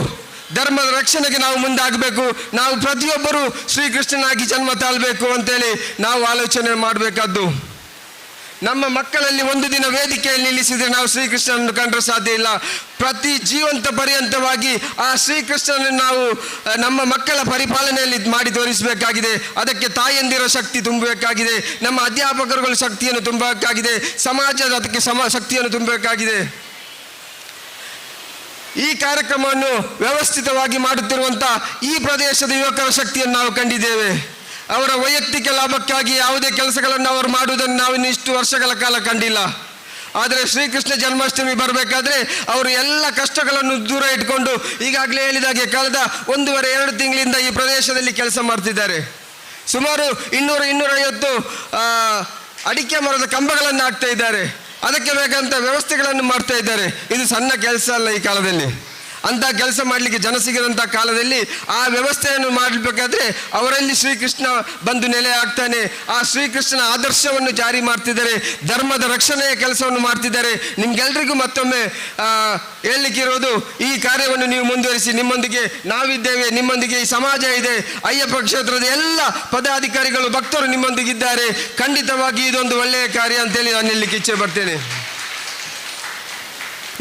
ಧರ್ಮದ ರಕ್ಷಣೆಗೆ ನಾವು ಮುಂದಾಗಬೇಕು. ನಾವು ಪ್ರತಿಯೊಬ್ಬರು ಶ್ರೀಕೃಷ್ಣನಾಗಿ ಜನ್ಮ ತಾಳಬೇಕು ಅಂತೇಳಿ ನಾವು ಆಲೋಚನೆ ಮಾಡಬೇಕಾದ್ದು. ನಮ್ಮ ಮಕ್ಕಳಲ್ಲಿ ಒಂದು ದಿನ ವೇದಿಕೆಯಲ್ಲಿ ನಿಲ್ಲಿಸಿದರೆ ನಾವು ಶ್ರೀಕೃಷ್ಣನನ್ನು ಕಂಡ್ರೆ ಸಾಧ್ಯ ಇಲ್ಲ. ಪ್ರತಿ ಜೀವಂತ ಪರ್ಯಂತವಾಗಿ ಆ ಶ್ರೀಕೃಷ್ಣನನ್ನು ನಾವು ನಮ್ಮ ಮಕ್ಕಳ ಪರಿಪಾಲನೆಯಲ್ಲಿ ಮಾಡಿ ತೋರಿಸಬೇಕಾಗಿದೆ. ಅದಕ್ಕೆ ತಾಯಂದಿರ ಶಕ್ತಿ ತುಂಬಬೇಕಾಗಿದೆ, ನಮ್ಮ ಅಧ್ಯಾಪಕರುಗಳ ಶಕ್ತಿಯನ್ನು ತುಂಬಬೇಕಾಗಿದೆ, ಸಮಾಜದ ಅದಕ್ಕೆ ಶಕ್ತಿಯನ್ನು ತುಂಬಬೇಕಾಗಿದೆ. ಈ ಕಾರ್ಯಕ್ರಮವನ್ನು ವ್ಯವಸ್ಥಿತವಾಗಿ ಮಾಡುತ್ತಿರುವಂಥ ಈ ಪ್ರದೇಶದ ಯುವಕರ ಶಕ್ತಿಯನ್ನು ನಾವು ಕಂಡಿದ್ದೇವೆ. ಅವರ ವೈಯಕ್ತಿಕ ಲಾಭಕ್ಕಾಗಿ ಯಾವುದೇ ಕೆಲಸಗಳನ್ನು ಅವರು ಮಾಡುವುದನ್ನು ನಾವು ಇಷ್ಟು ವರ್ಷಗಳ ಕಾಲ ಕಂಡಿಲ್ಲ. ಆದರೆ ಶ್ರೀಕೃಷ್ಣ ಜನ್ಮಾಷ್ಟಮಿ ಬರಬೇಕಾದ್ರೆ ಅವರು ಎಲ್ಲ ಕಷ್ಟಗಳನ್ನು ದೂರ ಇಟ್ಕೊಂಡು ಈಗಾಗಲೇ ಹೇಳಿದಾಗೆ ಕಳೆದ 1.5-2 ತಿಂಗಳಿಂದ ಈ ಪ್ರದೇಶದಲ್ಲಿ ಕೆಲಸ ಮಾಡ್ತಿದ್ದಾರೆ. ಸುಮಾರು 200-250 ಅಡಿಕೆ ಮರದ ಕಂಬಗಳನ್ನು ಹಾಕ್ತಾ ಇದ್ದಾರೆ. ಅದಕ್ಕೆ ಬೇಕಂತ ವ್ಯವಸ್ಥೆಗಳನ್ನು ಮಾಡ್ತಾ ಇದ್ದಾರೆ. ಇದು ಸಣ್ಣ ಕೆಲಸ ಅಲ್ಲ ಈ ಕಾಲದಲ್ಲಿ. ಅಂಥ ಕೆಲಸ ಮಾಡಲಿಕ್ಕೆ ಜನ ಸಿಗದಂಥ ಕಾಲದಲ್ಲಿ ಆ ವ್ಯವಸ್ಥೆಯನ್ನು ಮಾಡಬೇಕಾದ್ರೆ ಅವರಲ್ಲಿ ಶ್ರೀಕೃಷ್ಣ ಬಂದು ನೆಲೆ ಆಗ್ತಾನೆ. ಆ ಶ್ರೀಕೃಷ್ಣನ ಆದರ್ಶವನ್ನು ಜಾರಿ ಮಾಡ್ತಿದ್ದಾರೆ, ಧರ್ಮದ ರಕ್ಷಣೆಯ ಕೆಲಸವನ್ನು ಮಾಡ್ತಿದ್ದಾರೆ. ನಿಮ್ಗೆಲ್ರಿಗೂ ಮತ್ತೊಮ್ಮೆ ಹೇಳಲಿಕ್ಕಿರೋದು, ಈ ಕಾರ್ಯವನ್ನು ನೀವು ಮುಂದುವರಿಸಿ. ನಿಮ್ಮೊಂದಿಗೆ ನಾವಿದ್ದೇವೆ, ನಿಮ್ಮೊಂದಿಗೆ ಈ ಸಮಾಜ ಇದೆ. ಅಯ್ಯಪ್ಪ ಕ್ಷೇತ್ರದ ಎಲ್ಲ ಪದಾಧಿಕಾರಿಗಳು, ಭಕ್ತರು ನಿಮ್ಮೊಂದಿಗಿದ್ದಾರೆ. ಖಂಡಿತವಾಗಿ ಇದೊಂದು ಒಳ್ಳೆಯ ಕಾರ್ಯ ಅಂತೇಳಿ ನಾನು ಹೇಳಲಿಕ್ಕೆ ಇಚ್ಛೆ ಪಡ್ತೇನೆ.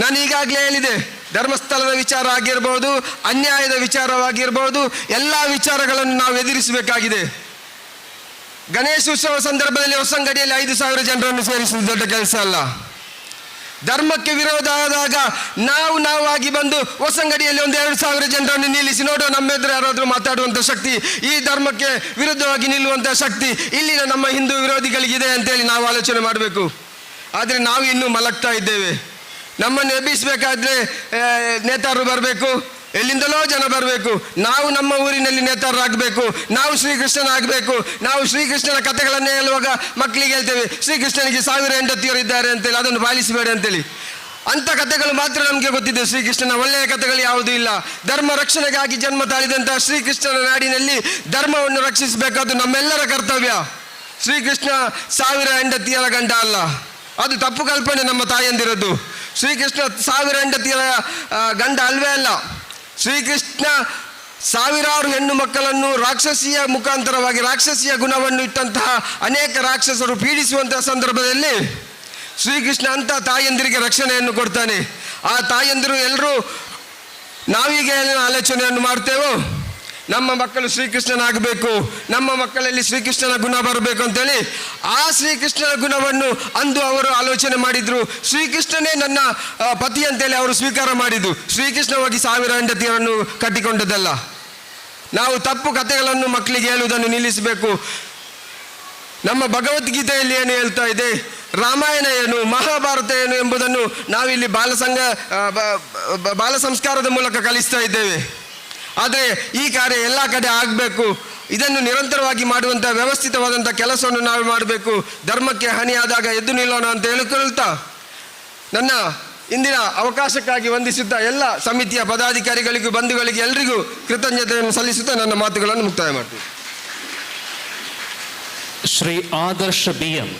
ನಾನು ಈಗಾಗಲೇ ಹೇಳಿದೆ, ಧರ್ಮಸ್ಥಳದ ವಿಚಾರ ಆಗಿರ್ಬೋದು, ಅನ್ಯಾಯದ ವಿಚಾರವಾಗಿರ್ಬೋದು, ಎಲ್ಲ ವಿಚಾರಗಳನ್ನು ನಾವು ಎದುರಿಸಬೇಕಾಗಿದೆ. ಗಣೇಶೋತ್ಸವ ಸಂದರ್ಭದಲ್ಲಿ ಹೊಸಂಗಡಿಯಲ್ಲಿ 5,000 ಜನರನ್ನು ಸೇರಿಸುವುದು ದೊಡ್ಡ ಕೆಲಸ ಅಲ್ಲ. ಧರ್ಮಕ್ಕೆ ವಿರೋಧ ಆದಾಗ ನಾವಾಗಿ ಬಂದು ಹೊಸಂಗಡಿಯಲ್ಲಿ 2,000 ಜನರನ್ನು ನಿಲ್ಲಿಸಿ ನೋಡುವ, ನಮ್ಮ ಎದುರು ಯಾರಾದರೂ ಮಾತಾಡುವಂಥ ಶಕ್ತಿ, ಈ ಧರ್ಮಕ್ಕೆ ವಿರುದ್ಧವಾಗಿ ನಿಲ್ಲುವಂಥ ಶಕ್ತಿ ಇಲ್ಲಿನ ನಮ್ಮ ಹಿಂದೂ ವಿರೋಧಿಗಳಿಗಿದೆ ಅಂತೇಳಿ ನಾವು ಆಲೋಚನೆ ಮಾಡಬೇಕು. ಆದರೆ ನಾವು ಇನ್ನೂ ಮಲಗ್ತಾ ಇದ್ದೇವೆ. ನಮ್ಮನ್ನು ಎಬ್ಬಿಸಬೇಕಾದ್ರೆ ನೇತಾರರು ಬರಬೇಕು, ಎಲ್ಲಿಂದಲೋ ಜನ ಬರಬೇಕು. ನಾವು ನಮ್ಮ ಊರಿನಲ್ಲಿ ನೇತಾರರಾಗಬೇಕು, ನಾವು ಶ್ರೀಕೃಷ್ಣನಾಗಬೇಕು. ನಾವು ಶ್ರೀಕೃಷ್ಣನ ಕಥೆಗಳನ್ನೇ ಹೇಳುವಾಗ ಮಕ್ಕಳಿಗೆ ಹೇಳ್ತೇವೆ, ಶ್ರೀಕೃಷ್ಣನಿಗೆ 1000 ಹೆಂಡತಿಯರು ಇದ್ದಾರೆ ಅಂತೇಳಿ, ಅದನ್ನು ಪಾಲಿಸಬೇಡಿ ಅಂತೇಳಿ. ಅಂಥ ಕಥೆಗಳು ಮಾತ್ರ ನಮಗೆ ಗೊತ್ತಿದೆ. ಶ್ರೀಕೃಷ್ಣನ ಒಳ್ಳೆಯ ಕಥೆಗಳು ಯಾವುದೂ ಇಲ್ಲ. ಧರ್ಮ ರಕ್ಷಣೆಗಾಗಿ ಜನ್ಮ ತಾಳಿದಂತಹ ಶ್ರೀಕೃಷ್ಣನ ನಾಡಿನಲ್ಲಿ ಧರ್ಮವನ್ನು ರಕ್ಷಿಸಬೇಕಾದ್ದು ನಮ್ಮೆಲ್ಲರ ಕರ್ತವ್ಯ. ಶ್ರೀಕೃಷ್ಣ 1000 ಹೆಂಡತಿಯರ ಗಂಡ ಅಲ್ಲ, ಅದು ತಪ್ಪು ಕಲ್ಪನೆ ನಮ್ಮ ತಾಯಂದಿರದ್ದು. ಶ್ರೀಕೃಷ್ಣ 1000 ಹೆಂಡತಿಯರ ಗಂಡ ಅಲ್ವೇ ಅಲ್ಲ. ಶ್ರೀಕೃಷ್ಣ 1000 ಹೆಣ್ಣು ಮಕ್ಕಳನ್ನು ರಾಕ್ಷಸಿಯ ಮುಖಾಂತರವಾಗಿ, ರಾಕ್ಷಸಿಯ ಗುಣವನ್ನು ಇಟ್ಟಂತಹ ಅನೇಕ ರಾಕ್ಷಸರು ಪೀಡಿಸುವಂತಹ ಸಂದರ್ಭದಲ್ಲಿ ಶ್ರೀಕೃಷ್ಣ ಅಂತ ತಾಯಂದಿರಿಗೆ ರಕ್ಷಣೆಯನ್ನು ಕೊಡ್ತಾನೆ. ಆ ತಾಯಂದಿರು ಎಲ್ಲರೂ ನಾವೀಗ ಏನೇನು ಆಲೋಚನೆಯನ್ನು ಮಾಡ್ತೇವೋ, ನಮ್ಮ ಮಕ್ಕಳು ಶ್ರೀಕೃಷ್ಣನಾಗಬೇಕು, ನಮ್ಮ ಮಕ್ಕಳಲ್ಲಿ ಶ್ರೀಕೃಷ್ಣನ ಗುಣ ಬರಬೇಕು ಅಂತೇಳಿ, ಆ ಶ್ರೀಕೃಷ್ಣನ ಗುಣವನ್ನು ಅಂದು ಅವರು ಆಲೋಚನೆ ಮಾಡಿದ್ರು. ಶ್ರೀಕೃಷ್ಣನೇ ನನ್ನ ಪತಿ ಅಂತೇಳಿ ಅವರು ಸ್ವೀಕಾರ ಮಾಡಿದ್ದು. ಶ್ರೀಕೃಷ್ಣ ಹೋಗಿ 1000 ಹೆಂಡತಿಯರನ್ನು ಕಟ್ಟಿಕೊಂಡದ್ದಲ್ಲ. ನಾವು ತಪ್ಪು ಕಥೆಗಳನ್ನು ಮಕ್ಕಳಿಗೆ ಹೇಳುವುದನ್ನು ನಿಲ್ಲಿಸಬೇಕು. ನಮ್ಮ ಭಗವದ್ಗೀತೆಯಲ್ಲಿ ಏನು ಹೇಳ್ತಾ ಇದೆ, ರಾಮಾಯಣ ಏನು, ಮಹಾಭಾರತ ಏನು ಎಂಬುದನ್ನು ನಾವಿಲ್ಲಿ ಬಾಲ ಸಂಸ್ಕಾರದ ಮೂಲಕ ಕಲಿಸ್ತಾ ಇದ್ದೇವೆ. ಆದರೆ ಈ ಕಾರ್ಯ ಎಲ್ಲ ಕಡೆ ಆಗಬೇಕು. ಇದನ್ನು ನಿರಂತರವಾಗಿ ಮಾಡುವಂಥ ವ್ಯವಸ್ಥಿತವಾದಂಥ ಕೆಲಸವನ್ನು ನಾವು ಮಾಡಬೇಕು. ಧರ್ಮಕ್ಕೆ ಹಾನಿಯಾದಾಗ ಎದ್ದು ನಿಲ್ಲೋಣ ಅಂತ ಹೇಳಿಕೊಳ್ತಾ ನನ್ನ ಇಂದಿನ ಅವಕಾಶಕ್ಕಾಗಿ ವಂದಿಸುತ್ತಾ ಎಲ್ಲ ಸಮಿತಿಯ ಪದಾಧಿಕಾರಿಗಳಿಗೂ ಬಂಧುಗಳಿಗೆ ಎಲ್ರಿಗೂ ಕೃತಜ್ಞತೆಯನ್ನು ಸಲ್ಲಿಸುತ್ತಾ ನನ್ನ ಮಾತುಗಳನ್ನು ಮುಕ್ತಾಯ ಮಾಡ್ತೀನಿ. ಶ್ರೀ ಆದರ್ಶ BM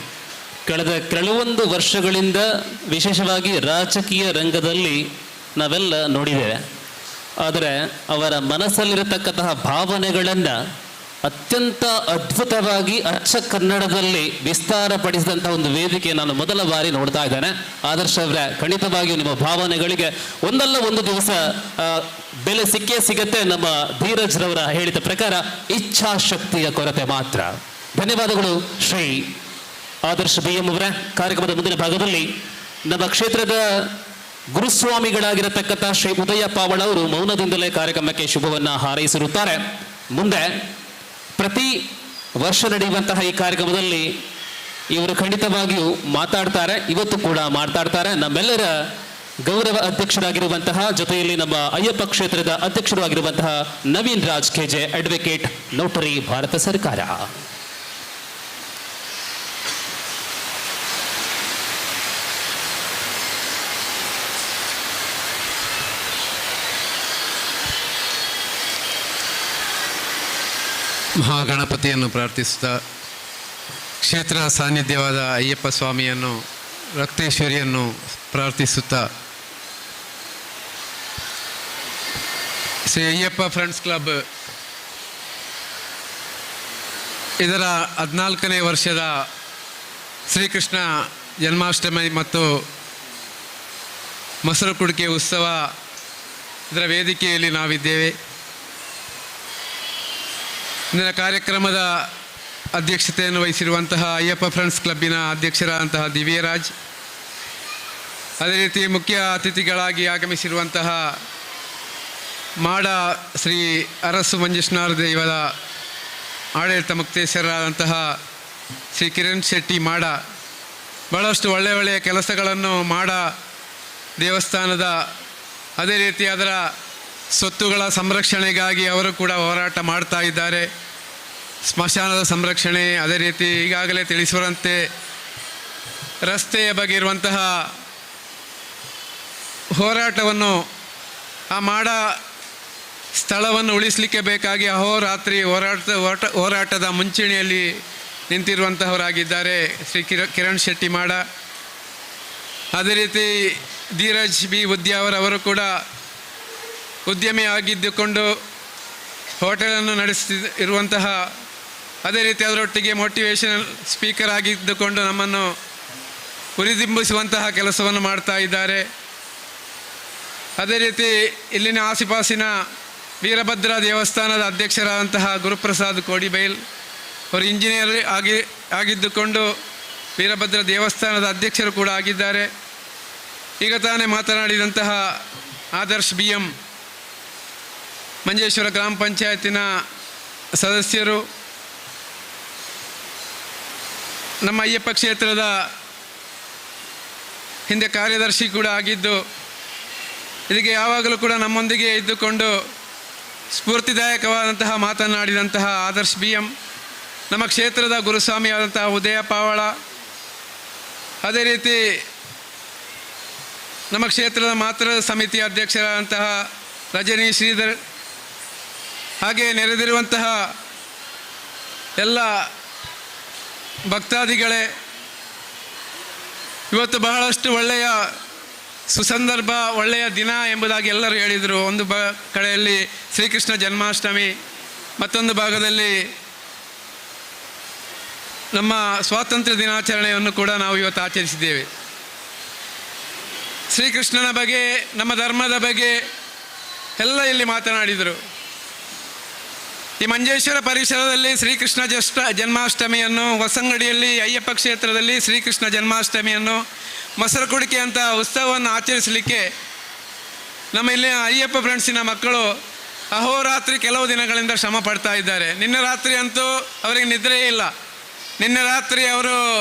ಕಳೆದ ಕೆಲವೊಂದು ವರ್ಷಗಳಿಂದ ವಿಶೇಷವಾಗಿ ರಾಜಕೀಯ ರಂಗದಲ್ಲಿ ನಾವೆಲ್ಲ ನೋಡಿದ್ದೇವೆ. ಆದರೆ ಅವರ ಮನಸ್ಸಲ್ಲಿರತಕ್ಕಂತಹ ಭಾವನೆಗಳನ್ನು ಅತ್ಯಂತ ಅದ್ಭುತವಾಗಿ ಅಚ್ಚ ಕನ್ನಡದಲ್ಲಿ ವಿಸ್ತಾರಪಡಿಸಿದಂಥ ಒಂದು ವೇದಿಕೆ ನಾನು ಮೊದಲ ಬಾರಿ ನೋಡ್ತಾ ಇದ್ದೇನೆ. ಆದರ್ಶ ಅವರೇ, ಖಂಡಿತವಾಗಿಯೂ ನಿಮ್ಮ ಭಾವನೆಗಳಿಗೆ ಒಂದಲ್ಲ ಒಂದು ದಿವಸ ಬೆಲೆ ಸಿಕ್ಕೇ ಸಿಗತ್ತೆ. ನಮ್ಮ ಧೀರಜ್ರವರ ಹೇಳಿದ ಪ್ರಕಾರ ಇಚ್ಛಾಶಕ್ತಿಯ ಕೊರತೆ ಮಾತ್ರ. ಧನ್ಯವಾದಗಳು ಶ್ರೀ ಆದರ್ಶ BM ಅವರ. ಕಾರ್ಯಕ್ರಮದ ಮುಂದಿನ ಭಾಗದಲ್ಲಿ ನಮ್ಮ ಕ್ಷೇತ್ರದ ಗುರುಸ್ವಾಮಿಗಳಾಗಿರತಕ್ಕಂಥ ಶ್ರೀ ಉದಯ ಪಾವಳ ಅವರು ಮೌನದಿಂದಲೇ ಕಾರ್ಯಕ್ರಮಕ್ಕೆ ಶುಭವನ್ನ ಹಾರೈಸಿರುತ್ತಾರೆ. ಮುಂದೆ ಪ್ರತಿ ವರ್ಷ ನಡೆಯುವಂತಹ ಈ ಕಾರ್ಯಕ್ರಮದಲ್ಲಿ ಇವರು ಖಂಡಿತವಾಗಿಯೂ ಮಾತಾಡ್ತಾರೆ, ಇವತ್ತು ಕೂಡ ಮಾತಾಡ್ತಾರೆ. ನಮ್ಮೆಲ್ಲರ ಗೌರವ ಅಧ್ಯಕ್ಷರಾಗಿರುವಂತಹ, ಜೊತೆಯಲ್ಲಿ ನಮ್ಮ ಅಯ್ಯಪ್ಪ ಕ್ಷೇತ್ರದ ಅಧ್ಯಕ್ಷರು ಆಗಿರುವಂತಹ Naveen Raj KJ, advocate, notary, Bharat ಸರ್ಕಾರ. ಮಹಾಗಣಪತಿಯನ್ನು ಪ್ರಾರ್ಥಿಸುತ್ತಾ, ಕ್ಷೇತ್ರ ಸಾನ್ನಿಧ್ಯವಾದ ಅಯ್ಯಪ್ಪ ಸ್ವಾಮಿಯನ್ನು, ರಕ್ತೇಶ್ವರಿಯನ್ನು ಪ್ರಾರ್ಥಿಸುತ್ತಾ, ಶ್ರೀ ಅಯ್ಯಪ್ಪ ಫ್ರೆಂಡ್ಸ್ ಕ್ಲಬ್ ಇದರ 14ನೇ ವರ್ಷದ ಶ್ರೀಕೃಷ್ಣ ಜನ್ಮಾಷ್ಟಮಿ ಮತ್ತು ಮೊಸರು ಕುಡಿಕೆ ಉತ್ಸವ ಇದರ ವೇದಿಕೆಯಲ್ಲಿ ನಾವಿದ್ದೇವೆ. ಇಂದಿನ ಕಾರ್ಯಕ್ರಮದ ಅಧ್ಯಕ್ಷತೆಯನ್ನು ವಹಿಸಿರುವಂತಹ ಅಯ್ಯಪ್ಪ ಫ್ರೆಂಡ್ಸ್ ಕ್ಲಬ್ಬಿನ ಅಧ್ಯಕ್ಷರಾದಂತಹ ದಿವ್ಯರಾಜ್, ಅದೇ ರೀತಿ ಮುಖ್ಯ ಅತಿಥಿಗಳಾಗಿ ಆಗಮಿಸಿರುವಂತಹ ಮಾಡ ಶ್ರೀ ಅರಸು ಮಂಜುನಾಥ ದೇವರ ಆಡಳಿತ ಮುಕ್ತೇಶ್ವರರಾದಂತಹ ಶ್ರೀ ಕಿರಣ್ ಶೆಟ್ಟಿ ಮಾಡ, ಭಾಳಷ್ಟು ಒಳ್ಳೆಯ ಕೆಲಸಗಳನ್ನು ಮಾಡ ದೇವಸ್ಥಾನದ, ಅದೇ ರೀತಿ ಅದರ ಸ್ವತ್ತುಗಳ ಸಂರಕ್ಷಣೆಗಾಗಿ ಅವರು ಕೂಡ ಹೋರಾಟ ಮಾಡ್ತಾ ಇದ್ದಾರೆ. ಸ್ಮಶಾನದ ಸಂರಕ್ಷಣೆ, ಅದೇ ರೀತಿ ಈಗಾಗಲೇ ತಿಳಿಸುವಂತೆ ರಸ್ತೆಯ ಬಗ್ಗೆ ಇರುವಂತಹ ಹೋರಾಟವನ್ನು ಆ ಮಾಡ ಸ್ಥಳವನ್ನು ಉಳಿಸಲಿಕ್ಕೆ ಬೇಕಾಗಿ ಅಹೋರಾತ್ರಿ ಹೋರಾಟದ ಮುಂಚೂಣಿಯಲ್ಲಿ ನಿಂತಿರುವಂತಹವರಾಗಿದ್ದಾರೆ ಶ್ರೀ ಕಿರಣ್ ಶೆಟ್ಟಿ ಮಾಡ. ಅದೇ ರೀತಿ ಧೀರಜ್ ಬಿ ಉದ್ಯಾವರ್ ಅವರು ಕೂಡ ಉದ್ಯಮಿ ಆಗಿದ್ದುಕೊಂಡು ಹೋಟೆಲನ್ನು ನಡೆಸುತ್ತಿರುವಂತಹ, ಅದೇ ರೀತಿ ಅದರೊಟ್ಟಿಗೆ ಮೋಟಿವೇಶನಲ್ ಸ್ಪೀಕರ್ ಆಗಿದ್ದುಕೊಂಡು ನಮ್ಮನ್ನು ಹುರಿದುಂಬಿಸುವಂತಹ ಕೆಲಸವನ್ನು ಮಾಡ್ತಾ ಇದ್ದಾರೆ. ಅದೇ ರೀತಿ ಇಲ್ಲಿನ ಆಸಿಪಾಸಿನ ವೀರಭದ್ರ ದೇವಸ್ಥಾನದ ಅಧ್ಯಕ್ಷರಾದಂತಹ ಗುರುಪ್ರಸಾದ್ ಕೋಡಿಬೈಲ್ ಅವರು ಇಂಜಿನಿಯರ್ ಆಗಿದ್ದುಕೊಂಡು ವೀರಭದ್ರ ದೇವಸ್ಥಾನದ ಅಧ್ಯಕ್ಷರು ಕೂಡ ಆಗಿದ್ದಾರೆ. ಈಗ ತಾನೇ ಮಾತನಾಡಿದಂತಹ ಆದರ್ಶ್ BM ಮಂಜೇಶ್ವರ ಗ್ರಾಮ ಪಂಚಾಯತಿನ ಸದಸ್ಯರು, ನಮ್ಮ ಅಯ್ಯಪ್ಪ ಕ್ಷೇತ್ರದ ಹಿಂದೆ ಕಾರ್ಯದರ್ಶಿ ಕೂಡ ಆಗಿದ್ದು ಇದಕ್ಕೆ ಯಾವಾಗಲೂ ಕೂಡ ನಮ್ಮೊಂದಿಗೆ ಇದ್ದುಕೊಂಡು ಸ್ಫೂರ್ತಿದಾಯಕವಾದಂತಹ ಮಾತನಾಡಿದಂತಹ ಆದರ್ಶ್ BM, ನಮ್ಮ ಕ್ಷೇತ್ರದ ಗುರುಸ್ವಾಮಿಯಾದಂತಹ ಉದಯ ಪಾವಳ, ಅದೇ ರೀತಿ ನಮ್ಮ ಕ್ಷೇತ್ರದ ಮಾತೃ ಸಮಿತಿ ಅಧ್ಯಕ್ಷರಾದಂತಹ ರಜನಿ ಶ್ರೀಧರ್, ಹಾಗೆ ನೆರೆದಿರುವಂತಹ ಎಲ್ಲ ಭಕ್ತಾದಿಗಳೇ, ಇವತ್ತು ಬಹಳಷ್ಟು ಒಳ್ಳೆಯ ಸುಸಂದರ್ಭ, ಒಳ್ಳೆಯ ದಿನ ಎಂಬುದಾಗಿ ಎಲ್ಲರೂ ಹೇಳಿದರು. ಒಂದು ಕಡೆಯಲ್ಲಿ ಶ್ರೀಕೃಷ್ಣ ಜನ್ಮಾಷ್ಟಮಿ, ಮತ್ತೊಂದು ಭಾಗದಲ್ಲಿ ನಮ್ಮ ಸ್ವಾತಂತ್ರ್ಯ ದಿನಾಚರಣೆಯನ್ನು ಕೂಡ ನಾವು ಇವತ್ತು ಆಚರಿಸಿದ್ದೇವೆ. ಶ್ರೀಕೃಷ್ಣನ ಬಗ್ಗೆ, ನಮ್ಮ ಧರ್ಮದ ಬಗ್ಗೆ ಎಲ್ಲ ಇಲ್ಲಿ ಮಾತನಾಡಿದರು. ಈ ಮಂಜೇಶ್ವರ ಪರಿಸರದಲ್ಲಿ ಶ್ರೀಕೃಷ್ಣ ಜನ್ಮಾಷ್ಟಮಿಯನ್ನು, ಹೊಸಂಗಡಿಯಲ್ಲಿ ಅಯ್ಯಪ್ಪ ಕ್ಷೇತ್ರದಲ್ಲಿ ಶ್ರೀಕೃಷ್ಣ ಜನ್ಮಾಷ್ಟಮಿಯನ್ನು, ಮೊಸರು ಕುಡಿಕೆ ಅಂತ ಉತ್ಸವವನ್ನು ಆಚರಿಸಲಿಕ್ಕೆ ನಮ್ಮ ಇಲ್ಲಿನ ಅಯ್ಯಪ್ಪ ಫ್ರೆಂಡ್ಸಿನ ಮಕ್ಕಳು ಅಹೋರಾತ್ರಿ ಕೆಲವು ದಿನಗಳಿಂದ ಶ್ರಮ ಪಡ್ತಾ ಇದ್ದಾರೆ. ನಿನ್ನೆ ರಾತ್ರಿ ಅಂತೂ ಅವರಿಗೆ ನಿದ್ರೆಯೇ ಇಲ್ಲ. ನಿನ್ನೆ ರಾತ್ರಿ ಅವರು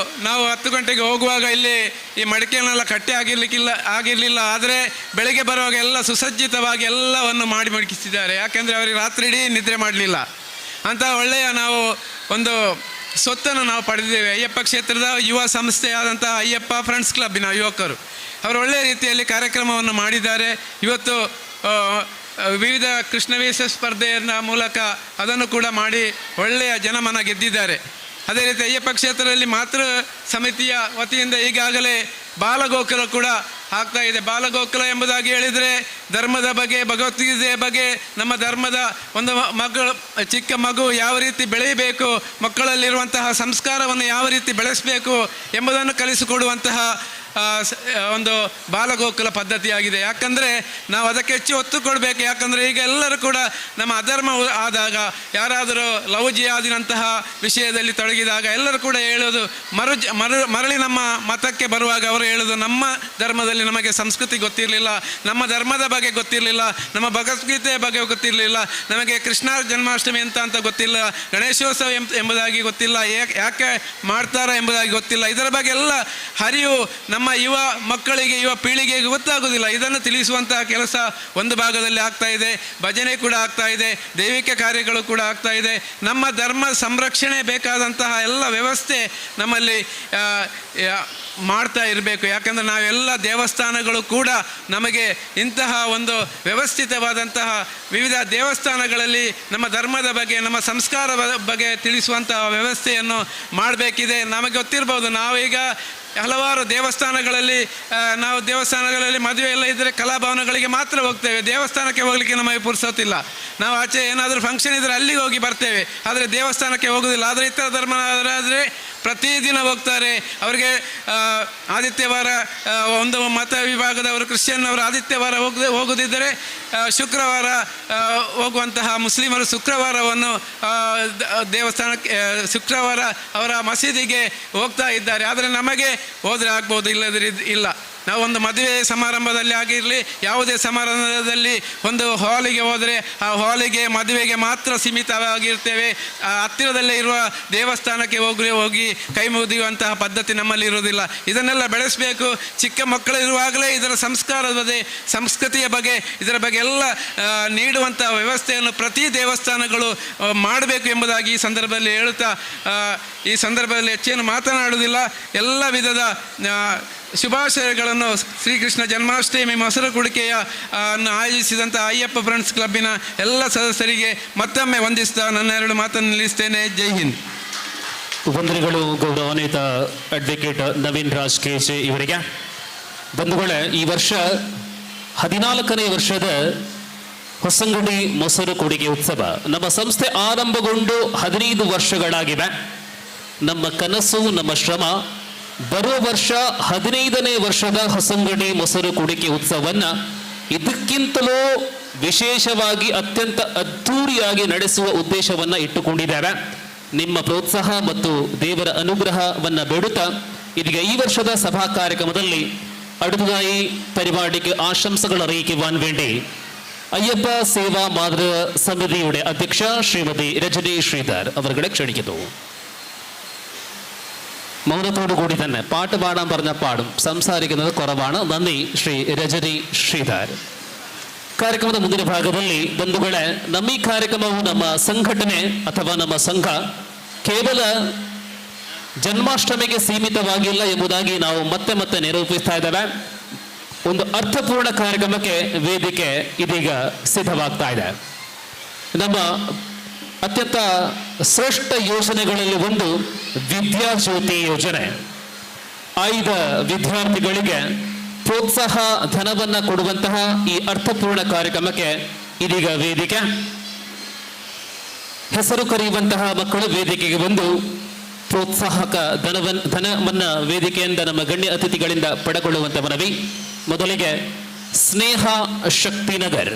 ನಾವು 10 ಗಂಟೆಗೆ ಹೋಗುವಾಗ ಇಲ್ಲಿ ಈ ಮಡಿಕೆಯನ್ನೆಲ್ಲ ಕಟ್ಟಿ ಆಗಿರಲಿಲ್ಲ. ಆದರೆ ಬೆಳಗ್ಗೆ ಬರುವಾಗ ಎಲ್ಲ ಸುಸಜ್ಜಿತವಾಗಿ ಎಲ್ಲವನ್ನು ಮಾಡಿ ಮುಗಿಸಿದ್ದಾರೆ. ಯಾಕೆಂದರೆ ಅವರಿಗೆ ರಾತ್ರಿ ಇಡೀ ನಿದ್ರೆ ಮಾಡಲಿಲ್ಲ. ಅಂತ ಒಳ್ಳೆಯ ನಾವು ಒಂದು ಸ್ವತ್ತನ್ನು ನಾವು ಪಡೆದಿದ್ದೇವೆ. ಅಯ್ಯಪ್ಪ ಕ್ಷೇತ್ರದ ಯುವ ಸಂಸ್ಥೆಯಾದಂತಹ ಅಯ್ಯಪ್ಪ ಫ್ರೆಂಡ್ಸ್ ಕ್ಲಬ್ಬಿನ ಯುವಕರು ಅವರು ಒಳ್ಳೆಯ ರೀತಿಯಲ್ಲಿ ಕಾರ್ಯಕ್ರಮವನ್ನು ಮಾಡಿದ್ದಾರೆ. ಇವತ್ತು ವಿವಿಧ ಕೃಷ್ಣವೇಷ ಸ್ಪರ್ಧೆಯ ಮೂಲಕ ಅದನ್ನು ಕೂಡ ಮಾಡಿ ಒಳ್ಳೆಯ ಜನಮನ ಗೆದ್ದಿದ್ದಾರೆ. ಅದೇ ರೀತಿ ಅಯ್ಯಪ್ಪ ಕ್ಷೇತ್ರದಲ್ಲಿ ಮಾತೃ ಸಮಿತಿಯ ವತಿಯಿಂದ ಈಗಾಗಲೇ ಬಾಲಗೋಕುಲ ಕೂಡ ಆಗ್ತಾ ಇದೆ. ಬಾಲಗೋಕುಲ ಎಂಬುದಾಗಿ ಹೇಳಿದರೆ ಧರ್ಮದ ಬಗ್ಗೆ, ಭಗವದ್ಗೀತೆಯ ಬಗ್ಗೆ, ನಮ್ಮ ಧರ್ಮದ ಒಂದು ಚಿಕ್ಕ ಮಗು ಯಾವ ರೀತಿ ಬೆಳೆಯಬೇಕು, ಮಕ್ಕಳಲ್ಲಿರುವಂತಹ ಸಂಸ್ಕಾರವನ್ನು ಯಾವ ರೀತಿ ಬೆಳೆಸಬೇಕು ಎಂಬುದನ್ನು ಕಲಿಸಿಕೊಡುವಂತಹ ಒಂದು ಬಾಲಗೋಕುಲ ಪದ್ಧತಿಯಾಗಿದೆ. ಯಾಕಂದರೆ ನಾವು ಅದಕ್ಕೆ ಹೆಚ್ಚು ಒತ್ತು ಕೊಡಬೇಕು. ಯಾಕಂದರೆ ಈಗ ಎಲ್ಲರೂ ಕೂಡ ನಮ್ಮ ಅಧರ್ಮ ಆದಾಗ, ಯಾರಾದರೂ ಲವ್ ಜಿಹಾದಿನಂತಹ ವಿಷಯದಲ್ಲಿ ತೊಡಗಿದಾಗ ಎಲ್ಲರೂ ಕೂಡ ಹೇಳೋದು ಮರಳಿ ನಮ್ಮ ಮತಕ್ಕೆ ಬರುವಾಗ ಅವರು ಹೇಳೋದು, ನಮ್ಮ ಧರ್ಮದಲ್ಲಿ ನಮಗೆ ಸಂಸ್ಕೃತಿ ಗೊತ್ತಿರಲಿಲ್ಲ, ನಮ್ಮ ಧರ್ಮದ ಬಗ್ಗೆ ಗೊತ್ತಿರಲಿಲ್ಲ, ನಮ್ಮ ಭಗವದ್ಗೀತೆಯ ಬಗ್ಗೆ ಗೊತ್ತಿರಲಿಲ್ಲ, ನಮಗೆ ಕೃಷ್ಣ ಜನ್ಮಾಷ್ಟಮಿ ಅಂತ ಗೊತ್ತಿಲ್ಲ, ಗಣೇಶೋತ್ಸವ ಎಂಬುದಾಗಿ ಗೊತ್ತಿಲ್ಲ, ಯಾಕೆ ಮಾಡ್ತಾರೋ ಎಂಬುದಾಗಿ ಗೊತ್ತಿಲ್ಲ. ಇದರ ಬಗ್ಗೆ ಎಲ್ಲ ಹರಿವು ನಮ್ಮ ಯುವ ಮಕ್ಕಳಿಗೆ, ಯುವ ಪೀಳಿಗೆಗೆ ಗೊತ್ತಾಗೋದಿಲ್ಲ. ಇದನ್ನು ತಿಳಿಸುವಂತಹ ಕೆಲಸ ಒಂದು ಭಾಗದಲ್ಲಿ ಆಗ್ತಾ ಇದೆ. ಭಜನೆ ಕೂಡ ಆಗ್ತಾ ಇದೆ, ದೈವಿಕ ಕಾರ್ಯಗಳು ಕೂಡ ಆಗ್ತಾ ಇದೆ. ನಮ್ಮ ಧರ್ಮ ಸಂರಕ್ಷಣೆ ಬೇಕಾದಂತಹ ಎಲ್ಲ ವ್ಯವಸ್ಥೆ ನಮ್ಮಲ್ಲಿ ಮಾಡ್ತಾ ಇರಬೇಕು. ಯಾಕಂದರೆ ನಾವೆಲ್ಲ ದೇವಸ್ಥಾನಗಳು ಕೂಡ ನಮಗೆ ಇಂತಹ ಒಂದು ವ್ಯವಸ್ಥಿತವಾದಂತಹ ವಿವಿಧ ದೇವಸ್ಥಾನಗಳಲ್ಲಿ ನಮ್ಮ ಧರ್ಮದ ಬಗ್ಗೆ, ನಮ್ಮ ಸಂಸ್ಕಾರದ ಬಗ್ಗೆ ತಿಳಿಸುವಂತಹ ವ್ಯವಸ್ಥೆಯನ್ನು ಮಾಡಬೇಕಿದೆ. ನಮಗೆ ಗೊತ್ತಿರ್ಬೋದು, ನಾವೀಗ ಹಲವಾರು ದೇವಸ್ಥಾನಗಳಲ್ಲಿ ಮದುವೆ ಎಲ್ಲ ಇದ್ದರೆ ಕಲಾಭವನಗಳಿಗೆ ಮಾತ್ರ ಹೋಗ್ತೇವೆ. ದೇವಸ್ಥಾನಕ್ಕೆ ಹೋಗಲಿಕ್ಕೆ ನಮಗೆ ಪುರ್ಸೊತ್ತಿಲ್ಲ. ನಾವು ಆಚೆ ಏನಾದರೂ ಫಂಕ್ಷನ್ ಇದ್ದರೆ ಅಲ್ಲಿಗೆ ಹೋಗಿ ಬರ್ತೇವೆ, ಆದರೆ ದೇವಸ್ಥಾನಕ್ಕೆ ಹೋಗೋದಿಲ್ಲ. ಆದರೆ ಇತರ ಧರ್ಮದವರಾದರೆ ಪ್ರತಿದಿನ ಹೋಗ್ತಾರೆ. ಅವರಿಗೆ ಆದಿತ್ಯವಾರ ಒಂದು ಮತ ವಿಭಾಗದವರು, ಕ್ರಿಶ್ಚಿಯನ್ನವರು ಆದಿತ್ಯವಾರ ಹೋಗೋದಿದ್ದರೆ ಶುಕ್ರವಾರ ಹೋಗುವಂತಹ ಮುಸ್ಲಿಮರು ಶುಕ್ರವಾರವನ್ನು ದೇವಸ್ಥಾನಕ್ಕೆ, ಶುಕ್ರವಾರ ಅವರ ಮಸೀದಿಗೆ ಹೋಗ್ತಾ ಇದ್ದಾರೆ. ಆದರೆ ನಮಗೆ ಹೋದರೆ ಆಗ್ಬೋದು, ಇಲ್ಲದ್ರೆ ಇಲ್ಲ. ನಾವು ಒಂದು ಮದುವೆ ಸಮಾರಂಭದಲ್ಲಿ ಆಗಿರಲಿ, ಯಾವುದೇ ಸಮಾರಂಭದಲ್ಲಿ ಒಂದು ಹಾಲಿಗೆ ಹೋದರೆ ಆ ಹಾಲಿಗೆ, ಮದುವೆಗೆ ಮಾತ್ರ ಸೀಮಿತವಾಗಿರ್ತೇವೆ. ಹತ್ತಿರದಲ್ಲೇ ಇರುವ ದೇವಸ್ಥಾನಕ್ಕೆ ಹೋಗಿ ಕೈ ಮುಗಿಯುವಂತಹ ಪದ್ಧತಿ ನಮ್ಮಲ್ಲಿ ಇರುವುದಿಲ್ಲ. ಇದನ್ನೆಲ್ಲ ಬೆಳೆಸಬೇಕು. ಚಿಕ್ಕ ಮಕ್ಕಳಿರುವಾಗಲೇ ಇದರ ಸಂಸ್ಕಾರದ ಬಗ್ಗೆ, ಸಂಸ್ಕೃತಿಯ ಬಗ್ಗೆ, ಇದರ ಬಗ್ಗೆ ಎಲ್ಲ ನೀಡುವಂತಹ ವ್ಯವಸ್ಥೆಯನ್ನು ಪ್ರತಿ ದೇವಸ್ಥಾನಗಳು ಮಾಡಬೇಕು ಎಂಬುದಾಗಿ ಈ ಸಂದರ್ಭದಲ್ಲಿ ಹೇಳುತ್ತಾ, ಈ ಸಂದರ್ಭದಲ್ಲಿ ಹೆಚ್ಚೇನು ಮಾತನಾಡುವುದಿಲ್ಲ. ಎಲ್ಲ ವಿಧದ ಶುಭಾಶಯಗಳನ್ನು ಶ್ರೀಕೃಷ್ಣ ಜನ್ಮಾಷ್ಟಮಿ ಮೊಸರು ಕುಡಿಕೆಯ ಅನ್ನು ಆಯೋಜಿಸಿದಂಥ ಅಯ್ಯಪ್ಪ ಫ್ರೆಂಡ್ಸ್ ಕ್ಲಬ್ಬಿನ ಎಲ್ಲ ಸದಸ್ಯರಿಗೆ ಮತ್ತೊಮ್ಮೆ ವಂದಿಸ್ತಾ ನನ್ನ 2 ಮಾತನ್ನು ನಿಲ್ಲಿಸ್ತೇನೆ. ಜೈ ಹಿಂದ್. ವಂದನೆಗಳು ಗೌರವಾನ್ವಿತ ಅಡ್ವೊಕೇಟ್ ನವೀನ್ ರಾಜ್ ಕೆಜೆ ಇವರಿಗೆ. ಬಂಧುಗಳೇ, ಈ ವರ್ಷ 14ನೇ ವರ್ಷದ ಹೊಸಂಗಡಿ ಮೊಸರು ಕೊಡುಗೆ ಉತ್ಸವ ನಮ್ಮ ಸಂಸ್ಥೆ ಆರಂಭಗೊಂಡು 15 ವರ್ಷಗಳಾಗಿವೆ. ನಮ್ಮ ಕನಸು, ನಮ್ಮ ಶ್ರಮ ಬರುವ ವರ್ಷ 15ನೇ ವರ್ಷದ ಹೊಸಂಗಡಿ ಮೊಸರು ಕುಡಿಕೆ ಉತ್ಸವವನ್ನು ಇದಕ್ಕಿಂತಲೂ ವಿಶೇಷವಾಗಿ ಅತ್ಯಂತ ಅದ್ಧೂರಿಯಾಗಿ ನಡೆಸುವ ಉದ್ದೇಶವನ್ನು ಇಟ್ಟುಕೊಂಡಿದ್ದೇವೆ. ನಿಮ್ಮ ಪ್ರೋತ್ಸಾಹ ಮತ್ತು ದೇವರ ಅನುಗ್ರಹವನ್ನು ಬೇಡುತ್ತಾ ಇದೀಗ ಈ ವರ್ಷದ സഭാ ಕಾರ್ಯಕ್ರಮದಲ್ಲಿ അടുത്തതായി പരിപാടിക്ക് ആശംസകൾ അറിയിക്കുവാൻ വേണ്ടി അയ്യപ്പ സേവാ മാതൃ സമിതിയുടെ അധ്യക്ഷ ശ്രീമതി രജനി ശ്രീധർ അവരുടെ ക്ഷണിക്കുന്നു. മൗനത്തോടു കൂടി തന്നെ പാട്ട് പാടാൻ പറഞ്ഞ പാടും, സംസാരിക്കുന്നത് കുറവാണ്. നന്ദി ശ്രീ രജനി ಶ್ರೀಧರ್. ಕಾರ್ಯಕ್ರಮದ ಮುಂದಿನ ಭಾಗದಲ್ಲಿ ಬಂಧುಗಳೇ, ನಮ್ಮ ಈ ಕಾರ್ಯಕ್ರಮವು ನಮ್ಮ ಸಂಘಟನೆ ಅಥವಾ ನಮ್ಮ ಸಂಘ ಕೇವಲ ಜನ್ಮಾಷ್ಟಮಿಗೆ ಸೀಮಿತವಾಗಿಲ್ಲ ಎಂಬುದಾಗಿ ನಾವು ಮತ್ತೆ ಮತ್ತೆ ನಿರೂಪಿಸ್ತಾ ಇದ್ದೇವೆ. ಒಂದು ಅರ್ಥಪೂರ್ಣ ಕಾರ್ಯಕ್ರಮಕ್ಕೆ ವೇದಿಕೆ ಇದೀಗ ಸಿದ್ಧವಾಗ್ತಾ ಇದೆ. ನಮ್ಮ ಅತ್ಯಂತ ಶ್ರೇಷ್ಠ ಯೋಜನೆಗಳಲ್ಲಿ ಒಂದು ವಿದ್ಯಾಜ್ಯೋತಿ ಯೋಜನೆ. ಆಯ್ದ ವಿದ್ಯಾರ್ಥಿಗಳಿಗೆ ಪ್ರೋತ್ಸಾಹ ಧನವನ್ನು ಕೊಡುವಂತಹ ಈ ಅರ್ಥಪೂರ್ಣ ಕಾರ್ಯಕ್ರಮಕ್ಕೆ ಇದೀಗ ವೇದಿಕೆ. ಹೆಸರು ಕರೆಯುವಂತಹ ಮಕ್ಕಳು ವೇದಿಕೆಗೆ ಬಂದು ಪ್ರೋತ್ಸಾಹಕ ಧನವನ್ನ ವೇದಿಕೆಯಿಂದ ನಮ್ಮ ಗಣ್ಯ ಅತಿಥಿಗಳಿಂದ ಪಡೆದುಕೊಳ್ಳುವಂತ ಮನವಿ. ಮೊದಲಿಗೆ ಸ್ನೇಹ ಶಕ್ತಿನಗರ್.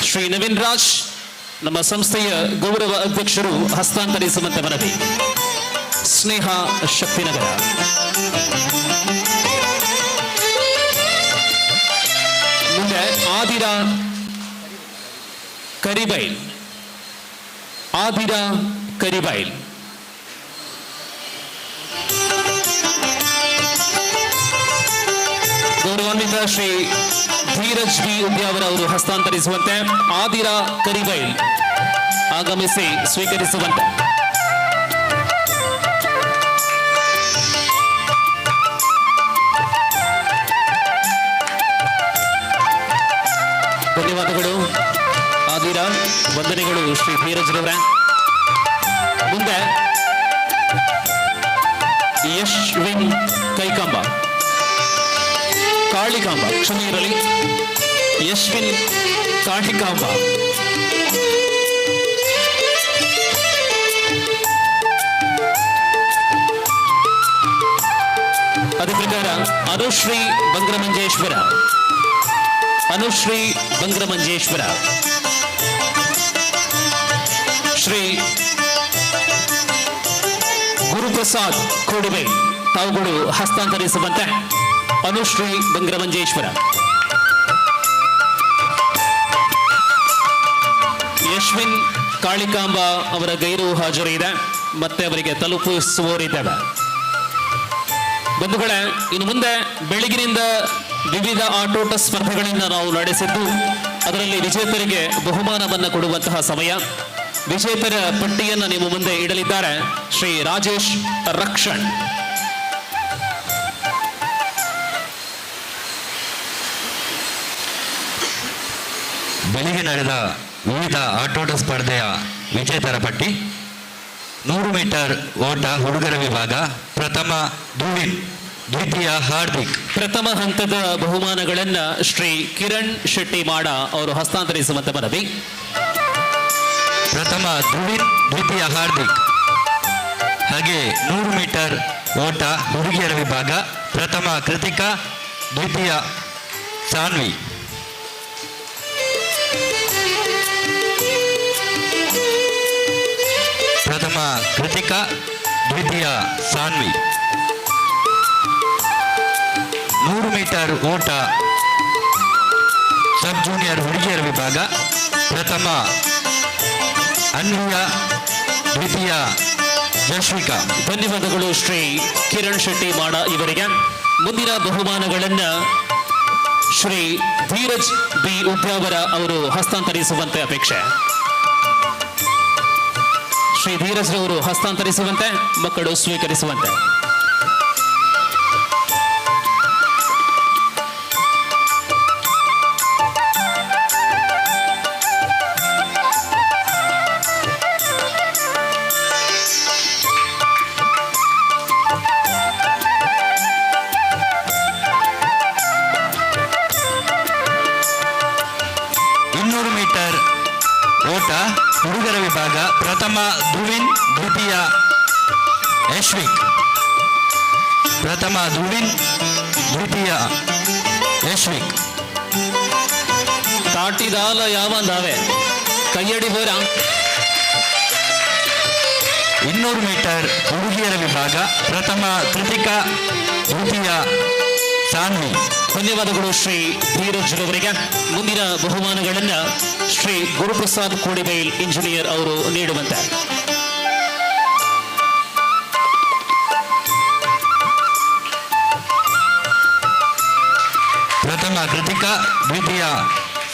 ಶ್ರೀ ನವೀನ್ ರಾಜ್ ನಮ್ಮ ಸಂಸ್ಥೆಯ ಗೌರವ ಅಧ್ಯಕ್ಷರು ಹಸ್ತಾಂತರಿಸುವಂತ ಮನವಿ. ಸ್ನೇಹ ಶಕ್ತಿನಗರ. ಮುಂದೆ ಆದಿರಾ ಕರಿಬೈಲ್. ಆದಿರಾ ಕರಿಬೈಲ್. ಗೌರವಾನ್ವಿತ ಶ್ರೀ ಧೀರಜ್ ಬಿ ಉದ್ಯಾವರ ಅವರು ಹಸ್ತಾಂತರಿಸುವಂತೆ ಆದಿರಾ ಕರಿಬೈಲ್ ಆಗಮಿಸಿ ಸ್ವೀಕರಿಸುವಂತೆ. ಧನ್ಯವಾದಗಳು ಆದಿರಾ. ವಂದನೆಗಳು ಶ್ರೀ ಧೀರಜ್ರವರ. ಮುಂದೆ ಯಶ್ವಿನ್ ಕೈಕಾಂಬ ಕಾಳಿಕಾಂಬ, ಕ್ಷಮೆ ಇರಲಿ, ಯಶ್ವಿನ್ ಕಾಳಿಕಾಂಬ. ಅದೇ ಪ್ರಕಾರ ಅನುಶ್ರೀ ಬಂಗ್ರಮಂಜೇಶ್ವರ. ಅನುಶ್ರೀ ಬಂಗ್ರಮಂಜೇಶ್ವರ. ಶ್ರೀ ಗುರುಪ್ರಸಾದ್ ಕೊಡುವೆ ತಾವುಗಳು ಹಸ್ತಾಂತರಿಸುವಂತೆ ಅನುಶ್ರೀ ಬಂಗ್ರಮಂಜೇಶ್ವರ. ಯಶ್ವಿನ್ ಕಾಳಿಕಾಂಬ ಅವರ ಗೈರು ಹಾಜರು ಇದೆ, ಮತ್ತೆ ಅವರಿಗೆ ತಲುಪಿಸುವವರಿದ್ದೇವೆ. ಬಂಧುಗಳೇ, ಇನ್ನು ಮುಂದೆ ಬೆಳಗಿನಿಂದ ವಿವಿಧ ಆಟೋಟ ಸ್ಪರ್ಧೆಗಳಿಂದ ನಾವು ನಡೆಸಿದ್ದು ಅದರಲ್ಲಿ ವಿಜೇತರಿಗೆ ಬಹುಮಾನವನ್ನು ಕೊಡುವಂತಹ ಸಮಯ. ವಿಜೇತರ ಪಟ್ಟಿಯನ್ನು ನಿಮ್ಮ ಮುಂದೆ ಇಡಲಿದ್ದಾರೆ ಶ್ರೀ ರಾಜೇಶ್ ರಕ್ಷಣ್. ಬೆಳಿಗ್ಗೆ ನಡೆದ ವಿವಿಧ ಆಟೋಟ ಸ್ಪರ್ಧೆಯ ವಿಜೇತರ ಪಟ್ಟಿ. 100 ಮೀಟರ್ ಓಟ ಹುಡುಗರ ವಿಭಾಗ ಪ್ರಥಮ ಧ್ರುವಿನ್, ದ್ವಿತೀಯ ಹಾರ್ದಿಕ್. ಪ್ರಥಮ ಹಂತದ ಬಹುಮಾನಗಳನ್ನು ಶ್ರೀ ಕಿರಣ್ ಶೆಟ್ಟಿ ಮಾಡ ಅವರು ಹಸ್ತಾಂತರಿಸುವಂತೆ ಮನವಿ. ಪ್ರಥಮ ಧ್ರುವಿನ್, ದ್ವಿತೀಯ ಹಾರ್ದಿಕ್. ಹಾಗೆ 100 ಮೀಟರ್ ಓಟ ಹುಡುಗಿಯರ ವಿಭಾಗ ಪ್ರಥಮ ಕೃತಿಕಾ, ದ್ವಿತೀಯ ಸಾನ್ವಿ. ಪ್ರಥಮ ಕೃತಿಕಾ, ದ್ವಿತೀಯ ಸಾನ್ವಿ. 100 ಮೀಟರ್ ಓಟ ಸಬ್ ಜೂನಿಯರ್ ಹುಡುಗಿಯರ ವಿಭಾಗ ಪ್ರಥಮ ಅನ್ವಿಯಾ, ದ್ವಿತೀಯ ಜಶ್ವಿಕಾ. ಧನ್ಯವಾದಗಳು ಶ್ರೀ ಕಿರಣ್ ಶೆಟ್ಟಿ ಮಾಡ ಇವರಿಗೆ. ಮುಂದಿನ ಬಹುಮಾನಗಳನ್ನು ಶ್ರೀ ಧೀರಜ್ ಬಿ ಉದ್ಯಾವರ ಅವರು ಹಸ್ತಾಂತರಿಸುವಂತೆ ಅಪೇಕ್ಷೆ. ಶ್ರೀ ಧೀರಜ್ ರವರು ಹಸ್ತಾಂತರಿಸುವಂತೆ, ಮಕ್ಕಳು ಸ್ವೀಕರಿಸುವಂತೆ. ಓಟ ಹುಡುಗರ ವಿಭಾಗ ಪ್ರಥಮ ಧ್ರುವಿನ್, ದ್ವಿತೀಯ ಯಶ್ವಿಕ್. ಪ್ರಥಮ ಧ್ರುವಿನ್, ದ್ವಿತೀಯ ಯಶ್ವಿಕ್. ತಾಟಿದಾಲ ಯಾವಂದಾವೆ ಕೈಯಡಿ ಹೋರ. 200 ಮೀಟರ್ ಹುಡುಗಿಯರ ವಿಭಾಗ ಪ್ರಥಮ ಕೃತಿಕಾ, ದ್ವಿತೀಯ ಸಾನ್ವಿ. ಧನ್ಯವಾದಗಳು ಶ್ರೀ ಧೀರಜ್ ರವರಿಗೆ. ಮುಂದಿನ ಬಹುಮಾನಗಳನ್ನು ಶ್ರೀ ಗುರುಪ್ರಸಾದ್ ಕೋಡಿಬೈಲ್ ಇಂಜಿನಿಯರ್ ಅವರು ನೀಡುವಂತೆ. ಪ್ರಥಮ ಕೃತಿಕಾ, ದ್ವಿತೀಯ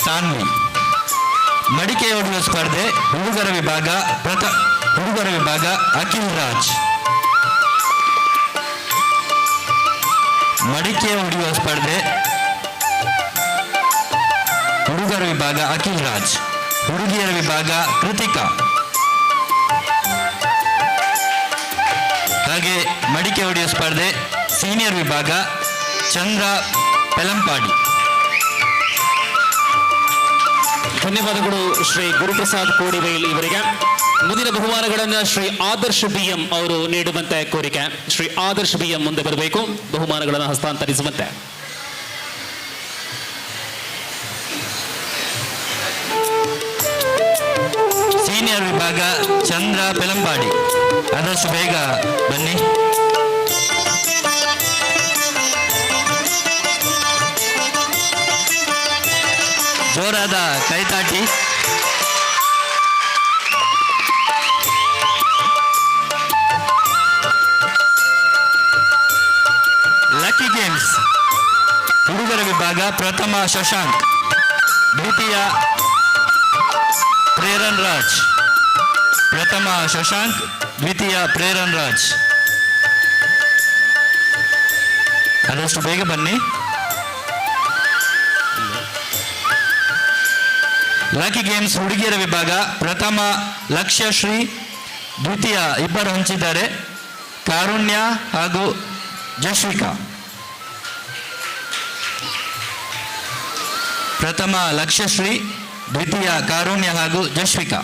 ಸಾನ್ವಿ. ಮಡಿಕೆ ಹೊಡೆಯುವ ಸ್ಪರ್ಧೆ ಹುಡುಗರ ವಿಭಾಗ ಅಖಿಲ್ ರಾಜ್. ಮಡಿಕೆ ಹೊಡೆಯುವ ಸ್ಪರ್ಧೆ ಹುಡುಗರ ವಿಭಾಗ ಅಖಿಲ್ ರಾಜ್. ಹುಡುಗಿಯರ ವಿಭಾಗ ಕೃತಿಕಾ. ಹಾಗೆ ಮಡಿಕೆ ಹೊಡೆಯುವ ಸ್ಪರ್ಧೆ ಸೀನಿಯರ್ ವಿಭಾಗ ಚಂದ್ರ ಪೆಲಂಪಾಡಿ. ಧನ್ಯವಾದಗಳು ಶ್ರೀ ಗುರುಪ್ರಸಾದ್ ಕೋಡಿಬೈಲ್ ಇವರಿಗೆ. ಮುಂದಿನ ಬಹುಮಾನಗಳನ್ನು ಶ್ರೀ ಆದರ್ಶ್ BM ಅವರು ನೀಡುವಂತೆ ಕೋರಿಕೆ. ಶ್ರೀ ಆದರ್ಶ್ BM ಮುಂದೆ ಬರಬೇಕು, ಬಹುಮಾನಗಳನ್ನು ಹಸ್ತಾಂತರಿಸುವಂತೆ. ಸೀನಿಯರ್ ವಿಭಾಗ ಚಂದ್ರ ಪೆಲಂಪಾಡಿ, ಆದಷ್ಟು ಬೇಗ ಬನ್ನಿ. ಜೋರಾದ ಕೈತಾಟಿ. ಲಕ್ಕಿ ಗೇಮ್ಸ್ ಹುಡುಗರ ವಿಭಾಗ ಪ್ರಥಮ ಶಶಾಂಕ್, ದ್ವಿತೀಯ ಪ್ರೇರನ್ ರಾಜ್. ಪ್ರಥಮ ಶಶಾಂಕ್, ದ್ವಿತೀಯ ಪ್ರೇರನ್ ರಾಜ್. ಆದಷ್ಟು ಬೇಗ ಬನ್ನಿ. ಲಕ್ಕಿ ಗೇಮ್ಸ್ ಹುಡುಗಿಯರ ವಿಭಾಗ ಪ್ರಥಮ ಲಕ್ಷ್ಯಶ್ರೀ, ದ್ವಿತೀಯ ಇಬ್ಬರು ಹಂಚಿದ್ದಾರೆ ಕಾರುಣ್ಯ ಹಾಗೂ ಜಶ್ವಿಕಾ. ಪ್ರಥಮ ಲಕ್ಷ್ಯಶ್ರೀ, ದ್ವಿತೀಯ ಕಾರುಣ್ಯ ಹಾಗೂ ಜಶ್ವಿಕಾ.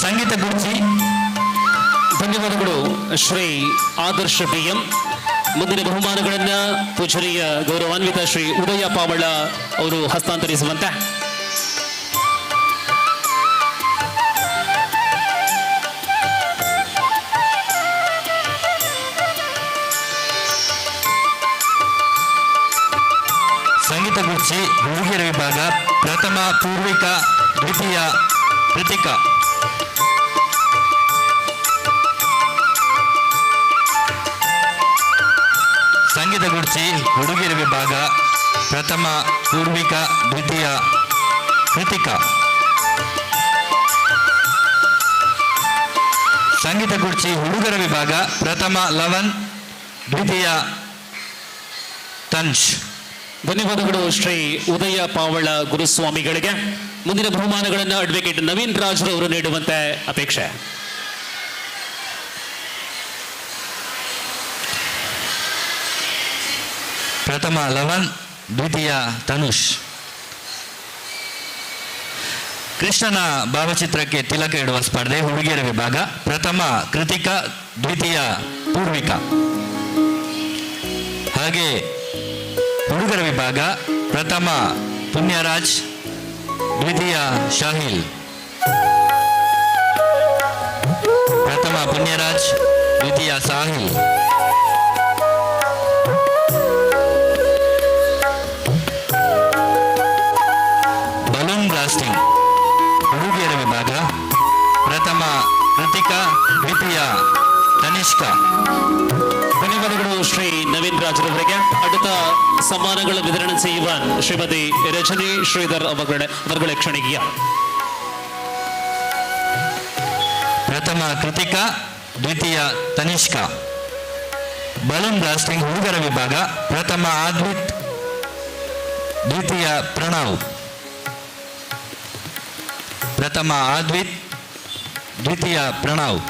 ಸಂಗೀತ ಗುರುಜಿ. ಧನ್ಯವಾದಗಳು ಶ್ರೀ ಆದರ್ಶ್ BM. ಮುಂದಿನ ಬಹುಮಾನಗಳನ್ನು ಪೂಜನೀಯ ಗೌರವಾನ್ವಿತ ಶ್ರೀ ಉದಯ ಪಾವಳ ಅವರು ಹಸ್ತಾಂತರಿಸುವಂತೆ. ಸಂಗೀತ ಗುರುಜಿ ಹುಡುಗಿಯರ ವಿಭಾಗ ಪ್ರಥಮ ಪೂರ್ವಿಕಾ, ದ್ವಿತೀಯ ಕೃತಿಕಾ. ಸಂಗೀತ ಗುರುಜಿ ಹುಡುಗಿಯರ ವಿಭಾಗ ಪ್ರಥಮ ಪೂರ್ವಿಕಾ, ದ್ವಿತೀಯ ಕೃತಿಕಾ. ಸಂಗೀತ ಗುರುಜಿ ಹುಡುಗರ ವಿಭಾಗ ಪ್ರಥಮ ಲವನ್, ದ್ವಿತೀಯ ತನ್ಶ್. ಧನ್ಯವಾದಗಳು ಶ್ರೀ ಉದಯ ಪಾವಳ ಗುರುಸ್ವಾಮಿಗಳಿಗೆ. ಮುಂದಿನ ಬಹುಮಾನಗಳನ್ನು ಅಡ್ವೊಕೇಟ್ ನವೀನ್ ರಾಜ್ ರವರು ನೀಡುವಂತೆ ಅಪೇಕ್ಷೆ. ಪ್ರಥಮ ಲವನ್, ದ್ವಿತೀಯ ತನುಷ್. ಕೃಷ್ಣನ ಭಾವಚಿತ್ರಕ್ಕೆ ತಿಲಕ ಇಡುವ ಸ್ಪರ್ಧೆ ಹುಡುಗಿಯರ ವಿಭಾಗ ಪ್ರಥಮ ಕೃತಿಕಾ, ದ್ವಿತೀಯ ಪೂರ್ವಿಕಾ. ಹಾಗೆ ಹುಡುಗರ ವಿಭಾಗ ಪ್ರಥಮ ಪುಣ್ಯರಾಜ್, ದ್ವಿತೀಯ ಶಾಹಿಲ್. ಪ್ರಥಮ ಪುಣ್ಯರಾಜ್, ದ್ವಿತೀಯ ಸಾಹಿಲ್. ಬಲೂನ್ ಬ್ಲಾಸ್ಟಿಂಗ್ ಹುಡುಗಿಯರ ವಿಭಾಗ ಪ್ರಥಮ ಕೃತಿಕಾ, ದ್ವಿತೀಯ ತನಿಷ್ಕಾ. ಧನ್ಯವಾದಗಳು ಶ್ರೀ ನವೀನ್ ರಾಜ್ ರವರಿಗೆ. ಉನ್ನತ സമ്മാനങ്ങൾ വിതരണം ചെയ്യുവാൻ ശ്രീമതി രജനി ശ്രീധർ അവരുടെ ക്ഷണിക്കുക. ಪ್ರಥಮ ಕೃತಿಕಾ, ದ್ವಿತೀಯ ತನಿಷ್ಕಾ. ಬಲೂನ್ ಬ್ಲಾಸ್ಟಿಂಗ್ ಹುಡುಗರ ವಿಭಾಗ ಪ್ರಥಮ ಆದ್ವಿತ್, ದ್ವಿತೀಯ ಪ್ರಣವ್. ಪ್ರಥಮ ಆದ್ವಿತ್, ದ್ವಿತೀಯ ಪ್ರಣವ್.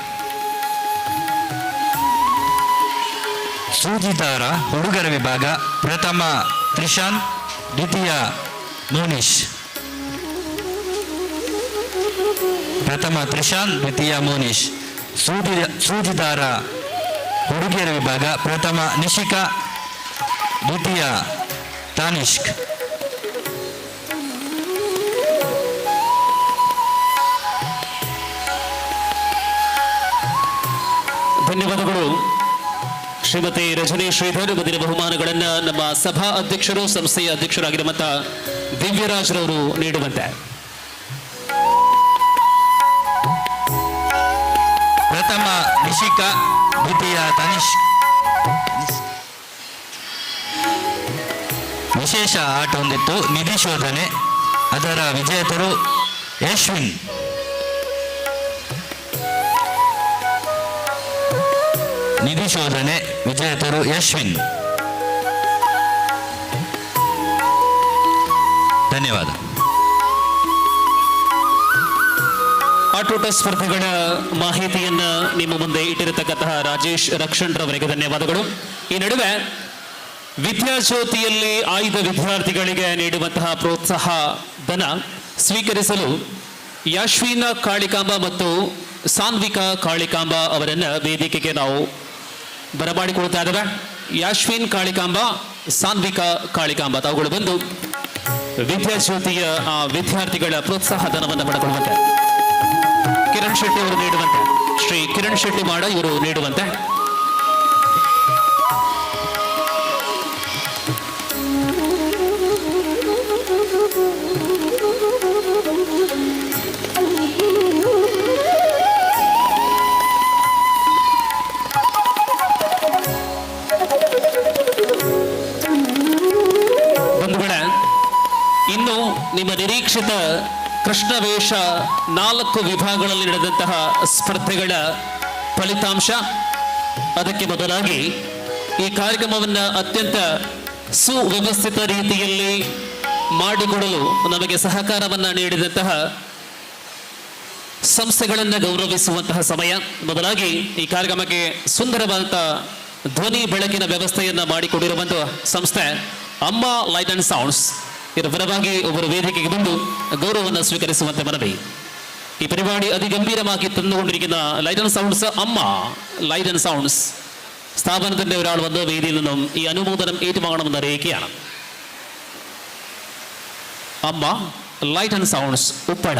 ಸೂಜಿದಾರ ಹುಡುಗರ ವಿಭಾಗ ಪ್ರಥಮ ತ್ರಿಶಾಂತ್, ದ್ವಿತೀಯ ಮೋನಿಶ್. ಪ್ರಥಮ ತ್ರಿಶಾಂತ್, ದ್ವಿತೀಯ ಮೋನಿಶ್. ಸೂಜಿದಾರ ಹುಡುಗಿಯರ ವಿಭಾಗ ಪ್ರಥಮ ನಿಶಿಕಾ, ದ್ವಿತೀಯ ತಾನಿಷ್ಕ್. ಧನ್ಯವಾದಗಳು ಶ್ರೀಮತಿ ರಜನಿ ಶ್ರೀಧರ್. ಮುಂದಿನ ಬಹುಮಾನಗಳನ್ನು ನಮ್ಮ ಸಭಾ ಅಧ್ಯಕ್ಷರು, ಸಂಸ್ಥೆಯ ಅಧ್ಯಕ್ಷರಾಗಿರುವಂತಹ ದಿವ್ಯರಾಜ್ರವರು ನೀಡುವಂತೆ. ಪ್ರಥಮ ನಿಶಿಕಾ, ದ್ವಿತೀಯ ತನಿಷ್ಕ್. ವಿಶೇಷ ಆಟ ಹೊಂದಿತ್ತು ನಿಧಿ ಶೋಧನೆ, ಅದರ ವಿಜೇತರು ಯಶ್ವಿನ್. ನಿಧಿ ಶೋಧನೆ ವಿಜೇತರು ಯಶ್ವಿನ್. ಧನ್ಯವಾದ. ಆಟೋಟ ಸ್ಪರ್ಧೆಗಳ ಮಾಹಿತಿಯನ್ನ ನಿಮ್ಮ ಮುಂದೆ ಇಟ್ಟಿರತಕ್ಕಂತಹ ರಾಜೇಶ್ ರಕ್ಷಣ್ ರವರಿಗೆ ಧನ್ಯವಾದಗಳು. ಈ ನಡುವೆ ವಿದ್ಯಾಜ್ಯೋತಿಯಲ್ಲಿ ಆಯ್ದ ವಿದ್ಯಾರ್ಥಿಗಳಿಗೆ ನೀಡುವಂತಹ ಪ್ರೋತ್ಸಾಹ ಧನ ಸ್ವೀಕರಿಸಲು ಯಾಶ್ವಿನ ಕಾಳಿಕಾಂಬ ಮತ್ತು ಸಾನ್ವಿಕಾ ಕಾಳಿಕಾಂಬ ಅವರನ್ನ ವೇದಿಕೆಗೆ ನಾವು ಬರಮಾಡಿಕೊಳ್ತಾ ಇದ್ದೇವೆ. ಯಾಶ್ವಿನ್ ಕಾಳಿಕಾಂಬ, ಸಾನ್ವಿಕಾ ಕಾಳಿಕಾಂಬ ತಾವುಗಳು ಬಂದು ವಿದ್ಯಾಜ್ಯೋತಿಯ ವಿದ್ಯಾರ್ಥಿಗಳ ಪ್ರೋತ್ಸಾಹ ಧನವನ್ನು ಪಡೆದುಕೊಳ್ಳುವಂತೆ. ಕಿರಣ್ ಶೆಟ್ಟಿ ಅವರು ನೀಡುವಂತೆ, ಶ್ರೀ ಕಿರಣ್ ಶೆಟ್ಟಿ ಮಾಡ ಇವರು ನೀಡುವಂತೆ. ಬಂಧುಗಳೇ, ಇನ್ನು ನಿಮ್ಮ ನಿರೀಕ್ಷಿತ ಕೃಷ್ಣವೇಷ 4 ವಿಭಾಗಗಳಲ್ಲಿ ನಡೆದಂತಹ ಸ್ಪರ್ಧೆಗಳ ಫಲಿತಾಂಶ. ಅದಕ್ಕೆ ಮೊದಲಾಗಿ ಈ ಕಾರ್ಯಕ್ರಮವನ್ನು ಅತ್ಯಂತ ಸುವ್ಯವಸ್ಥಿತ ರೀತಿಯಲ್ಲಿ ಮಾಡಿಕೊಡಲು ನಮಗೆ ಸಹಕಾರವನ್ನು ನೀಡಿದಂತಹ ಸಂಸ್ಥೆಗಳನ್ನು ಗೌರವಿಸುವಂತಹ ಸಮಯ. ಮೊದಲಾಗಿ ಈ ಕಾರ್ಯಕ್ರಮಕ್ಕೆ ಸುಂದರವಾದಂತಹ ಧ್ವನಿ ಬೆಳಕಿನ ವ್ಯವಸ್ಥೆಯನ್ನು ಮಾಡಿಕೊಟ್ಟಿರುವಂತಹ ಸಂಸ್ಥೆ ಅಮ್ಮ ಲೈಟ್ ಅಂಡ್ ಸೌಂಡ್ಸ್. ಇದರ ಪರವಾಗಿ ಒಬ್ಬರು ವೇದಿಕೆಗೆ ಬಂದು ಗೌರವವನ್ನು ಸ್ವೀಕರಿಸುವಂತೆ ಮನವಿ. ഈ പരിപാടി അതിഗംഭീരമാക്കി തന്നുകൊണ്ടിരിക്കുന്ന ലൈറ്റ് ആൻഡ് സൗണ്ട്സ് അമ്മ ലൈറ്റ് ആൻഡ് സൗണ്ട്സ് സ്ഥാപനത്തിന്റെ ഒരാൾ വന്ന് വേദിയിൽ നിന്നും ഈ അനുമോദനം ഏറ്റുവാങ്ങണമെന്ന് അറിയിക്കുകയാണ്. അമ്മ ലൈറ്റ് ആൻഡ് സൗണ്ട്സ് ഉപ്പട.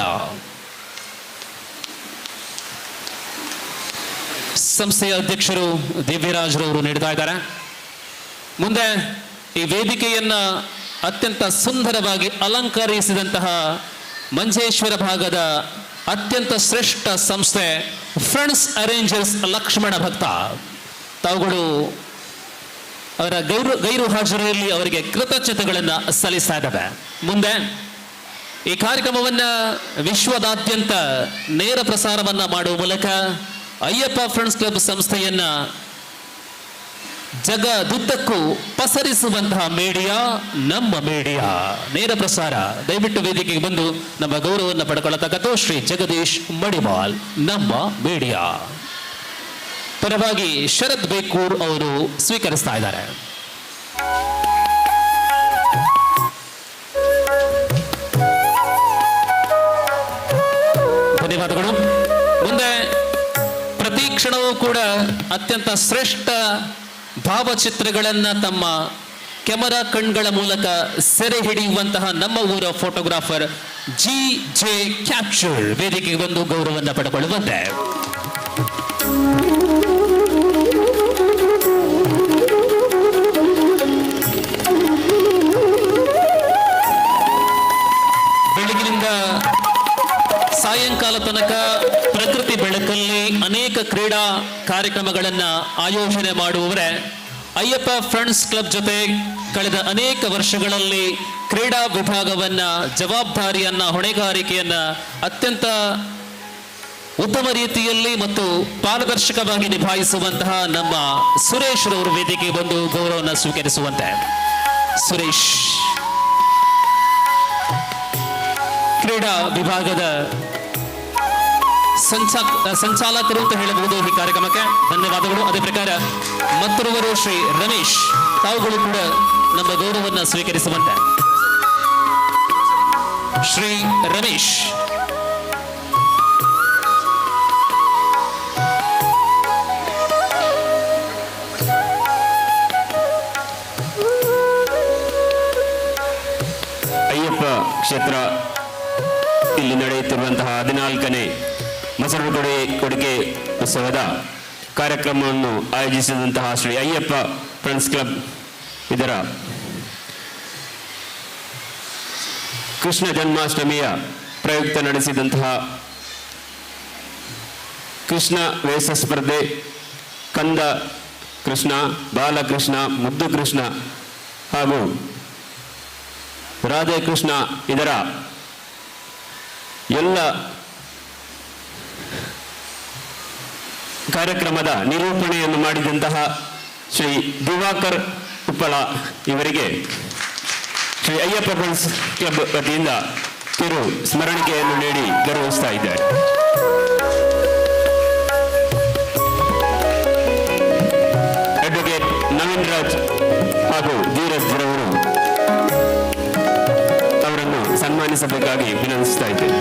ಸಂಸ್ಥೆಯ ಅಧ್ಯಕ್ಷರು ದಿವ್ಯರಾಜ್ರವರು ನೀಡ್ತಾ ಇದ್ದಾರೆ. ಮುಂದೆ ಈ ವೇದಿಕೆಯನ್ನ ಅತ್ಯಂತ ಸುಂದರವಾಗಿ ಅಲಂಕರಿಸಿದಂತಹ ಮಂಜೇಶ್ವರ ಭಾಗದ ಅತ್ಯಂತ ಶ್ರೇಷ್ಠ ಸಂಸ್ಥೆ ಫ್ರೆಂಡ್ಸ್ ಅರೇಂಜರ್ಸ್ ಲಕ್ಷ್ಮಣ ಭಕ್ತ ತಾವುಗಳು ಅವರ ಗೈರು ಹಾಜರಿಯಲ್ಲಿ ಅವರಿಗೆ ಕೃತಜ್ಞತೆಗಳನ್ನು ಸಲ್ಲಿಸ್ತಾ ಇದ್ದಾವೆ. ಮುಂದೆ ಈ ಕಾರ್ಯಕ್ರಮವನ್ನು ವಿಶ್ವದಾದ್ಯಂತ ನೇರ ಪ್ರಸಾರವನ್ನು ಮಾಡುವ ಮೂಲಕ ಅಯ್ಯಪ್ಪ ಫ್ರೆಂಡ್ಸ್ ಕ್ಲಬ್ ಸಂಸ್ಥೆಯನ್ನ ಜಗದುದ್ದಕ್ಕೂ ಪಸರಿಸುವಂತಹ ಮೀಡಿಯಾ ನಮ್ಮ ಮೀಡಿಯಾ ನೇರ ಪ್ರಸಾರ. ದಯವಿಟ್ಟು ವೇದಿಕೆಗೆ ಬಂದು ನಮ್ಮ ಗೌರವವನ್ನು ಪಡ್ಕೊಳ್ಳತಕ್ಕಂಥ ಶ್ರೀ ಜಗದೀಶ್ ಮಡಿವಾಲ್ ನಮ್ಮ ಮೀಡಿಯಾ ಪರವಾಗಿ ಶರತ್ ಬೇಕೂರ್ ಅವರು ಸ್ವೀಕರಿಸ್ತಾ ಇದ್ದಾರೆ. ಧನ್ಯವಾದಗಳು. ಮುಂದೆ ಪ್ರತಿ ಕ್ಷಣವೂ ಕೂಡ ಅತ್ಯಂತ ಶ್ರೇಷ್ಠ ಭಾವಚಿತ್ರಗಳನ್ನು ತಮ್ಮ ಕ್ಯಾಮರಾ ಕಣ್ಗಳ ಮೂಲಕ ಸೆರೆ ಹಿಡಿಯುವಂತಹ ನಮ್ಮ ಊರ ಫೋಟೋಗ್ರಾಫರ್ GJ ಕ್ಯಾಪ್ಚರ್ ವೇದಿಕೆಗೆ ಬಂದು ಗೌರವವನ್ನು ಪಡೆದುಕೊಳ್ಳುವಂತೆ. ಬೆಳಗಿನಿಂದ ಸಾಯಂಕಾಲ ತನಕ ಪ್ರಕೃತಿ ಬೆಳಕಲ್ಲಿ ಅನೇಕ ಕ್ರೀಡಾ ಕಾರ್ಯಕ್ರಮಗಳನ್ನು ಆಯೋಜನೆ ಮಾಡುವವರೇ ಅಯ್ಯಪ್ಪ ಫ್ರೆಂಡ್ಸ್ ಕ್ಲಬ್ ಜೊತೆ ಕಳೆದ ಅನೇಕ ವರ್ಷಗಳಲ್ಲಿ ಕ್ರೀಡಾ ವಿಭಾಗವನ್ನ ಜವಾಬ್ದಾರಿಯನ್ನ ಹೊಣೆಗಾರಿಕೆಯನ್ನ ಅತ್ಯಂತ ಉತ್ತಮ ರೀತಿಯಲ್ಲಿ ಮತ್ತು ಪಾರದರ್ಶಕವಾಗಿ ನಿಭಾಯಿಸುವಂತಹ ನಮ್ಮ ಸುರೇಶ್ ರವರು ವೇದಿಕೆ ಬಂದು ಗೌರವವನ್ನು ಸ್ವೀಕರಿಸುವಂತೆ. ಸುರೇಶ್ ಕ್ರೀಡಾ ವಿಭಾಗದ ಸಂಚಾಲಕರು ಅಂತ ಹೇಳಬಹುದು ಈ ಕಾರ್ಯಕ್ರಮಕ್ಕೆ. ಧನ್ಯವಾದಗಳು. ಅದೇ ಪ್ರಕಾರ ಮತ್ತೊಬ್ಬರು ಶ್ರೀ ರಮೇಶ್, ತಾವುಗಳು ಕೂಡ ನಮ್ಮ ಗೌರವವನ್ನು ಸ್ವೀಕರಿಸುವಂತೆ. ಶ್ರೀ ರಮೇಶ್ ಅಯ್ಯಪ್ಪ ಕ್ಷೇತ್ರ ಇಲ್ಲಿ ನಡೆಯುತ್ತಿರುವಂತಹ 14ನೇ ಮೊಸರು ಕೊಡುಗೆ ಉತ್ಸವದ ಕಾರ್ಯಕ್ರಮವನ್ನು ಆಯೋಜಿಸಿದಂತಹ ಶ್ರೀ ಅಯ್ಯಪ್ಪ ಫ್ರೆಂಡ್ಸ್ ಕ್ಲಬ್ ಇದರ ಕೃಷ್ಣ ಜನ್ಮಾಷ್ಟಮಿಯ ಪ್ರಯುಕ್ತ ನಡೆಸಿದಂತಹ ಕೃಷ್ಣ ವೇಷ ಸ್ಪರ್ಧೆ, ಕಂದ ಕೃಷ್ಣ, ಬಾಲಕೃಷ್ಣ, ಮುದ್ದು ಕೃಷ್ಣ ಹಾಗೂ ರಾಧೆ ಕೃಷ್ಣ ಇದರ ಎಲ್ಲ ಕಾರ್ಯಕ್ರಮದ ನಿರೂಪಣೆಯನ್ನು ಮಾಡಿದಂತಹ ಶ್ರೀ ದಿವಾಕರ್ ಉಪ್ಪಳ ಇವರಿಗೆ ಶ್ರೀ ಅಯ್ಯಪ್ಪ ಫ್ರೆಂಡ್ಸ್ ಕ್ಲಬ್ ವತಿಯಿಂದ ಕಿರು ಸ್ಮರಣಿಕೆಯನ್ನು ನೀಡಿ ಗೌರವಿಸ್ತಾ ಇದ್ದಾರೆ. ಅಡ್ವೊಕೇಟ್ ನವೀನ್ ರಾಜ್ ಹಾಗೂ ಧೀರಜ್ ರವರು ಅವರನ್ನು ಸನ್ಮಾನಿಸಬೇಕಾಗಿ ವಿನಂತಿಸ್ತಾ ಇದ್ದೇನೆ.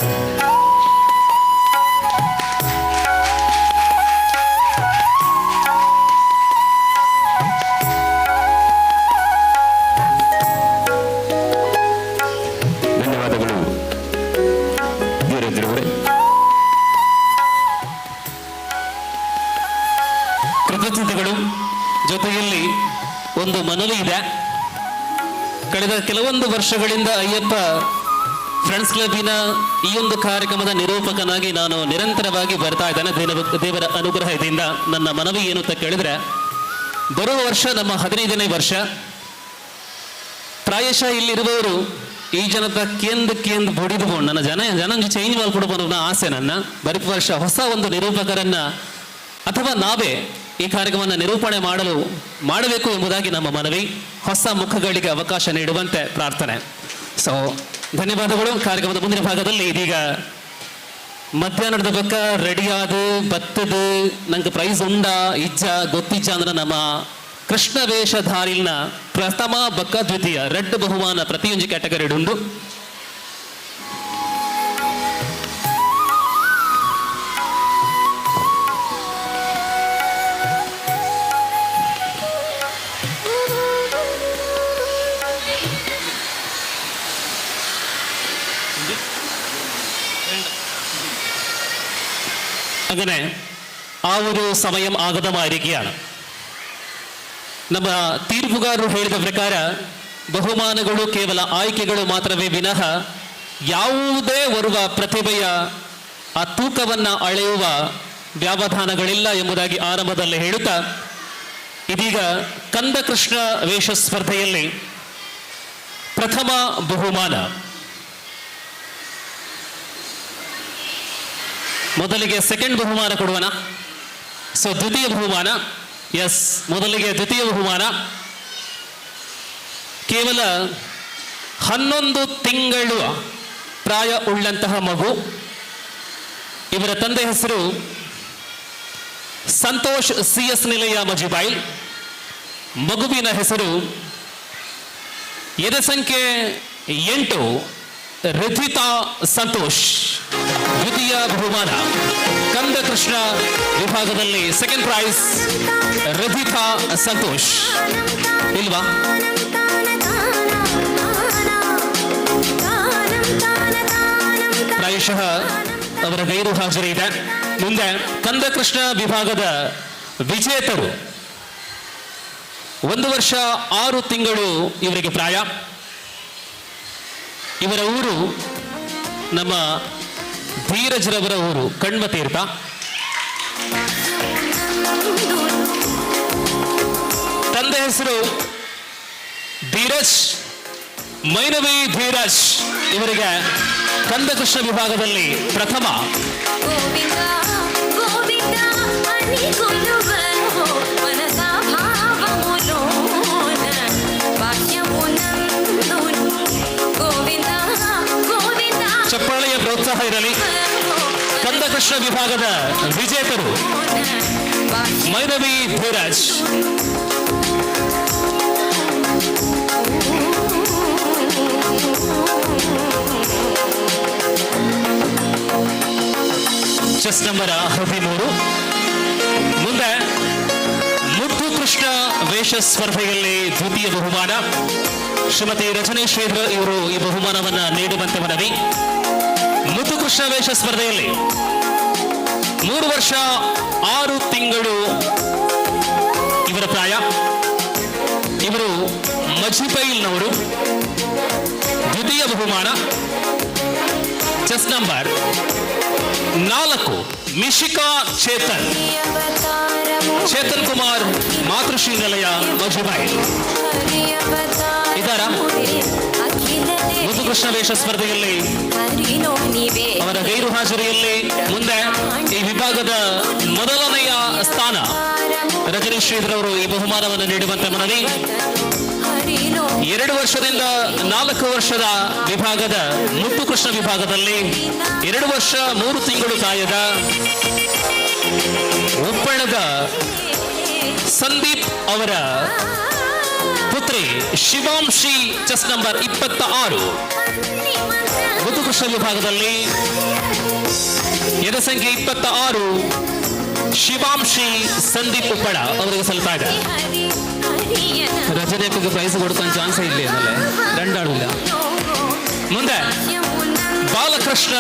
ಧನ್ಯವಾದಗಳು ಧೀರಜ್ ರವರೇ. ಕೃತಜ್ಞತೆಗಳು. ಜೊತೆಯಲ್ಲಿ ಒಂದು ಮನವಿ ಇದೆ. ಕಳೆದ ಕೆಲವೊಂದು ವರ್ಷಗಳಿಂದ ಅಯ್ಯಪ್ಪ ಫ್ರೆಂಡ್ಸ್ ಕ್ಲಬ್ಬಿನ ಈ ಒಂದು ಕಾರ್ಯಕ್ರಮದ ನಿರೂಪಕನಾಗಿ ನಾನು ನಿರಂತರವಾಗಿ ಬರ್ತಾ ಇದ್ದೇನೆ. ದೇವರ ಅನುಗ್ರಹದಿಂದ ನನ್ನ ಮನವಿ ಏನು ಅಂತ ಕೇಳಿದ್ರೆ, ಬರುವ ವರ್ಷ ನಮ್ಮ 15ನೇ ವರ್ಷ. ಪ್ರಾಯಶಃ ಇಲ್ಲಿರುವವರು ಈ ಜನದ ಕೇಂದ್ರ ಬಡಿದುಕೊಂಡು ನನ್ನ ಜನ ಚೇಂಜ್ ಮಾಡ್ಕೊಡ್ಬೋದು ಅನ್ನೋ ಆಸೆ ನನ್ನ. ಬರುವ ವರ್ಷ ಹೊಸ ಒಂದು ನಿರೂಪಕರನ್ನ ಅಥವಾ ನಾವೇ ಈ ಕಾರ್ಯಕ್ರಮವನ್ನು ನಿರೂಪಣೆ ಮಾಡಬೇಕು ಎಂಬುದಾಗಿ ನಮ್ಮ ಮನವಿ. ಹೊಸ ಮುಖಗಳಿಗೆ ಅವಕಾಶ ನೀಡುವಂತೆ ಪ್ರಾರ್ಥನೆ. ಸೊ ಧನ್ಯವಾದಗಳು. ಕಾರ್ಯಕ್ರಮದ ಮುಂದಿನ ಭಾಗದಲ್ಲಿ ಇದೀಗ ಮಧ್ಯಾಹ್ನದ ಬಕ್ಕ ರೆಡಿಯಾದ ಬತ್ತದ ನಂಗೆ ಪ್ರೈಸ್ ಉಂಡ ಇಜ್ಜ ಗೊತ್ತಿಜ್ಜ ಅಂದ್ರೆ ನಮ್ಮ ಕೃಷ್ಣ ವೇಷಧಾರಿನ ಪ್ರಥಮ ಬಕ್ಕ ದ್ವಿತೀಯ ರೆಡ್ ಬಹುಮಾನ ಪ್ರತಿಯೊಂದು ಕ್ಯಾಟಗರಿ ಉಂಡು. അങ്ങനെ ആ ഒരു സമയം ആഗതമായിരിക്കുകയാണ്. ನಮ್ಮ ತೀರ್ಪುಗಾರರು ಹೇಳಿದ ಪ್ರಕಾರ ಬಹುಮಾನಗಳು ಕೇವಲ ಆಯ್ಕೆಗಳು ಮಾತ್ರವೇ ವಿನಃ ಯಾವುದೇ ಓರ್ವ ಪ್ರತಿಭೆಯ ಆ ತೂಕವನ್ನು ಅಳೆಯುವ ವ್ಯವಧಾನಗಳಿಲ್ಲ ಎಂಬುದಾಗಿ ಆರಂಭದಲ್ಲಿ ಹೇಳುತ್ತಾ, ಇದೀಗ ಕಂದ ಕೃಷ್ಣ ವೇಷ ಸ್ಪರ್ಧೆಯಲ್ಲಿ ಪ್ರಥಮ ಬಹುಮಾನ ಮೊದಲಿಗೆ ಸೆಕೆಂಡ್ ಬಹುಮಾನ ಕೊಡುವನ. ಸೊ ದ್ವಿತೀಯ ಬಹುಮಾನ, ಎಸ್ ಮೊದಲಿಗೆ ದ್ವಿತೀಯ ಬಹುಮಾನ ಕೇವಲ 11 ತಿಂಗಳು ಪ್ರಾಯ ಉಳ್ಳಂತಹ ಮಗು. ಇವರ ತಂದೆ ಹೆಸರು ಸಂತೋಷ್ CS ನಿಲಯ ಮಜಿಬೈಲ್. ಮಗುವಿನ ಹೆಸರು ಎದೆ ಸಂಖ್ಯೆ 8 ರಿಥಿತಾ ಸಂತೋಷ್. ದ್ವಿತೀಯ ಬಹುಮಾನ ಕಂದ ಕೃಷ್ಣ ವಿಭಾಗದಲ್ಲಿ ಸೆಕೆಂಡ್ ಪ್ರೈಸ್ ರಿಥಿತಾ ಸಂತೋಷ್. ಇಲ್ವಾ? ಪ್ರಾಯಶಃ ಅವರ ಗೈರು ಹಾಜರಿ ಇದೆ. ಮುಂದೆ ಕಂದ ಕೃಷ್ಣ ವಿಭಾಗದ ವಿಜೇತರು 1 ವರ್ಷ 6 ತಿಂಗಳು ಇವರಿಗೆ ಪ್ರಾಯ. ಇವರ ಊರು ನಮ್ಮ ಧೀರಜ್ರವರ ಊರು ಕಣ್ಮತೀರ್ಥ. ತಂದೆ ಹೆಸರು ಧೀರಜ್, ಮೈನವಿ ಧೀರಜ್ ಇವರಿಗೆ ಕಂದಕೃಷ್ಣ ವಿಭಾಗದಲ್ಲಿ ಪ್ರಥಮ. ಗೋವಿಂದ ಗೋವಿಂದ అని కొలువో మనసా భావములోన వాక్యమునందు ಗೋವಿಂದ ಗೋವಿಂದ. ಚಪ್ಪಾಳೆಯ ಪ್ರೋತ್ಸಾಹ ಇರಲಿ. ಕಂದಕೃಷ್ಣ ವಿಭಾಗದ ವಿಜೇತರು ಮೈನವಿ ಧೀರಜ್. Chest number 13. ಮುಂದೆ ಮುದ್ದು ಕೃಷ್ಣ ವೇಷ ಸ್ಪರ್ಧೆಯಲ್ಲಿ ದ್ವಿತೀಯ ಬಹುಮಾನ ಶ್ರೀಮತಿ ರಜನೀಶ್ ಶ್ರೀಧರ್ ಇವರು ಈ ಬಹುಮಾನವನ್ನು ನೀಡುವಂತೆ ಮನವಿ. ಮುದ್ದು ಕೃಷ್ಣ ವೇಷ ಸ್ಪರ್ಧೆಯಲ್ಲಿ 3 ವರ್ಷ 6 ತಿಂಗಳು ಇವರ ಪ್ರಾಯ. ಇವರು ಮಜಿಬೈಲ್ನವರು. ದ್ವಿತೀಯ ಬಹುಮಾನ ಚೆಸ್ ನಂಬರ್ 4 ಮಿಶಿಕಾ ಚೇತನ್ ಕುಮಾರ್ ಮಾತೃಶ್ರೀ ನಿಲಯ ಮಜಿಬೈಲ್ ಇದಾರ. ಮುದುಕೃಷ್ಣ ವೇಷ ಸ್ಪರ್ಧೆಯಲ್ಲಿ ಅವರ ಗೈರು ಹಾಜರಿಯಲ್ಲಿ ಮುಂದೆ ಈ ವಿಭಾಗದ ಮೊದಲನೆಯ ಸ್ಥಾನ ರಜನೀಶ್ ಶ್ರೀಧರ್ ಅವರು ಈ ಬಹುಮಾನವನ್ನು ನೀಡುವಂತೆ ಮನವಿ. 2 ವರ್ಷದಿಂದ 4 ವರ್ಷದ ವಿಭಾಗದ ಮುದ್ದು ಕೃಷ್ಣ ವಿಭಾಗದಲ್ಲಿ 2 ವರ್ಷ 3 ತಿಂಗಳು ಪ್ರಾಯದ ಉಪ್ಪಳದ ಸಂದೀಪ್ ಅವರ ಪುತ್ರಿ ಶಿವಾಂಶಿ ಚೆಸ್ ನಂಬರ್ 26 ಮುದ್ದು ಕೃಷ್ಣ ವಿಭಾಗದಲ್ಲಿ ಎದೆ ಸಂಖ್ಯೆ 26 ಶಿವಾಂಶಿ ಸಂದೀಪ್ ಉಪ್ಪಳ ಅವರಿಗೆ ಸಲ್ತಾ ಇದೆ. ರಜನಿಯಕ್ಕೆ ಪ್ರೈಸ್ ಕೊಡ್ತಾನೆ ಚಾನ್ಸ್ ಇಲ್ಲಿ ಅನ್ನಲ್ಲೇ ದಂಡಾಳಿಲ್ಲ. ಮುಂದೆ ಬಾಲಕೃಷ್ಣ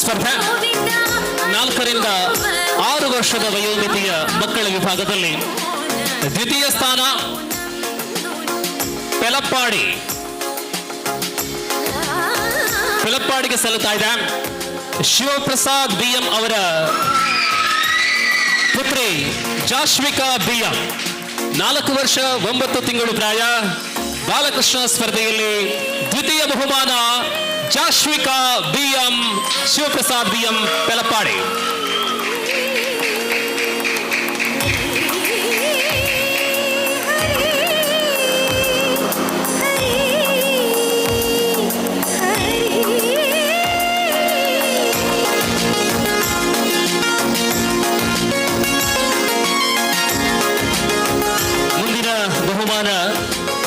ಸ್ಪರ್ಧೆ 4 ರಿಂದ 6 ವರ್ಷದ ವಯೋಮಿತಿಯ ಮಕ್ಕಳ ವಿಭಾಗದಲ್ಲಿ ದ್ವಿತೀಯ ಸ್ಥಾನ ಪೆಲಪ್ಪಾಡಿಗೆ ಸಲ್ಲುತ್ತಾ ಇದೆ. ಶಿವಪ್ರಸಾದ್ BM ಅವರ ಪುತ್ರಿ ಜಾಶ್ವಿಕಾ BM 4 ವರ್ಷ 9 ತಿಂಗಳು ಪ್ರಾಯ. ಬಾಲಕೃಷ್ಣ ಸ್ಪರ್ಧೆಯಲ್ಲಿ ದ್ವಿತೀಯ ಬಹುಮಾನ ಜಾಶ್ವಿಕಾ BM, ಶಿವಪ್ರಸಾದ್ BM ಪೆಲಪ್ಪಾಡಿ.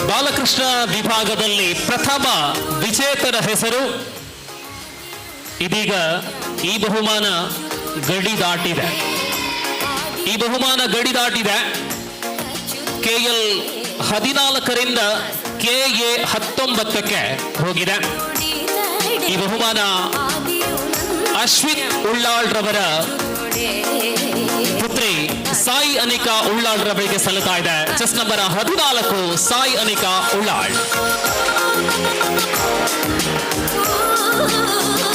ಬಾಲಕೃಷ್ಣ ವಿಭಾಗದಲ್ಲಿ ಪ್ರಥಮ ವಿಜೇತರ ಹೆಸರು ಇದೀಗ ಈ ಬಹುಮಾನ ಗಡಿ ದಾಟಿದೆ. KL 14 ರಿಂದ KA 19ಕ್ಕೆ ಹೋಗಿದೆ. ಈ ಬಹುಮಾನ ಅಶ್ವಿತ್ ಉಳ್ಳಾಳ್ ರವರ ಪುತ್ರಿ ಸಾಯಿ ಅನಿಕಾ ಉಳ್ಳಾಳ್ ರವರಿಗೆ ಸಲ್ಲುತ್ತಾ ಇದೆ. Chess number 14 Sai Anika Ullal.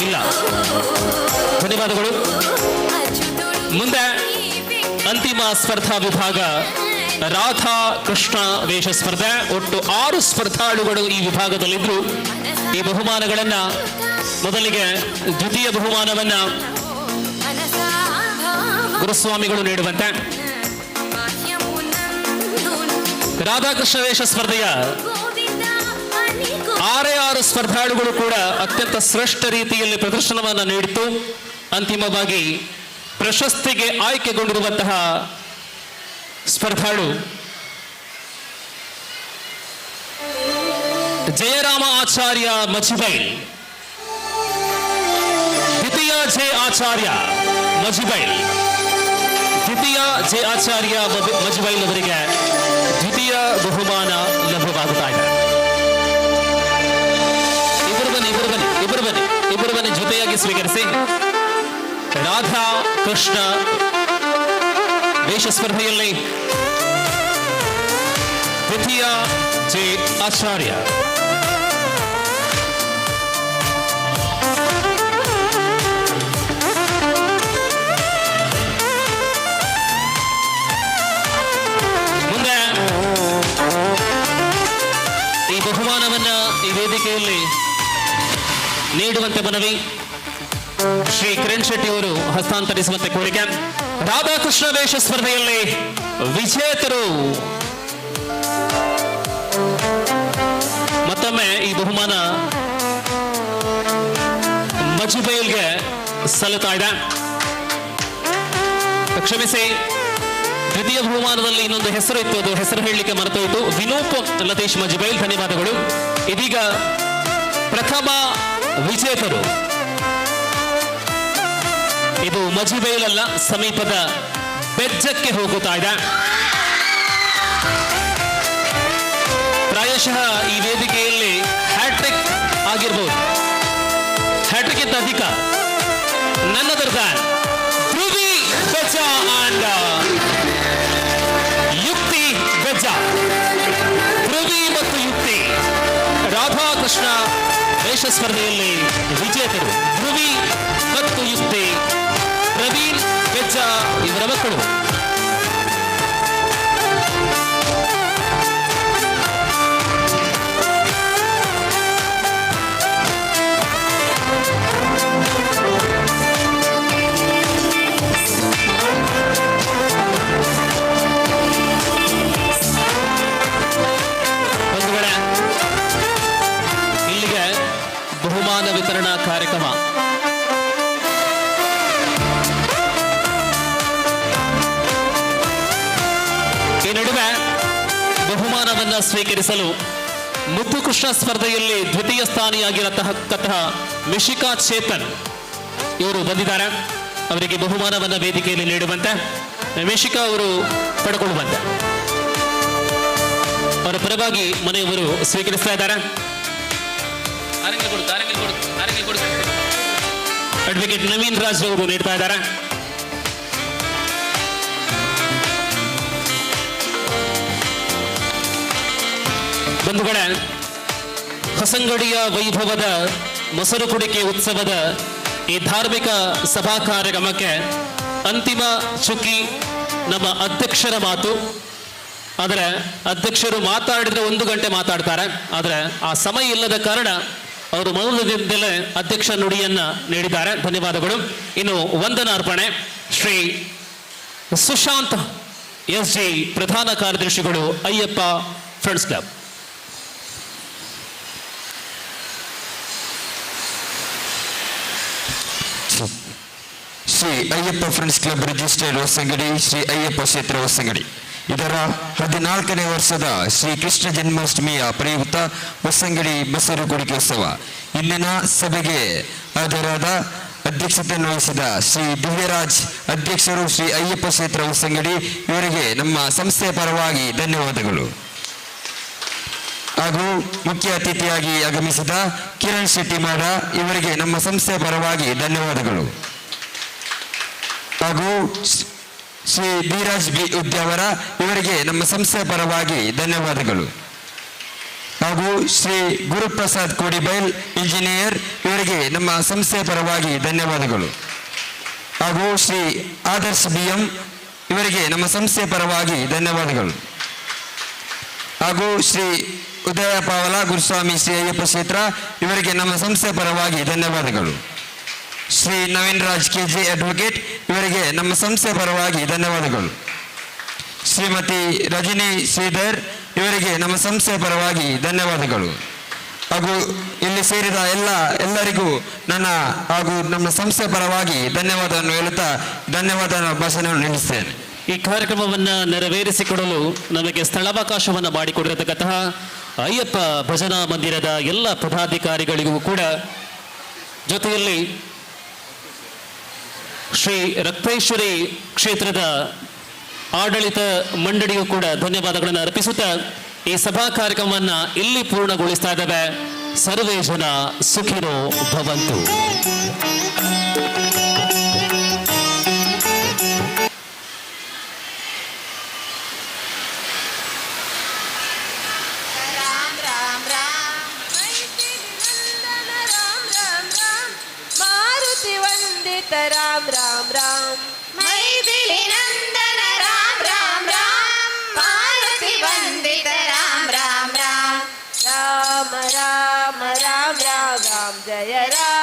ಇಲ್ಲ, ಧನ್ಯವಾದಗಳು. ಮುಂದೆ ಅಂತಿಮ ಸ್ಪರ್ಧಾ ವಿಭಾಗ ರಾಧಾ ಕೃಷ್ಣ ವೇಷ ಸ್ಪರ್ಧೆ. ಒಟ್ಟು 6 ಸ್ಪರ್ಧಾಳುಗಳು ಈ ವಿಭಾಗದಲ್ಲಿದ್ರು. ಈ ಬಹುಮಾನಗಳನ್ನ ಮೊದಲಿಗೆ ದ್ವಿತೀಯ ಬಹುಮಾನವನ್ನ ಗುರುಸ್ವಾಮಿಗಳು ನೀಡುವಂತೆ. ರಾಧಾಕೃಷ್ಣ ವೇಷ ಸ್ಪರ್ಧೆಯ 6 ಸ್ಪರ್ಧಾಳುಗಳು ಕೂಡ ಅತ್ಯಂತ ಶ್ರೇಷ್ಠ ರೀತಿಯಲ್ಲಿ ಪ್ರದರ್ಶನವನ್ನು ನೀಡಿತು. ಅಂತಿಮವಾಗಿ ಪ್ರಶಸ್ತಿಗೆ ಆಯ್ಕೆಗೊಂಡಿರುವಂತಹ ಸ್ಪರ್ಧಾಳು ಜಯರಾಮ ಆಚಾರ್ಯ ಮಜಿಬೈಲ್, ದ್ವಿತೀಯ ಜೆ ಆಚಾರ್ಯ ಮಜಿಬೈಲ್, ದ್ವಿತೀಯ ಜೆ ಆಚಾರ್ಯ ಮಜಿಬೈಲ್ ಅವರಿಗೆ ದ್ವಿತೀಯ ಬಹುಮಾನ ಲಭ್ಯವಾಗುತ್ತಾ ಇದೆ. ಇಬ್ಬರು ಬನ್ನಿ ಜೊತೆಯಾಗಿ ಸ್ವೀಕರಿಸಿ. ರಾಧಾ ಕೃಷ್ಣ ವೇಷ ಸ್ಪರ್ಧೆಯಲ್ಲಿ ದ್ವಿತೀಯ ಜೆ ಆಚಾರ್ಯ, ಮುಂದೆ ವೇದಿಕೆಯಲ್ಲಿ ನೀಡುವಂತೆ ಮನವಿ. ಶ್ರೀ ಕಿರಣ್ ಶೆಟ್ಟಿ ಅವರು ಹಸ್ತಾಂತರಿಸುವಂತೆ ಕೋರಿಕೆ. ರಾಧಾಕೃಷ್ಣ ವೇಷ ಸ್ಪರ್ಧೆಯಲ್ಲಿ ವಿಜೇತರು. ಮತ್ತೊಮ್ಮೆ ಈ ಬಹುಮಾನ ಮಜುಬೈಲ್ಗೆ ಸಲ್ಲುತ್ತಾ ಇದೆ. ಕ್ಷಮಿಸಿ, ದ್ವಿತೀಯ ಬಹುಮಾನದಲ್ಲಿ ಇನ್ನೊಂದು ಹೆಸರು ಇತ್ತು, ಅದು ಹೆಸರು ಹೇಳಲಿಕ್ಕೆ ಮರೆತೋಯಿತು. ವಿನೂಪ್ ಲತೀಶ್ ಮಜುಬೈಲ್, ಧನ್ಯವಾದಗಳು. ಇದೀಗ ಪ್ರಥಮ ವಿಜೇತರು. ಇದು ಮಜುಬೈಲ್ ಅಲ್ಲ, ಸಮೀಪದ ಬೆಜ್ಜಕ್ಕೆ ಹೋಗುತ್ತಾ ಇದೆ. ಪ್ರಾಯಶಃ ಈ ವೇದಿಕೆಯಲ್ಲಿ ಹ್ಯಾಟ್ರಿಕ್ ಆಗಿರ್ಬೋದು, ಹ್ಯಾಟ್ರಿಕ್ ಇಂತ ಅಧಿಕ. None other than Dhruvi Bejja and Yukti Bejja. Dhruvi ಮತ್ತು ಯುಕ್ತಿ ರಾಧಾಕೃಷ್ಣ ವೇಷ ಸ್ಪರ್ಧೆಯಲ್ಲಿ ವಿಜೇತರು. ಧ್ರುವಿ ಮತ್ತು ಯುಕ್ತಿ, ಪ್ರವೀಣ್ ಬೆಜ್ಜಾ ಇವರ ಮಕ್ಕಳು. ಇಲ್ಲಿಗೆ ಬಹುಮಾನ ವಿತರಣಾ ಕಾರ್ಯಕ್ರಮ ಈ ನಡುವೆ ಬಹುಮಾನವನ್ನು ಸ್ವೀಕರಿಸಲು ಮುತ್ತುಕೃಷ್ಣ ಸ್ಪರ್ಧೆಯಲ್ಲಿ ದ್ವಿತೀಯ ಸ್ಥಾನಿಯಾಗಿರತಕ್ಕಂತಹ ಮಿಶಿಕಾ ಚೇತನ್ ಇವರು ಬಂದಿದ್ದಾರೆ. ಅವರಿಗೆ ಬಹುಮಾನವನ್ನು ವೇದಿಕೆಯಲ್ಲಿ ನೀಡುವಂತೆ ಮಿಶಿಕಾ ಅವರು ಪಡ್ಕೊಳ್ಳುವಂತೆ ಅವರ ಪರವಾಗಿ ಮನೆಯವರು ಸ್ವೀಕರಿಸ್ತಾ ಇದ್ದಾರೆ. ಅಡ್ವೊಕೇಟ್ ನವೀನ್ ರಾಜ್ ಅವರು ನೀಡ್ತಾ ಇದ್ದಾರೆ. ಬಂಧುಗಳೇ, ಹೊಸಂಗಡಿಯ ವೈಭವದ ಮೊಸರು ಕುಡಿಕೆ ಉತ್ಸವದ ಈ ಧಾರ್ಮಿಕ ಸಭಾ ಕಾರ್ಯಕ್ರಮಕ್ಕೆ ಅಂತಿಮ ಚುಕ್ಕಿ ನಮ್ಮ ಅಧ್ಯಕ್ಷರ ಮಾತು. ಆದರೆ ಅಧ್ಯಕ್ಷರು ಮಾತಾಡಿದ್ರೆ 1 ಗಂಟೆ ಮಾತಾಡ್ತಾರೆ, ಆದರೆ ಆ ಸಮಯ ಇಲ್ಲದ ಕಾರಣ ಅವರು ಮೌನದಿಂದಲೇ ಅಧ್ಯಕ್ಷ ನುಡಿಯನ್ನ ನೀಡಿದ್ದಾರೆ. ಧನ್ಯವಾದಗಳು. ಇನ್ನು ವಂದನಾರ್ಪಣೆ ಶ್ರೀ ಸುಶಾಂತ್ SG, ಪ್ರಧಾನ ಕಾರ್ಯದರ್ಶಿಗಳು, Ayyappa friends club. Shri Ayyappa friends club registered Hosangadi, Shri Ayyappa ಕ್ಷೇತ್ರ ಹೊಸಂಗಡಿ ಇದರ 14ನೇ ವರ್ಷದ ಶ್ರೀ ಕೃಷ್ಣ ಜನ್ಮಾಷ್ಟಮಿಯ ಪ್ರಯುಕ್ತ ಹೊಸಂಗಡಿ ಮೊಸರು ಕುಡಿಕೆ ಉತ್ಸವ. ಇಂದಿನ ಸಭೆಗೆ ಹಾಜರಾದ ಅಧ್ಯಕ್ಷತೆಯನ್ನು ವಹಿಸಿದ ಶ್ರೀ ದಿವ್ಯರಾಜ್ ಅಧ್ಯಕ್ಷರು, ಶ್ರೀ ಅಯ್ಯಪ್ಪ ಕ್ಷೇತ್ರ ಹೊಸಂಗಡಿ ಇವರಿಗೆ ನಮ್ಮ ಸಂಸ್ಥೆಯ ಪರವಾಗಿ ಧನ್ಯವಾದಗಳು. ಹಾಗೂ ಮುಖ್ಯ ಅತಿಥಿಯಾಗಿ ಆಗಮಿಸಿದ ಕಿರಣ್ ಶೆಟ್ಟಿ ಮಾಡ ಇವರಿಗೆ ನಮ್ಮ ಸಂಸ್ಥೆಯ ಪರವಾಗಿ ಧನ್ಯವಾದಗಳು. ಹಾಗೂ ಶ್ರೀ ಧೀರಾಜ್ ಬಿ ಉದ್ಯಾವರ ಇವರಿಗೆ ನಮ್ಮ ಸಂಸ್ಥೆಯ ಪರವಾಗಿ ಧನ್ಯವಾದಗಳು. ಹಾಗೂ ಶ್ರೀ ಗುರುಪ್ರಸಾದ್ ಕೋಡಿಬೈಲ್ ಇಂಜಿನಿಯರ್ ಇವರಿಗೆ ನಮ್ಮ ಸಂಸ್ಥೆಯ ಪರವಾಗಿ ಧನ್ಯವಾದಗಳು. ಹಾಗೂ ಶ್ರೀ ಆದರ್ಶ್ BM ಇವರಿಗೆ ನಮ್ಮ ಸಂಸ್ಥೆಯ ಪರವಾಗಿ ಧನ್ಯವಾದಗಳು. ಹಾಗೂ ಶ್ರೀ ಉದಯ ಪಾವಲ ಗುರುಸ್ವಾಮಿ, ಶ್ರೀ ಅಯ್ಯಪ್ಪ ಕ್ಷೇತ್ರ ಇವರಿಗೆ ನಮ್ಮ ಸಂಸ್ಥೆಯ ಪರವಾಗಿ ಧನ್ಯವಾದಗಳು. ಶ್ರೀ ನವೀನ್ ರಾಜ್ KJ ಅಡ್ವೊಕೇಟ್ ಇವರಿಗೆ ನಮ್ಮ ಸಂಸ್ಥೆಯ ಪರವಾಗಿ ಧನ್ಯವಾದಗಳು. ಶ್ರೀಮತಿ ರಜನಿ ಶ್ರೀಧರ್ ಇವರಿಗೆ ನಮ್ಮ ಸಂಸ್ಥೆಯ ಪರವಾಗಿ ಧನ್ಯವಾದಗಳು. ಹಾಗೂ ಇಲ್ಲಿ ಸೇರಿದ ಎಲ್ಲರಿಗೂ ನನ್ನ ಹಾಗೂ ನಮ್ಮ ಸಂಸ್ಥೆಯ ಪರವಾಗಿ ಧನ್ಯವಾದವನ್ನು ಹೇಳುತ್ತಾ ಧನ್ಯವಾದ ಭಾಷಣವನ್ನು ನಿಲ್ಲಿಸ್ತೇನೆ. ಈ ಕಾರ್ಯಕ್ರಮವನ್ನು ನೆರವೇರಿಸಿಕೊಡಲು ನಮಗೆ ಸ್ಥಳಾವಕಾಶವನ್ನು ಮಾಡಿಕೊಡಿರತಕ್ಕಂತಹ ಅಯ್ಯಪ್ಪ ಭಜನಾ ಮಂದಿರದ ಎಲ್ಲ ಪದಾಧಿಕಾರಿಗಳಿಗೂ ಕೂಡ, ಜೊತೆಯಲ್ಲಿ ಶ್ರೀ ರಕ್ತೇಶ್ವರಿ ಕ್ಷೇತ್ರದ ಆಡಳಿತ ಮಂಡಳಿಯೂ ಕೂಡ ಧನ್ಯವಾದಗಳನ್ನು ಅರ್ಪಿಸುತ್ತಾ ಈ ಸಭಾ ಕಾರ್ಯಕ್ರಮವನ್ನು ಇಲ್ಲಿ ಪೂರ್ಣಗೊಳಿಸ್ತಾ ಇದ್ದೇವೆ. ಸರ್ವೇ ಜನ ಸುಖಿನೋ ಭವಂತು. राम राम राम मैथिली नंदन राम राम राम पार्वती वंदित राम राम राम राम राम राम राम जय राम